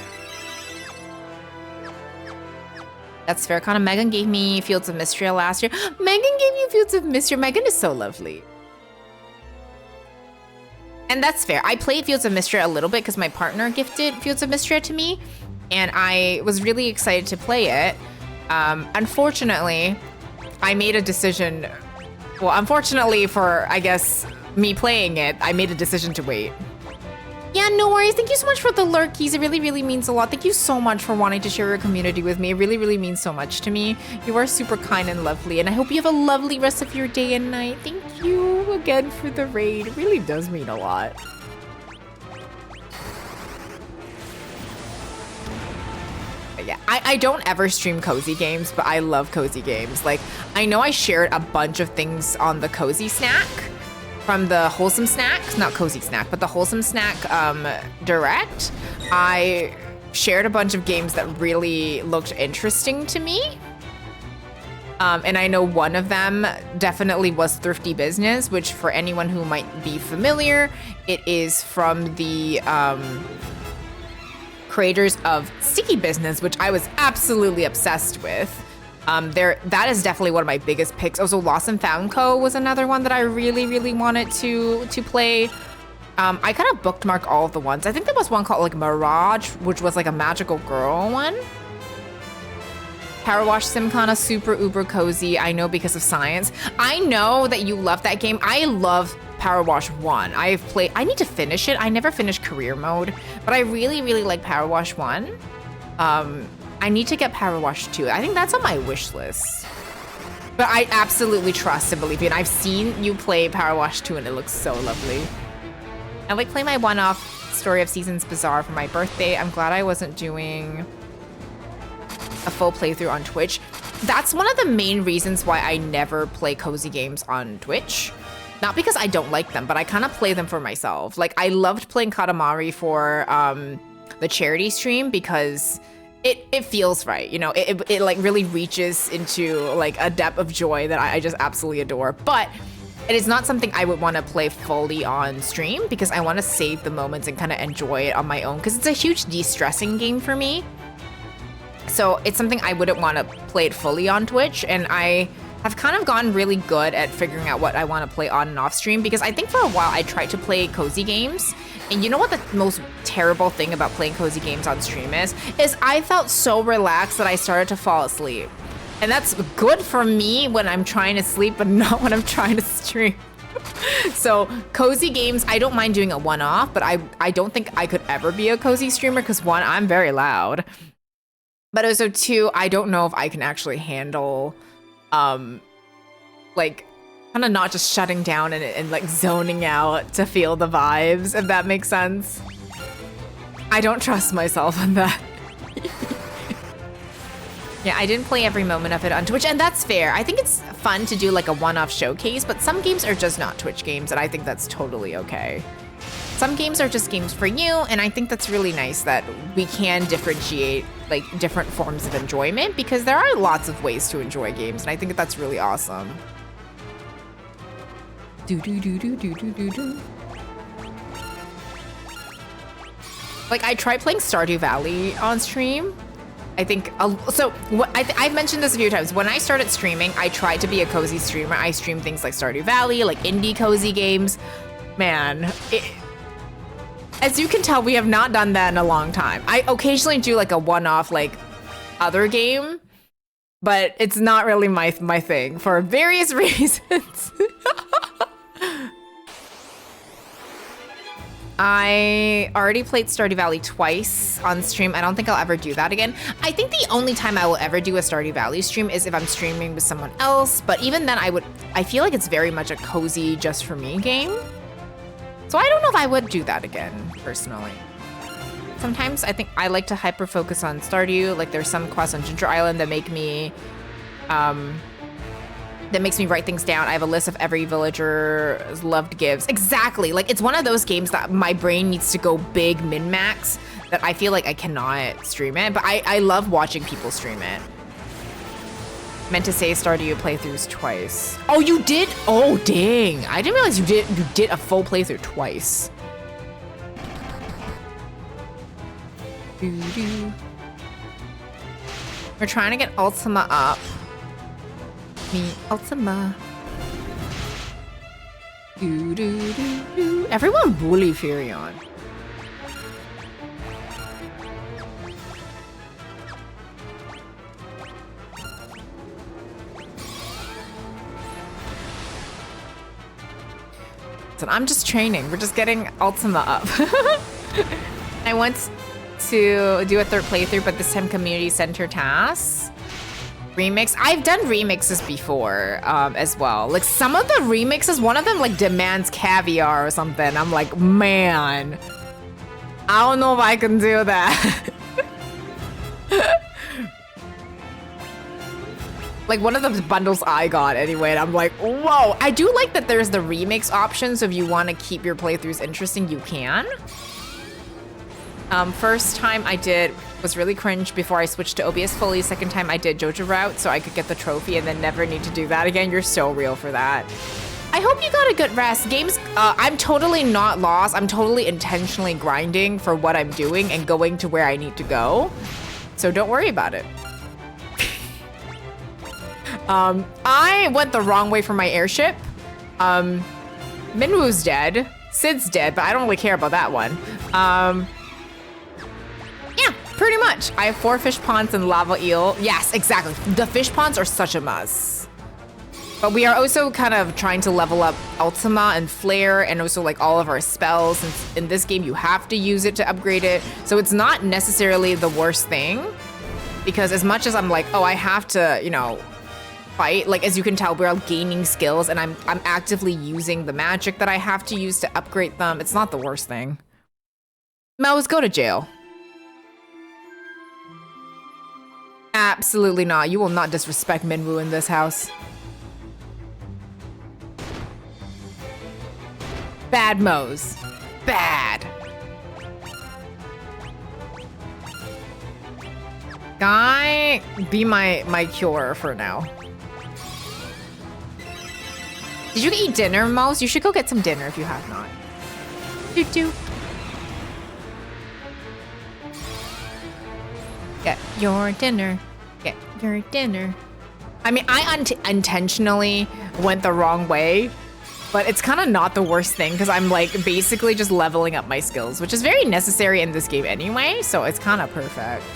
That's fair. Kind of Megan gave me Fields of Mystria last year. Megan gave you Fields of Mystria. Megan is so lovely. And that's fair. I played Fields of Mystria a little bit because my partner gifted Fields of Mystria to me. And I was really excited to play it. Unfortunately, I made a decision. Well, unfortunately for, I guess, me playing it, I made a decision to wait. Yeah, no worries. Thank you so much for the lurkies. It really, really means a lot. Thank you so much for wanting to share your community with me. It really, really means so much to me. You are super kind and lovely, and I hope you have a lovely rest of your day and night. Thank you again for the raid. It really does mean a lot. Yeah, I don't ever stream cozy games, but I love cozy games. Like, I know I shared a bunch of things on the cozy snack from the wholesome snack, not cozy snack, but the wholesome snack direct. I shared a bunch of games that really looked interesting to me. And I know one of them definitely was Thrifty Business, which for anyone who might be familiar, it is from the creators of Sticky Business, which I was absolutely obsessed with. That is definitely one of my biggest picks. Also, Lost and Found Co. was another one that I really, really wanted to play. I kind of bookmarked all of the ones. I think there was one called like Mirage, which was like a magical girl one. Power Wash Sim kind of super uber cozy. I know because of science. I know that you love that game. I love Power Wash 1. I need to finish it. I never finished career mode, but I really, really like Power Wash 1. I need to get Power Wash 2. I think that's on my wish list. But I absolutely trust and believe you. And I've seen you play Power Wash 2 and it looks so lovely. I like play my one-off Story of Seasons Bazaar for my birthday. I'm glad I wasn't doing a full playthrough on Twitch. That's one of the main reasons why I never play cozy games on Twitch. Not because I don't like them, but I kind of play them for myself. Like, I loved playing Katamari for the charity stream because it feels right, you know, it like really reaches into like a depth of joy that I just absolutely adore. But it is not something I would want to play fully on stream because I want to save the moments and kind of enjoy it on my own because it's a huge de-stressing game for me. So it's something I wouldn't want to play it fully on Twitch, and I have kind of gotten really good at figuring out what I want to play on and off stream because I think for a while I tried to play cozy games. And you know what the most terrible thing about playing cozy games on stream is I felt so relaxed that I started to fall asleep. And that's good for me when I'm trying to sleep, but not when I'm trying to stream. So cozy games, I don't mind doing a one-off, but I don't think I could ever be a cozy streamer because one, I'm very loud. But also two, I don't know if I can actually handle like kind of not just shutting down and like zoning out to feel the vibes, if that makes sense. I don't trust myself on that. Yeah, I didn't play every moment of it on Twitch, and that's fair. I think it's fun to do like a one-off showcase, but some games are just not Twitch games, and I think that's totally okay. Some games are just games for you, and I think that's really nice that we can differentiate like different forms of enjoyment because there are lots of ways to enjoy games, and I think that's really awesome. Like, I tried playing Stardew Valley on stream. I think, I've mentioned this a few times. When I started streaming, I tried to be a cozy streamer. I streamed things like Stardew Valley, like indie cozy games. Man, as you can tell, we have not done that in a long time. I occasionally do like a one-off like other game, but it's not really my thing for various reasons. I already played Stardew Valley twice on stream. I don't think I'll ever do that again. I think the only time I will ever do a Stardew Valley stream is if I'm streaming with someone else, but even then I feel like it's very much a cozy just for me game. So I don't know if I would do that again, personally. Sometimes I think I like to hyper focus on Stardew. Like there's some quests on Ginger Island that make me, makes me write things down. I have a list of every villager's loved gifts. Exactly, like it's one of those games that my brain needs to go big min-max that I feel like I cannot stream it, but I love watching people stream it. Meant to say Stardew playthroughs twice. Oh, you did? Oh, dang. I didn't realize you did a full playthrough twice. We're trying to get Ultima up. Me, Ultima. Do, do, do, do. Everyone bully Furion. So I'm just training. We're just getting Ultima up. I want to do a third playthrough, but this time community center tasks. Remix. I've done remixes before as well. Like some of the remixes, one of them like demands caviar or something. I'm like, man, I don't know if I can do that. Like one of the bundles I got anyway, and I'm like, whoa. I do like that there's the remix option, so if you want to keep your playthroughs interesting, you can. First time I did was really cringe before I switched to OBS fully. Second time I did Jojo route so I could get the trophy and then never need to do that again. You're so real for that. I hope you got a good rest. Games, I'm totally not lost. I'm totally intentionally grinding for what I'm doing and going to where I need to go. So don't worry about it. I went the wrong way for my airship. Minwu's dead. Sid's dead, but I don't really care about that one. Yeah, pretty much. I have 4 fish ponds and lava eel. Yes, exactly. The fish ponds are such a must. But we are also kind of trying to level up Ultima and Flare and also like all of our spells. Since in this game, you have to use it to upgrade it. So it's not necessarily the worst thing. Because as much as I'm like, oh, I have to, you know, fight. Like, as you can tell, we're all gaining skills and I'm actively using the magic that I have to use to upgrade them. It's not the worst thing. Mouse, go to jail. Absolutely not. You will not disrespect Minwu in this house. Bad Mo's. Bad. Guy, be my cure for now. Did you eat dinner, Mo's? You should go get some dinner if you have not. Doo-doo. Get your dinner. Get your dinner. I mean, I intentionally went the wrong way, but it's kind of not the worst thing because I'm like basically just leveling up my skills, which is very necessary in this game anyway, so it's kind of perfect.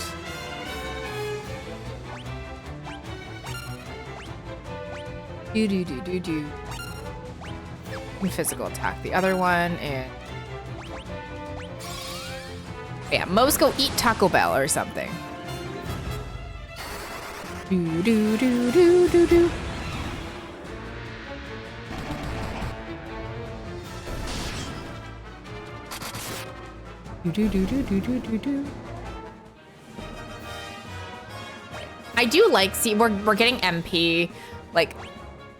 Do. Physical attack the other one, and yeah, Mo's go eat Taco Bell or something. Do. Do. I do like, see, we're getting MP. Like,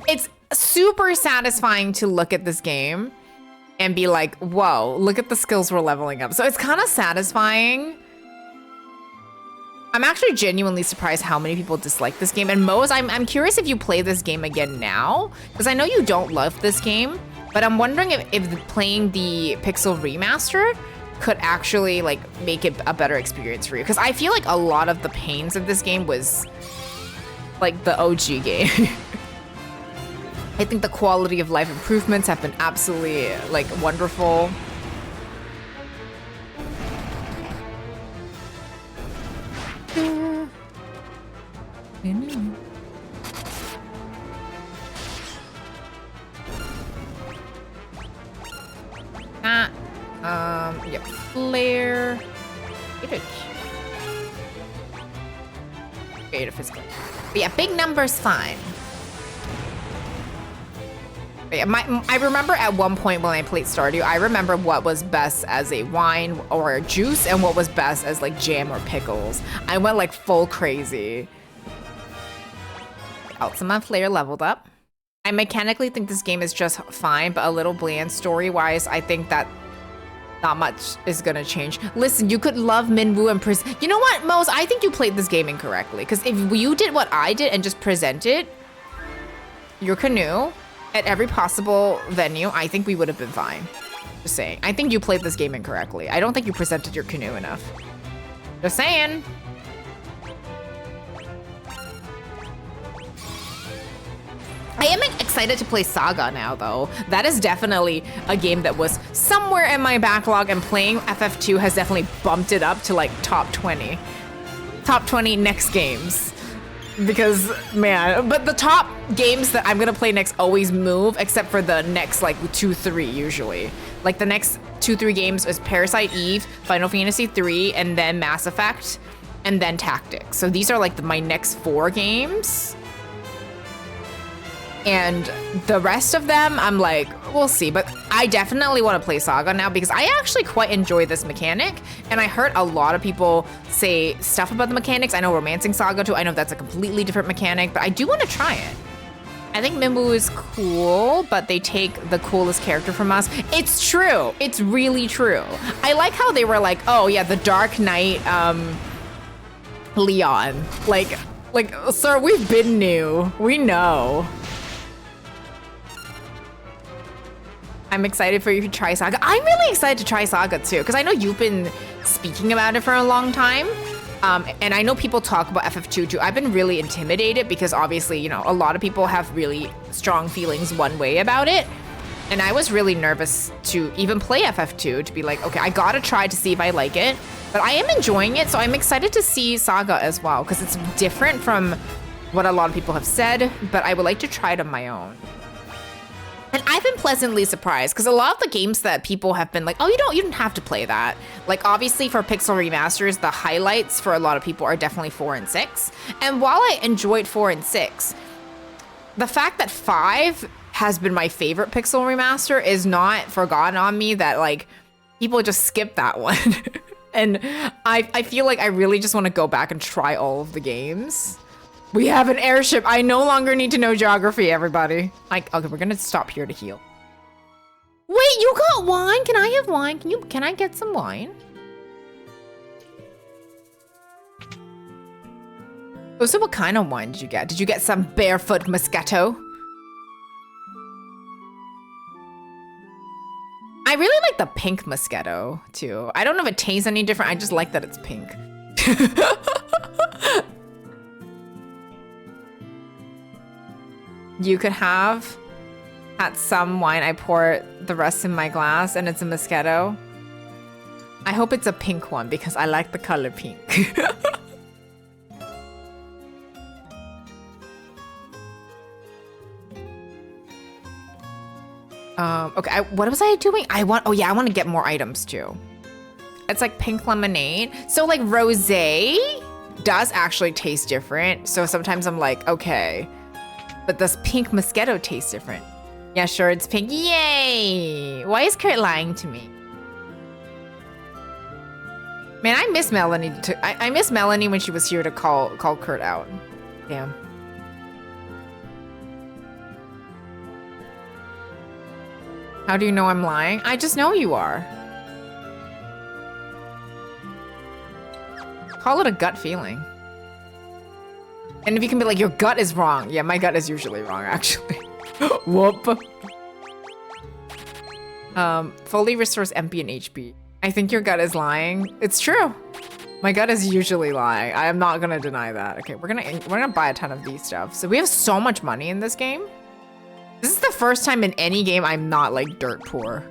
it's super satisfying to look at this game and be like, whoa, look at the skills we're leveling up. So it's kind of satisfying. I'm actually genuinely surprised how many people dislike this game. And Mo's, I'm curious if you play this game again now, because I know you don't love this game, but I'm wondering if playing the Pixel Remaster could actually like make it a better experience for you. Because I feel like a lot of the pains of this game was like the OG game. I think the quality of life improvements have been absolutely like wonderful. Yep, flare. Create a physical. But yeah, big number's fine. But yeah, I remember at one point when I played Stardew, I remember what was best as a wine or a juice and what was best as like jam or pickles. I went like full crazy. Ultima Flare leveled up. I mechanically think this game is just fine, but a little bland story-wise. I think that not much is gonna change. Listen, you could love Minwu and you know what, Mose? I think you played this game incorrectly. Because if you did what I did and just presented your canoe at every possible venue, I think we would have been fine. Just saying. I think you played this game incorrectly. I don't think you presented your canoe enough. Just saying. I am excited to play Saga now, though. That is definitely a game that was somewhere in my backlog, and playing FF2 has definitely bumped it up to like top 20. Top 20 next games. Because, man, but the top games that I'm gonna play next always move, except for the next like 2-3 usually. Like the next 2-3 games is Parasite Eve, Final Fantasy 3, and then Mass Effect, and then Tactics. So these are like my next 4 games. And the rest of them, I'm like, we'll see. But I definitely want to play Saga now because I actually quite enjoy this mechanic. And I heard a lot of people say stuff about the mechanics. I know Romancing Saga too. I know that's a completely different mechanic, but I do want to try it. I think Minwu is cool, but they take the coolest character from us. It's true. It's really true. I like how they were like, oh yeah, the Dark Knight Leon. Like, sir, we've been new. We know. I'm excited for you to try Saga. I'm really excited to try Saga too, because I know you've been speaking about it for a long time. And I know people talk about FF2 too. I've been really intimidated because obviously, you know, a lot of people have really strong feelings one way about it. And I was really nervous to even play FF2 to be like, okay, I gotta try to see if I like it. But I am enjoying it, so I'm excited to see Saga as well, because it's different from what a lot of people have said, but I would like to try it on my own. And I've been pleasantly surprised because a lot of the games that people have been like, oh, you don't have to play that. Like obviously for Pixel Remasters, the highlights for a lot of people are definitely 4 and 6. And while I enjoyed 4 and 6, the fact that 5 has been my favorite Pixel Remaster is not forgotten on me, that like people just skip that one. And I feel like I really just want to go back and try all of the games. We have an airship. I no longer need to know geography, everybody. Okay, we're gonna stop here to heal. Wait, you got wine? Can I have wine? Can I get some wine? Oh, so what kind of wine did you get? Did you get some barefoot Moscato? I really like the pink Moscato too. I don't know if it tastes any different. I just like that it's pink. You could have had some wine. I pour the rest in my glass and it's a Moscato. I hope it's a pink one because I like the color pink. Okay, what was I doing? I want to get more items too. It's like pink lemonade. So like rosé does actually taste different. So sometimes I'm like, okay, but this pink Moscato tastes different. Yeah, sure, it's pink. Yay! Why is Kurt lying to me? Man, I miss Melanie. I miss Melanie when she was here to call Kurt out. Damn. How do you know I'm lying? I just know you are. Call it a gut feeling. And if you can be like, your gut is wrong. Yeah, my gut is usually wrong, actually. Whoop. Fully restores MP and HP. I think your gut is lying. It's true. My gut is usually lying. I am not gonna deny that. Okay, we're gonna buy a ton of these stuff. So we have so much money in this game. This is the first time in any game I'm not like dirt poor.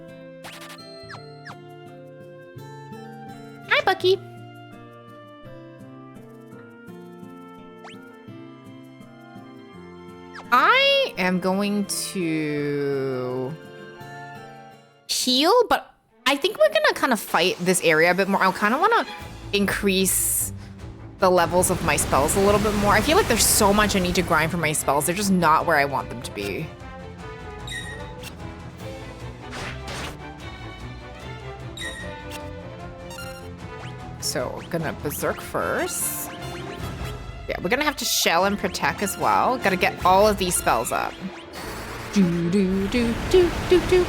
Hi, Bucky. I am going to heal, but I think we're gonna kind of fight this area a bit more. I kind of want to increase the levels of my spells a little bit more. I feel like there's so much I need to grind for my spells. They're just not where I want them to be. So we're gonna Berserk first. Yeah, we're gonna have to shell and protect as well. Gotta get all of these spells up. Do do do do do do.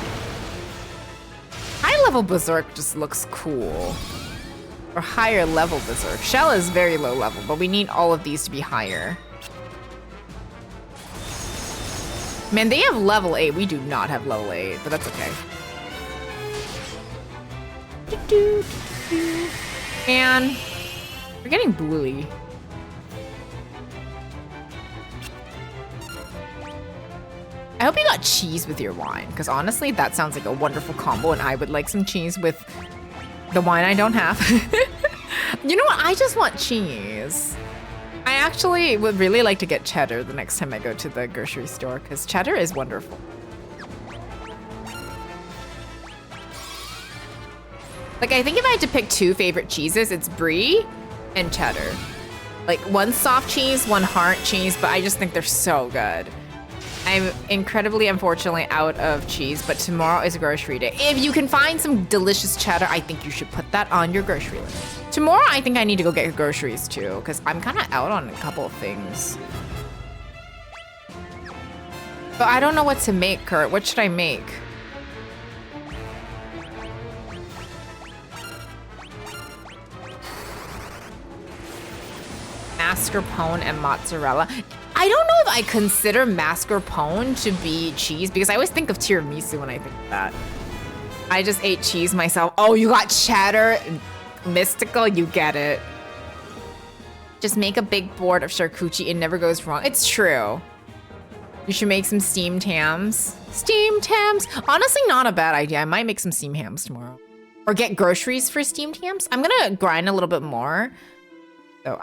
High level Berserk just looks cool. Or higher level Berserk. Shell is very low level, but we need all of these to be higher. Man, they have level 8. We do not have level 8, but that's okay. Do, do, do, do. And we're getting bluey. I hope you got cheese with your wine, because honestly, that sounds like a wonderful combo, and I would like some cheese with the wine I don't have. You know what? I just want cheese. I actually would really like to get cheddar the next time I go to the grocery store, because cheddar is wonderful. Like, I think if I had to pick 2 favorite cheeses, it's brie and cheddar. Like, one soft cheese, one hard cheese, but I just think they're so good. I'm incredibly, unfortunately, out of cheese, but tomorrow is grocery day. If you can find some delicious cheddar, I think you should put that on your grocery list. Tomorrow, I think I need to go get groceries too, because I'm kind of out on a couple of things. But I don't know what to make, Kurt. What should I make? Mascarpone and mozzarella. I don't know if I consider mascarpone to be cheese because I always think of tiramisu when I think of that. I just ate cheese myself. Oh, you got cheddar? Mystical, you get it. Just make a big board of charcuterie. It never goes wrong. It's true. You should make some steamed hams. Steamed hams. Honestly, not a bad idea. I might make some steamed hams tomorrow. Or get groceries for steamed hams. I'm gonna grind a little bit more. So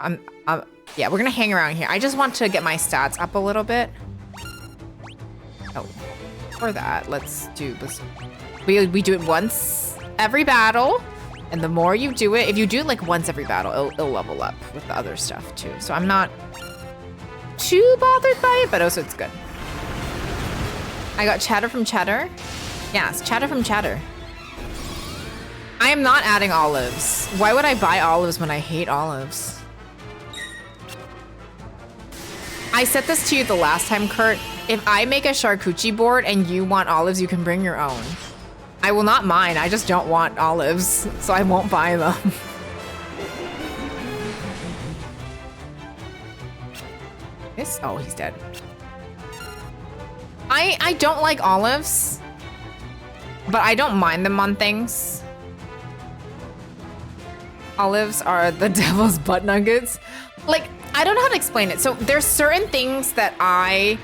yeah, we're gonna hang around here. I just want to get my stats up a little bit. Oh, for that, let's do this. We do it once every battle, and the more you do it, if you do it like once every battle, it'll level up with the other stuff too. So I'm not too bothered by it, but also it's good. I got cheddar from cheddar. Yes, cheddar from cheddar. I am not adding olives. Why would I buy olives when I hate olives? I said this to you the last time, Kurt. If I make a charcuterie board and you want olives, you can bring your own. I will not mind. I just don't want olives, so I won't buy them. This? Oh, he's dead. I don't like olives, but I don't mind them on things. Olives are the devil's butt nuggets. Like, I don't know how to explain it. So there's certain things that I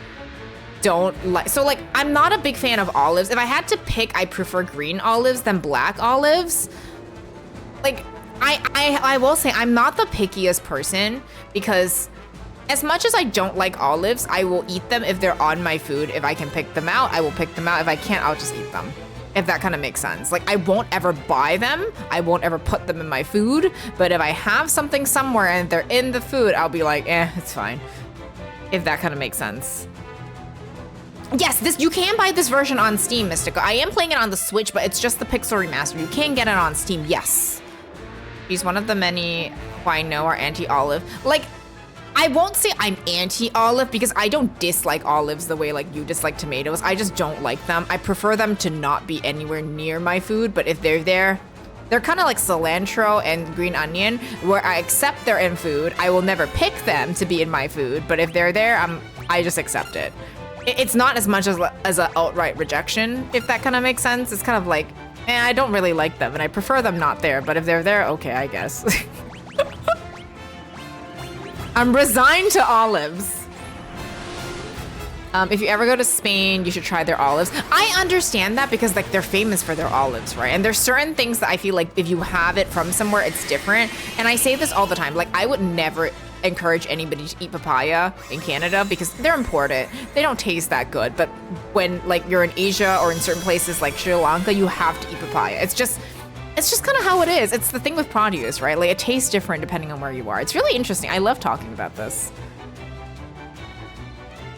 don't like. So like, I'm not a big fan of olives. If I had to pick, I prefer green olives than black olives. Like, I will say I'm not the pickiest person because as much as I don't like olives, I will eat them if they're on my food. If I can pick them out, I will pick them out. If I can't, I'll just eat them. If that kind of makes sense. Like, I won't ever buy them. I won't ever put them in my food. But if I have something somewhere and they're in the food, I'll be like, it's fine. If that kind of makes sense. Yes, you can buy this version on Steam, Mystical. I am playing it on the Switch, but it's just the Pixel Remaster. You can get it on Steam, yes. She's one of the many who I know are anti-olive. Like, I won't say I'm anti-olive because I don't dislike olives the way like you dislike tomatoes. I just don't like them. I prefer them to not be anywhere near my food, but if they're there, they're kind of like cilantro and green onion, where I accept they're in food. I will never pick them to be in my food, but if they're there, I just accept it. It's not as much as an outright rejection, if that kind of makes sense. It's kind of like, I don't really like them, and I prefer them not there, but if they're there, okay, I guess. I'm resigned to olives. If you ever go to Spain, you should try their olives. I understand that because like they're famous for their olives, right? And there's certain things that I feel like if you have it from somewhere, it's different. And I say this all the time. Like, I would never encourage anybody to eat papaya in Canada because they're imported. They don't taste that good. But when like you're in Asia or in certain places like Sri Lanka, you have to eat papaya. It's just kind of how it is. It's the thing with produce, right? Like, it tastes different depending on where you are. It's really interesting. I love talking about this.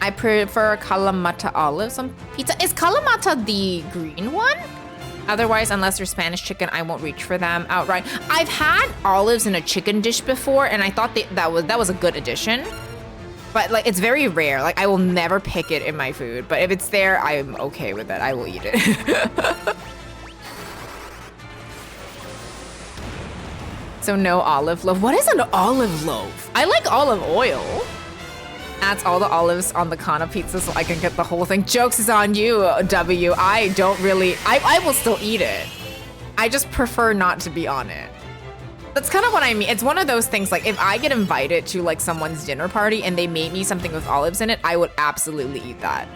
I prefer Kalamata olives on pizza. Is Kalamata the green one? Otherwise, unless they're Spanish chicken, I won't reach for them outright. I've had olives in a chicken dish before, and I thought that was a good addition. But like, it's very rare. Like, I will never pick it in my food. But if it's there, I'm okay with it. I will eat it. So no olive loaf. What is an olive loaf? I like olive oil. That's all the olives on the Kana pizza so I can get the whole thing. Jokes is on you, W. I don't really, I will still eat it. I just prefer not to be on it. That's kind of what I mean. It's one of those things, like, if I get invited to like someone's dinner party and they made me something with olives in it, I would absolutely eat that.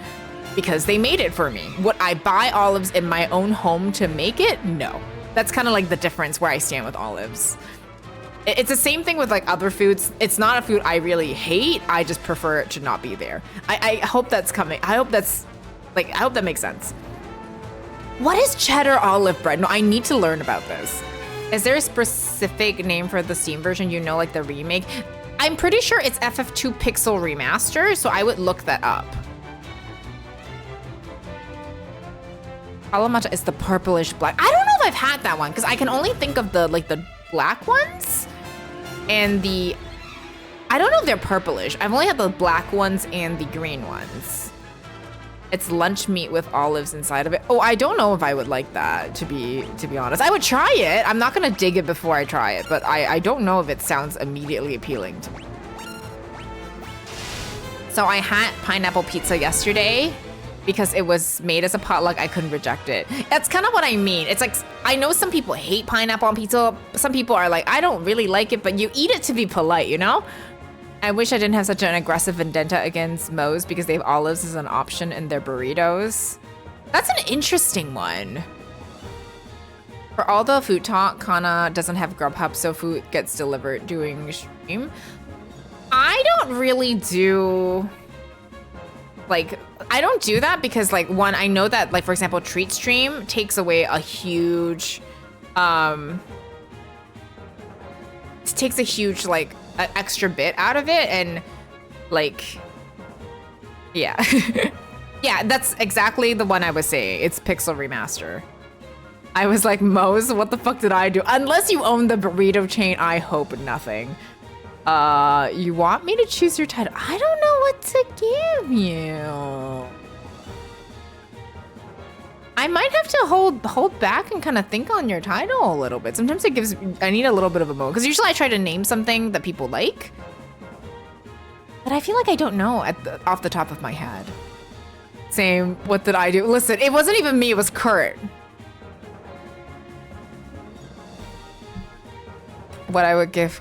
because they made it for me. Would I buy olives in my own home to make it? No. That's kind of like the difference where I stand with olives. It's the same thing with like other foods. It's not a food I really hate. I just prefer it to not be there. I hope that's coming. I hope that makes sense. What is cheddar olive bread? No, I need to learn about this. Is there a specific name for the Steam version, you know, like the remake? I'm pretty sure it's FF2 Pixel Remaster, so I would look that up. Alamatcha is the purplish black. I don't know if I've had that one, because I can only think of the black ones. And I don't know if they're purplish. I've only had the black ones and the green ones. It's lunch meat with olives inside of it. Oh, I don't know if I would like that, to be honest. I would try it. I'm not gonna dig it before I try it, but I don't know if it sounds immediately appealing to me. So I had pineapple pizza yesterday because it was made as a potluck. I couldn't reject it. That's kind of what I mean. It's like, I know some people hate pineapple on pizza. Some people are like, I don't really like it, but you eat it to be polite, you know? I wish I didn't have such an aggressive vendetta against Moe's because they have olives as an option in their burritos. That's an interesting one. For all the food talk, Kana doesn't have Grubhub, so food gets delivered during stream. I don't really do, like, I don't do that because, like, one, I know that, like, for example, Treat Stream takes away a huge, like, an extra bit out of it, and, like, yeah. Yeah, that's exactly the one I was saying. It's Pixel Remaster. I was like, Moe's, what the fuck did I do? Unless you own the burrito chain, I hope nothing. You want me to choose your title? I don't know what to give you. I might have to hold back and kind of think on your title a little bit. Sometimes I need a little bit of a moment. Because usually I try to name something that people like. But I feel like I don't know off the top of my head. Same, what did I do? Listen, it wasn't even me, it was Kurt. What I would give...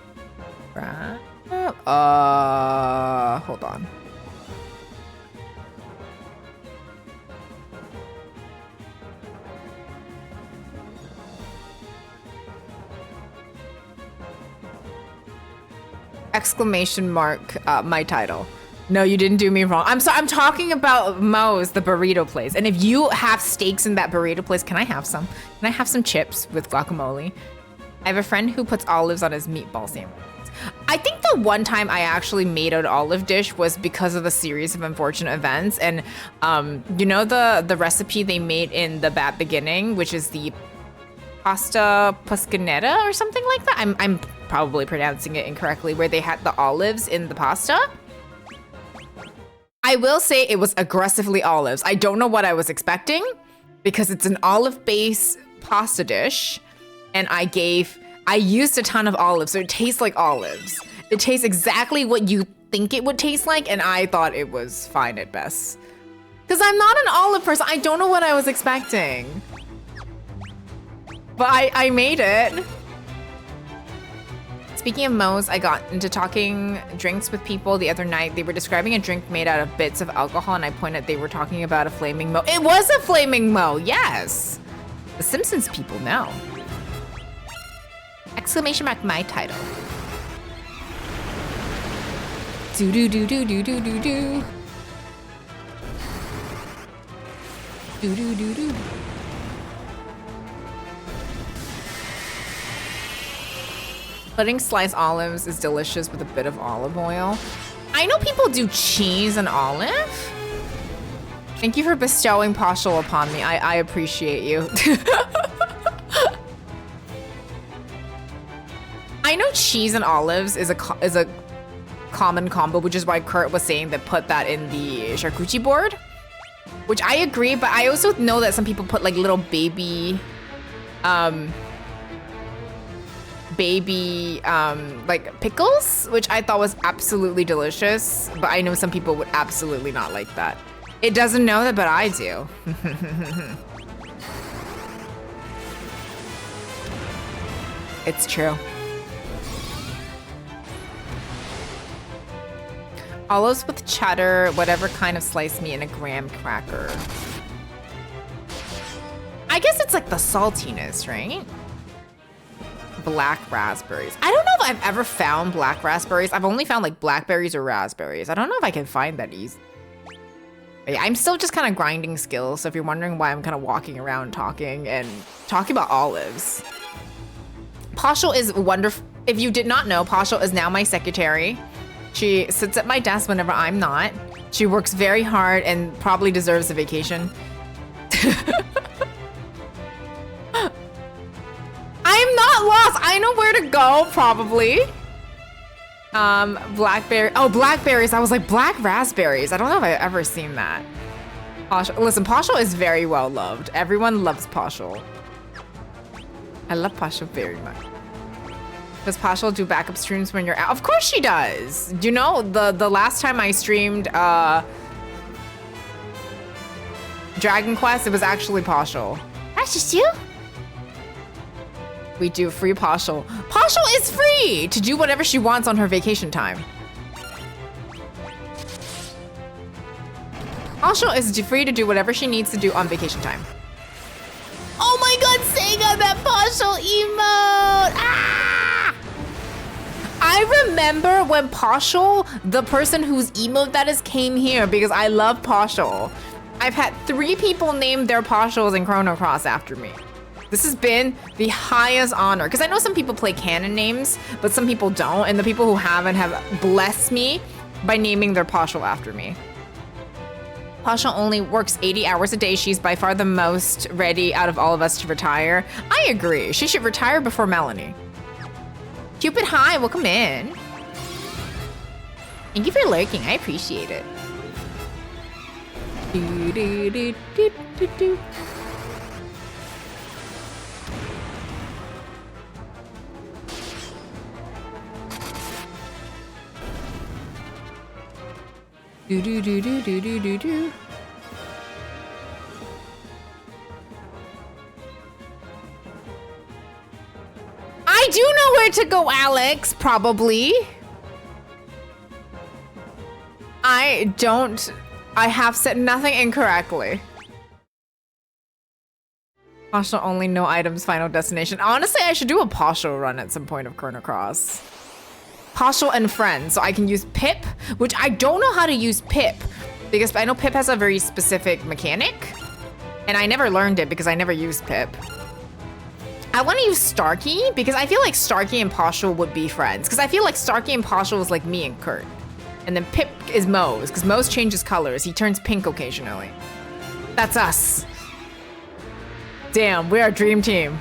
hold on. Exclamation mark, my title. No, you didn't do me wrong. I'm sorry, I'm talking about Moe's, the burrito place. And if you have steaks in that burrito place, can I have some? Can I have some chips with guacamole? I have a friend who puts olives on his meatball sandwich. I think the one time I actually made an olive dish was because of a series of unfortunate events. And you know the recipe they made in The Bad Beginning, which is the pasta puscanetta or something like that? I'm probably pronouncing it incorrectly, where they had the olives in the pasta. I will say it was aggressively olives. I don't know what I was expecting because it's an olive-based pasta dish, and I used a ton of olives, so it tastes like olives. It tastes exactly what you think it would taste like, and I thought it was fine at best. Because I'm not an olive person. I don't know what I was expecting. But I made it. Speaking of Moe's, I got into talking drinks with people the other night. They were describing a drink made out of bits of alcohol, and I pointed they were talking about a flaming Moe. It was a flaming Moe, yes. The Simpsons people know. Exclamation mark, my title. Do do do do do do do do. Do do do do. Putting sliced olives is delicious with a bit of olive oil. I know people do cheese and olive. Thank you for bestowing partial upon me. I appreciate you. I know cheese and olives is a common combo, which is why Kurt was saying that put that in the charcuterie board, which I agree, but I also know that some people put like little baby like pickles, which I thought was absolutely delicious, but I know some people would absolutely not like that. It doesn't know that, but I do. It's true. Olives with cheddar, whatever kind of sliced meat, and a graham cracker. I guess it's like the saltiness, right? Black raspberries. I don't know if I've ever found black raspberries. I've only found like blackberries or raspberries. I don't know if I can find that easy. But yeah, I'm still just kind of grinding skills. So if you're wondering why I'm kind of walking around talking about olives. Pashel is wonderful. If you did not know, Pashel is now my secretary. She sits at my desk whenever I'm not. She works very hard and probably deserves a vacation. I'm not lost. I know where to go, probably. Blackberry. Oh, blackberries. I was like, black raspberries. I don't know if I've ever seen that. Pashel. Listen, Pashel is very well loved. Everyone loves Pashel. I love Pashel very much. Does Pashel do backup streams when you're out? Of course she does. You know, the last time I streamed Dragon Quest, it was actually Pashel. That's just you? We do free Pashel. Pashel is free to do whatever she wants on her vacation time. Pashel is free to do whatever she needs to do on vacation time. Oh my god, Sega, that Pashel emote! Ah! I remember when Pashel, the person whose emote that is, came here because I love Pashel. I've had 3 people name their Pashels in Chrono Cross after me. This has been the highest honor because I know some people play canon names, but some people don't. And the people who haven't have blessed me by naming their Pashel after me. Pashel only works 80 hours a day. She's by far the most ready out of all of us to retire. I agree. She should retire before Melanie. Cupid, hi, welcome in. Thank you for lurking. I appreciate it. Do, do, do, do, do, do. Do do do do do do do do. I do know where to go, Alex, probably. I have said nothing incorrectly. Pashel only, no items, final destination. Honestly, I should do a Pashel run at some point of Chrono Cross. Pashel and friends, so I can use Pip, which I don't know how to use Pip because I know Pip has a very specific mechanic and I never learned it because I never used Pip. I want to use Starkey because I feel like Starkey and Pashel would be friends because I feel like Starkey and Pashel is like me and Kurt. And then Pip is Moe's because Moe's changes colors. He turns pink occasionally. That's us. Damn, we're a dream team.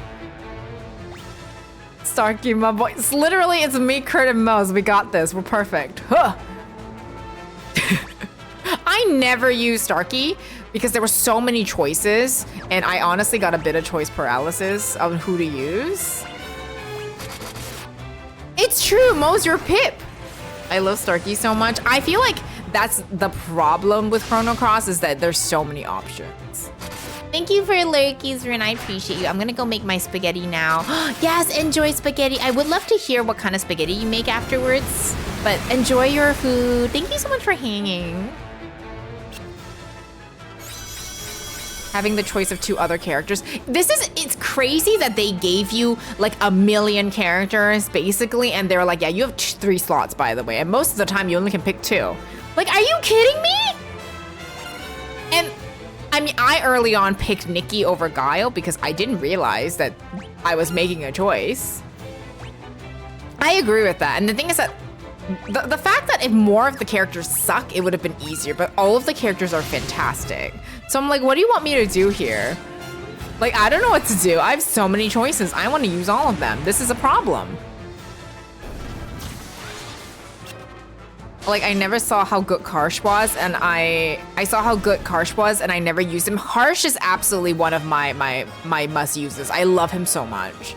Starkey, my boy. Literally, it's me, Kurt, and Moe's. We got this. We're perfect. Huh. I never used Starkey because there were so many choices, and I honestly got a bit of choice paralysis on who to use. It's true, Moe's your Pip. I love Starkey so much. I feel like that's the problem with Chrono Cross is that there's so many options. Thank you for lurkies, Rin. I appreciate you. I'm gonna go make my spaghetti now. Yes, enjoy spaghetti. I would love to hear what kind of spaghetti you make afterwards, but enjoy your food. Thank you so much for hanging. Having the choice of 2 other characters. It's crazy that they gave you like 1 million characters basically, and they were like, yeah, you have 3 slots, by the way, and most of the time you only can pick 2. Like, are you kidding me? And I mean, I early on picked Nikki over Guile because I didn't realize that I was making a choice. I agree with that. And the thing is that the fact that if more of the characters suck, it would have been easier, but all of the characters are fantastic. So I'm like, what do you want me to do here? Like, I don't know what to do. I have so many choices. I want to use all of them. This is a problem. Like, I never saw how good Karsh was, and I saw how good Karsh was, and I never used him. Harsh is absolutely one of my must-uses. I love him so much.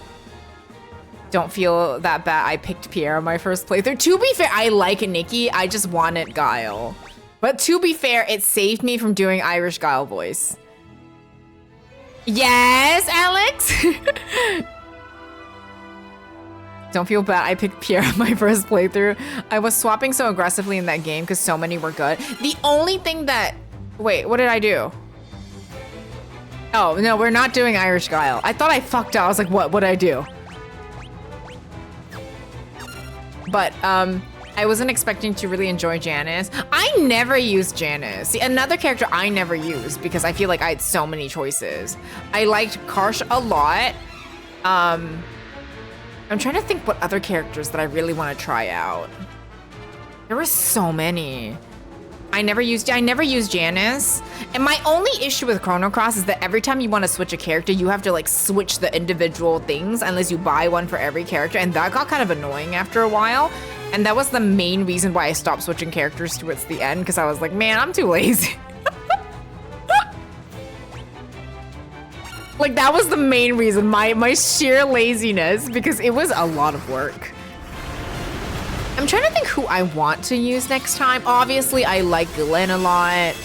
Don't feel that bad. I picked Pierre on my first playthrough. To be fair, I like Nikki. I just wanted Guile. But to be fair, it saved me from doing Irish Guile voice. Yes, Alex? Don't feel bad. I picked Pierre on my first playthrough. I was swapping so aggressively in that game because so many were good. The only thing that... Wait, what did I do? Oh, no, we're not doing Irish Guile. I thought I fucked up. I was like, what did I do? But, I wasn't expecting to really enjoy Janice. I never used Janice. See, another character I never used because I feel like I had so many choices. I liked Karsh a lot. I'm trying to think what other characters that I really want to try out. There were so many. I never used Janice. And my only issue with Chrono Cross is that every time you want to switch a character, you have to like switch the individual things unless you buy one for every character. And that got kind of annoying after a while. And that was the main reason why I stopped switching characters towards the end, because I was like, man, I'm too lazy. Like, that was the main reason, my sheer laziness, because it was a lot of work. I'm trying to think who I want to use next time. Obviously, I like Glenn a lot.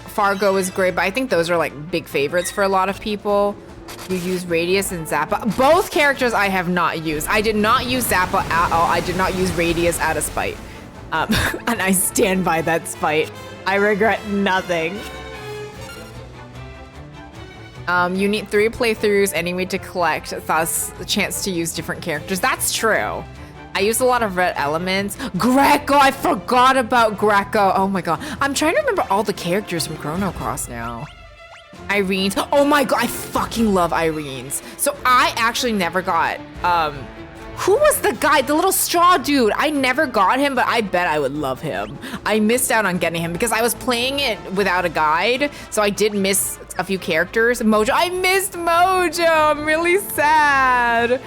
Fargo is great, but I think those are like big favorites for a lot of people. You use Radius and Zappa. Both characters I have not used. I did not use Zappa at all. I did not use Radius out of spite. And I stand by that spite. I regret nothing. You need 3 playthroughs anyway to collect, thus the chance to use different characters. That's true. I used a lot of red elements. Greco, I forgot about Greco. Oh my god. I'm trying to remember all the characters from Chrono Cross now. Irene's. Oh my god, I fucking love Irene's. So I actually never got, who was the guy, the little straw dude? I never got him, but I bet I would love him. I missed out on getting him because I was playing it without a guide, so I did miss a few characters. Mojo, I missed Mojo. I'm really sad.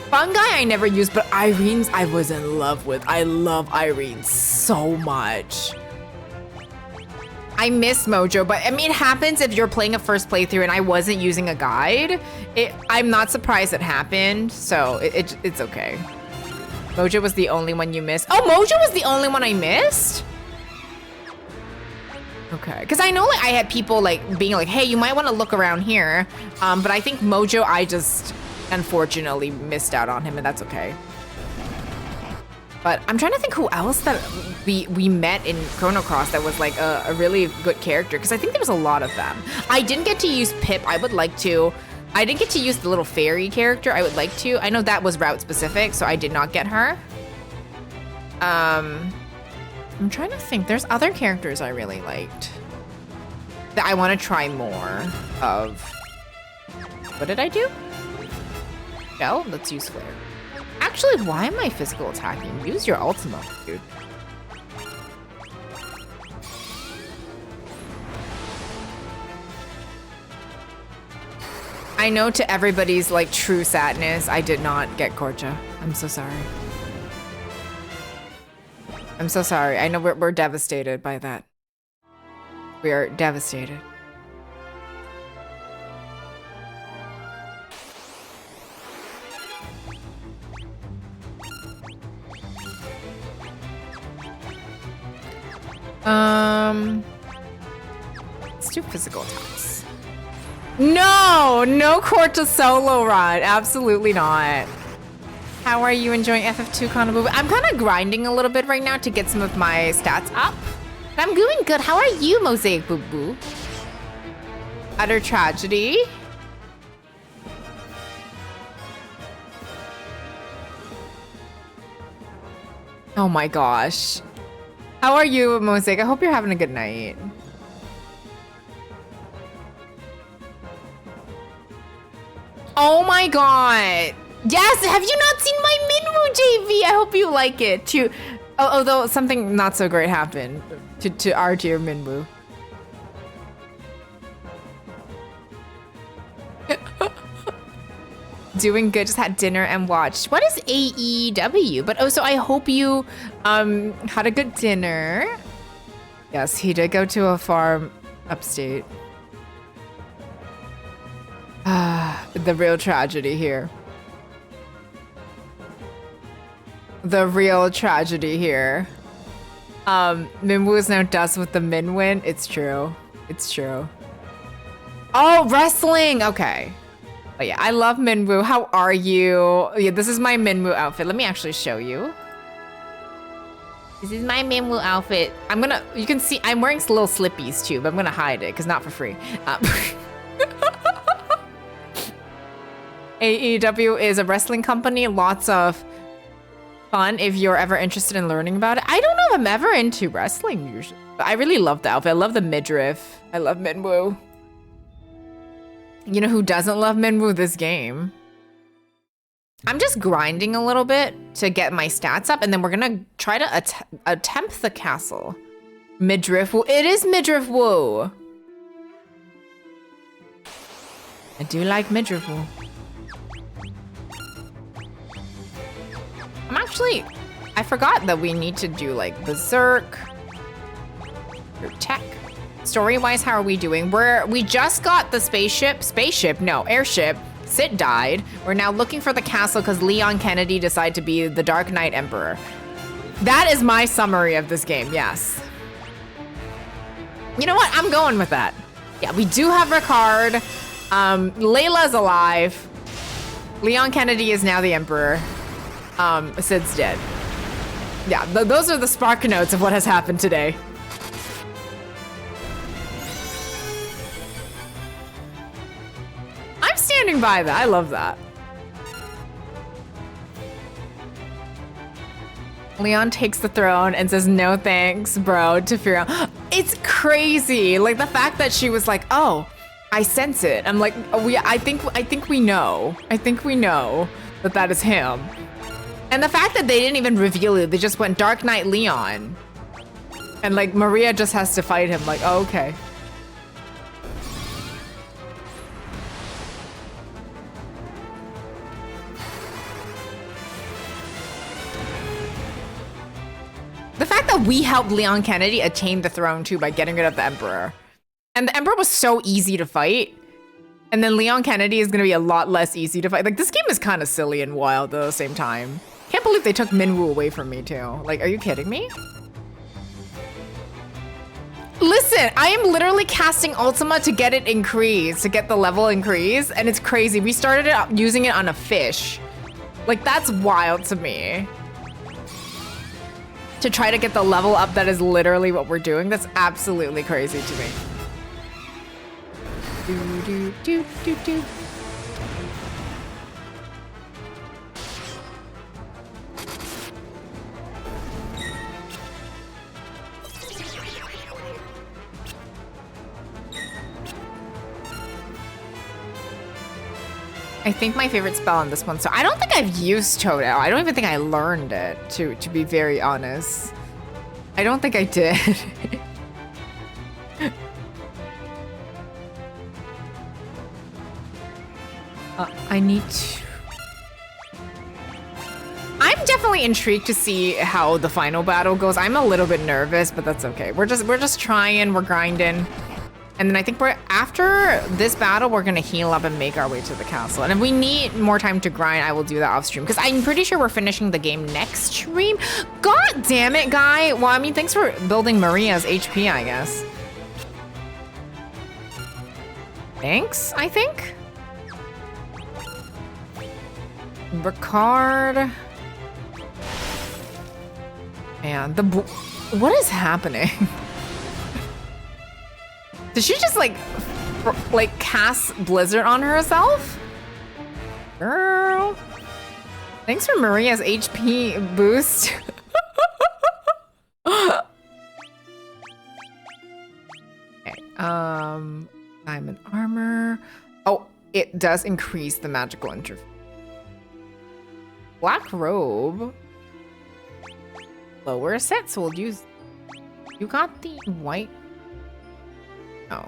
Fungi I never used, but Irene's I was in love with. I love Irene so much. I miss Mojo, but I mean, it happens if you're playing a first playthrough and I wasn't using a guide. I'm not surprised it happened, so it's okay. Mojo was the only one you missed. Oh, Mojo was the only one I missed? Okay, because I know like I had people like being like, hey, you might want to look around here. But I think Mojo, I just unfortunately missed out on him, and that's okay. But I'm trying to think who else that we met in Chrono Cross that was like a really good character, because I think there was a lot of them. I didn't get to use Pip. I would like to. I didn't get to use the little fairy character. I would like to. I know that was route specific, so I did not get her. I'm trying to think. There's other characters I really liked that I want to try more of. What did I do? Shell? Let's use Flare. Actually, why am I physical attacking? Use your ultimate, dude. I know to everybody's like true sadness, I did not get Korcha. I'm so sorry. I'm so sorry. I know we're devastated by that. We are devastated. Let's do physical attacks. No Korcha solo run. Absolutely not. How are you enjoying FF2 Konobu? I'm kind of grinding a little bit right now to get some of my stats up. I'm doing good. How are you, Mosaic Boo Boo? Utter tragedy. Oh my gosh. How are you, Mosaic? I hope you're having a good night. Oh my god. Yes, have you not seen my Minwu JV? I hope you like it too. Although something not so great happened to our dear Minwu. Doing good, just had dinner and watched. What is AEW? But also I hope you had a good dinner. Yes, he did go to a farm upstate. The real tragedy here. The real tragedy here. Minwu is now dust with the Min win. It's true. It's true. Oh, wrestling. Okay. But yeah, I love Minwu. How are you? Yeah, this is my Minwu outfit. Let me actually show you. This is my Minwu outfit. You can see, I'm wearing little slippies too, but I'm gonna hide it because not for free. AEW is a wrestling company. Lots of fun if you're ever interested in learning about it. I don't know if I'm ever into wrestling usually, but I really love the outfit. I love the midriff. I love Minwu. You know who doesn't love Minwu? This game. I'm just grinding a little bit to get my stats up, and then we're gonna try to attempt the castle. Midriff. It is Midriff Woo. I do like Midriff Woo. I forgot that we need to do like Berserk, Tech. Story-wise, how are we doing? We just got the airship. Sid died. We're now looking for the castle because Leon Kennedy decided to be the Dark Knight Emperor. That is my summary of this game, yes. You know what? I'm going with that. Yeah, we do have Ricard. Layla's alive. Leon Kennedy is now the Emperor. Sid's dead. Yeah, those are the spark notes of what has happened today. I'm standing by that. I love that. Leon takes the throne and says, "No thanks, bro," to Firaun. It's crazy. Like the fact that she was like, "Oh, I sense it." I'm like, "Oh, I think we know. I think we know that is him." And the fact that they didn't even reveal it, they just went Dark Knight Leon. And like Maria just has to fight him like, oh, okay. The fact that we helped Leon Kennedy attain the throne too by getting rid of the Emperor. And the Emperor was so easy to fight. And then Leon Kennedy is gonna be a lot less easy to fight. Like this game is kind of silly and wild at the same time. Can't believe they took Minwu away from me too. Like, are you kidding me? Listen, I am literally casting Ultima to get it increased, to get the level increase, and it's crazy. We started using it on a fish. Like, that's wild to me. To try to get the level up, that is literally what we're doing. That's absolutely crazy to me. Do, do, do, do, do. I think my favorite spell on this one. So I don't think I've used Toto. I don't even think I learned it, to be very honest. I don't think I did. I need to... I'm definitely intrigued to see how the final battle goes. I'm a little bit nervous, but that's okay. We're just trying, we're grinding. And then I think after this battle, we're gonna heal up and make our way to the castle. And if we need more time to grind, I will do that off stream. Because I'm pretty sure we're finishing the game next stream. God damn it, guy. Well, I mean, thanks for building Maria's HP, I guess. Thanks, I think. Ricard. And what is happening? Did she just like cast Blizzard on herself? Girl. Thanks for Maria's HP boost. Okay, diamond armor. Oh, it does increase the magical interface. Black robe. Lower set, so we'll use... You got the white... Oh.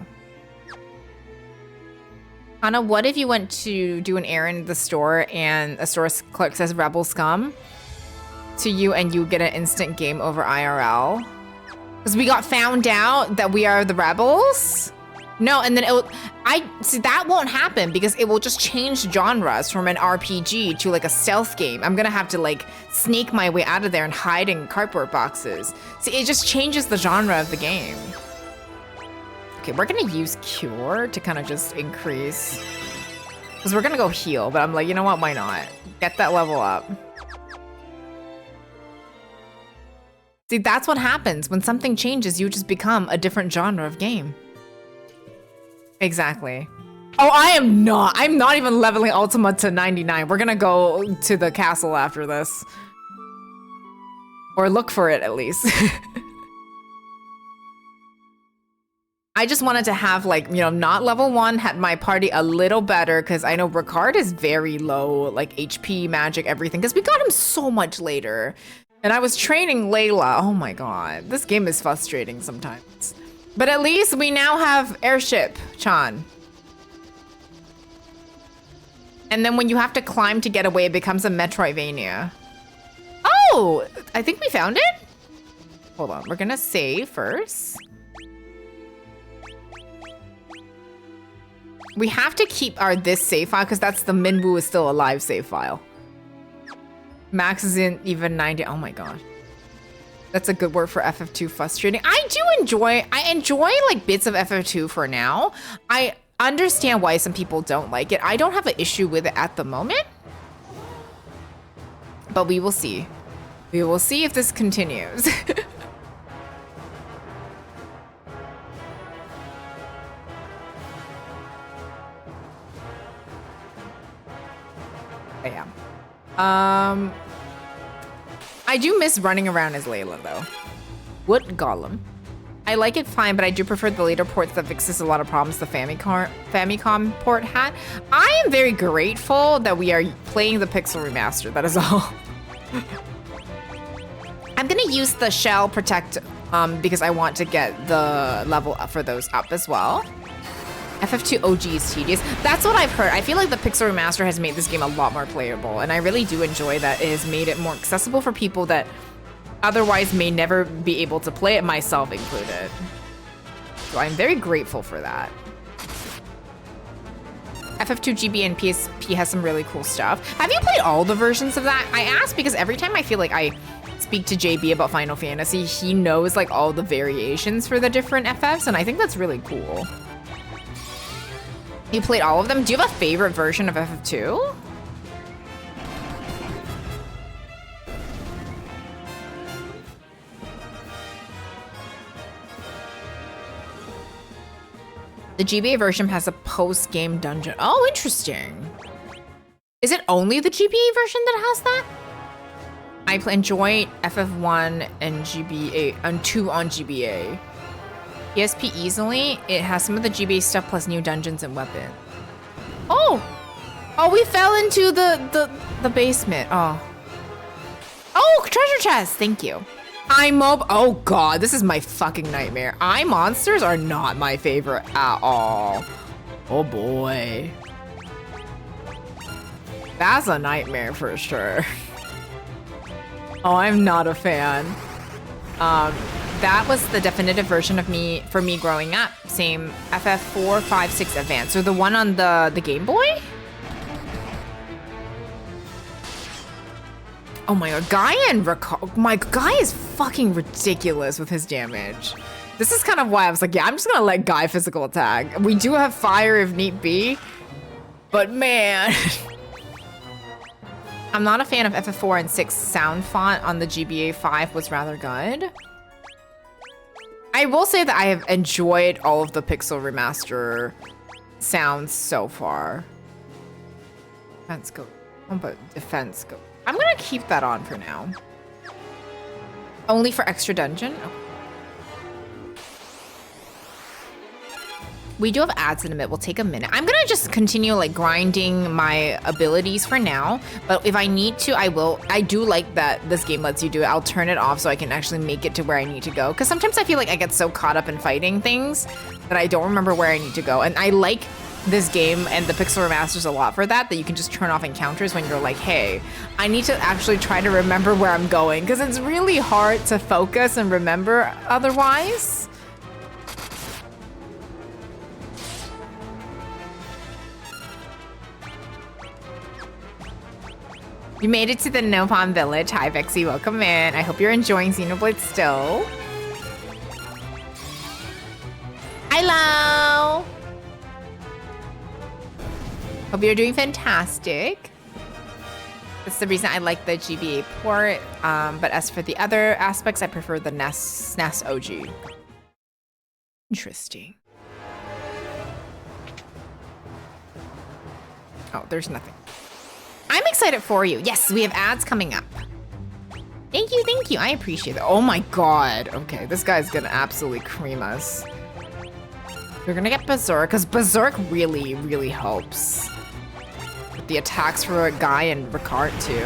Anna, what if you went to do an errand at the store and a store clerk says Rebel Scum to you and you get an instant game over IRL? Because we got found out that we are the rebels? No, and then see, that won't happen because it will just change genres from an RPG to like a stealth game. I'm gonna have to like sneak my way out of there and hide in cardboard boxes. See, it just changes the genre of the game. Okay, we're gonna use Cure to kind of just increase Because we're gonna go heal, but I'm like, you know what, why not? Get that level up. See, that's what happens. When something changes, you just become a different genre of game. Exactly. Oh, I'm not even leveling Ultima to 99. We're gonna go to the castle after this. Or look for it, at least. I just wanted to have, like, you know, not level 1, had my party a little better, because I know Ricard is very low, like, HP, magic, everything, because we got him so much later. And I was training Layla. Oh my god. This game is frustrating sometimes. But at least we now have Airship, Chan. And then when you have to climb to get away, it becomes a Metroidvania. Oh! I think we found it? Hold on. We're gonna save first. We have to keep this save file because that's the Minwu is still alive save file. Max isn't even 90. Oh my god. That's a good word for FF2, frustrating. I enjoy like bits of FF2 for now. I understand why some people don't like it. I don't have an issue with it at the moment. But we will see. We will see if this continues. Yeah. I do miss running around as Layla though. What Golem? I like it fine, but I do prefer the later ports that fixes a lot of problems the Famicom port had. I am very grateful that we are playing the Pixel Remaster, that is all. I'm gonna use the Shell Protect because I want to get the level up for those up as well. FF2 OG is tedious. That's what I've heard. I feel like the Pixel Remaster has made this game a lot more playable, and I really do enjoy that it has made it more accessible for people that otherwise may never be able to play it, myself included. So I'm very grateful for that. FF2 GB and PSP has some really cool stuff. Have you played all the versions of that? I ask because every time I feel like I speak to JB about Final Fantasy, he knows like all the variations for the different FFs, and I think that's really cool. You played all of them? Do you have a favorite version of FF2? The GBA version has a post-game dungeon. Oh, interesting. Is it only the GBA version that has that? I enjoy FF1 and GBA and 2 on GBA. PSP easily. It has some of the GBA stuff plus new dungeons and weapons. Oh! Oh, we fell into the basement. Oh. Oh, treasure chest! Thank you. Oh god, this is my fucking nightmare. Monsters are not my favorite at all. Oh boy. That's a nightmare for sure. Oh, I'm not a fan. That was the definitive version of for me growing up. Same FF4, 5, 6 Advance. Or the one on the Game Boy? Oh my god, Guy is fucking ridiculous with his damage. This is kind of why I was like, yeah, I'm just gonna let Guy physical attack. We do have fire if need be, but man. I'm not a fan of FF4 and 6 sound font on the GBA 5 was rather good. I will say that I have enjoyed all of the Pixel Remaster sounds so far. Defense go. Oh, but defense go. I'm gonna keep that on for now. Only for extra dungeon? Okay. We do have ads in a minute. We'll take a minute. I'm gonna just continue like grinding my abilities for now. But if I need to, I will. I do like that this game lets you do it. I'll turn it off so I can actually make it to where I need to go. Because sometimes I feel like I get so caught up in fighting things that I don't remember where I need to go. And I like this game and the Pixel Remasters a lot for that you can just turn off encounters when you're like, hey, I need to actually try to remember where I'm going. Because it's really hard to focus and remember otherwise. You made it to the Nopon village. Hi, Vexy, welcome in. I hope you're enjoying Xenoblade still. Hello! Hope you're doing fantastic. That's the reason I like the GBA port. But as for the other aspects, I prefer the SNES OG. Interesting. Oh, there's nothing. I'm excited for you. Yes, we have ads coming up. Thank you, thank you. I appreciate it. Oh my god. Okay, this guy's gonna absolutely cream us. We're gonna get Berserk, because Berserk really, really helps. With the attacks for a guy and Ricard too.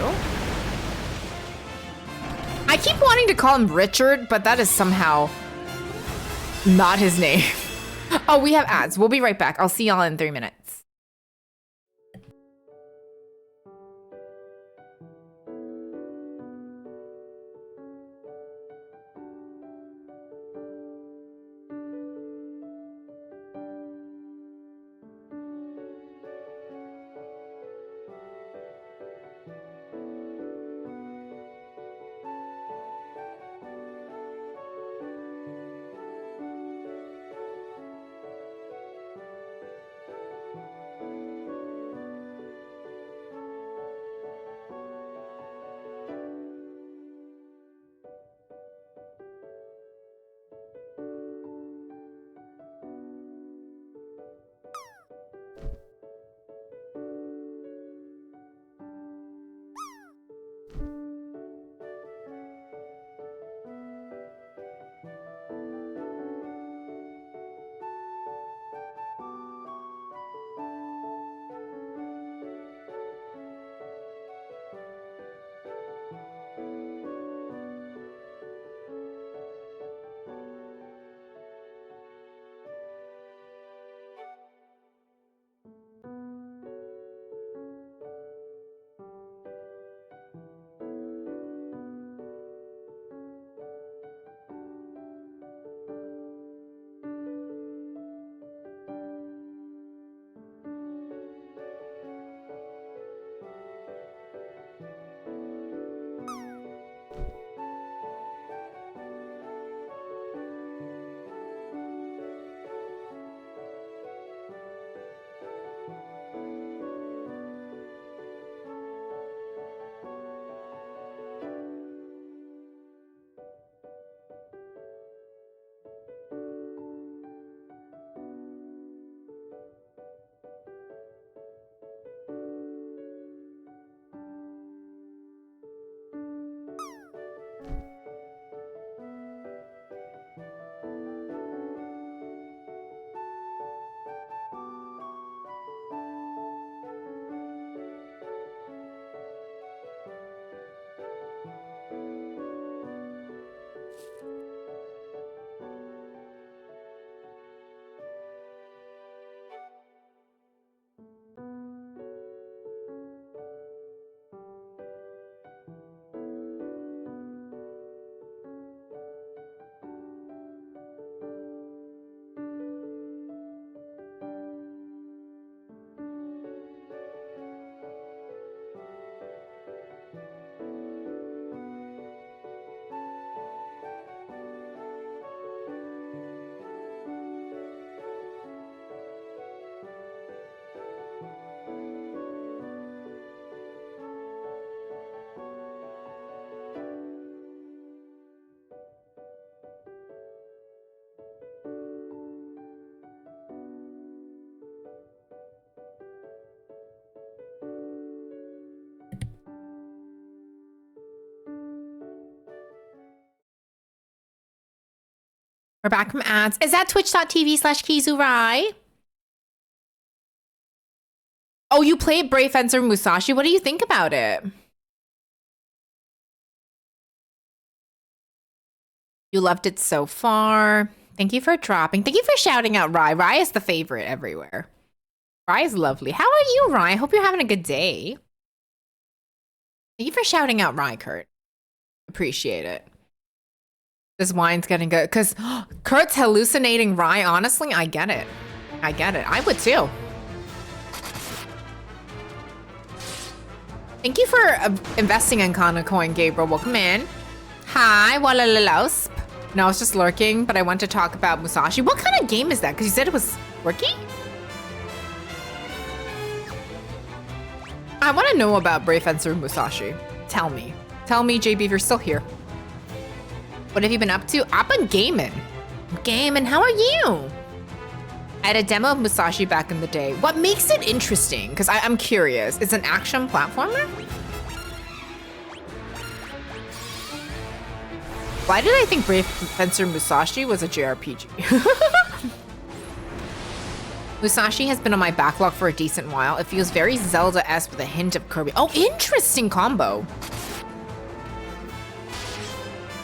I keep wanting to call him Richard, but that is somehow not his name. Oh, we have ads. We'll be right back. I'll see y'all in 3 minutes. We're back from ads. Is that twitch.tv/Kizurai? Oh, you played Brave Fencer Musashi. What do you think about it? You loved it so far. Thank you for dropping. Thank you for shouting out Rai. Rai is the favorite everywhere. Rai is lovely. How are you, Rai? I hope you're having a good day. Thank you for shouting out Rai, Kurt. Appreciate it. This wine's getting good. Because Kurt's hallucinating Rai. Honestly, I get it. I get it. I would too. Thank you for investing in Kana Coin, Gabriel. Welcome in. Hi, Walalalausp. No, I was just lurking, but I want to talk about Musashi. What kind of game is that? Because you said it was quirky? I want to know about Brave Fencer Musashi. Tell me. Tell me, JB, if you're still here. What have you been up to? I've been gaming. Gaming, how are you? I had a demo of Musashi back in the day. What makes it interesting? Because I'm curious. It's an action platformer? Why did I think Brave Fencer Musashi was a JRPG? Musashi has been on my backlog for a decent while. It feels very Zelda-esque with a hint of Kirby. Oh, interesting combo.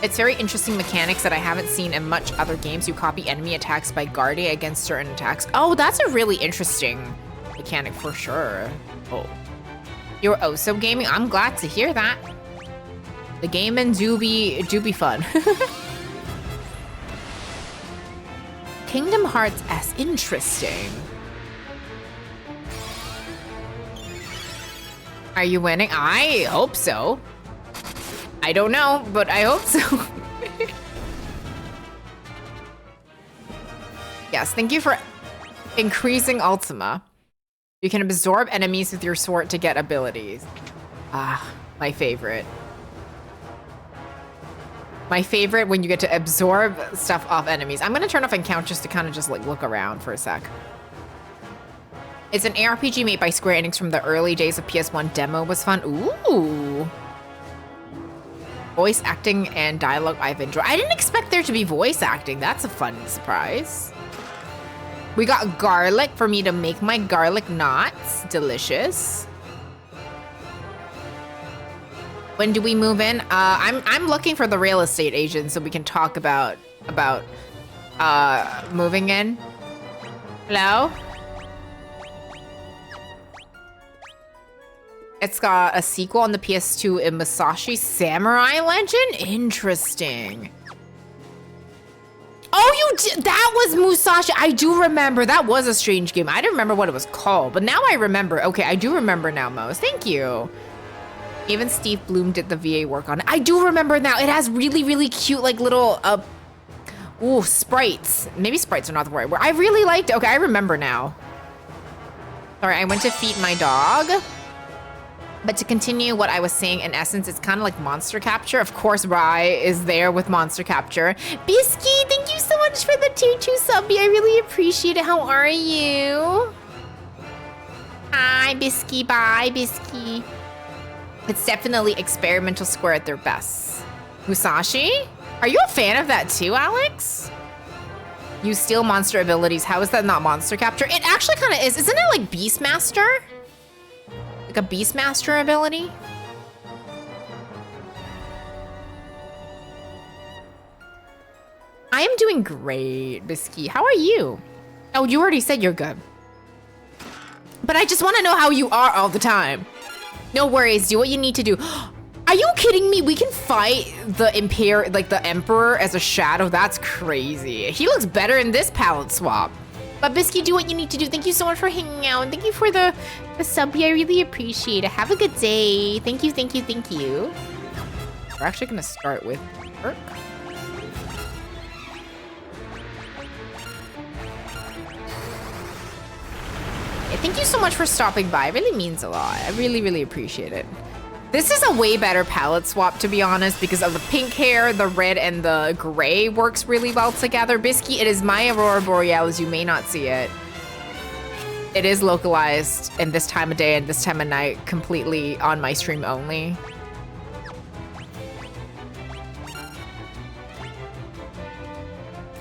It's very interesting mechanics that I haven't seen in much other games. You copy enemy attacks by guarding against certain attacks. Oh, that's a really interesting mechanic for sure. Oh. You're also gaming? I'm glad to hear that. The gaming do be fun. Kingdom Hearts S, interesting. Are you winning? I hope so. I don't know, but I hope so. Yes, thank you for increasing Ultima. You can absorb enemies with your sword to get abilities. Ah, my favorite. My favorite when you get to absorb stuff off enemies. I'm gonna turn off encounters to kind of just like look around for a sec. It's an ARPG made by Square Enix from the early days of PS1. Demo was fun. Ooh. Voice acting and dialogue I've enjoyed. I didn't expect there to be voice acting. That's a fun surprise. We got garlic for me to make my garlic knots. Delicious. When do we move in? I'm looking for the real estate agent so we can talk about moving in. Hello? It's got a sequel on the PS2 in Musashi Samurai Legend? Interesting. Oh, you did, that was Musashi. I do remember. That was a strange game. I didn't remember what it was called, but now I remember. Okay, I do remember now, Mose. Thank you. Even Steve Bloom did the VA work on it. I do remember now. It has really, really cute, like little, sprites. Maybe sprites are not the right word. I really liked it. Okay, I remember now. Sorry, I went to feed my dog. But to continue what I was saying, in essence, it's kind of like monster capture. Of course, Rai is there with monster capture. Bisky, thank you so much for the 2-2 subby. I really appreciate it. How are you? Hi, Bisky. Bye, Bisky. It's definitely experimental Square at their best. Musashi? Are you a fan of that too, Alex? You steal monster abilities. How is that not monster capture? It actually kind of is. Isn't it like Beastmaster? Like a Beastmaster ability? I am doing great, Bisky. How are you? Oh, you already said you're good. But I just want to know how you are all the time. No worries, do what you need to do. Are you kidding me? We can fight the Emperor as a shadow? That's crazy. He looks better in this palette swap. But Bisky, do what you need to do. Thank you so much for hanging out. And thank you for the sub. I really appreciate it. Have a good day. Thank you, thank you, thank you. We're actually gonna start with work. Thank you so much for stopping by. It really means a lot. I really, really appreciate it. This is a way better palette swap, to be honest, because of the pink hair, the red, and the gray works really well together. Bisky, it is my Aurora Borealis. You may not see it. It is localized in this time of day and this time of night, completely on my stream only.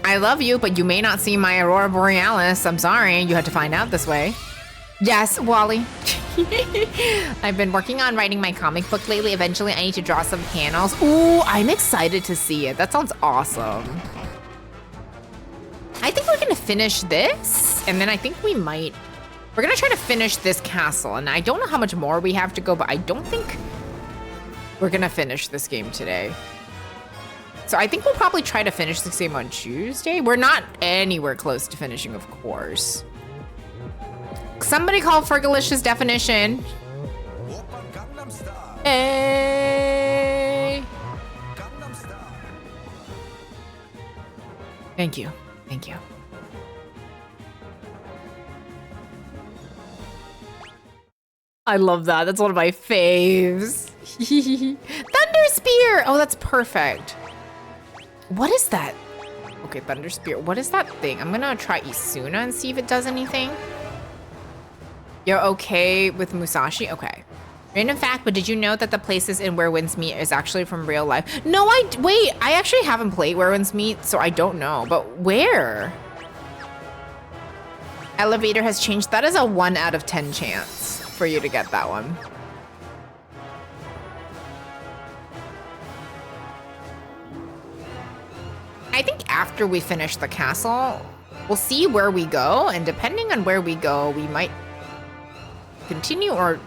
I love you, but you may not see my Aurora Borealis. I'm sorry, you had to find out this way. Yes, Wally. I've been working on writing my comic book lately. Eventually, I need to draw some panels. Ooh, I'm excited to see it. That sounds awesome. I think we're gonna finish this, and then I think we're gonna try to finish this castle. And I don't know how much more we have to go, but I don't think we're gonna finish this game today. So I think we'll probably try to finish this game on Tuesday. We're not anywhere close to finishing, of course. Somebody call Fergalicious definition. Hey. Thank you. Thank you. I love that. That's one of my faves. Thunder Spear! Oh, that's perfect. What is that? Okay, Thunder Spear. What is that thing? I'm gonna try Isuna and see if it does anything. You're okay with Musashi? Okay. Random fact, but did you know that the places in Where Winds Meet is actually from real life? No, wait, I actually haven't played Where Winds Meet, so I don't know, but where? Elevator has changed. That is a 1 out of 10 chance for you to get that one. I think after we finish the castle, we'll see where we go, and depending on where we go, we might continue or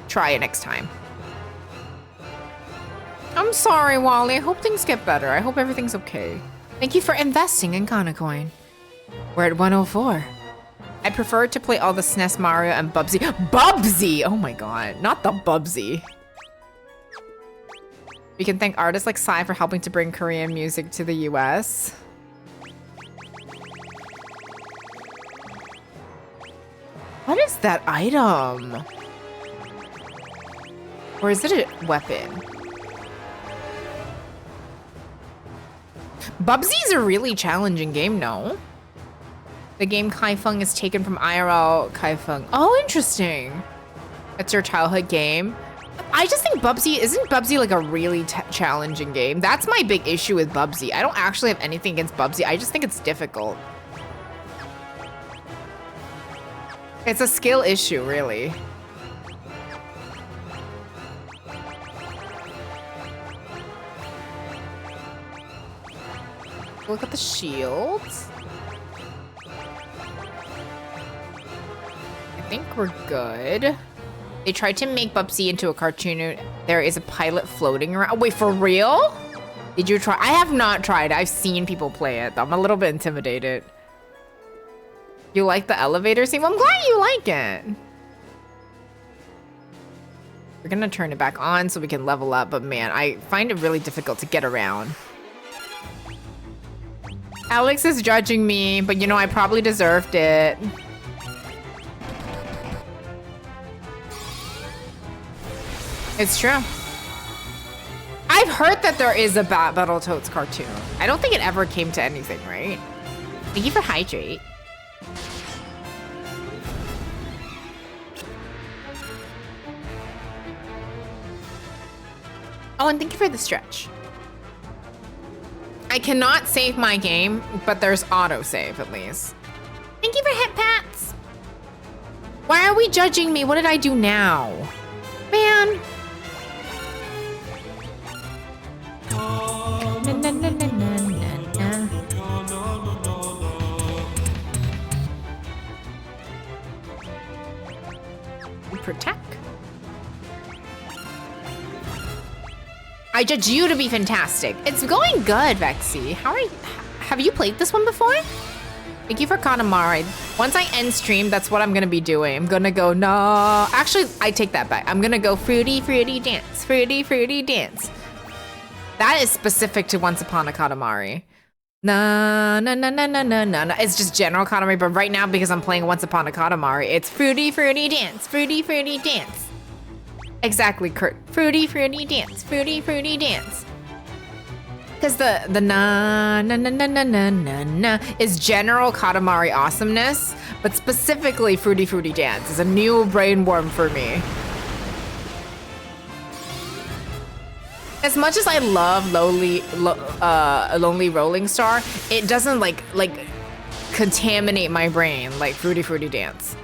try it next time. I'm sorry, Wally. I hope things get better. I hope everything's okay. Thank you for investing in Conacoin. We're at 104. I prefer to play all the SNES Mario and Bubsy. Bubsy! Oh my god, not the Bubsy. We can thank artists like Psy for helping to bring Korean music to the US. What is that item? Or is it a weapon? Bubsy is a really challenging game, no? The game Kaifeng is taken from IRL Kaifeng. Oh, interesting. That's your childhood game. I just think isn't Bubsy like a really challenging game? That's my big issue with Bubsy. I don't actually have anything against Bubsy. I just think it's difficult. It's a skill issue, really. Look at the shields. I think we're good. They tried to make Bubsy into a cartoon. There is a pilot floating around. Oh, wait, for real? Did you try? I have not tried. I've seen people play it. I'm a little bit intimidated. You like the elevator scene? Well, I'm glad you like it. We're gonna turn it back on so we can level up, but man, I find it really difficult to get around. Alex is judging me, but you know, I probably deserved it. It's true. I've heard that there is a Battletoads cartoon. I don't think it ever came to anything, right? Thank you for hydrate. Oh, and thank you for the stretch. I cannot save my game, but there's autosave at least. Thank you for hip pats. Why are we judging me? What did I do now? Man. Na, na, na, na, na, na. Protect. I judge you to be fantastic. It's going good, Vexy. Have you played this one before? Thank you for Kanamari. Once I end stream, that's what I'm gonna be doing. I'm gonna go, no. Actually, I take that back. I'm gonna go fruity, fruity dance. Fruity, fruity dance. That is specific to Once Upon a Katamari. Na na na na na na na. It's just general Katamari, but right now, because I'm playing Once Upon a Katamari, it's fruity, fruity dance. Fruity, fruity dance. Exactly, Kurt. Fruity, fruity dance. Fruity, fruity dance. Because the na na na na na na na na is general Katamari awesomeness, but specifically Fruity Fruity Dance is a new brain worm for me. As much as I love Lonely Rolling Star, it doesn't like contaminate my brain like Fruity Fruity Dance.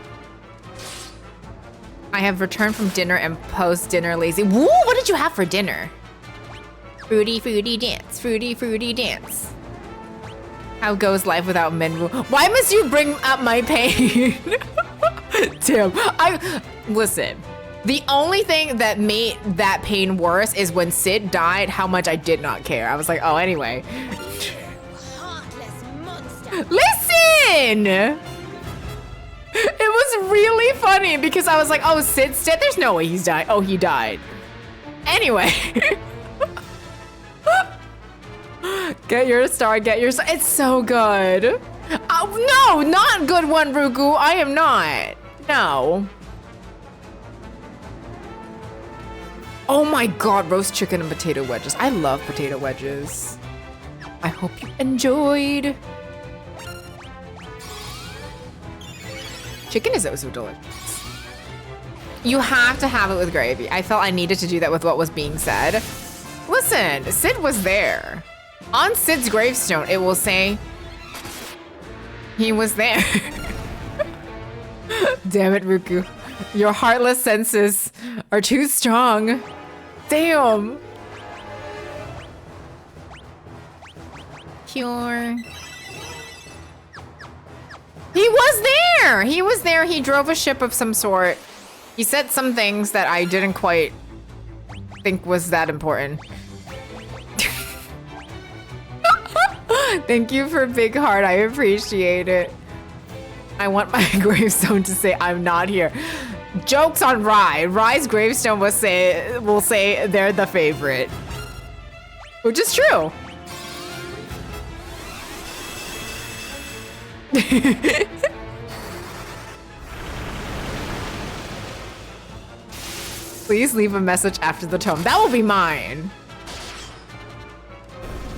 I have returned from dinner and post-dinner lazy. Woo! What did you have for dinner? Fruity, fruity dance. Fruity, fruity dance. How goes life without Minwu? Why must you bring up my pain? Damn. Listen. The only thing that made that pain worse is when Sid died, how much I did not care. I was like, oh, anyway. Listen! It was really funny because I was like, oh, Sid's dead? There's no way he's died. Oh, he died. Anyway. Get your star, get your star. It's so good. Oh, no, not good one, Ruku. I am not. No. Oh my god, roast chicken and potato wedges. I love potato wedges. I hope you enjoyed. Chicken is also delicious. You have to have it with gravy. I felt I needed to do that with what was being said. Listen, Sid was there. On Sid's gravestone, it will say he was there. Damn it, Ruku. Your heartless senses are too strong. Damn. Pure. He was there. He was there. He drove a ship of some sort. He said some things that I didn't quite think was that important. Thank you for Big Heart. I appreciate it. I want my gravestone to say I'm not here. Joke's on Rye. Rye's gravestone will say they're the favorite. Which is true. Please leave a message after the tome. That will be mine.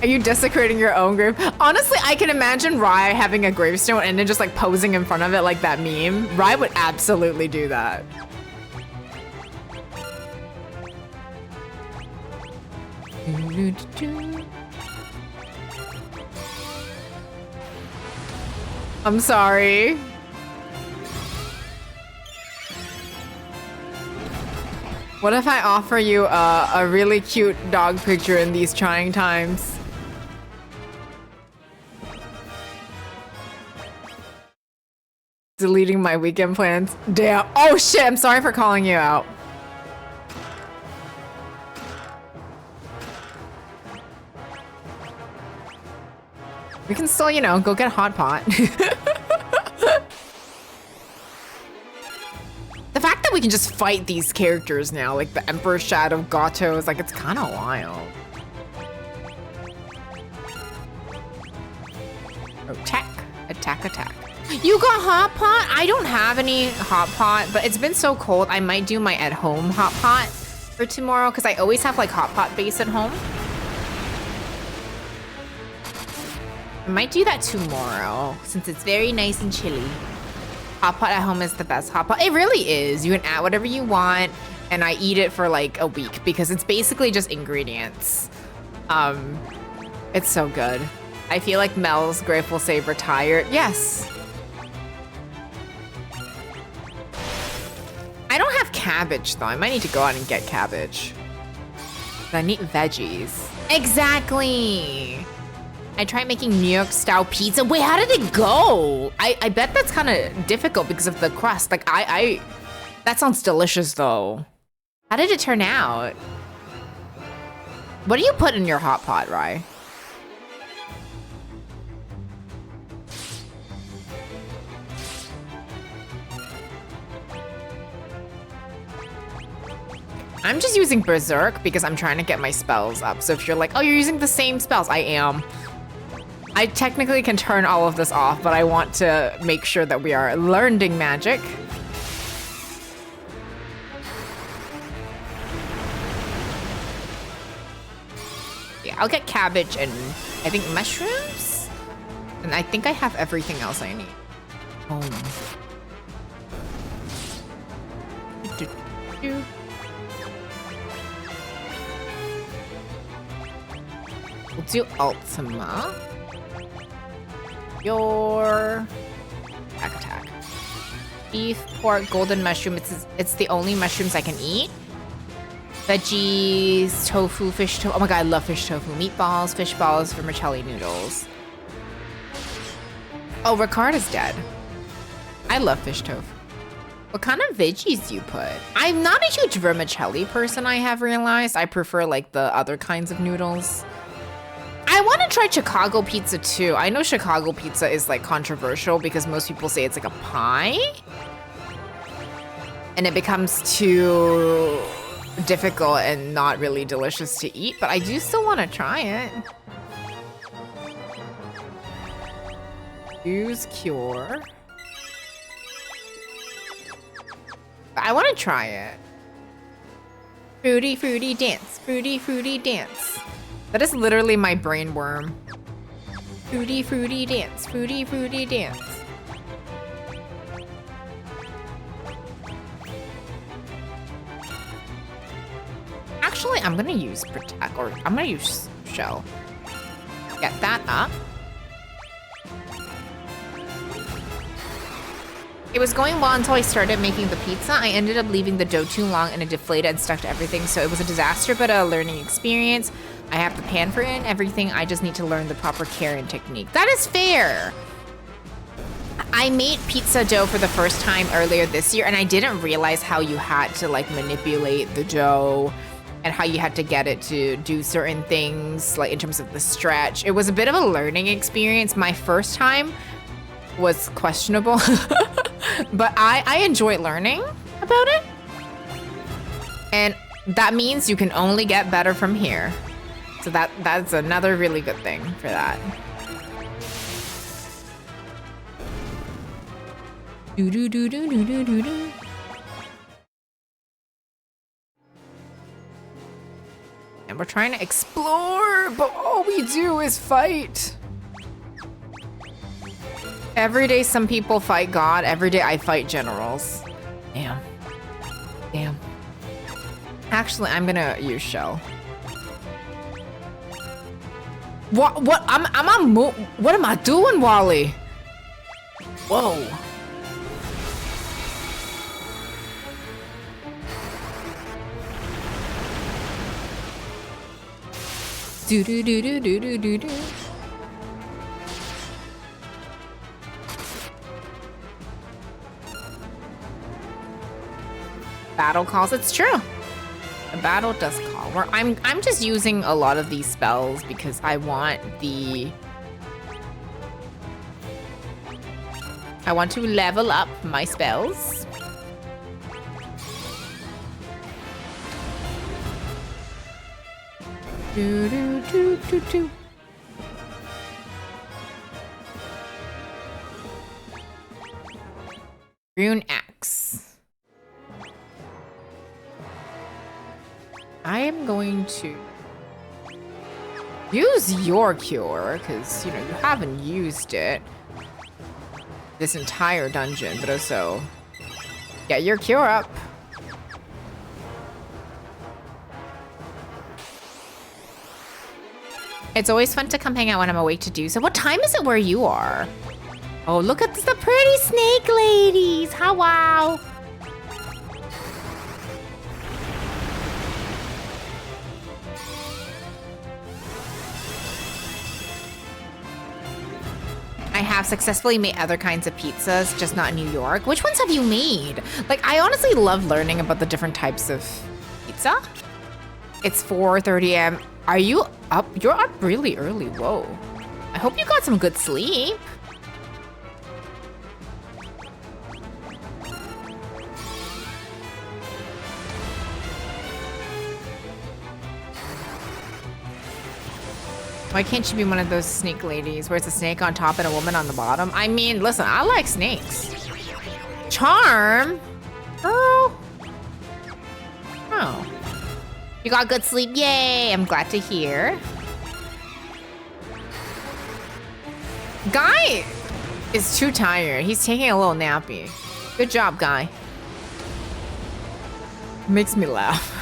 Are you desecrating your own grave? Honestly, I can imagine Rye having a gravestone and then just like posing in front of it like that meme. Rye would absolutely do that. I'm sorry. What if I offer you a really cute dog picture in these trying times? Deleting my weekend plans. Damn. Oh shit, I'm sorry for calling you out. We can still, you know, go get a hot pot. The fact that we can just fight these characters now, like the Emperor's Shadow, Gato, is like, it's kind of wild. Attack, attack, attack. You got hot pot? I don't have any hot pot, but it's been so cold. I might do my at-home hot pot for tomorrow because I always have like hot pot base at home. I might do that tomorrow since it's very nice and chilly. Hot pot at home is the best hot pot. It really is. You can add whatever you want, and I eat it for like a week because it's basically just ingredients. It's so good. I feel like Mel's grave will say retired. Yes. I don't have cabbage though. I might need to go out and get cabbage. I need veggies. Exactly. I tried making New York style pizza. Wait, how did it go? I bet that's kind of difficult because of the crust. Like that sounds delicious though. How did it turn out? What do you put in your hot pot, Rye? I'm just using Berserk because I'm trying to get my spells up. So if you're like, oh, you're using the same spells, I am. I technically can turn all of this off, but I want to make sure that we are learning magic. Yeah, I'll get cabbage and I think mushrooms. And I think I have everything else I need. We'll do Ultima. Your attack. Beef, pork, golden mushroom. It's the only mushrooms I can eat. Veggies, tofu, fish tofu. Oh my god, I love fish tofu. Meatballs, fish balls, vermicelli noodles. Oh, Ricard is dead. I love fish tofu. What kind of veggies do you put? I'm not a huge vermicelli person, I have realized. I prefer like the other kinds of noodles. I want to try Chicago pizza too. I know Chicago pizza is like controversial because most people say it's like a pie. And it becomes too difficult and not really delicious to eat, but I do still want to try it. Use cure. I want to try it. Fruity, fruity dance. Fruity, fruity dance. That is literally my brain worm. Fruity, fruity dance. Fruity, fruity dance. Actually, I'm gonna use protect, or I'm gonna use shell. Get that up. It was going well until I started making the pizza. I ended up leaving the dough too long and it deflated and stuck to everything, so it was a disaster, but a learning experience. I have the pan for it and everything. I just need to learn the proper care and technique. That is fair. I made pizza dough for the first time earlier this year, and I didn't realize how you had to like manipulate the dough and how you had to get it to do certain things, like in terms of the stretch. It was a bit of a learning experience. My first time was questionable, but I enjoy learning about it. And that means you can only get better from here. So that's another really good thing for that. Do do do do do do do do. And we're trying to explore, but all we do is fight. Every day some people fight God, every day I fight generals. Damn. Damn. Actually, I'm gonna use shell. What what am I doing, Wally? Whoa. Do do do do do do do do. Battle calls, it's true. The battle does call. I'm just using a lot of these spells because I want to level up my spells. Do do do do do. Rune axe. I am going to use your cure because you haven't used it this entire dungeon, but also get your cure up. It's always fun to come hang out when I'm awake to do so. What time is it where you are? Oh, look at the pretty snake ladies. How wow. I have successfully made other kinds of pizzas, just not New York. Which ones have you made? Like, I honestly love learning about the different types of pizza. It's 4:30 a.m. Are you up? You're up really early. Whoa. I hope you got some good sleep. Why can't you be one of those snake ladies where it's a snake on top and a woman on the bottom? I mean, listen, I like snakes. Charm? Oh. Oh. You got good sleep? Yay! I'm glad to hear. Guy is too tired. He's taking a little nappy. Good job, Guy. Makes me laugh.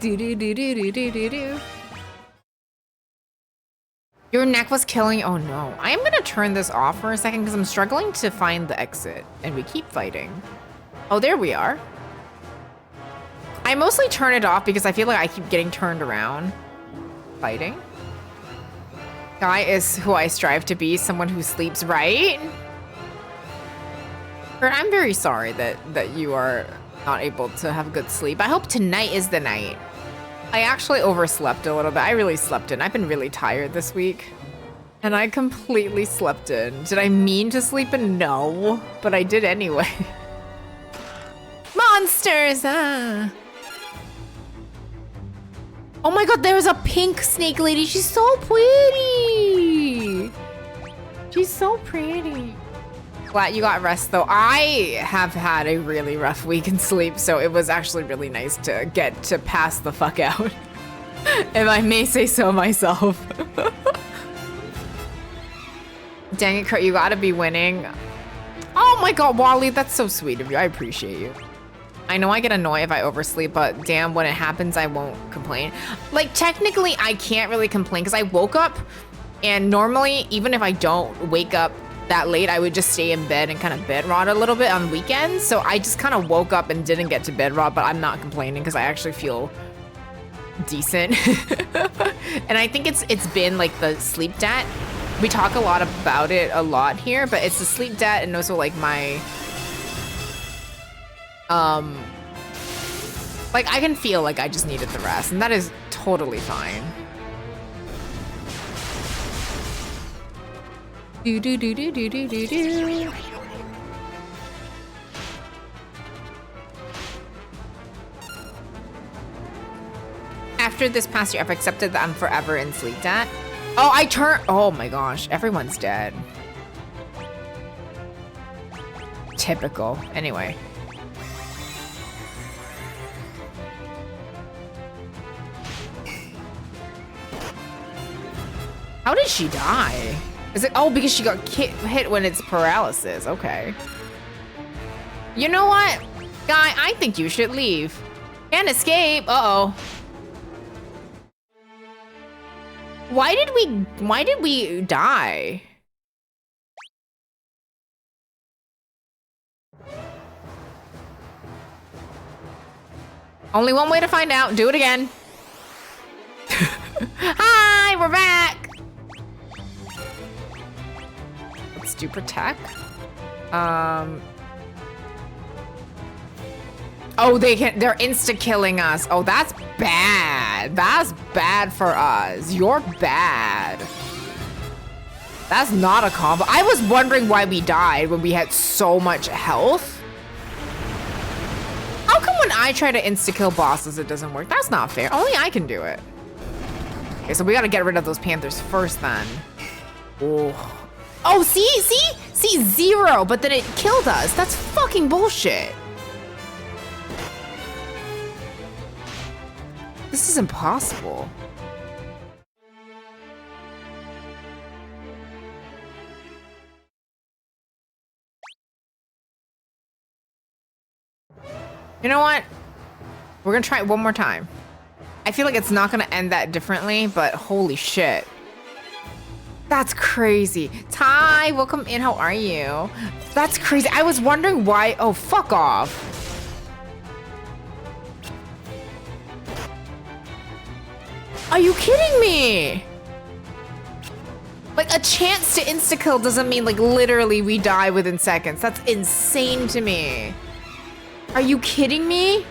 Do do do do do do do do. Your neck was killing. Oh no. I am gonna turn this off for a second because I'm struggling to find the exit and we keep fighting. Oh, there we are. I mostly turn it off because I feel like I keep getting turned around fighting. Guy is who I strive to be, someone who sleeps right. Kurt, I'm very sorry that you are not able to have good sleep. I hope tonight is the night. I actually overslept a little bit. I really slept in. I've been really tired this week. And I completely slept in. Did I mean to sleep in? No. But I did anyway. Monsters! Ah. Oh my god, there's a pink snake lady. She's so pretty. She's so pretty. Glad you got rest though. I have had a really rough week in sleep, so it was actually really nice to get to pass the fuck out. If I may say so myself. Dang it, Kurt, you gotta be winning. Oh my god, Wally, that's so sweet of you. I appreciate you. I know I get annoyed if I oversleep, but damn, when it happens, I won't complain. Like, technically, I can't really complain because I woke up, and normally, even if I don't wake up that late, I would just stay in bed and kind of bed rot a little bit on weekends. So I just kind of woke up and didn't get to bed rot, but I'm not complaining because I actually feel decent. And I think it's been like the sleep debt. We talk a lot about it a lot here, but it's the sleep debt and also like my like I can feel like I just needed the rest, and that is totally fine. Do do do do do do do do. After this past year, I've accepted that I'm forever in sleep debt. Oh, oh my gosh, everyone's dead. Typical. Anyway. How did she die? Is it, oh, because she got hit when it's paralysis, okay. You know what? Guy, I think you should leave. Can't escape, uh-oh. Why did we die? Only one way to find out, do it again. Hi, we're back. Let's do protect. Oh, they're insta-killing us. Oh, that's bad. That's bad for us. You're bad. That's not a combo. I was wondering why we died when we had so much health. How come when I try to insta-kill bosses, it doesn't work? That's not fair. Only I can do it. Okay, so we gotta get rid of those panthers first then. Oh. Oh, see, 0, but then it killed us. That's fucking bullshit. This is impossible. You know what? We're gonna try it one more time. I feel like it's not gonna end that differently, but holy shit. That's crazy. Ty, welcome in, how are you? That's crazy. I was wondering why, oh, fuck off. Are you kidding me? Like, a chance to insta-kill doesn't mean, like, literally we die within seconds. That's insane to me. Are you kidding me?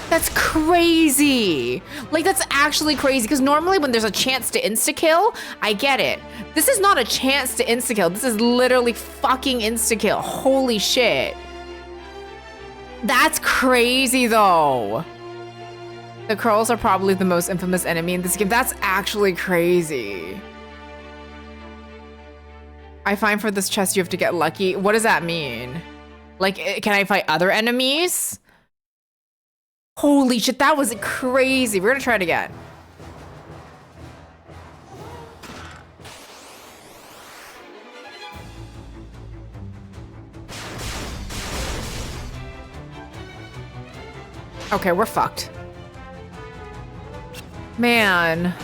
That's crazy. Like, that's actually crazy, because normally when there's a chance to insta-kill, I get it. This is not a chance to insta-kill. This is literally fucking insta-kill. Holy shit. That's crazy, though. The Krolls are probably the most infamous enemy in this game. That's actually crazy. I find for this chest you have to get lucky. What does that mean? Like, can I fight other enemies? Holy shit, that was crazy. We're gonna try it again. Okay, we're fucked. Man.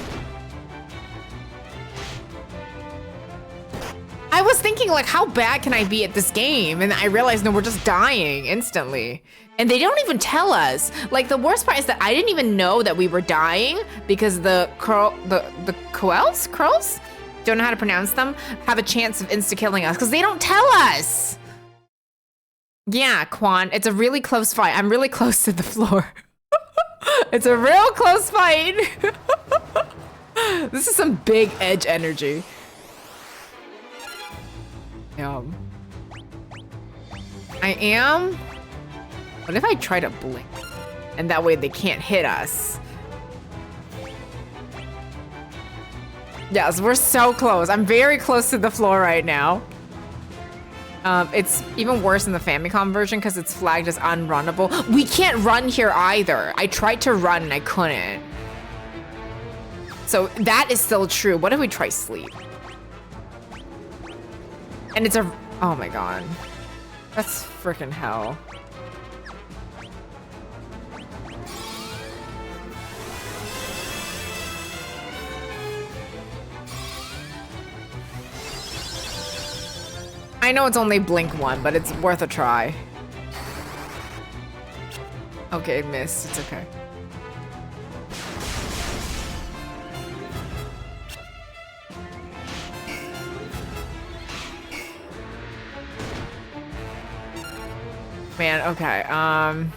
I was thinking, like, how bad can I be at this game? And I realized, no, we're just dying instantly. And they don't even tell us. Like, the worst part is that I didn't even know that we were dying because the Krolls? Don't know how to pronounce them, have a chance of insta-killing us because they don't tell us. Yeah, Quan, it's a really close fight. I'm really close to the floor. It's a real close fight. This is some big edge energy. I am. What if I try to blink? And that way they can't hit us. Yes, we're so close. I'm very close to the floor right now. It's even worse in the Famicom version because it's flagged as unrunnable. We can't run here either. I tried to run and I couldn't. So that is still true. What if we try sleep? And it's a, oh my God. That's freaking hell. I know it's only blink one, but it's worth a try. Okay, missed. It's okay. Man, okay. I'm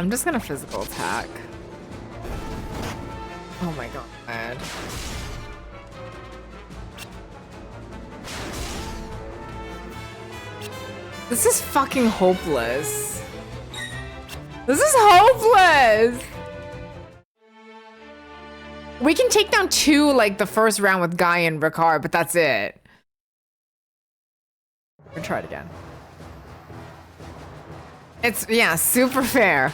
just gonna physical attack. Oh my God. This is fucking hopeless. This is hopeless. We can take down 2 like the first round with Guy and Ricard, but that's it. We'll try it again. It's, yeah, super fair.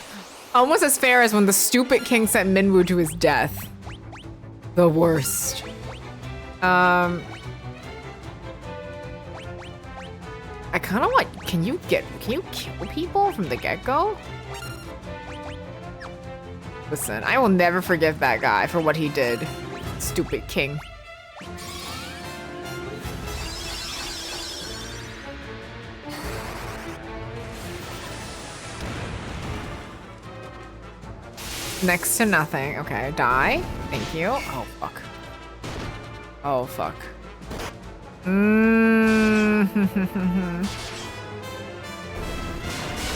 Almost as fair as when the stupid king sent Minwu to his death. The worst. I kind of want, can you kill people from the get-go? Listen, I will never forgive that guy for what he did. Stupid king. Next to nothing. Okay, die. Thank you. Oh, fuck. Oh, fuck.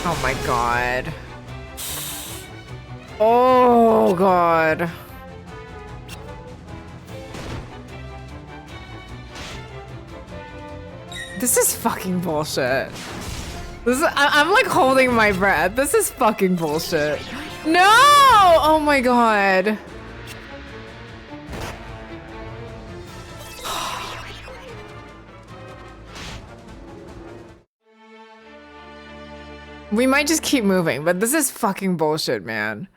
Oh my God. Oh God. This is fucking bullshit. This is, I'm like holding my breath. This is fucking bullshit. No! Oh my God. We might just keep moving, but this is fucking bullshit, man.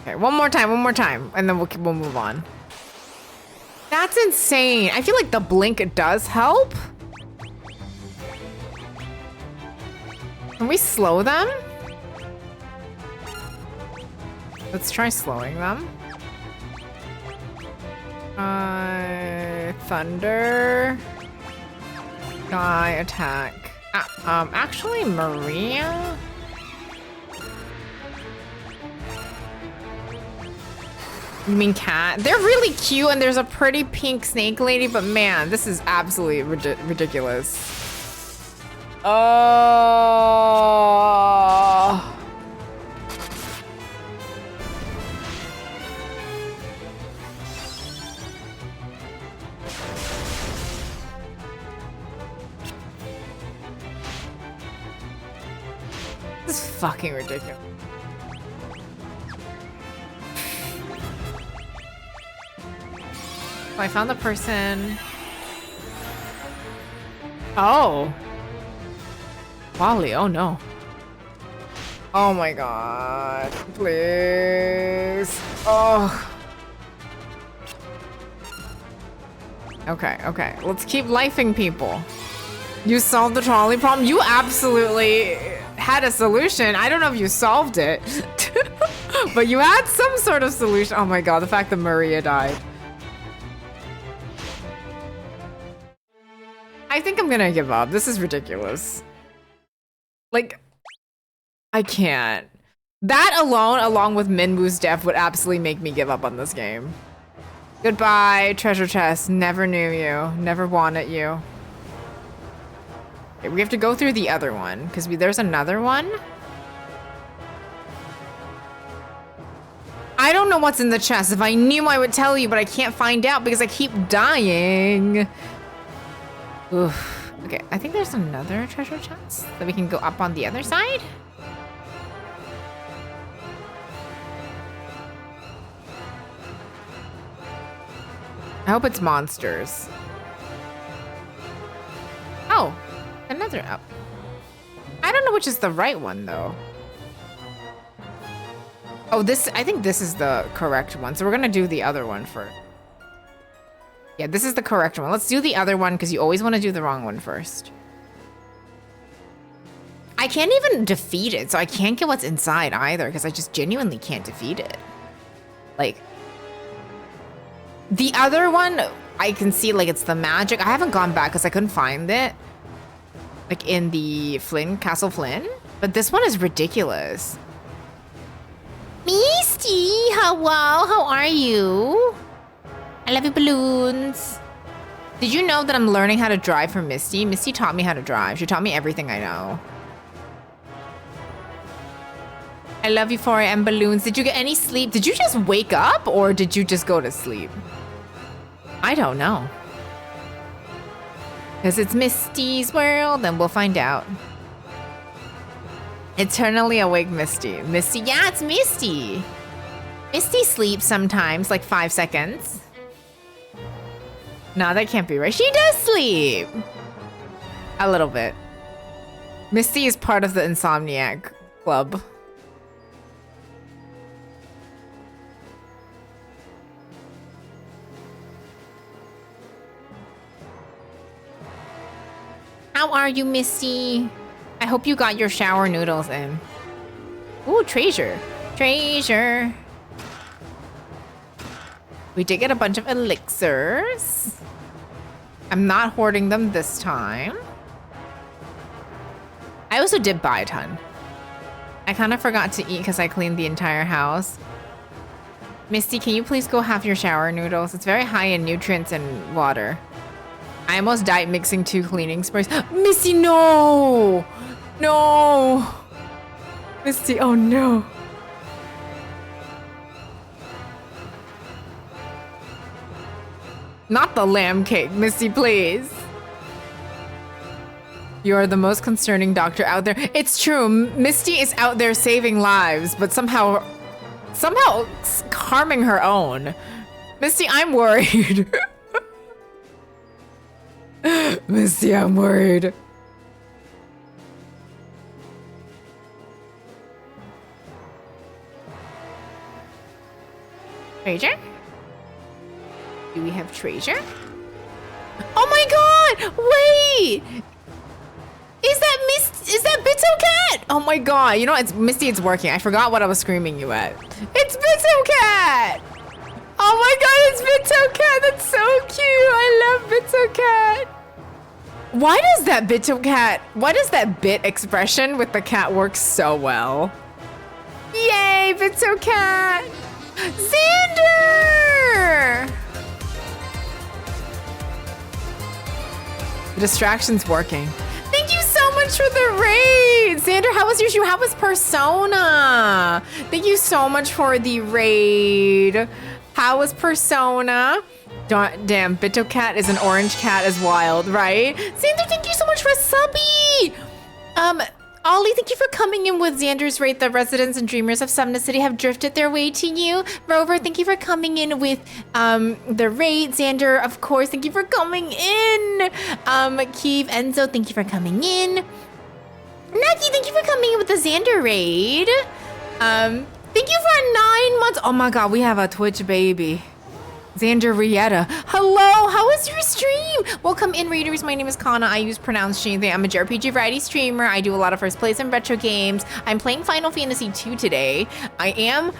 Okay, one more time, and then we'll move on. That's insane. I feel like the blink does help. Can we slow them? Let's try slowing them. Thunder. Guy attack. Actually, Maria? You mean cat? They're really cute and there's a pretty pink snake lady, but man, this is absolutely ridiculous. Oh. This is fucking ridiculous. Oh, I found the person. Oh. Wally, oh no. Oh my God, please. Oh. Okay, let's keep lifing people. You solved the trolley problem? You absolutely had a solution. I don't know if you solved it, but you had some sort of solution. Oh my God, the fact that Maria died. I think I'm gonna give up. This is ridiculous. Like, I can't. That alone, along with Minwu's death, would absolutely make me give up on this game. Goodbye, treasure chest. Never knew you. Never wanted you. Okay, we have to go through the other one, because there's another one. I don't know what's in the chest. If I knew, I would tell you, but I can't find out because I keep dying. Oof. Okay, I think there's another treasure chest that we can go up on the other side. I hope it's monsters. Oh, another up. I don't know which is the right one though. Oh, I think this is the correct one. So we're gonna do the other one first. Yeah, this is the correct one. Let's do the other one because you always want to do the wrong one first. I can't even defeat it, so I can't get what's inside either because I just genuinely can't defeat it. Like, the other one, I can see like it's the magic. I haven't gone back because I couldn't find it. Like in the Castle Flynn. But this one is ridiculous. Misty, hello, how are you? I love your balloons. Did you know that I'm learning how to drive from Misty? Misty taught me how to drive. She taught me everything I know. I love you 4 AM balloons. Did you get any sleep? Did you just wake up or did you just go to sleep? I don't know. Because it's Misty's world and we'll find out. Eternally awake Misty. Misty, yeah, it's Misty. Misty sleeps sometimes, like 5 seconds. No, that can't be right. She does sleep. A little bit. Misty is part of the Insomniac Club. How are you, Misty? I hope you got your shower noodles in. Ooh, treasure. Treasure. We did get a bunch of elixirs. I'm not hoarding them this time. I also did buy a ton. I kind of forgot to eat because I cleaned the entire house. Misty, can you please go have your shower noodles? It's very high in nutrients and water. I almost died mixing 2 cleaning sprays. Misty, no! No! Misty, oh no. Not the lamb cake, Misty, please. You are the most concerning doctor out there. It's true, Misty is out there saving lives, but somehow harming her own. Misty, I'm worried. Misty, I'm worried. Treasure? Do we have treasure? Oh my god! Wait! Is that Bitso Cat? Oh my god, you know, it's Misty, it's working. I forgot what I was screaming you at. It's Bitso Cat! Oh my god, it's Bitso Cat! That's so cute! I love Bitso Cat! Why does that bit expression with the cat work so well? Yay, Bitso Cat! Xander! The distraction's working. Thank you so much for the raid! Xander, how was your shoe? How was Persona? Thank you so much for the raid. How was Persona? Damn, Bitto Cat is an orange cat as wild, right? Xander, thank you so much for subby! Ollie, thank you for coming in with Xander's raid. The residents and dreamers of Sumner City have drifted their way to you. Rover, thank you for coming in with the raid. Xander, of course, thank you for coming in. Keeve, Enzo, thank you for coming in. Naki, thank you for coming in with the Xander raid. Thank you for 9 months. Oh my god, we have a Twitch baby. Xander Rietta. Hello, how was your stream? Welcome in, readers. My name is Kana. I use pronounced she. I'm a JRPG variety streamer. I do a lot of first plays and retro games. I'm playing Final Fantasy II today. I am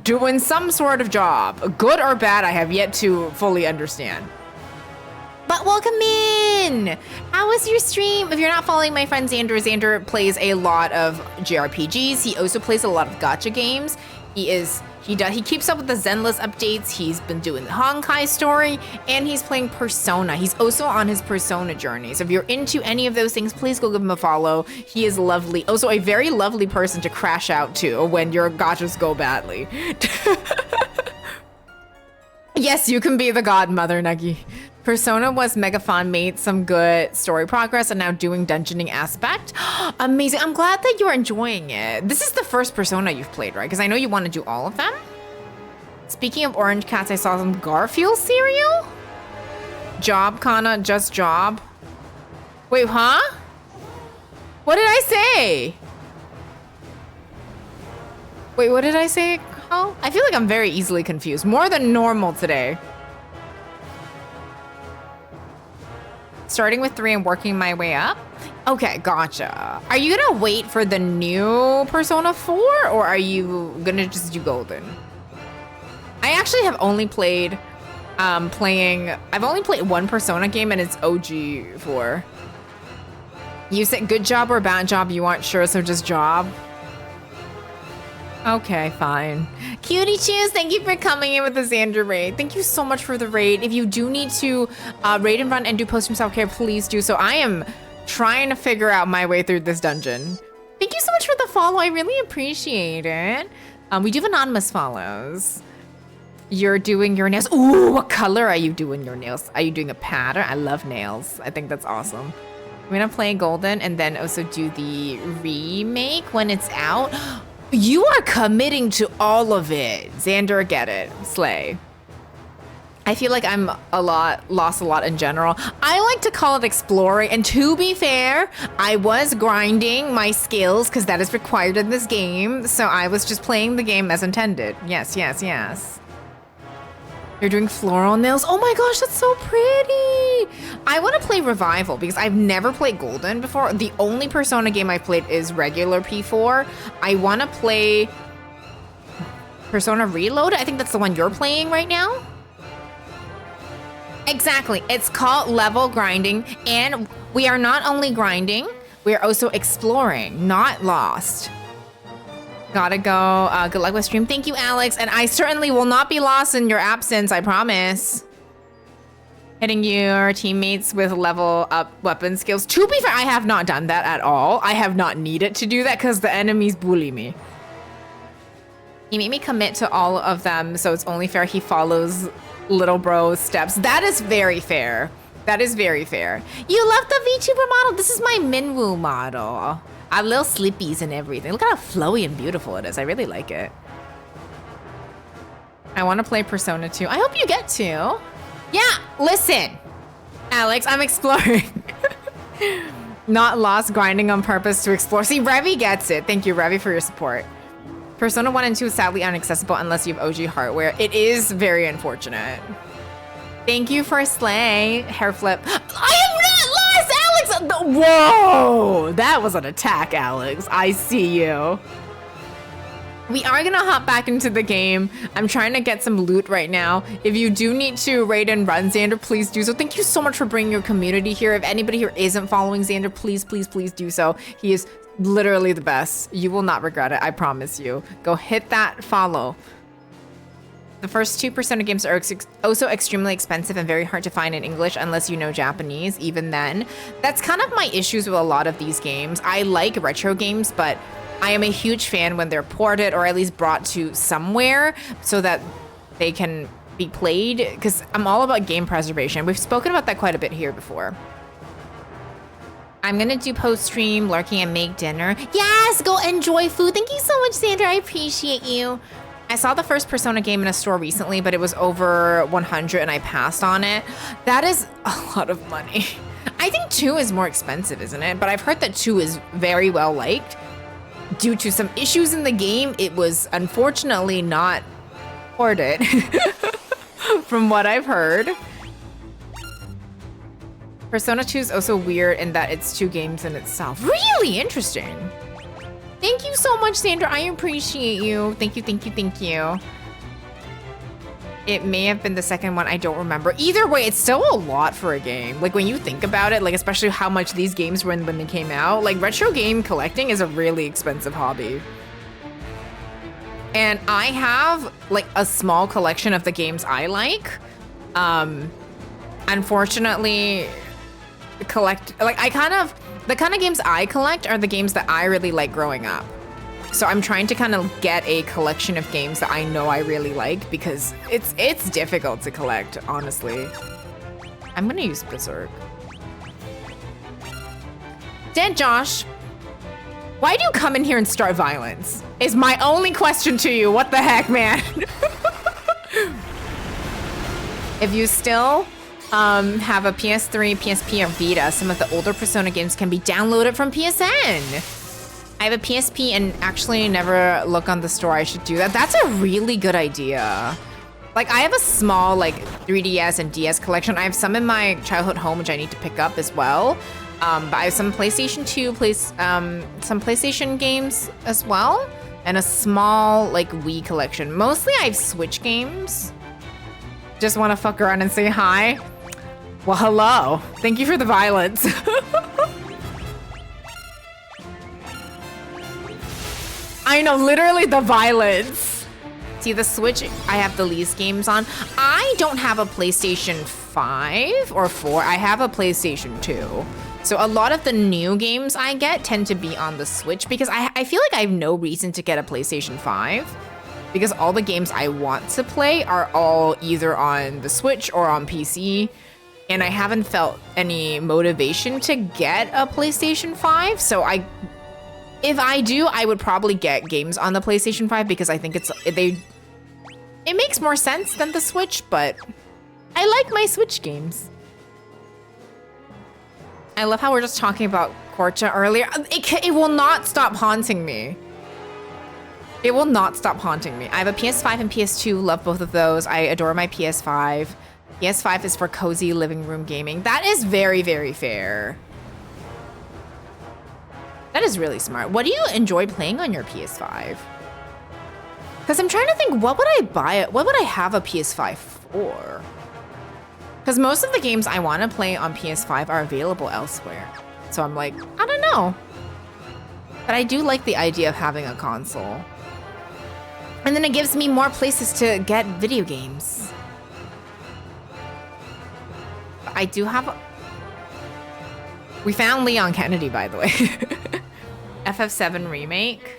doing some sort of job. Good or bad, I have yet to fully understand. But welcome in! How was your stream? If you're not following my friend Xander plays a lot of JRPGs. He also plays a lot of gacha games. He keeps up with the Zenless updates. He's been doing the Honkai story, and he's playing Persona. He's also on his Persona journey. So if you're into any of those things, please go give him a follow. He is lovely. Also a very lovely person to crash out to when your gachas go badly. Yes, you can be the godmother, Nuggy. Persona was mega fun, made some good story progress, and now doing dungeoning aspect. Amazing. I'm glad that you're enjoying it. This is the first Persona you've played, right? Because I know you want to do all of them. Speaking of orange cats, I saw some Garfield cereal? Job, Kana, just job. Wait, huh? What did I say? Wait, what did I say? Oh, I feel like I'm very easily confused. More than normal today. Starting with 3 and working my way up? Okay, gotcha. Are you gonna wait for the new Persona 4 or are you gonna just do Golden? I actually have only played I've only played one Persona game and it's OG 4. You said good job or bad job, you aren't sure, so just job. Okay, fine. Cutie Chews, thank you for coming in with the Xander raid. Thank you so much for the raid. If you do need to raid and run and do post-stream self-care, please do so. I am trying to figure out my way through this dungeon. Thank you so much for the follow. I really appreciate it. We do have anonymous follows. You're doing your nails. Ooh, what color are you doing your nails? Are you doing a pattern? I love nails. I think that's awesome. I'm gonna play Golden and then also do the remake when it's out. You are committing to all of it. Xander, get it. Slay. I feel like I'm lost a lot in general. I like to call it exploring, and to be fair, I was grinding my skills because that is required in this game. So I was just playing the game as intended. Yes, yes, yes. You're doing floral nails? Oh my gosh, that's so pretty. I want to play Revival because I've never played Golden before. The only Persona game I've played is regular P4. I want to play Persona Reloaded. I think that's the one you're playing right now. Exactly. It's called level grinding, and we are not only grinding, we are also exploring, not lost. Gotta go. Good luck with stream. Thank you, Alex. And I certainly will not be lost in your absence, I promise. Hitting your teammates with level up weapon skills. To be fair, I have not done that at all. I have not needed to do that because the enemies bully me. He made me commit to all of them, so it's only fair he follows little bro's steps. That is very fair. That is very fair. You love the VTuber model. This is my Minwu model. I little slippies and everything. Look how flowy and beautiful it is. I really like it. I want to play Persona 2. I hope you get to. Yeah, listen, Alex, I'm exploring. Not lost, grinding on purpose to explore. See, Revi gets it. Thank you, Revi, for your support. Persona 1 and 2 is sadly inaccessible unless you have OG hardware. It is very unfortunate. Thank you for Slay. Hair flip. I am not lost, Alex! Whoa! That was an attack, Alex. I see you. We are gonna hop back into the game. I'm trying to get some loot right now. If you do need to raid and run Xander, please do so. Thank you so much for bringing your community here. If anybody here isn't following Xander, please, please, please do so. He is literally the best. You will not regret it, I promise you. Go hit that follow. The first 2% of games are also extremely expensive and very hard to find in English unless you know Japanese, even then. That's kind of my issues with a lot of these games. I like retro games, but I am a huge fan when they're ported or at least brought to somewhere so that they can be played, because I'm all about game preservation. We've spoken about that quite a bit here before. I'm gonna do post-stream, lurking, and make dinner. Yes, go enjoy food. Thank you so much, Sandra. I appreciate you. I saw the first Persona game in a store recently, but it was over 100 and I passed on it. That is a lot of money. I think 2 is more expensive, isn't it? But I've heard that 2 is very well liked. Due to some issues in the game, it was unfortunately not ported, from what I've heard. Persona 2 is also weird in that it's 2 games in itself. Really interesting. Thank you so much, Sandra. I appreciate you. Thank you, thank you, thank you. It may have been the second one. I don't remember. Either way, it's still a lot for a game. Like when you think about it, like especially how much these games were when they came out, like retro game collecting is a really expensive hobby. And I have like a small collection of the games I like. Unfortunately, the kind of games I collect are the games that I really like growing up. So I'm trying to kind of get a collection of games that I know I really like because it's difficult to collect, honestly. I'm gonna use Berserk. Dead Josh, why do you come in here and start violence? Is my only question to you. What the heck, man? If you still have a PS3, PSP, or Vita, some of the older Persona games can be downloaded from PSN. I have a PSP and actually never look on the store. I should do that. That's a really good idea. Like, I have a small, like, 3DS and DS collection. I have some in my childhood home, which I need to pick up as well. But I have some PlayStation 2, some PlayStation games as well, and a small, like, Wii collection. Mostly I have Switch games. Just want to fuck around and say hi. Well, hello. Thank you for the violence. I know, literally the violence. See, the Switch, I have the least games on. I don't have a PlayStation 5 or 4. I have a PlayStation 2. So a lot of the new games I get tend to be on the Switch because I feel like I have no reason to get a PlayStation 5 because all the games I want to play are all either on the Switch or on PC. And I haven't felt any motivation to get a PlayStation 5. So if I do, I would probably get games on the PlayStation 5 because I think it makes more sense than the Switch, but I like my Switch games. I love how we're just talking about Korcha earlier. It will not stop haunting me. It will not stop haunting me. I have a PS5 and PS2, love both of those. I adore my PS5. PS5 is for cozy living room gaming. That is very, very fair. That is really smart. What do you enjoy playing on your PS5? Because I'm trying to think, what would I buy? What would I have a PS5 for? Because most of the games I want to play on PS5 are available elsewhere. So I'm like, I don't know. But I do like the idea of having a console. And then it gives me more places to get video games. I do have... We found Leon Kennedy, by the way. FF7 Remake.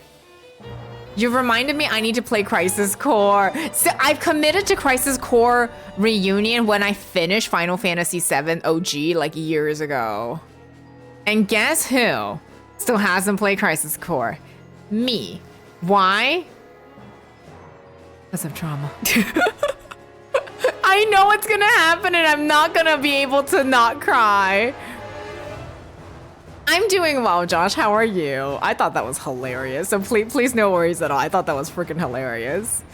You reminded me I need to play Crisis Core. So I've committed to Crisis Core Reunion when I finished Final Fantasy VII OG like years ago. And guess who still hasn't played Crisis Core? Me. Why? Because of trauma. I know what's gonna happen and I'm not gonna be able to not cry. I'm doing well, Josh. How are you? I thought that was hilarious. So please no worries at all. I thought that was freaking hilarious.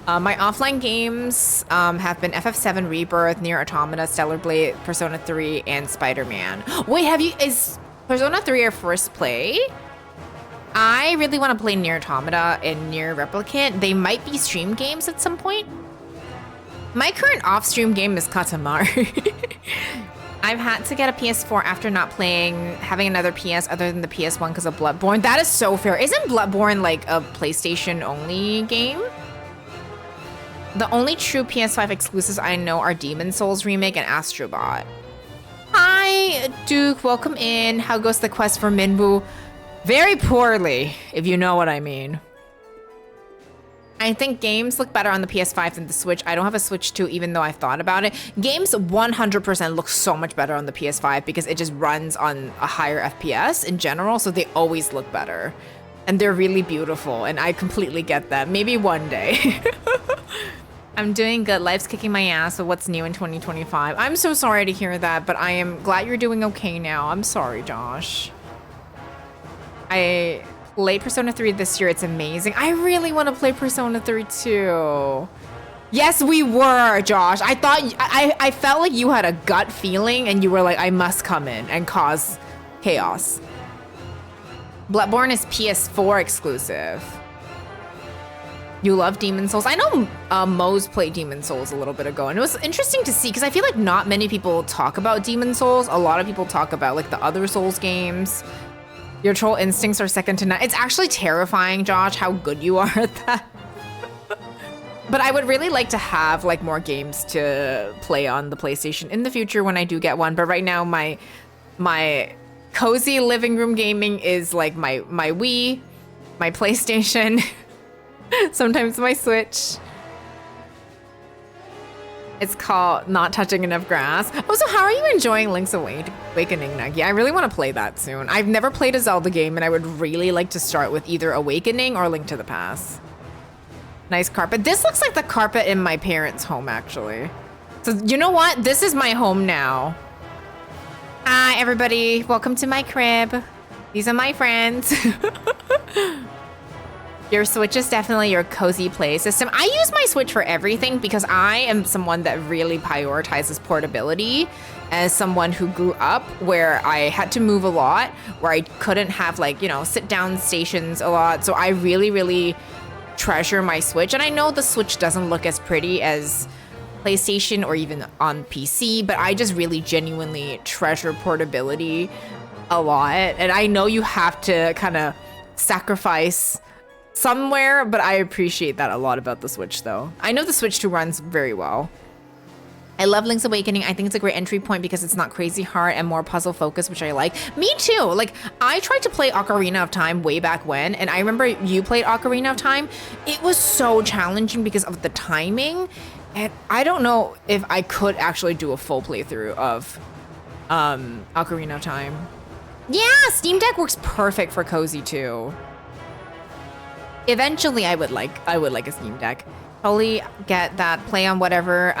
My offline games have been FF7 Rebirth, Nier Automata, Stellar Blade, Persona 3, and Spider-Man. Wait, is Persona 3 your first play? I really want to play Nier Automata and Nier Replicant. They might be stream games at some point. My current off-stream game is Katamari. I've had to get a PS4 after not having another PS other than the PS1 because of Bloodborne. That is so fair. Isn't Bloodborne like a PlayStation only game? The only true PS5 exclusives I know are Demon Souls Remake and Astrobot. Hi, Duke. Welcome in. How goes the quest for Minwu? Very poorly, if you know what I mean. I think games look better on the PS5 than the Switch. I don't have a Switch 2, even though I've thought about it. Games 100% look so much better on the PS5 because it just runs on a higher FPS in general, so they always look better. And they're really beautiful, and I completely get that. Maybe one day. I'm doing good. Life's kicking my ass, so what's new in 2025? I'm so sorry to hear that, but I am glad you're doing okay now. I'm sorry, Josh. I played Persona 3 this year. It's amazing. I really want to play Persona 3 too. Yes, we were, Josh. I thought I felt like you had a gut feeling and you were like, I must come in and cause chaos. Bloodborne is PS4 exclusive. You love Demon Souls. I know Mo's played Demon Souls a little bit ago, and it was interesting to see because I feel like not many people talk about Demon Souls. A lot of people talk about like the other Souls games. Your troll instincts are second to none. It's actually terrifying, Josh, how good you are at that. But I would really like to have like more games to play on the PlayStation in the future when I do get one. But right now, my cozy living room gaming is like my Wii, my PlayStation, sometimes my Switch. It's called Not Touching Enough Grass. Oh, so how are you enjoying Link's Awakening, Nuggy? I really want to play that soon. I've never played a Zelda game, and I would really like to start with either Awakening or Link to the Past. Nice carpet. This looks like the carpet in my parents' home, actually. So you know what? This is my home now. Hi, everybody. Welcome to my crib. These are my friends. Your Switch is definitely your cozy play system. I use my Switch for everything because I am someone that really prioritizes portability as someone who grew up where I had to move a lot, where I couldn't have like, you know, sit down stations a lot. So I really, really treasure my Switch. And I know the Switch doesn't look as pretty as PlayStation or even on PC, but I just really genuinely treasure portability a lot. And I know you have to kind of sacrifice somewhere, but I appreciate that a lot about the Switch though. I know the Switch 2 runs very well. I love Link's Awakening. I think it's a great entry point because it's not crazy hard and more puzzle focused, which I like. Me too. Like, I tried to play Ocarina of Time way back when, and I remember you played Ocarina of Time. It was so challenging because of the timing, and I don't know if I could actually do a full playthrough of Ocarina of Time. Yeah, Steam Deck works perfect for cozy too. Eventually, I would like a Steam Deck. Totally get that. Play on whatever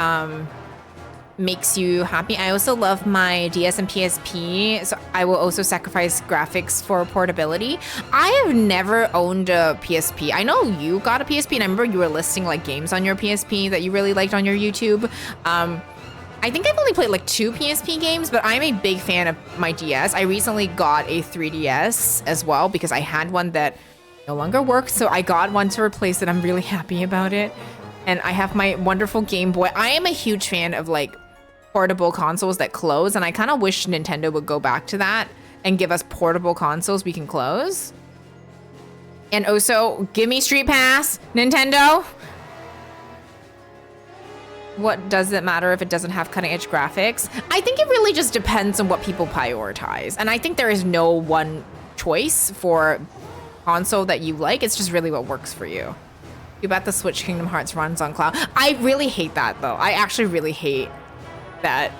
makes you happy. I also love my DS and PSP, so I will also sacrifice graphics for portability. I have never owned a PSP. I know you got a PSP, and I remember you were listing like games on your PSP that you really liked on your YouTube. I think I've only played like 2 PSP games, but I'm a big fan of my DS. I recently got a 3DS as well because I had one that no longer works, so I got one to replace it. I'm really happy about it. And I have my wonderful Game Boy. I am a huge fan of like portable consoles that close, and I kind of wish Nintendo would go back to that and give us portable consoles we can close. And also, give me Street Pass, Nintendo. What does it matter if it doesn't have cutting edge graphics? I think it really just depends on what people prioritize. And I think there is no one choice for console that you like. It's just really what works for you. You bet the Switch Kingdom Hearts runs on cloud. I really hate that though. I actually really hate that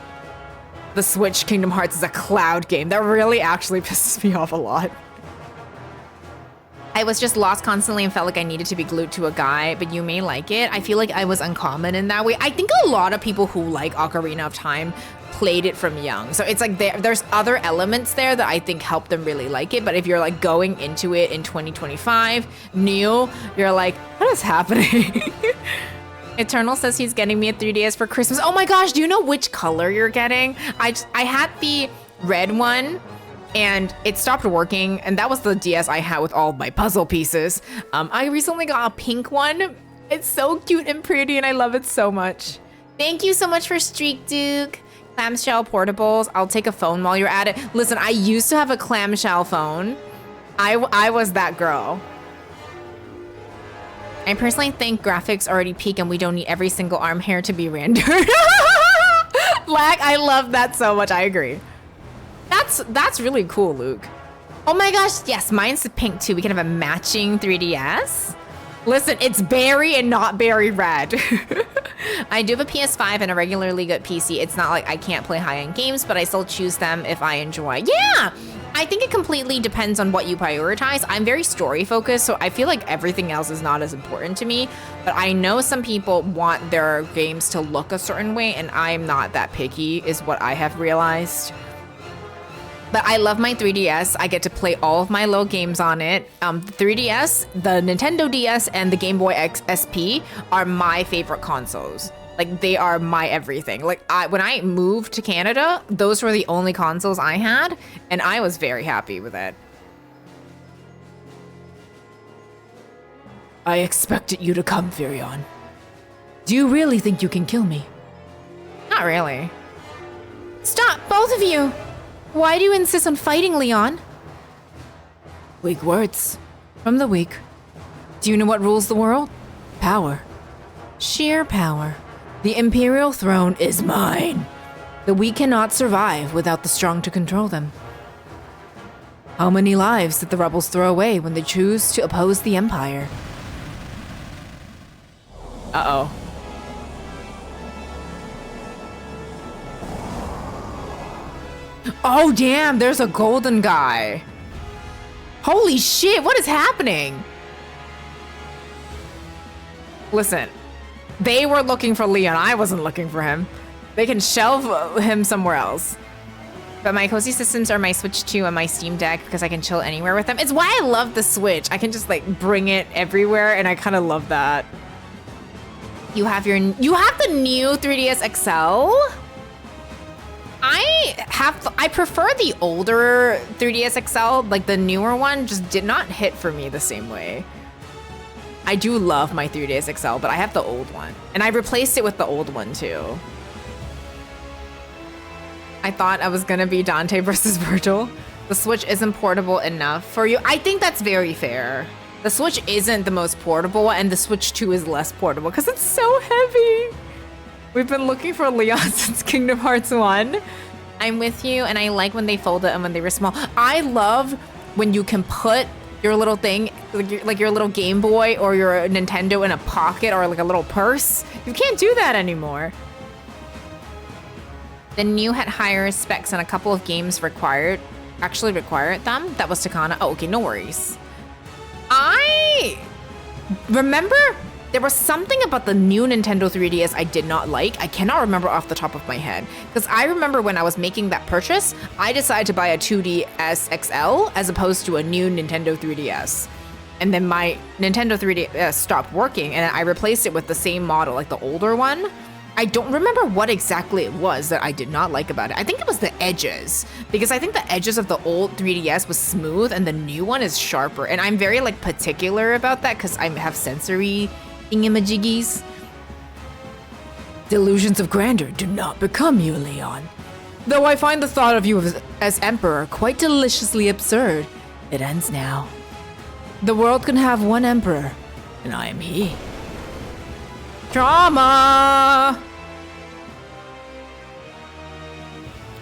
the Switch Kingdom Hearts is a cloud game. That really actually pisses me off a lot. I was just lost constantly and felt like I needed to be glued to a guy, but you may like it. I feel like I was uncommon in that way. I think a lot of people who like Ocarina of Time played it from young. So it's like there's other elements there that I think help them really like it. But if you're like going into it in 2025, new, you're like, what is happening? Eternal says he's getting me a 3DS for Christmas. Oh my gosh, do you know which color you're getting? I had the red one and it stopped working, and that was the DS I had with all of my puzzle pieces. I recently got a pink one. It's so cute and pretty, and I love it so much. Thank you so much for Streak Duke. Clamshell portables. I'll take a phone while you're at it. Listen, I used to have a clamshell phone. I was that girl. I personally think graphics already peak and we don't need every single arm hair to be rendered. Lag, I love that so much. I agree. That's really cool, Luke. Oh my gosh, yes, mine's pink too. We can have a matching 3DS. Listen, it's berry and not berry red. I do have a PS5 and a regularly good PC. It's not like I can't play high-end games, but I still choose them if I enjoy. Yeah, I think it completely depends on what you prioritize. I'm very story focused, so I feel like everything else is not as important to me. But I know some people want their games to look a certain way, and I'm not that picky, is what I have realized. But I love my 3DS. I get to play all of my little games on it. The 3DS, the Nintendo DS, and the Game Boy SP are my favorite consoles. Like, they are my everything. Like, when I moved to Canada, those were the only consoles I had, and I was very happy with it. I expected you to come, Furion. Do you really think you can kill me? Not really. Stop, both of you! Why do you insist on fighting, Leon? Weak words. From the weak. Do you know what rules the world? Power. Sheer power. The Imperial throne is mine. The weak cannot survive without the strong to control them. How many lives did the rebels throw away when they choose to oppose the Empire? Uh-oh. Oh, damn, there's a golden guy. Holy shit, what is happening? Listen, they were looking for Leon. I wasn't looking for him. They can shelve him somewhere else. But my cozy systems are my Switch 2 and my Steam Deck because I can chill anywhere with them. It's why I love the Switch. I can just like bring it everywhere, and I kind of love that. You have the new 3DS XL. I prefer the older 3DS XL. Like the newer one just did not hit for me the same way. I do love my 3DS XL, but I have the old one, and I replaced it with the old one too. I thought I was gonna be Dante versus Virgil. The Switch isn't portable enough for you. I think that's very fair. The Switch isn't the most portable, and the Switch 2 is less portable because it's so heavy. We've been looking for Leon since Kingdom Hearts 1. I'm with you, and I like when they fold it and when they were small. I love when you can put your little thing, like your little Game Boy or your Nintendo in a pocket or like a little purse. You can't do that anymore. The new had higher specs and a couple of games actually required them. That was Takana. Oh, okay, no worries. I remember there was something about the new Nintendo 3DS I did not like. I cannot remember off the top of my head. Because I remember when I was making that purchase, I decided to buy a 2DS XL as opposed to a new Nintendo 3DS. And then my Nintendo 3DS stopped working, and I replaced it with the same model, like the older one. I don't remember what exactly it was that I did not like about it. I think it was the edges, because I think the edges of the old 3DS was smooth and the new one is sharper. And I'm very like particular about that because I have sensory thingamajiggies. Delusions of grandeur do not become you, Leon. Though I find the thought of you as emperor quite deliciously absurd, it ends now. The world can have one emperor, and I am he. Drama!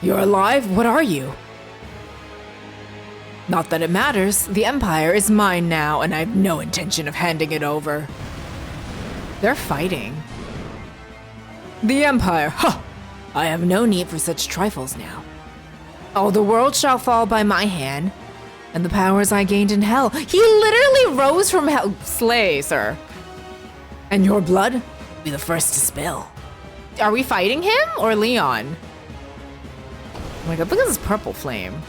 You're alive? What are you? Not that it matters. The Empire is mine now, and I have no intention of handing it over. They're fighting. The Empire, ha! I have no need for such trifles now. Oh, the world shall fall by my hand, and the powers I gained in hell. He literally rose from hell. Slay, sir. And your blood? Be the first to spill. Are we fighting him or Leon? Oh my god, look at this purple flame.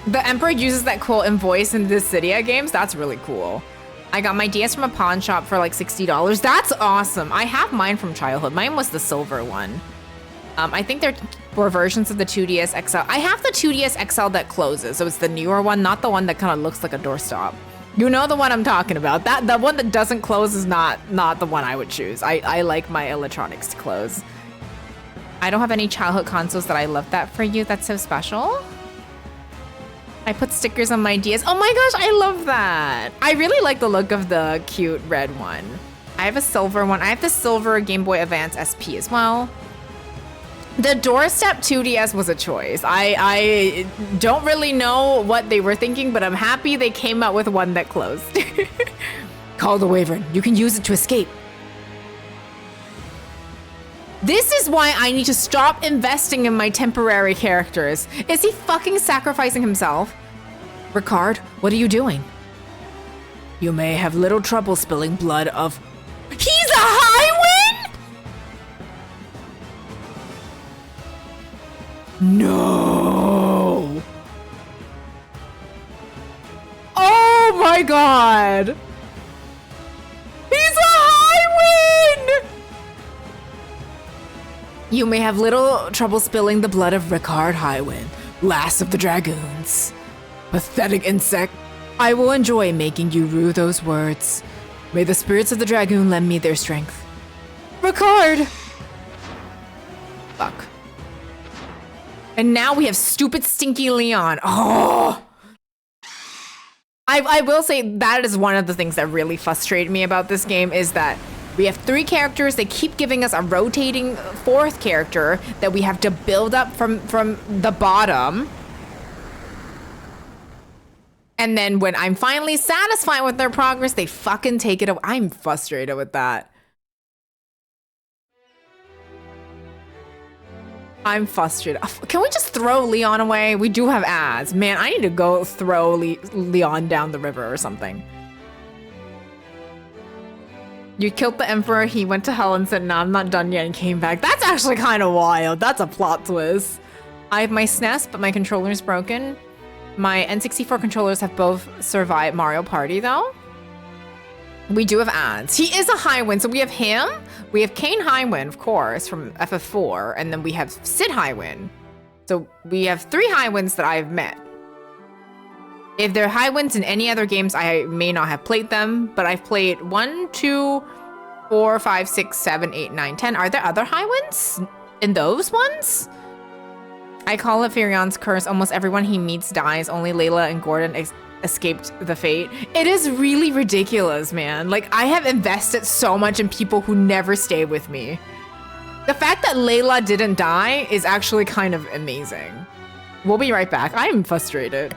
The Emperor uses that cool voice in the Cydia games. That's really cool. I got my DS from a pawn shop for like $60. That's awesome. I have mine from childhood. Mine was the silver one. I think there were versions of the 2DS XL. I have the 2DS XL that closes, so it's the newer one, not the one that kind of looks like a doorstop. You know the one I'm talking about. The one that doesn't close is not the one I would choose. I like my electronics to close. I don't have any childhood consoles that I love that for you. That's so special. I put stickers on my DS. Oh my gosh, I love that. I really like the look of the cute red one. I have a silver one. I have the silver Game Boy Advance SP as well. The doorstep 2DS was a choice. I don't really know what they were thinking, but I'm happy they came out with one that closed. Call the Wyvern. You can use it to escape. This is why I need to stop investing in my temporary characters. Is he fucking sacrificing himself? Ricard, what are you doing? You may have little trouble spilling blood of... He's a Highwind?! No! Oh my god! He's a Highwind! You may have little trouble spilling the blood of Ricard Highwind, last of the dragoons. Pathetic insect. I will enjoy making you rue those words. May the spirits of the dragoon lend me their strength. Ricard! Fuck. And now we have stupid stinky Leon. Oh! I will say that is one of the things that really frustrated me about this game is that we have 3 characters. They keep giving us a rotating 4th character that we have to build up from the bottom. And then when I'm finally satisfied with their progress, they fucking take it away. I'm frustrated with that. I'm frustrated. Can we just throw Leon away? We do have ads. Man, I need to go throw Leon down the river or something. You killed the Emperor, he went to hell and said, nah, I'm not done yet, and came back. That's actually kind of wild. That's a plot twist. I have my SNES, but my controller's broken. My N64 controllers have both survived Mario Party, though. We do have ads. He is a Highwind, so we have him. We have Kane Highwind, of course, from FF4, and then we have Sid Highwind. So we have 3 Highwinds that I've met. If they're Highwinds in any other games, I may not have played them, but I've played 1, 2, 4, 5, 6, 7, 8, 9, 10. Are there other Highwinds in those ones? I call it Furion's curse. Almost everyone he meets dies. Only Layla and Gordon escaped the fate. It is really ridiculous, man. Like, I have invested so much in people who never stay with me. The fact that Layla didn't die is actually kind of amazing. We'll be right back. I'm frustrated.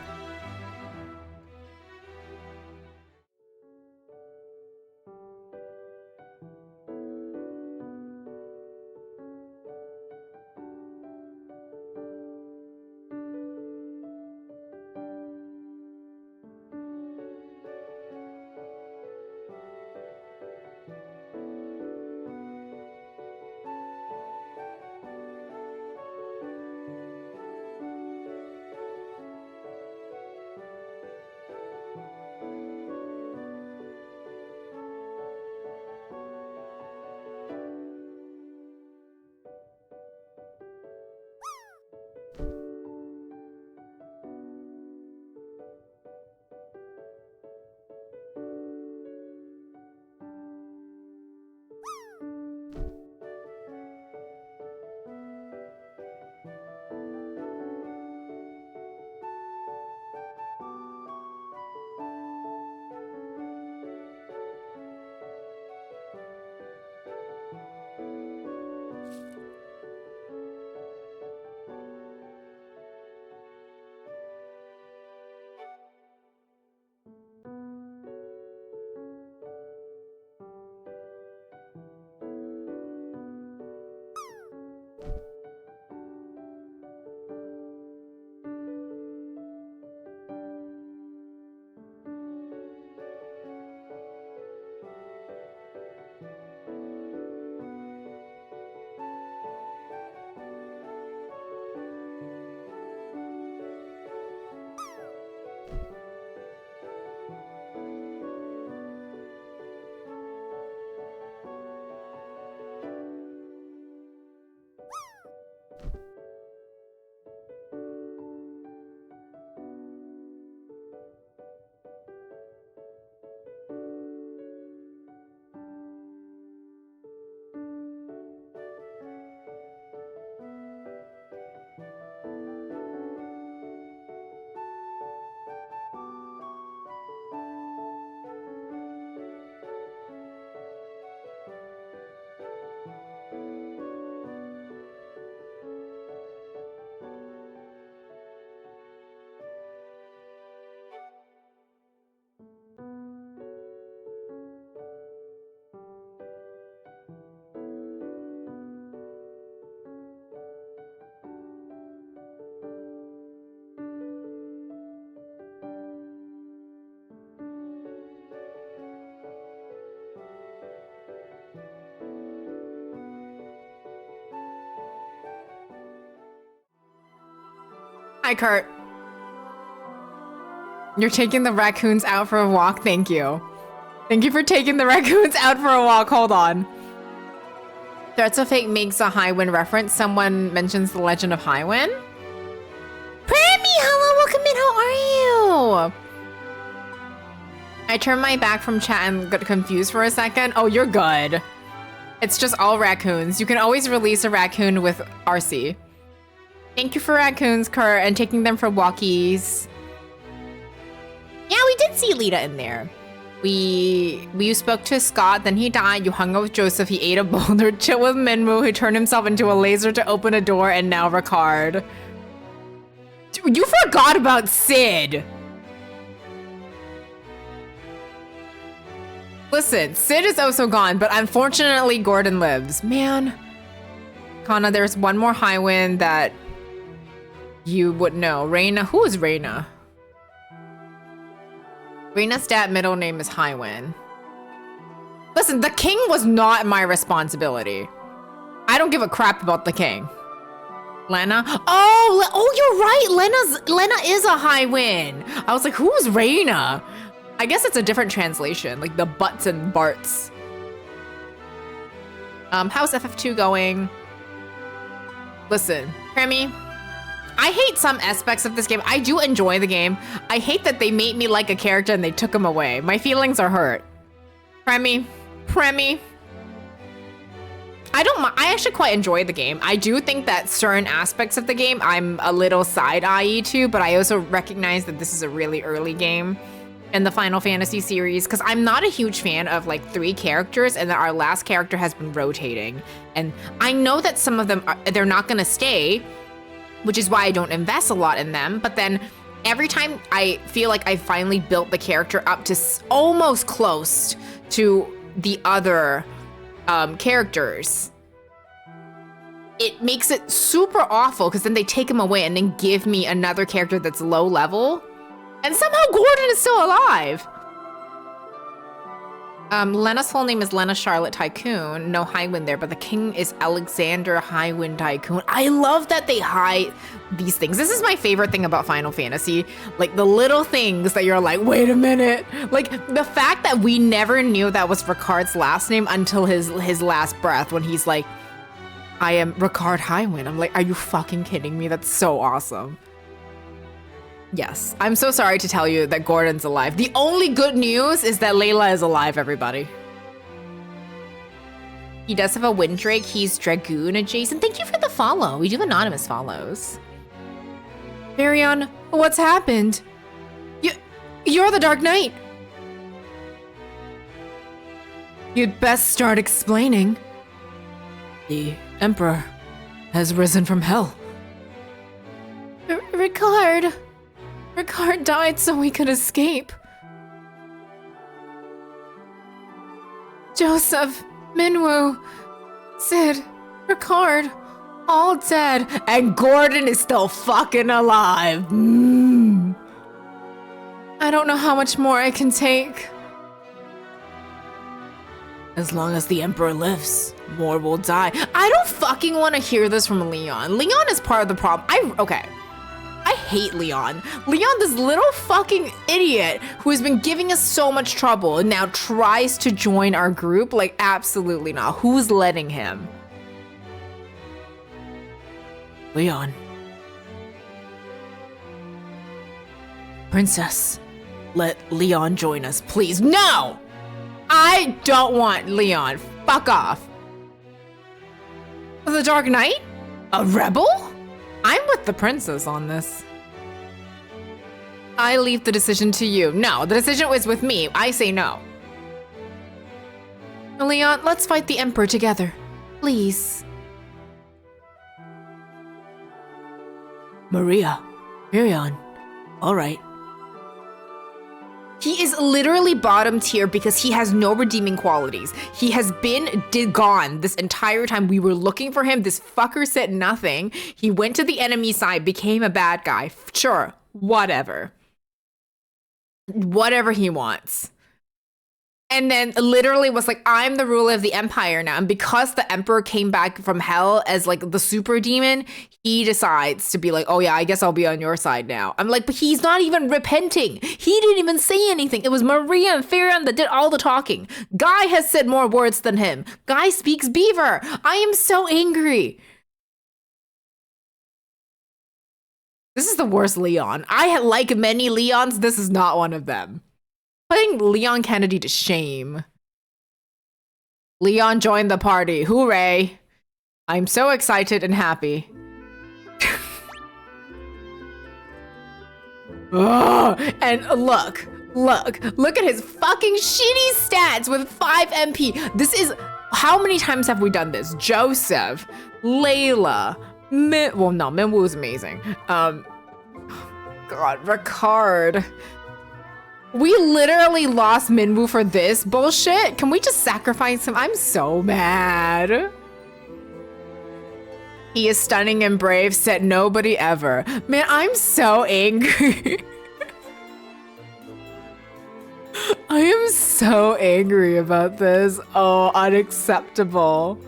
Hi, Kurt. You're taking the raccoons out for a walk. Thank you. Thank you for taking the raccoons out for a walk. Hold on. Threats of Fate makes a Highwind reference. Someone mentions the legend of Highwind. Premi, hello, welcome in. How are you? I turned my back from chat and got confused for a second. Oh, you're good. It's just all raccoons. You can always release a raccoon with RC. Thank you for raccoons, Kurt, and taking them for walkies. Yeah, we did see Lita in there. You spoke to Scott, then he died. You hung out with Joseph, he ate a boulder. Chill with Minwu, who turned himself into a laser to open a door, and now Ricard. You forgot about Sid. Listen, Sid is also gone, but unfortunately Gordon lives. Man. Kana, there's one more Highwind that you would know. Reina. Who is Reina? Reina's stat middle name is Highwind. Listen, the king was not my responsibility. I don't give a crap about the king. Lena? Oh, you're right. Lena is a Highwind. I was like, who's Reina? I guess it's a different translation, like the butts and barts. How's FF2 going? Listen, Remy, I hate some aspects of this game. I do enjoy the game. I hate that they made me like a character and they took him away. My feelings are hurt. Premi. I actually quite enjoy the game. I do think that certain aspects of the game I'm a little side-eye to, but I also recognize that this is a really early game in the Final Fantasy series, because I'm not a huge fan of like 3 characters and that our last character has been rotating. And I know that some of them, they're not gonna stay, which is why I don't invest a lot in them. But then every time I feel like I finally built the character up to almost close to the other characters, it makes it super awful because then they take him away and then give me another character that's low level. And somehow Gordon is still alive. Lena's full name is Lena Charlotte Tycoon. No Highwind there, but the king is Alexander Highwind Tycoon. I love that they hide these things. This is my favorite thing about Final Fantasy. Like the little things that you're like, wait a minute. Like the fact that we never knew that was Ricard's last name until his last breath when he's like, I am Ricard Highwind. I'm like, are you fucking kidding me? That's so awesome. Yes, I'm so sorry to tell you that Gordon's alive. The only good news is that Layla is alive, everybody. He does have a Windrake. He's Dragoon adjacent. Thank you for the follow. We do anonymous follows. Marion, what's happened? You're the Dark Knight. You'd best start explaining. The Emperor has risen from hell. Ricard died so we could escape. Joseph, Minwu, Sid, Ricard, all dead. And Gordon is still fucking alive. I don't know how much more I can take. As long as the Emperor lives, more will die. I don't fucking want to hear this from Leon. Leon is part of the problem. I hate Leon. Leon, this little fucking idiot who has been giving us so much trouble and now tries to join our group. Like, absolutely not. Who's letting him? Leon. Princess, let Leon join us, please. No! I don't want Leon. Fuck off. The Dark Knight? A rebel? I'm with the princess on this. I leave the decision to you. No, the decision was with me. I say no. Leon, let's fight the Emperor together. Please. Marion. All right. He is literally bottom tier because he has no redeeming qualities. He has been gone this entire time. We were looking for him. This fucker said nothing. He went to the enemy side, became a bad guy. Sure, whatever. Whatever he wants. And then literally was like, I'm the ruler of the empire now. And because the emperor came back from hell as like the super demon, he decides to be like, oh yeah, I guess I'll be on your side now. I'm like, but he's not even repenting. He didn't even say anything. It was Maria and Farion that did all the talking. Guy has said more words than him. Guy speaks beaver. I am so angry. This is the worst Leon. I like many Leons. This is not one of them. Putting Leon Kennedy to shame. Leon joined the party. Hooray. I'm so excited and happy. And look at his fucking shitty stats with 5 MP. This is, how many times have we done this? Joseph, Layla, Minwu was amazing. God, Ricard. We literally lost Minwu for this bullshit. Can we just sacrifice him? I'm so mad. He is stunning and brave, said nobody ever. Man, I'm so angry. I am so angry about this. Oh, unacceptable.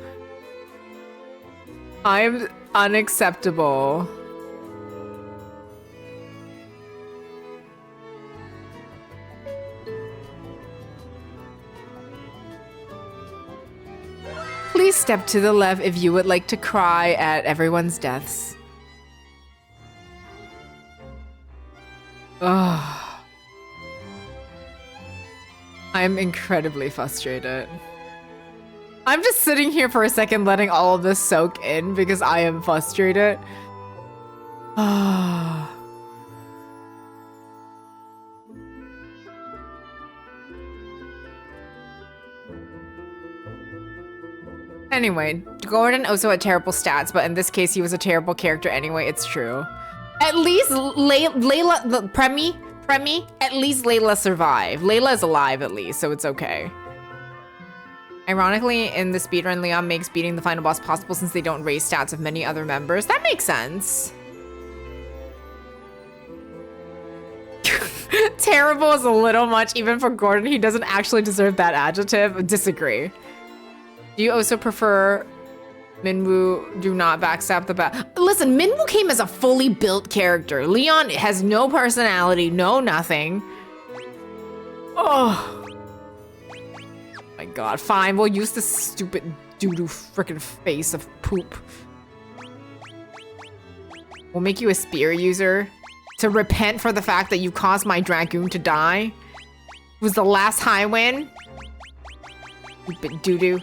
I'm unacceptable. Please step to the left if you would like to cry at everyone's deaths. Ugh. I'm incredibly frustrated. I'm just sitting here for a second letting all of this soak in because I am frustrated. Anyway, Gordon also had terrible stats, but in this case, he was a terrible character anyway. It's true. At least Layla, Premi, at least Layla survived. Layla is alive at least, so it's okay. Ironically, in the speedrun, Leon makes beating the final boss possible since they don't raise stats of many other members. That makes sense. Terrible is a little much, even for Gordon. He doesn't actually deserve that adjective. Disagree. Do you also prefer Minwu? Do not backstab the bat. Listen, Minwu came as a fully built character. Leon has no personality, no nothing. Oh my god. Fine, we'll use this stupid doo-doo frickin' face of poop. We'll make you a spear user to repent for the fact that you caused my dragoon to die. It was the last high win. Stupid doo-doo.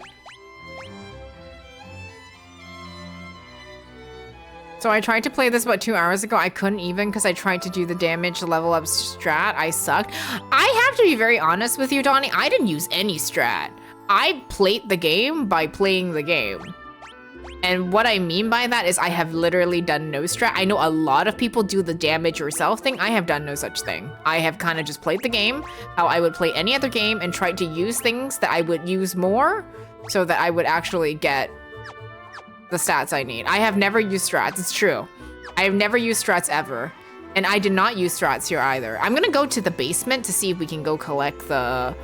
So I tried to play this about 2 hours ago. I couldn't even because I tried to do the damage level up strat. I sucked. I have to be very honest with you, Donnie. I didn't use any strat. I played the game by playing the game. And what I mean by that is I have literally done no strat. I know a lot of people do the damage yourself thing. I have done no such thing. I have kind of just played the game how I would play any other game and tried to use things that I would use more so that I would actually get the stats I need. I have never used strats, it's true. I have never used strats ever. And I did not use strats here either. I'm gonna go to the basement to see if we can go collect the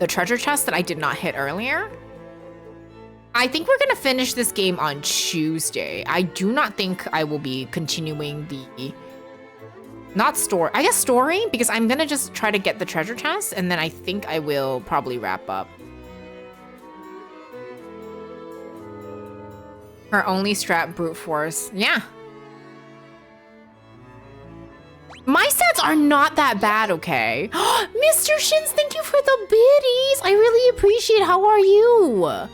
treasure chest that I did not hit earlier. I think we're gonna finish this game on Tuesday. I do not think I will be continuing the, not story, I guess story, because I'm gonna just try to get the treasure chest and then I think I will probably wrap up. Her only strat, brute force. Yeah. My stats are not that bad, okay? Mr. Shins, thank you for the biddies. I really appreciate it. How are you?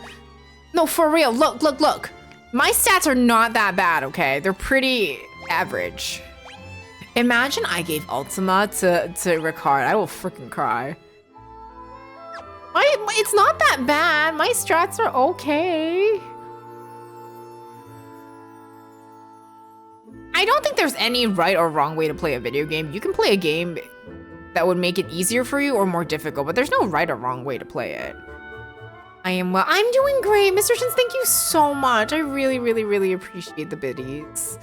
No, for real. Look, look, look. My stats are not that bad, okay? They're pretty average. Imagine I gave Ultima to Ricard. I will freaking cry. It's not that bad. My strats are okay. I don't think there's any right or wrong way to play a video game. You can play a game that would make it easier for you or more difficult, but there's no right or wrong way to play it. I am well. I'm doing great. Mr. Shins, thank you so much. I really, really, really appreciate the biddies.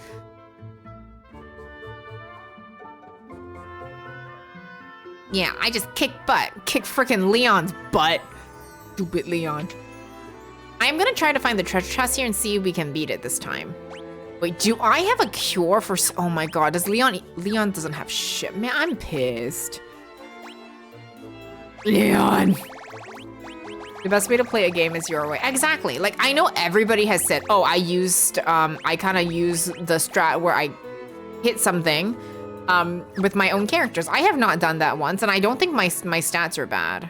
Yeah, I just kick butt. Kick frickin' Leon's butt. Stupid Leon. I'm gonna try to find the treasure chest here and see if we can beat it this time. Wait, do I have a cure for, oh my god, does Leon doesn't have shit. Man, I'm pissed. Leon. The best way to play a game is your way. Exactly, like I know everybody has said, oh, I kind of use the strat where I hit something with my own characters. I have not done that once and I don't think my stats are bad.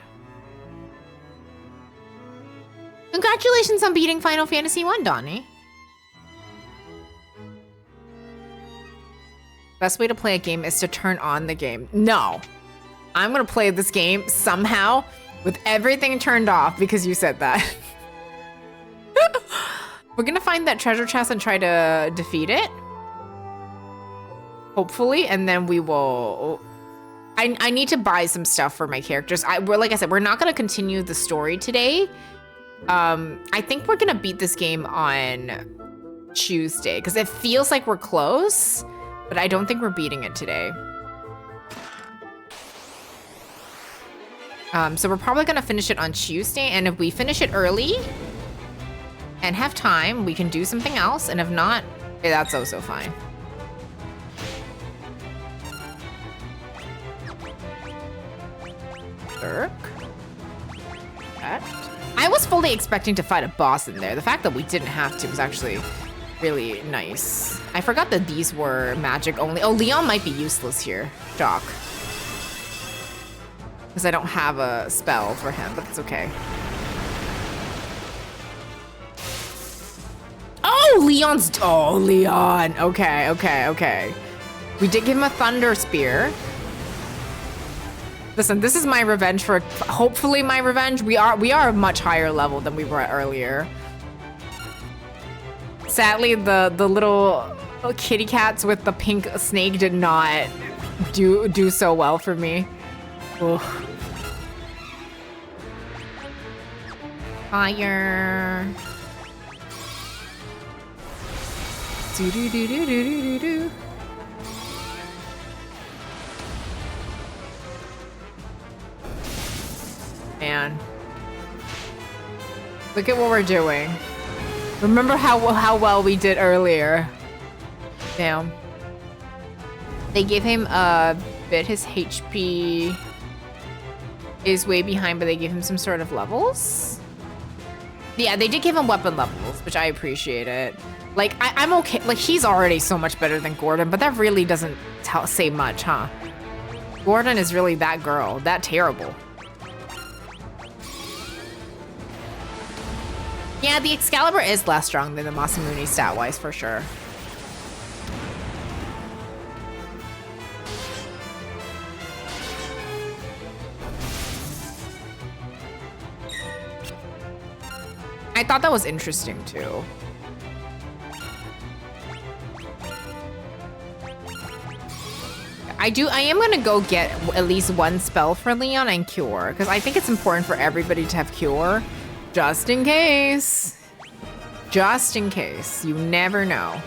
Congratulations on beating Final Fantasy 1, Donnie. Best way to play a game is to turn on the game. No, I'm gonna play this game somehow with everything turned off because you said that. We're gonna find that treasure chest and try to defeat it. Hopefully, and then we will, I need to buy some stuff for my characters. Like I said, we're not gonna continue the story today. I think we're gonna beat this game on Tuesday, because it feels like we're close, but I don't think we're beating it today. So we're probably gonna finish it on Tuesday, and if we finish it early and have time, we can do something else, and if not, that's also fine. I was fully expecting to fight a boss in there. The fact that we didn't have to was actually really nice. I forgot that these were magic only. Oh, Leon might be useless here. Doc. Because I don't have a spell for him, but it's okay. Oh, Leon's... Oh, Leon. Okay, okay, okay. We did give him a thunder spear. Listen, this is my revenge for, hopefully my revenge. We are a much higher level than we were earlier. Sadly, the little kitty cats with the pink snake did not do so well for me. Ugh. Fire. Do do do do do do do. Man, look at what we're doing. Remember how well we did earlier. Damn. They gave him a bit. His HP is way behind, but they gave him some sort of levels. Yeah, they did give him weapon levels, which I appreciate it. Like, I'm okay. Like, he's already so much better than Gordon, but that really doesn't say much, huh? Gordon is really that girl, that terrible. Yeah, the Excalibur is less strong than the Masamune stat-wise, for sure. I thought that was interesting, too. I am gonna go get at least one spell for Leon and Cure, because I think it's important for everybody to have Cure. Just in case. Just in case. You never know.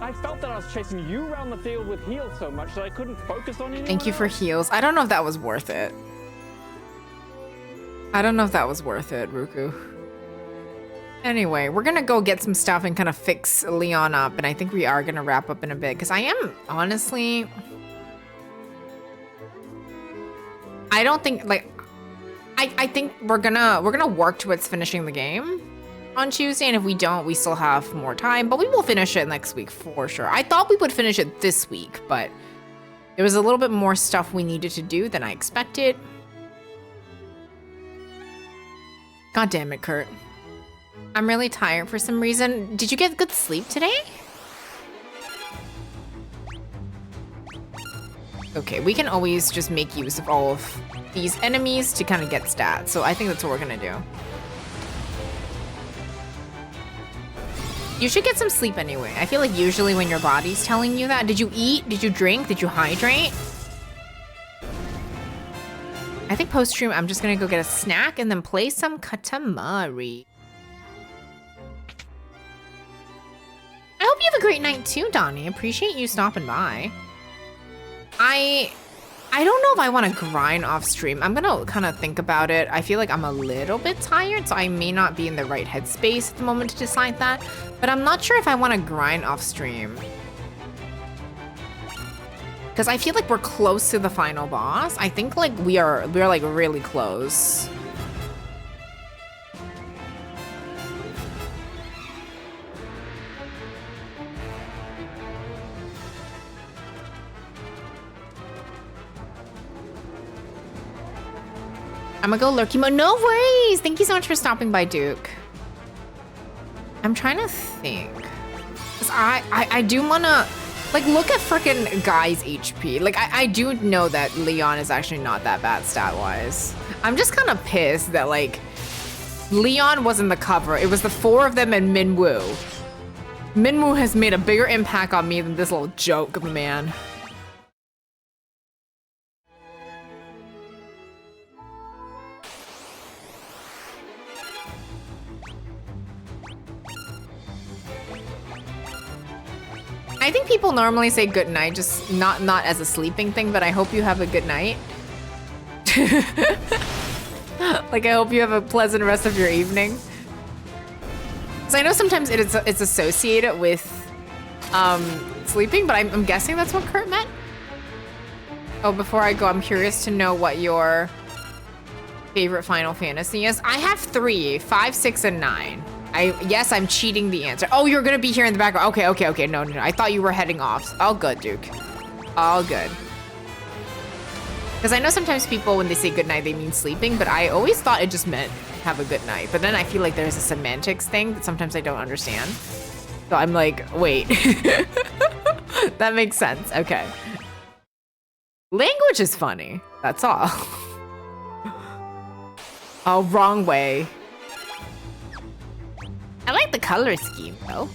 I felt that I was chasing you around the field with heals so much that I couldn't focus on anyone Thank you for heals. I don't know if that was worth it. I don't know if that was worth it, Ruku. Anyway, we're gonna go get some stuff and kind of fix Leon up, and I think we are gonna wrap up in a bit, because I am, honestly... I don't think, like, I think we're gonna work towards finishing the game on Tuesday, and if we don't, we still have more time, but we will finish it next week for sure. I thought we would finish it this week, but there was a little bit more stuff we needed to do than I expected. God damn it, Kurt. I'm really tired for some reason. Did you get good sleep today? Okay, we can always just make use of all of these enemies to kind of get stats. So I think that's what we're gonna do. You should get some sleep anyway. I feel like usually when your body's telling you that. Did you eat? Did you drink? Did you hydrate? I think post-stream I'm just gonna go get a snack and then play some Katamari. I hope you have a great night too, Donnie. Appreciate you stopping by. I don't know if I want to grind off stream. I'm gonna kind of think about it. I feel like I'm a little bit tired, so I may not be in the right headspace at the moment to decide that. But I'm not sure if I want to grind off stream. Because I feel like we're close to the final boss. I think like we're like really close. I'm gonna go lurky mode. No worries. Thank you so much for stopping by, Duke. I'm trying to think. 'Cause I do wanna, like, look at frickin' Guy's HP. Like, I do know that Leon is actually not that bad stat-wise. I'm just kind of pissed that, like, Leon was in the cover. It was the 4 of them and Minwu. Minwu has made a bigger impact on me than this little joke of a man. I think people normally say good night, just not as a sleeping thing, but I hope you have a good night. Like, I hope you have a pleasant rest of your evening. So I know sometimes it's associated with sleeping, but I'm guessing that's what Kurt meant. Oh, before I go, I'm curious to know what your favorite Final Fantasy is. I have 3, 5, 6, and 9. Yes, I'm cheating the answer. Oh, you're gonna be here in the background. Okay. No. I thought you were heading off. All good, Duke. All good. Because I know sometimes people, when they say good night, they mean sleeping, but I always thought it just meant have a good night. But then I feel like there's a semantics thing that sometimes I don't understand. So I'm like, wait. That makes sense. Okay. Language is funny. That's all. Oh, wrong way. I like the color scheme, though.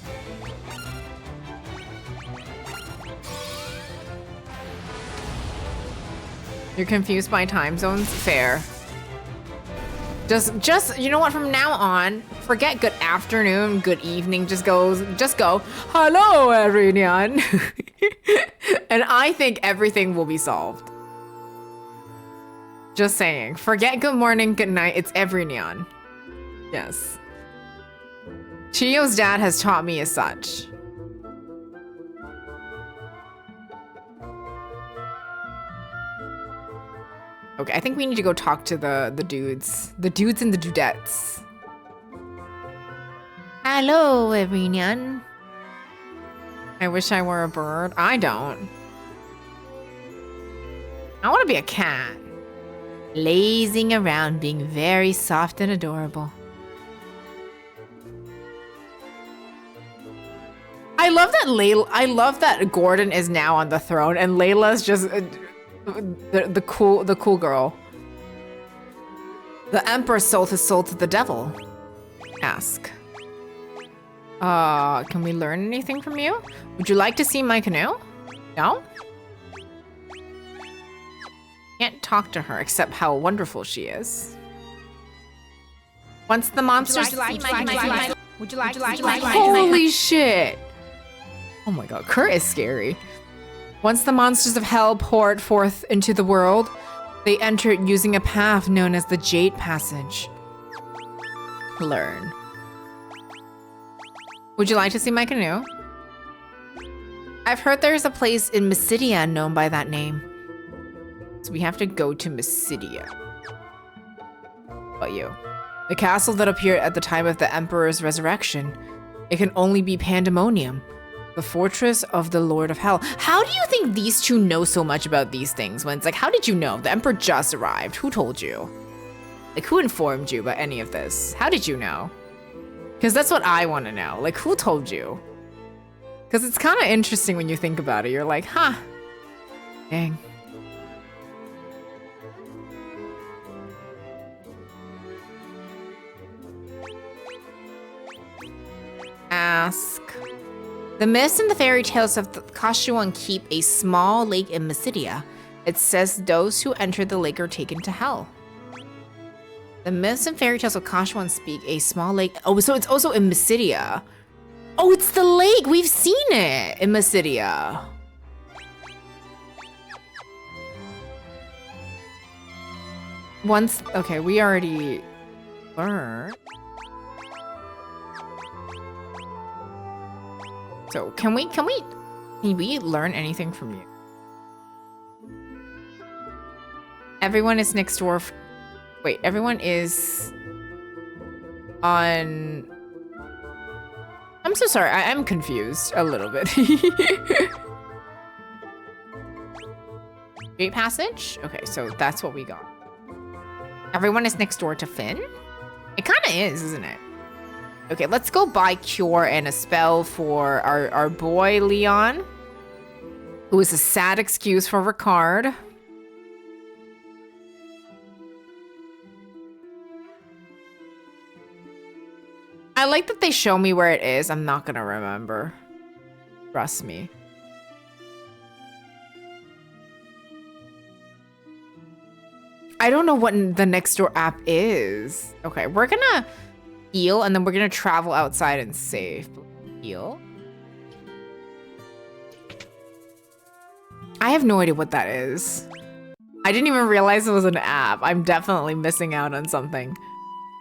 You're confused by time zones? Fair. Just, you know what, from now on, forget good afternoon, good evening, just go, hello, everyone. And I think everything will be solved. Just saying, forget good morning, good night, it's everyone. Yes. Chio's dad has taught me as such. Okay, I think we need to go talk to the dudes. The dudes and the dudettes. Hello, everyone. I wish I were a bird. I don't. I want to be a cat. Lazing around, being very soft and adorable. I love that Gordon is now on the throne and Layla's just the cool girl. The Emperor sold his soul to the devil. Ask. Can we learn anything from you? Would you like to see my canoe? No? Can't talk to her except how wonderful she is. Once the monsters. Holy shit! Oh my god, Kurt is scary. Once the monsters of hell poured forth into the world, they entered using a path known as the Jade Passage. Learn. Would you like to see my canoe? I've heard there's a place in Mysidia known by that name. So we have to go to Mysidia. What about you? The castle that appeared at the time of the Emperor's resurrection. It can only be Pandemonium. The fortress of the Lord of Hell. How do you think these two know so much about these things when it's like, how did you know? The Emperor just arrived. Who told you? Like, who informed you about any of this? How did you know? Because that's what I want to know. Like, who told you? Because it's kind of interesting when you think about it. You're like, huh. Dang. Ask. The myths and the fairy tales of the Kashuan keep a small lake in Mysidia. It says those who enter the lake are taken to hell. The myths and fairy tales of Kashuan speak a small lake. Oh, so it's also in Mysidia. Oh, it's the lake. We've seen it in Mysidia. Okay, we already learned. So can we learn anything from you? Everyone is next door. Wait, everyone is on. I'm so sorry. I'm confused a little bit. Gate passage? Okay, so that's what we got. Everyone is next door to Finn? It kind of is, isn't it? Okay, let's go buy cure and a spell for our boy Leon, who is a sad excuse for Ricard. I like that they show me where it is. I'm not gonna remember. Trust me. I don't know what the next door app is. Okay, we're gonna heal and then we're gonna travel outside and save. Heal. I have no idea what that is. I didn't even realize it was an app. I'm definitely missing out on something.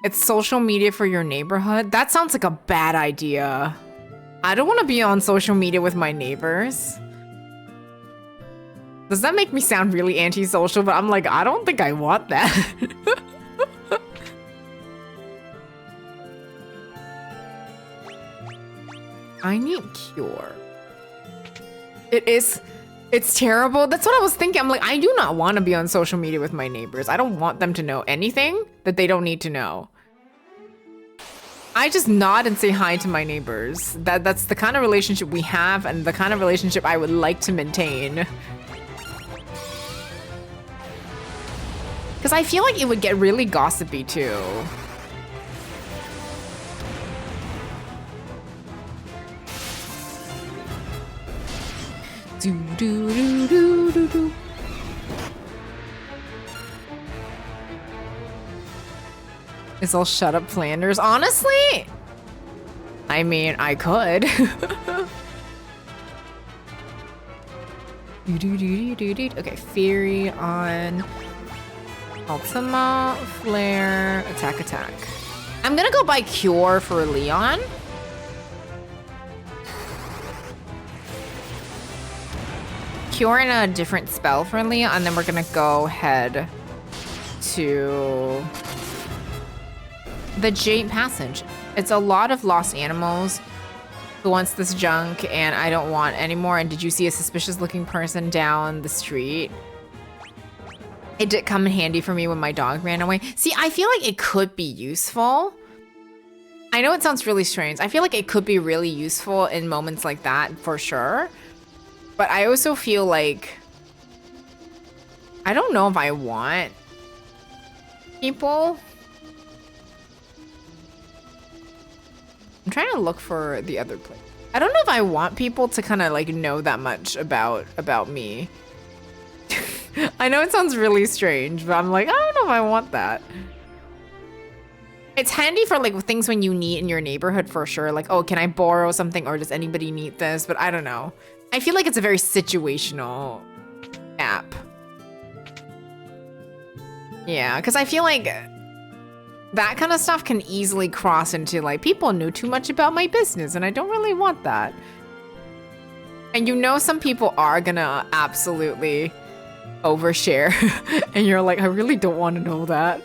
It's social media for your neighborhood. That sounds like a bad idea. I don't want to be on social media with my neighbors. Does that make me sound really antisocial? But I'm like, I don't think I want that. I need cure. It's terrible. That's what I was thinking. I'm like, I do not want to be on social media with my neighbors. I don't want them to know anything that they don't need to know. I just nod and say hi to my neighbors. That's the kind of relationship we have and the kind of relationship I would like to maintain. Because I feel like it would get really gossipy too. Do do do do do do. It's all shut up Flanders. Honestly, I mean, I could. Okay, Fury on Ultima, Flare, attack. I'm gonna go buy Cure for Leon. Cure in a different spell for Leon, and then we're gonna go head to the Jade Passage. It's a lot of lost animals who wants this junk, and I don't want anymore. And did you see a suspicious looking person down the street? It did come in handy for me when my dog ran away. See, I feel like it could be useful. I know it sounds really strange. I feel like it could be really useful in moments like that, for sure. But I also feel like, I don't know if I want people. I'm trying to look for the other place. I don't know if I want people to kind of like know that much about me. I know it sounds really strange, but I'm like, I don't know if I want that. It's handy for like things when you need in your neighborhood for sure. Like, oh, can I borrow something or does anybody need this? But I don't know. I feel like it's a very situational app. Yeah, because I feel like that kind of stuff can easily cross into like, people knew too much about my business and I don't really want that. And you know some people are gonna absolutely overshare and you're like, I really don't want to know that.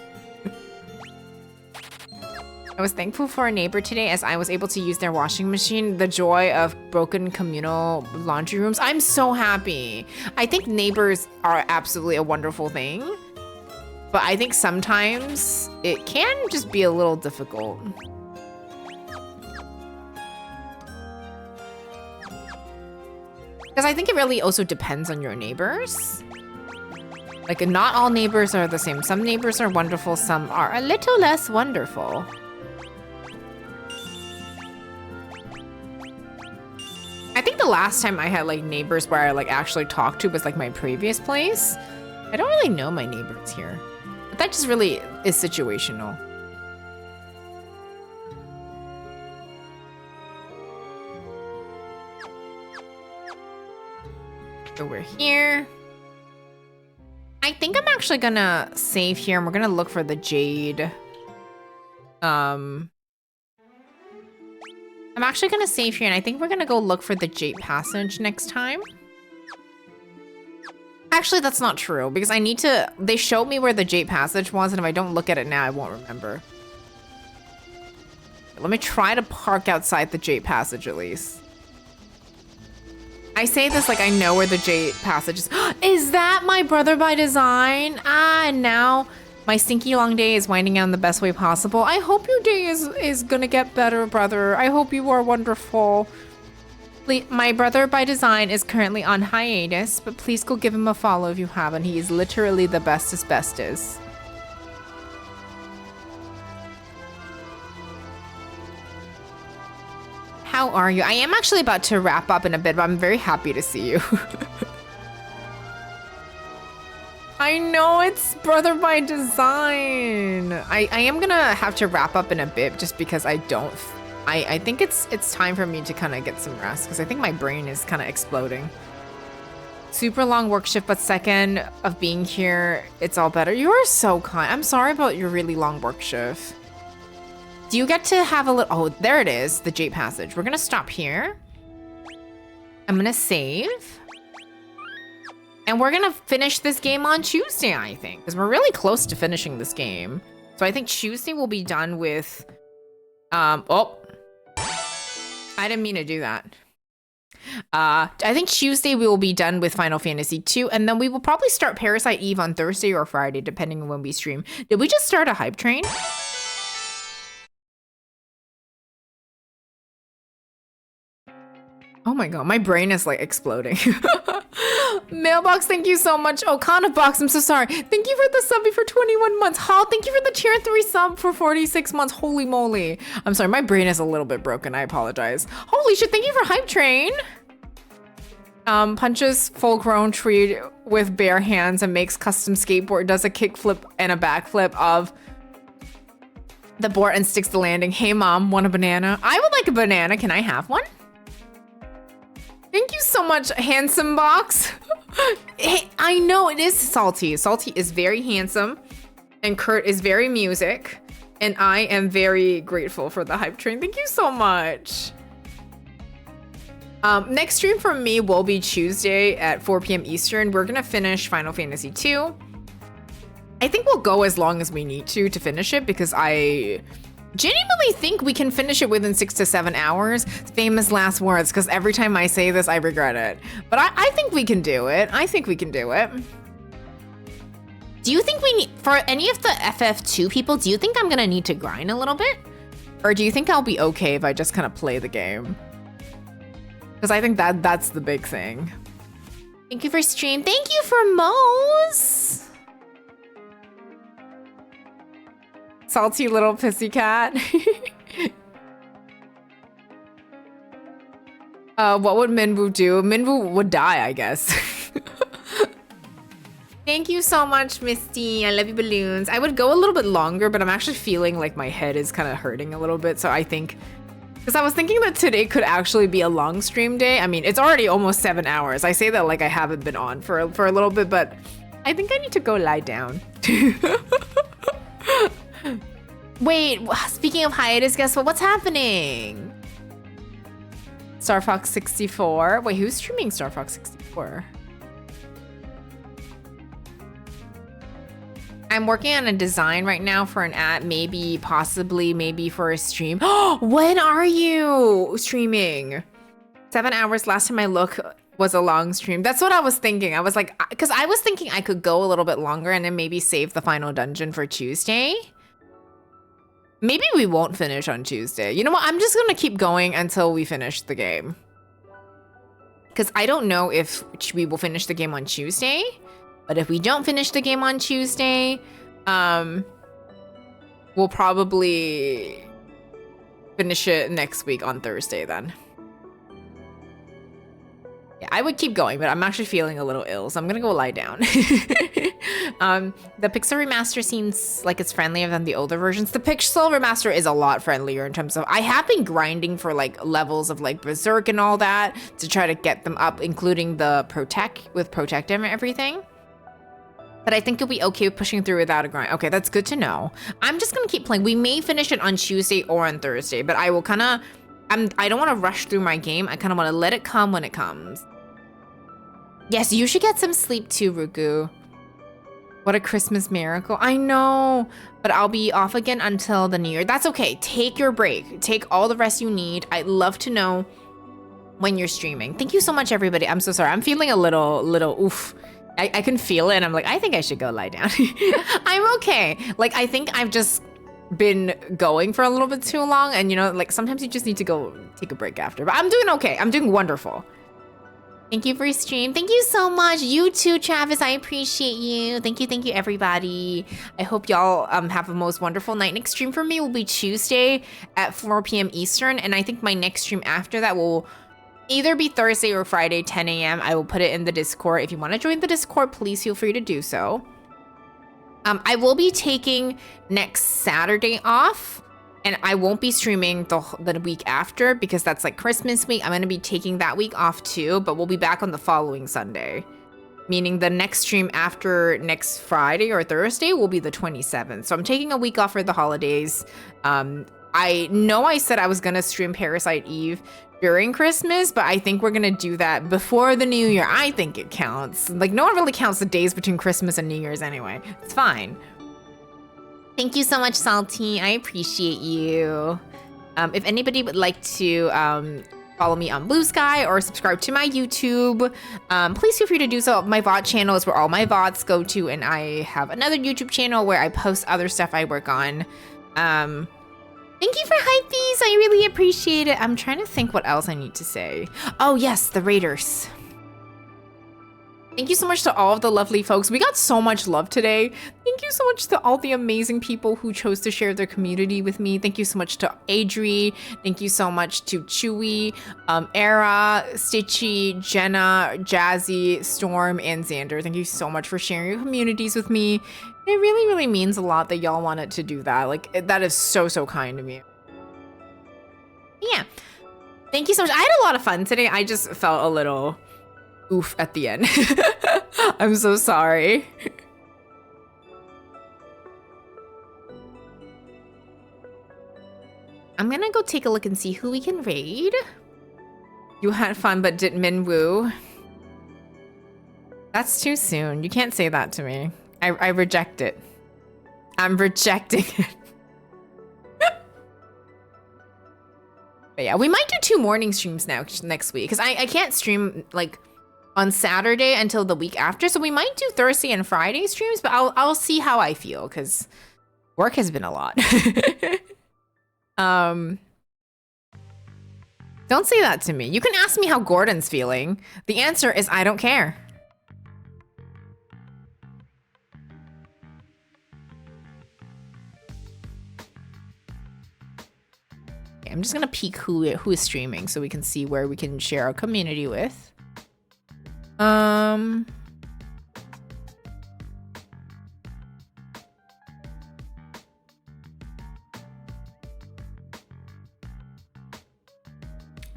I was thankful for a neighbor today as I was able to use their washing machine. The joy of broken communal laundry rooms. I'm so happy. I think neighbors are absolutely a wonderful thing. But I think sometimes it can just be a little difficult. Because I think it really also depends on your neighbors. Like, not all neighbors are the same. Some neighbors are wonderful, some are a little less wonderful. I think the last time I had like neighbors where I like actually talked to was like my previous place. I don't really know my neighbors here. But that just really is situational. So we're here. I think I'm actually gonna save here and we're gonna look for the jade. I'm actually gonna save here and I think we're gonna go look for the Jade Passage next time. Actually, that's not true because I need to, they showed me where the Jade Passage was and if I don't look at it now, I won't remember. Let me try to park outside the Jade Passage at least. I say this like I know where the Jade Passage is. Is that my brother by design? And now my stinky long day is winding down the best way possible. I hope your day is gonna get better, brother. I hope you are wonderful. My brother by design is currently on hiatus, but please go give him a follow if you haven't. He is literally the bestest. How are you? I am actually about to wrap up in a bit, but I'm very happy to see you. I know it's brother by design. I am gonna have to wrap up in a bit just because I think it's time for me to kind of get some rest because I think my brain is kind of exploding. Super long work shift, but second of being here, it's all better. You are so kind. I'm sorry about your really long work shift. Do you get to have a little, oh, there it is, the Jade Passage. We're gonna stop here. I'm gonna save. And we're gonna finish this game on Tuesday, I think, because we're really close to finishing this game. So I think Tuesday we'll be done with, oh, I didn't mean to do that. I think Tuesday we will be done with Final Fantasy 2, and then we will probably start Parasite Eve on Thursday or Friday, depending on when we stream. Did we just start a hype train? Oh my god, my brain is like exploding. Mailbox, thank you so much. Oh, Kana Box, I'm so sorry. Thank you for the sub for 21 months. Hall, thank you for the tier 3 sub for 46 months. Holy moly. I'm sorry, my brain is a little bit broken. I apologize. Holy shit, thank you for Hype Train. Punches full-grown tree with bare hands and makes custom skateboard, does a kickflip and a backflip of the board and sticks the landing. Hey mom, want a banana? I would like a banana. Can I have one? Thank you so much, Handsome Box. Hey, I know it is Salty. Salty is very handsome, and Kurt is very music, and I am very grateful for the hype train. Thank you so much. Next stream from me will be Tuesday at 4 p.m. Eastern. We're gonna finish Final Fantasy 2. I think we'll go as long as we need to finish it because I genuinely think we can finish it within 6 to 7 hours. Famous last words, because every time I say this, I regret it. But I think we can do it. I think we can do it. Do you think we need, for any of the FF2 people, do you think I'm gonna need to grind a little bit? Or do you think I'll be okay if I just kind of play the game? Because I think that's the big thing. Thank you for stream. Thank you for Mose. Salty little pissy cat. What would Minwu do? Minwu would die, I guess. Thank you so much, Misty. I love you, balloons. I would go a little bit longer, but I'm actually feeling like my head is kind of hurting a little bit. So I think, because I was thinking that today could actually be a long stream day. I mean, it's already almost 7 hours. I say that like I haven't been on for a little bit, but I think I need to go lie down. Wait, speaking of hiatus, guess what? What's happening? Star Fox 64. Wait, who's streaming Star Fox 64? I'm working on a design right now for an ad, maybe, possibly, maybe for a stream. When are you streaming? 7 hours last time I looked was a long stream. That's what I was thinking. I was like, because I was thinking I could go a little bit longer and then maybe save the final dungeon for Tuesday. Maybe we won't finish on Tuesday. You know what? I'm just gonna keep going until we finish the game. Because I don't know if we will finish the game on Tuesday. But if we don't finish the game on Tuesday, we'll probably finish it next week on Thursday then. Yeah, I would keep going, but I'm actually feeling a little ill, so I'm gonna go lie down. The Pixel Remaster seems like it's friendlier than the older versions. The Pixel Remaster is a lot friendlier in terms of, I have been grinding for like levels of like Berserk and all that to try to get them up, including the Protect with Protect and everything. But I think you'll be okay with pushing through without a grind. Okay, that's good to know. I'm just gonna keep playing. We may finish it on Tuesday or on Thursday, but I will kind of, I don't want to rush through my game. I kind of want to let it come when it comes. Yes, you should get some sleep too, Ruku. What a Christmas miracle. I know, but I'll be off again until the new year. That's okay. Take your break. Take all the rest you need. I'd love to know when you're streaming. Thank you so much, everybody. I'm so sorry. I'm feeling a little oof. I can feel it, and I'm like, I think I should go lie down. I'm okay. Like, I think I've just been going for a little bit too long, and you know, like sometimes you just need to go take a break after. But I'm doing okay. I'm doing wonderful. Thank you for your stream. Thank you so much. You too, Travis. I appreciate you. Thank you, everybody. I hope y'all have a most wonderful night. Next stream for me will be Tuesday at 4 p.m. Eastern, and I think my next stream after that will either be Thursday or Friday, 10 a.m. I will put it in the Discord. If you want to join the Discord, please feel free to do so. I will be taking next Saturday off, and I won't be streaming the week after because that's like Christmas week. I'm going to be taking that week off too, but we'll be back on the following Sunday. meaning the next stream after next Friday or Thursday will be the 27th. So I'm taking a week off for the holidays. I know I said I was gonna stream Parasite Eve during Christmas, but I think we're gonna do that before the New Year. I think it counts. Like, no one really counts the days between Christmas and New Year's anyway. It's fine. Thank you so much, Salty. I appreciate you. If anybody would like to follow me on Blue Sky or subscribe to my YouTube, please feel free to do so. My VOD channel is where all my VODs go to, and I have another YouTube channel where I post other stuff I work on. Thank you for Hypebees. I really appreciate it. I'm trying to think what else I need to say. Oh yes, the Raiders. Thank you so much to all of the lovely folks. We got so much love today. Thank you so much to all the amazing people who chose to share their community with me. Thank you so much to Adri. Thank you so much to Chewy, Era, Stitchy, Jenna, Jazzy, Storm, and Xander. Thank you so much for sharing your communities with me. It really, really means a lot that y'all wanted to do that. Like, that is so, so kind of you. Yeah. Thank you so much. I had a lot of fun today. I just felt a little oof at the end. I'm so sorry. I'm gonna go take a look and see who we can raid. You had fun, but did Minwu? That's too soon. You can't say that to me. I reject it. I'm rejecting it. But yeah, we might do 2 morning streams now next week because I can't stream like on Saturday until the week after. So we might do Thursday and Friday streams, but I'll see how I feel because work has been a lot. Don't say that to me. You can ask me how Gordon's feeling. The answer is I don't care. I'm just gonna peek who is streaming so we can see where we can share our community with.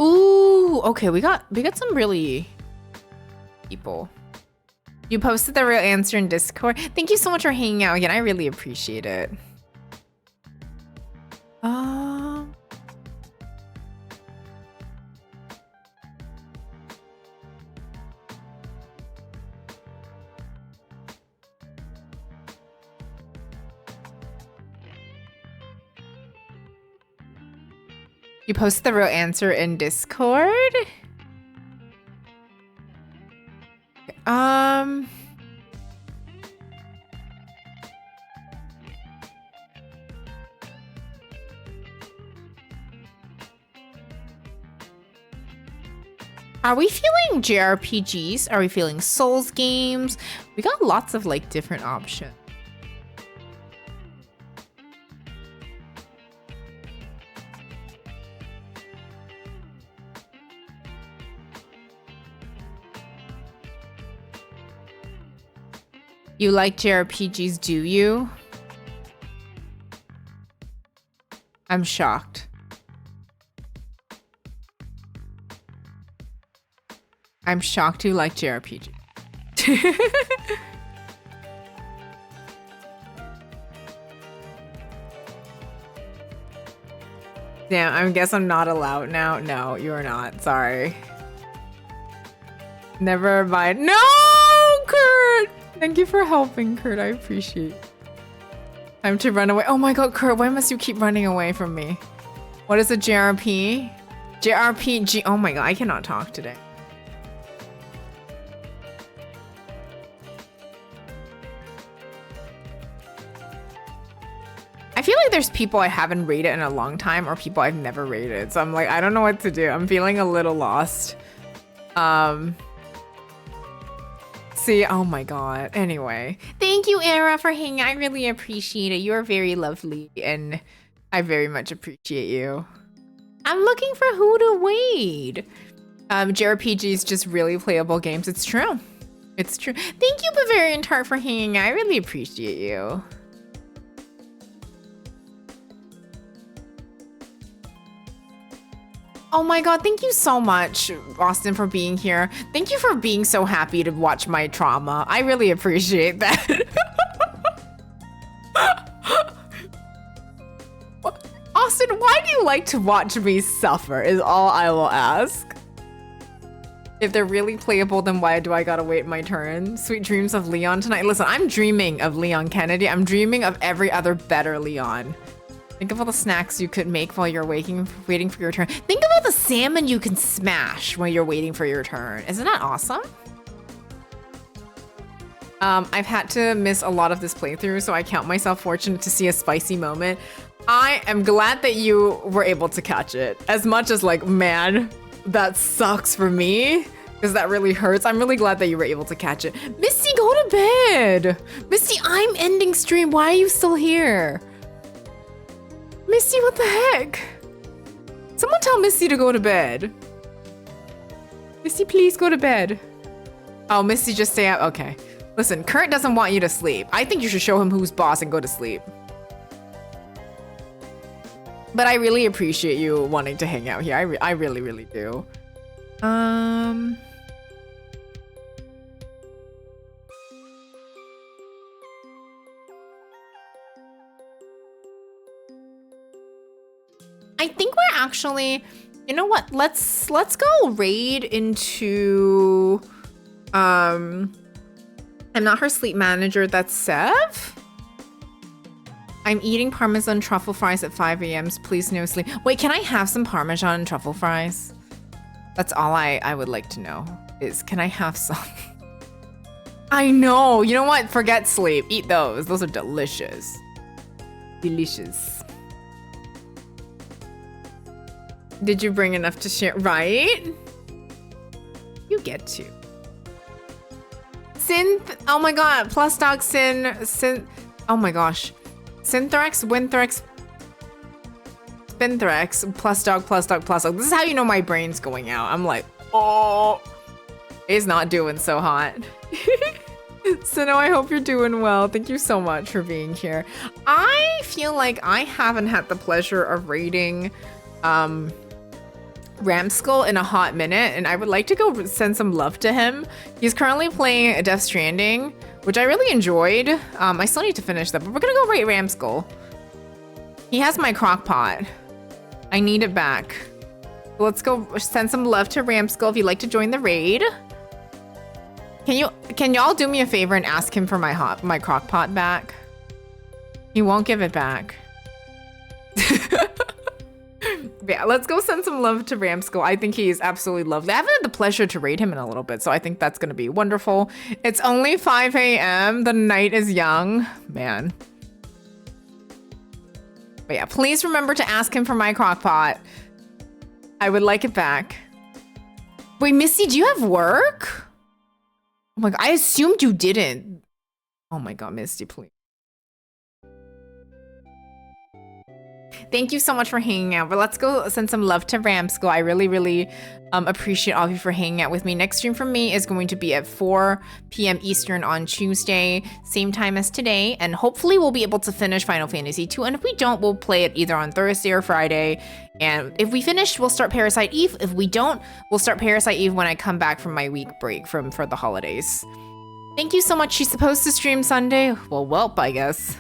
Ooh, okay, we got some really people. You posted the real answer in Discord. Thank you so much for hanging out again. I really appreciate it. You posted the real answer in Discord? Are we feeling JRPGs? Are we feeling Souls games? We got lots of like different options. You like JRPGs, do you? I'm shocked. I'm shocked you like JRPG. Damn, I guess I'm not allowed now. No, you're not. Sorry. Never mind. No, Kurt! Thank you for helping, Kurt. I appreciate it. Time to run away. Oh my god, Kurt, why must you keep running away from me? What is a JRP? JRPG. Oh my god, I cannot talk today. I feel like there's people I haven't rated in a long time or people I've never rated. So I'm like, I don't know what to do. I'm feeling a little lost. See, oh my god. Anyway, thank you, Era, for hanging. I really appreciate it. You are very lovely and I very much appreciate you. I'm looking for who to raid. JRPGs, just really playable games. It's true. It's true. Thank you, Bavarian Tart, for hanging. I really appreciate you. Oh my god, thank you so much, Austin, for being here. Thank you for being so happy to watch my trauma. I really appreciate that. Austin, why do you like to watch me suffer is all I will ask. If they're really playable, then why do I gotta wait my turn? Sweet dreams of Leon tonight. Listen, I'm dreaming of Leon Kennedy. I'm dreaming of every other better Leon. Think of all the snacks you could make while you're waiting for your turn. Think of all the salmon you can smash while you're waiting for your turn. Isn't that awesome? I've had to miss a lot of this playthrough, so I count myself fortunate to see a spicy moment. I am glad that you were able to catch it. As much as like, man, that sucks for me, because that really hurts. I'm really glad that you were able to catch it. Misty, go to bed. Misty, I'm ending stream. Why are you still here? Misty, what the heck? Someone tell Misty to go to bed. Misty, please go to bed. Oh, Misty, just stay out. Okay. Listen, Kurt doesn't want you to sleep. I think you should show him who's boss and go to sleep. But I really appreciate you wanting to hang out here. I really, really do. I think we're actually, you know what? Let's go raid into I'm not her sleep manager, that's Sev. I'm eating Parmesan truffle fries at 5 a.m. Please no sleep. Wait, can I have some Parmesan truffle fries? That's all I would like to know is, can I have some? I know, you know what? Forget sleep, eat those. Those are delicious. Delicious. Did you bring enough to share? Right? You get to. Synth, oh my god, plus dog synth, oh my gosh. Synthrex, Winthrex, Spinthrex, plus dog, plus dog, plus dog. This is how you know my brain's going out. I'm like, oh, it's not doing so hot. So no, I hope you're doing well. Thank you so much for being here. I feel like I haven't had the pleasure of raiding Ramskull in a hot minute, and I would like to go send some love to him. He's currently playing Death Stranding, which I really enjoyed. I still need to finish that, but we're gonna go raid Ramskull. He has my crock pot. I need it back. Let's go send some love to Ramskull if you'd like to join the raid. Can y'all do me a favor and ask him for my crock pot back? He won't give it back. Yeah, let's go send some love to Ramskull. I think he is absolutely lovely. I haven't had the pleasure to raid him in a little bit, so I think that's gonna be wonderful. It's only 5 a.m. The night is young. Man. But yeah, please remember to ask him for my crock pot. I would like it back. Wait, Misty, do you have work? Oh my god, I assumed you didn't. Oh my god, Misty, please. Thank you so much for hanging out, but let's go send some love to Ramskull. I really, really appreciate all of you for hanging out with me. Next stream from me is going to be at 4 p.m. Eastern on Tuesday, same time as today, and hopefully we'll be able to finish Final Fantasy 2, and if we don't, we'll play it either on Thursday or Friday, and if we finish, we'll start Parasite Eve. If we don't, we'll start Parasite Eve when I come back from my week break for the holidays. Thank you so much. She's supposed to stream Sunday. Well, welp, I guess.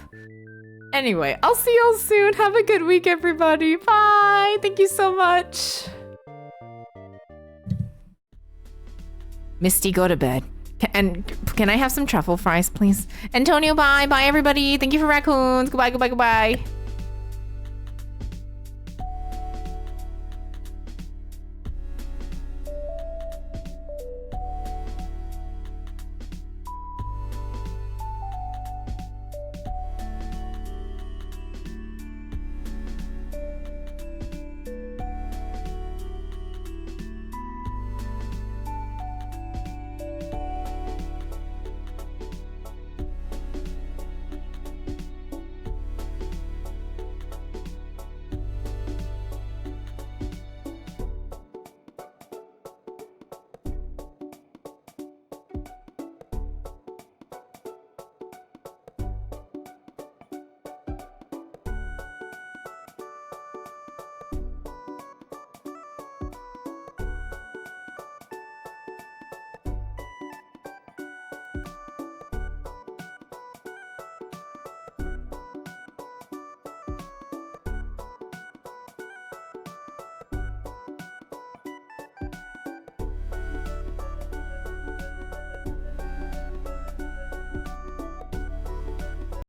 Anyway, I'll see y'all soon. Have a good week, everybody. Bye. Thank you so much. Misty, go to bed. And can I have some truffle fries, please? Antonio, bye. Bye, everybody. Thank you for raccoons. Goodbye, goodbye, goodbye.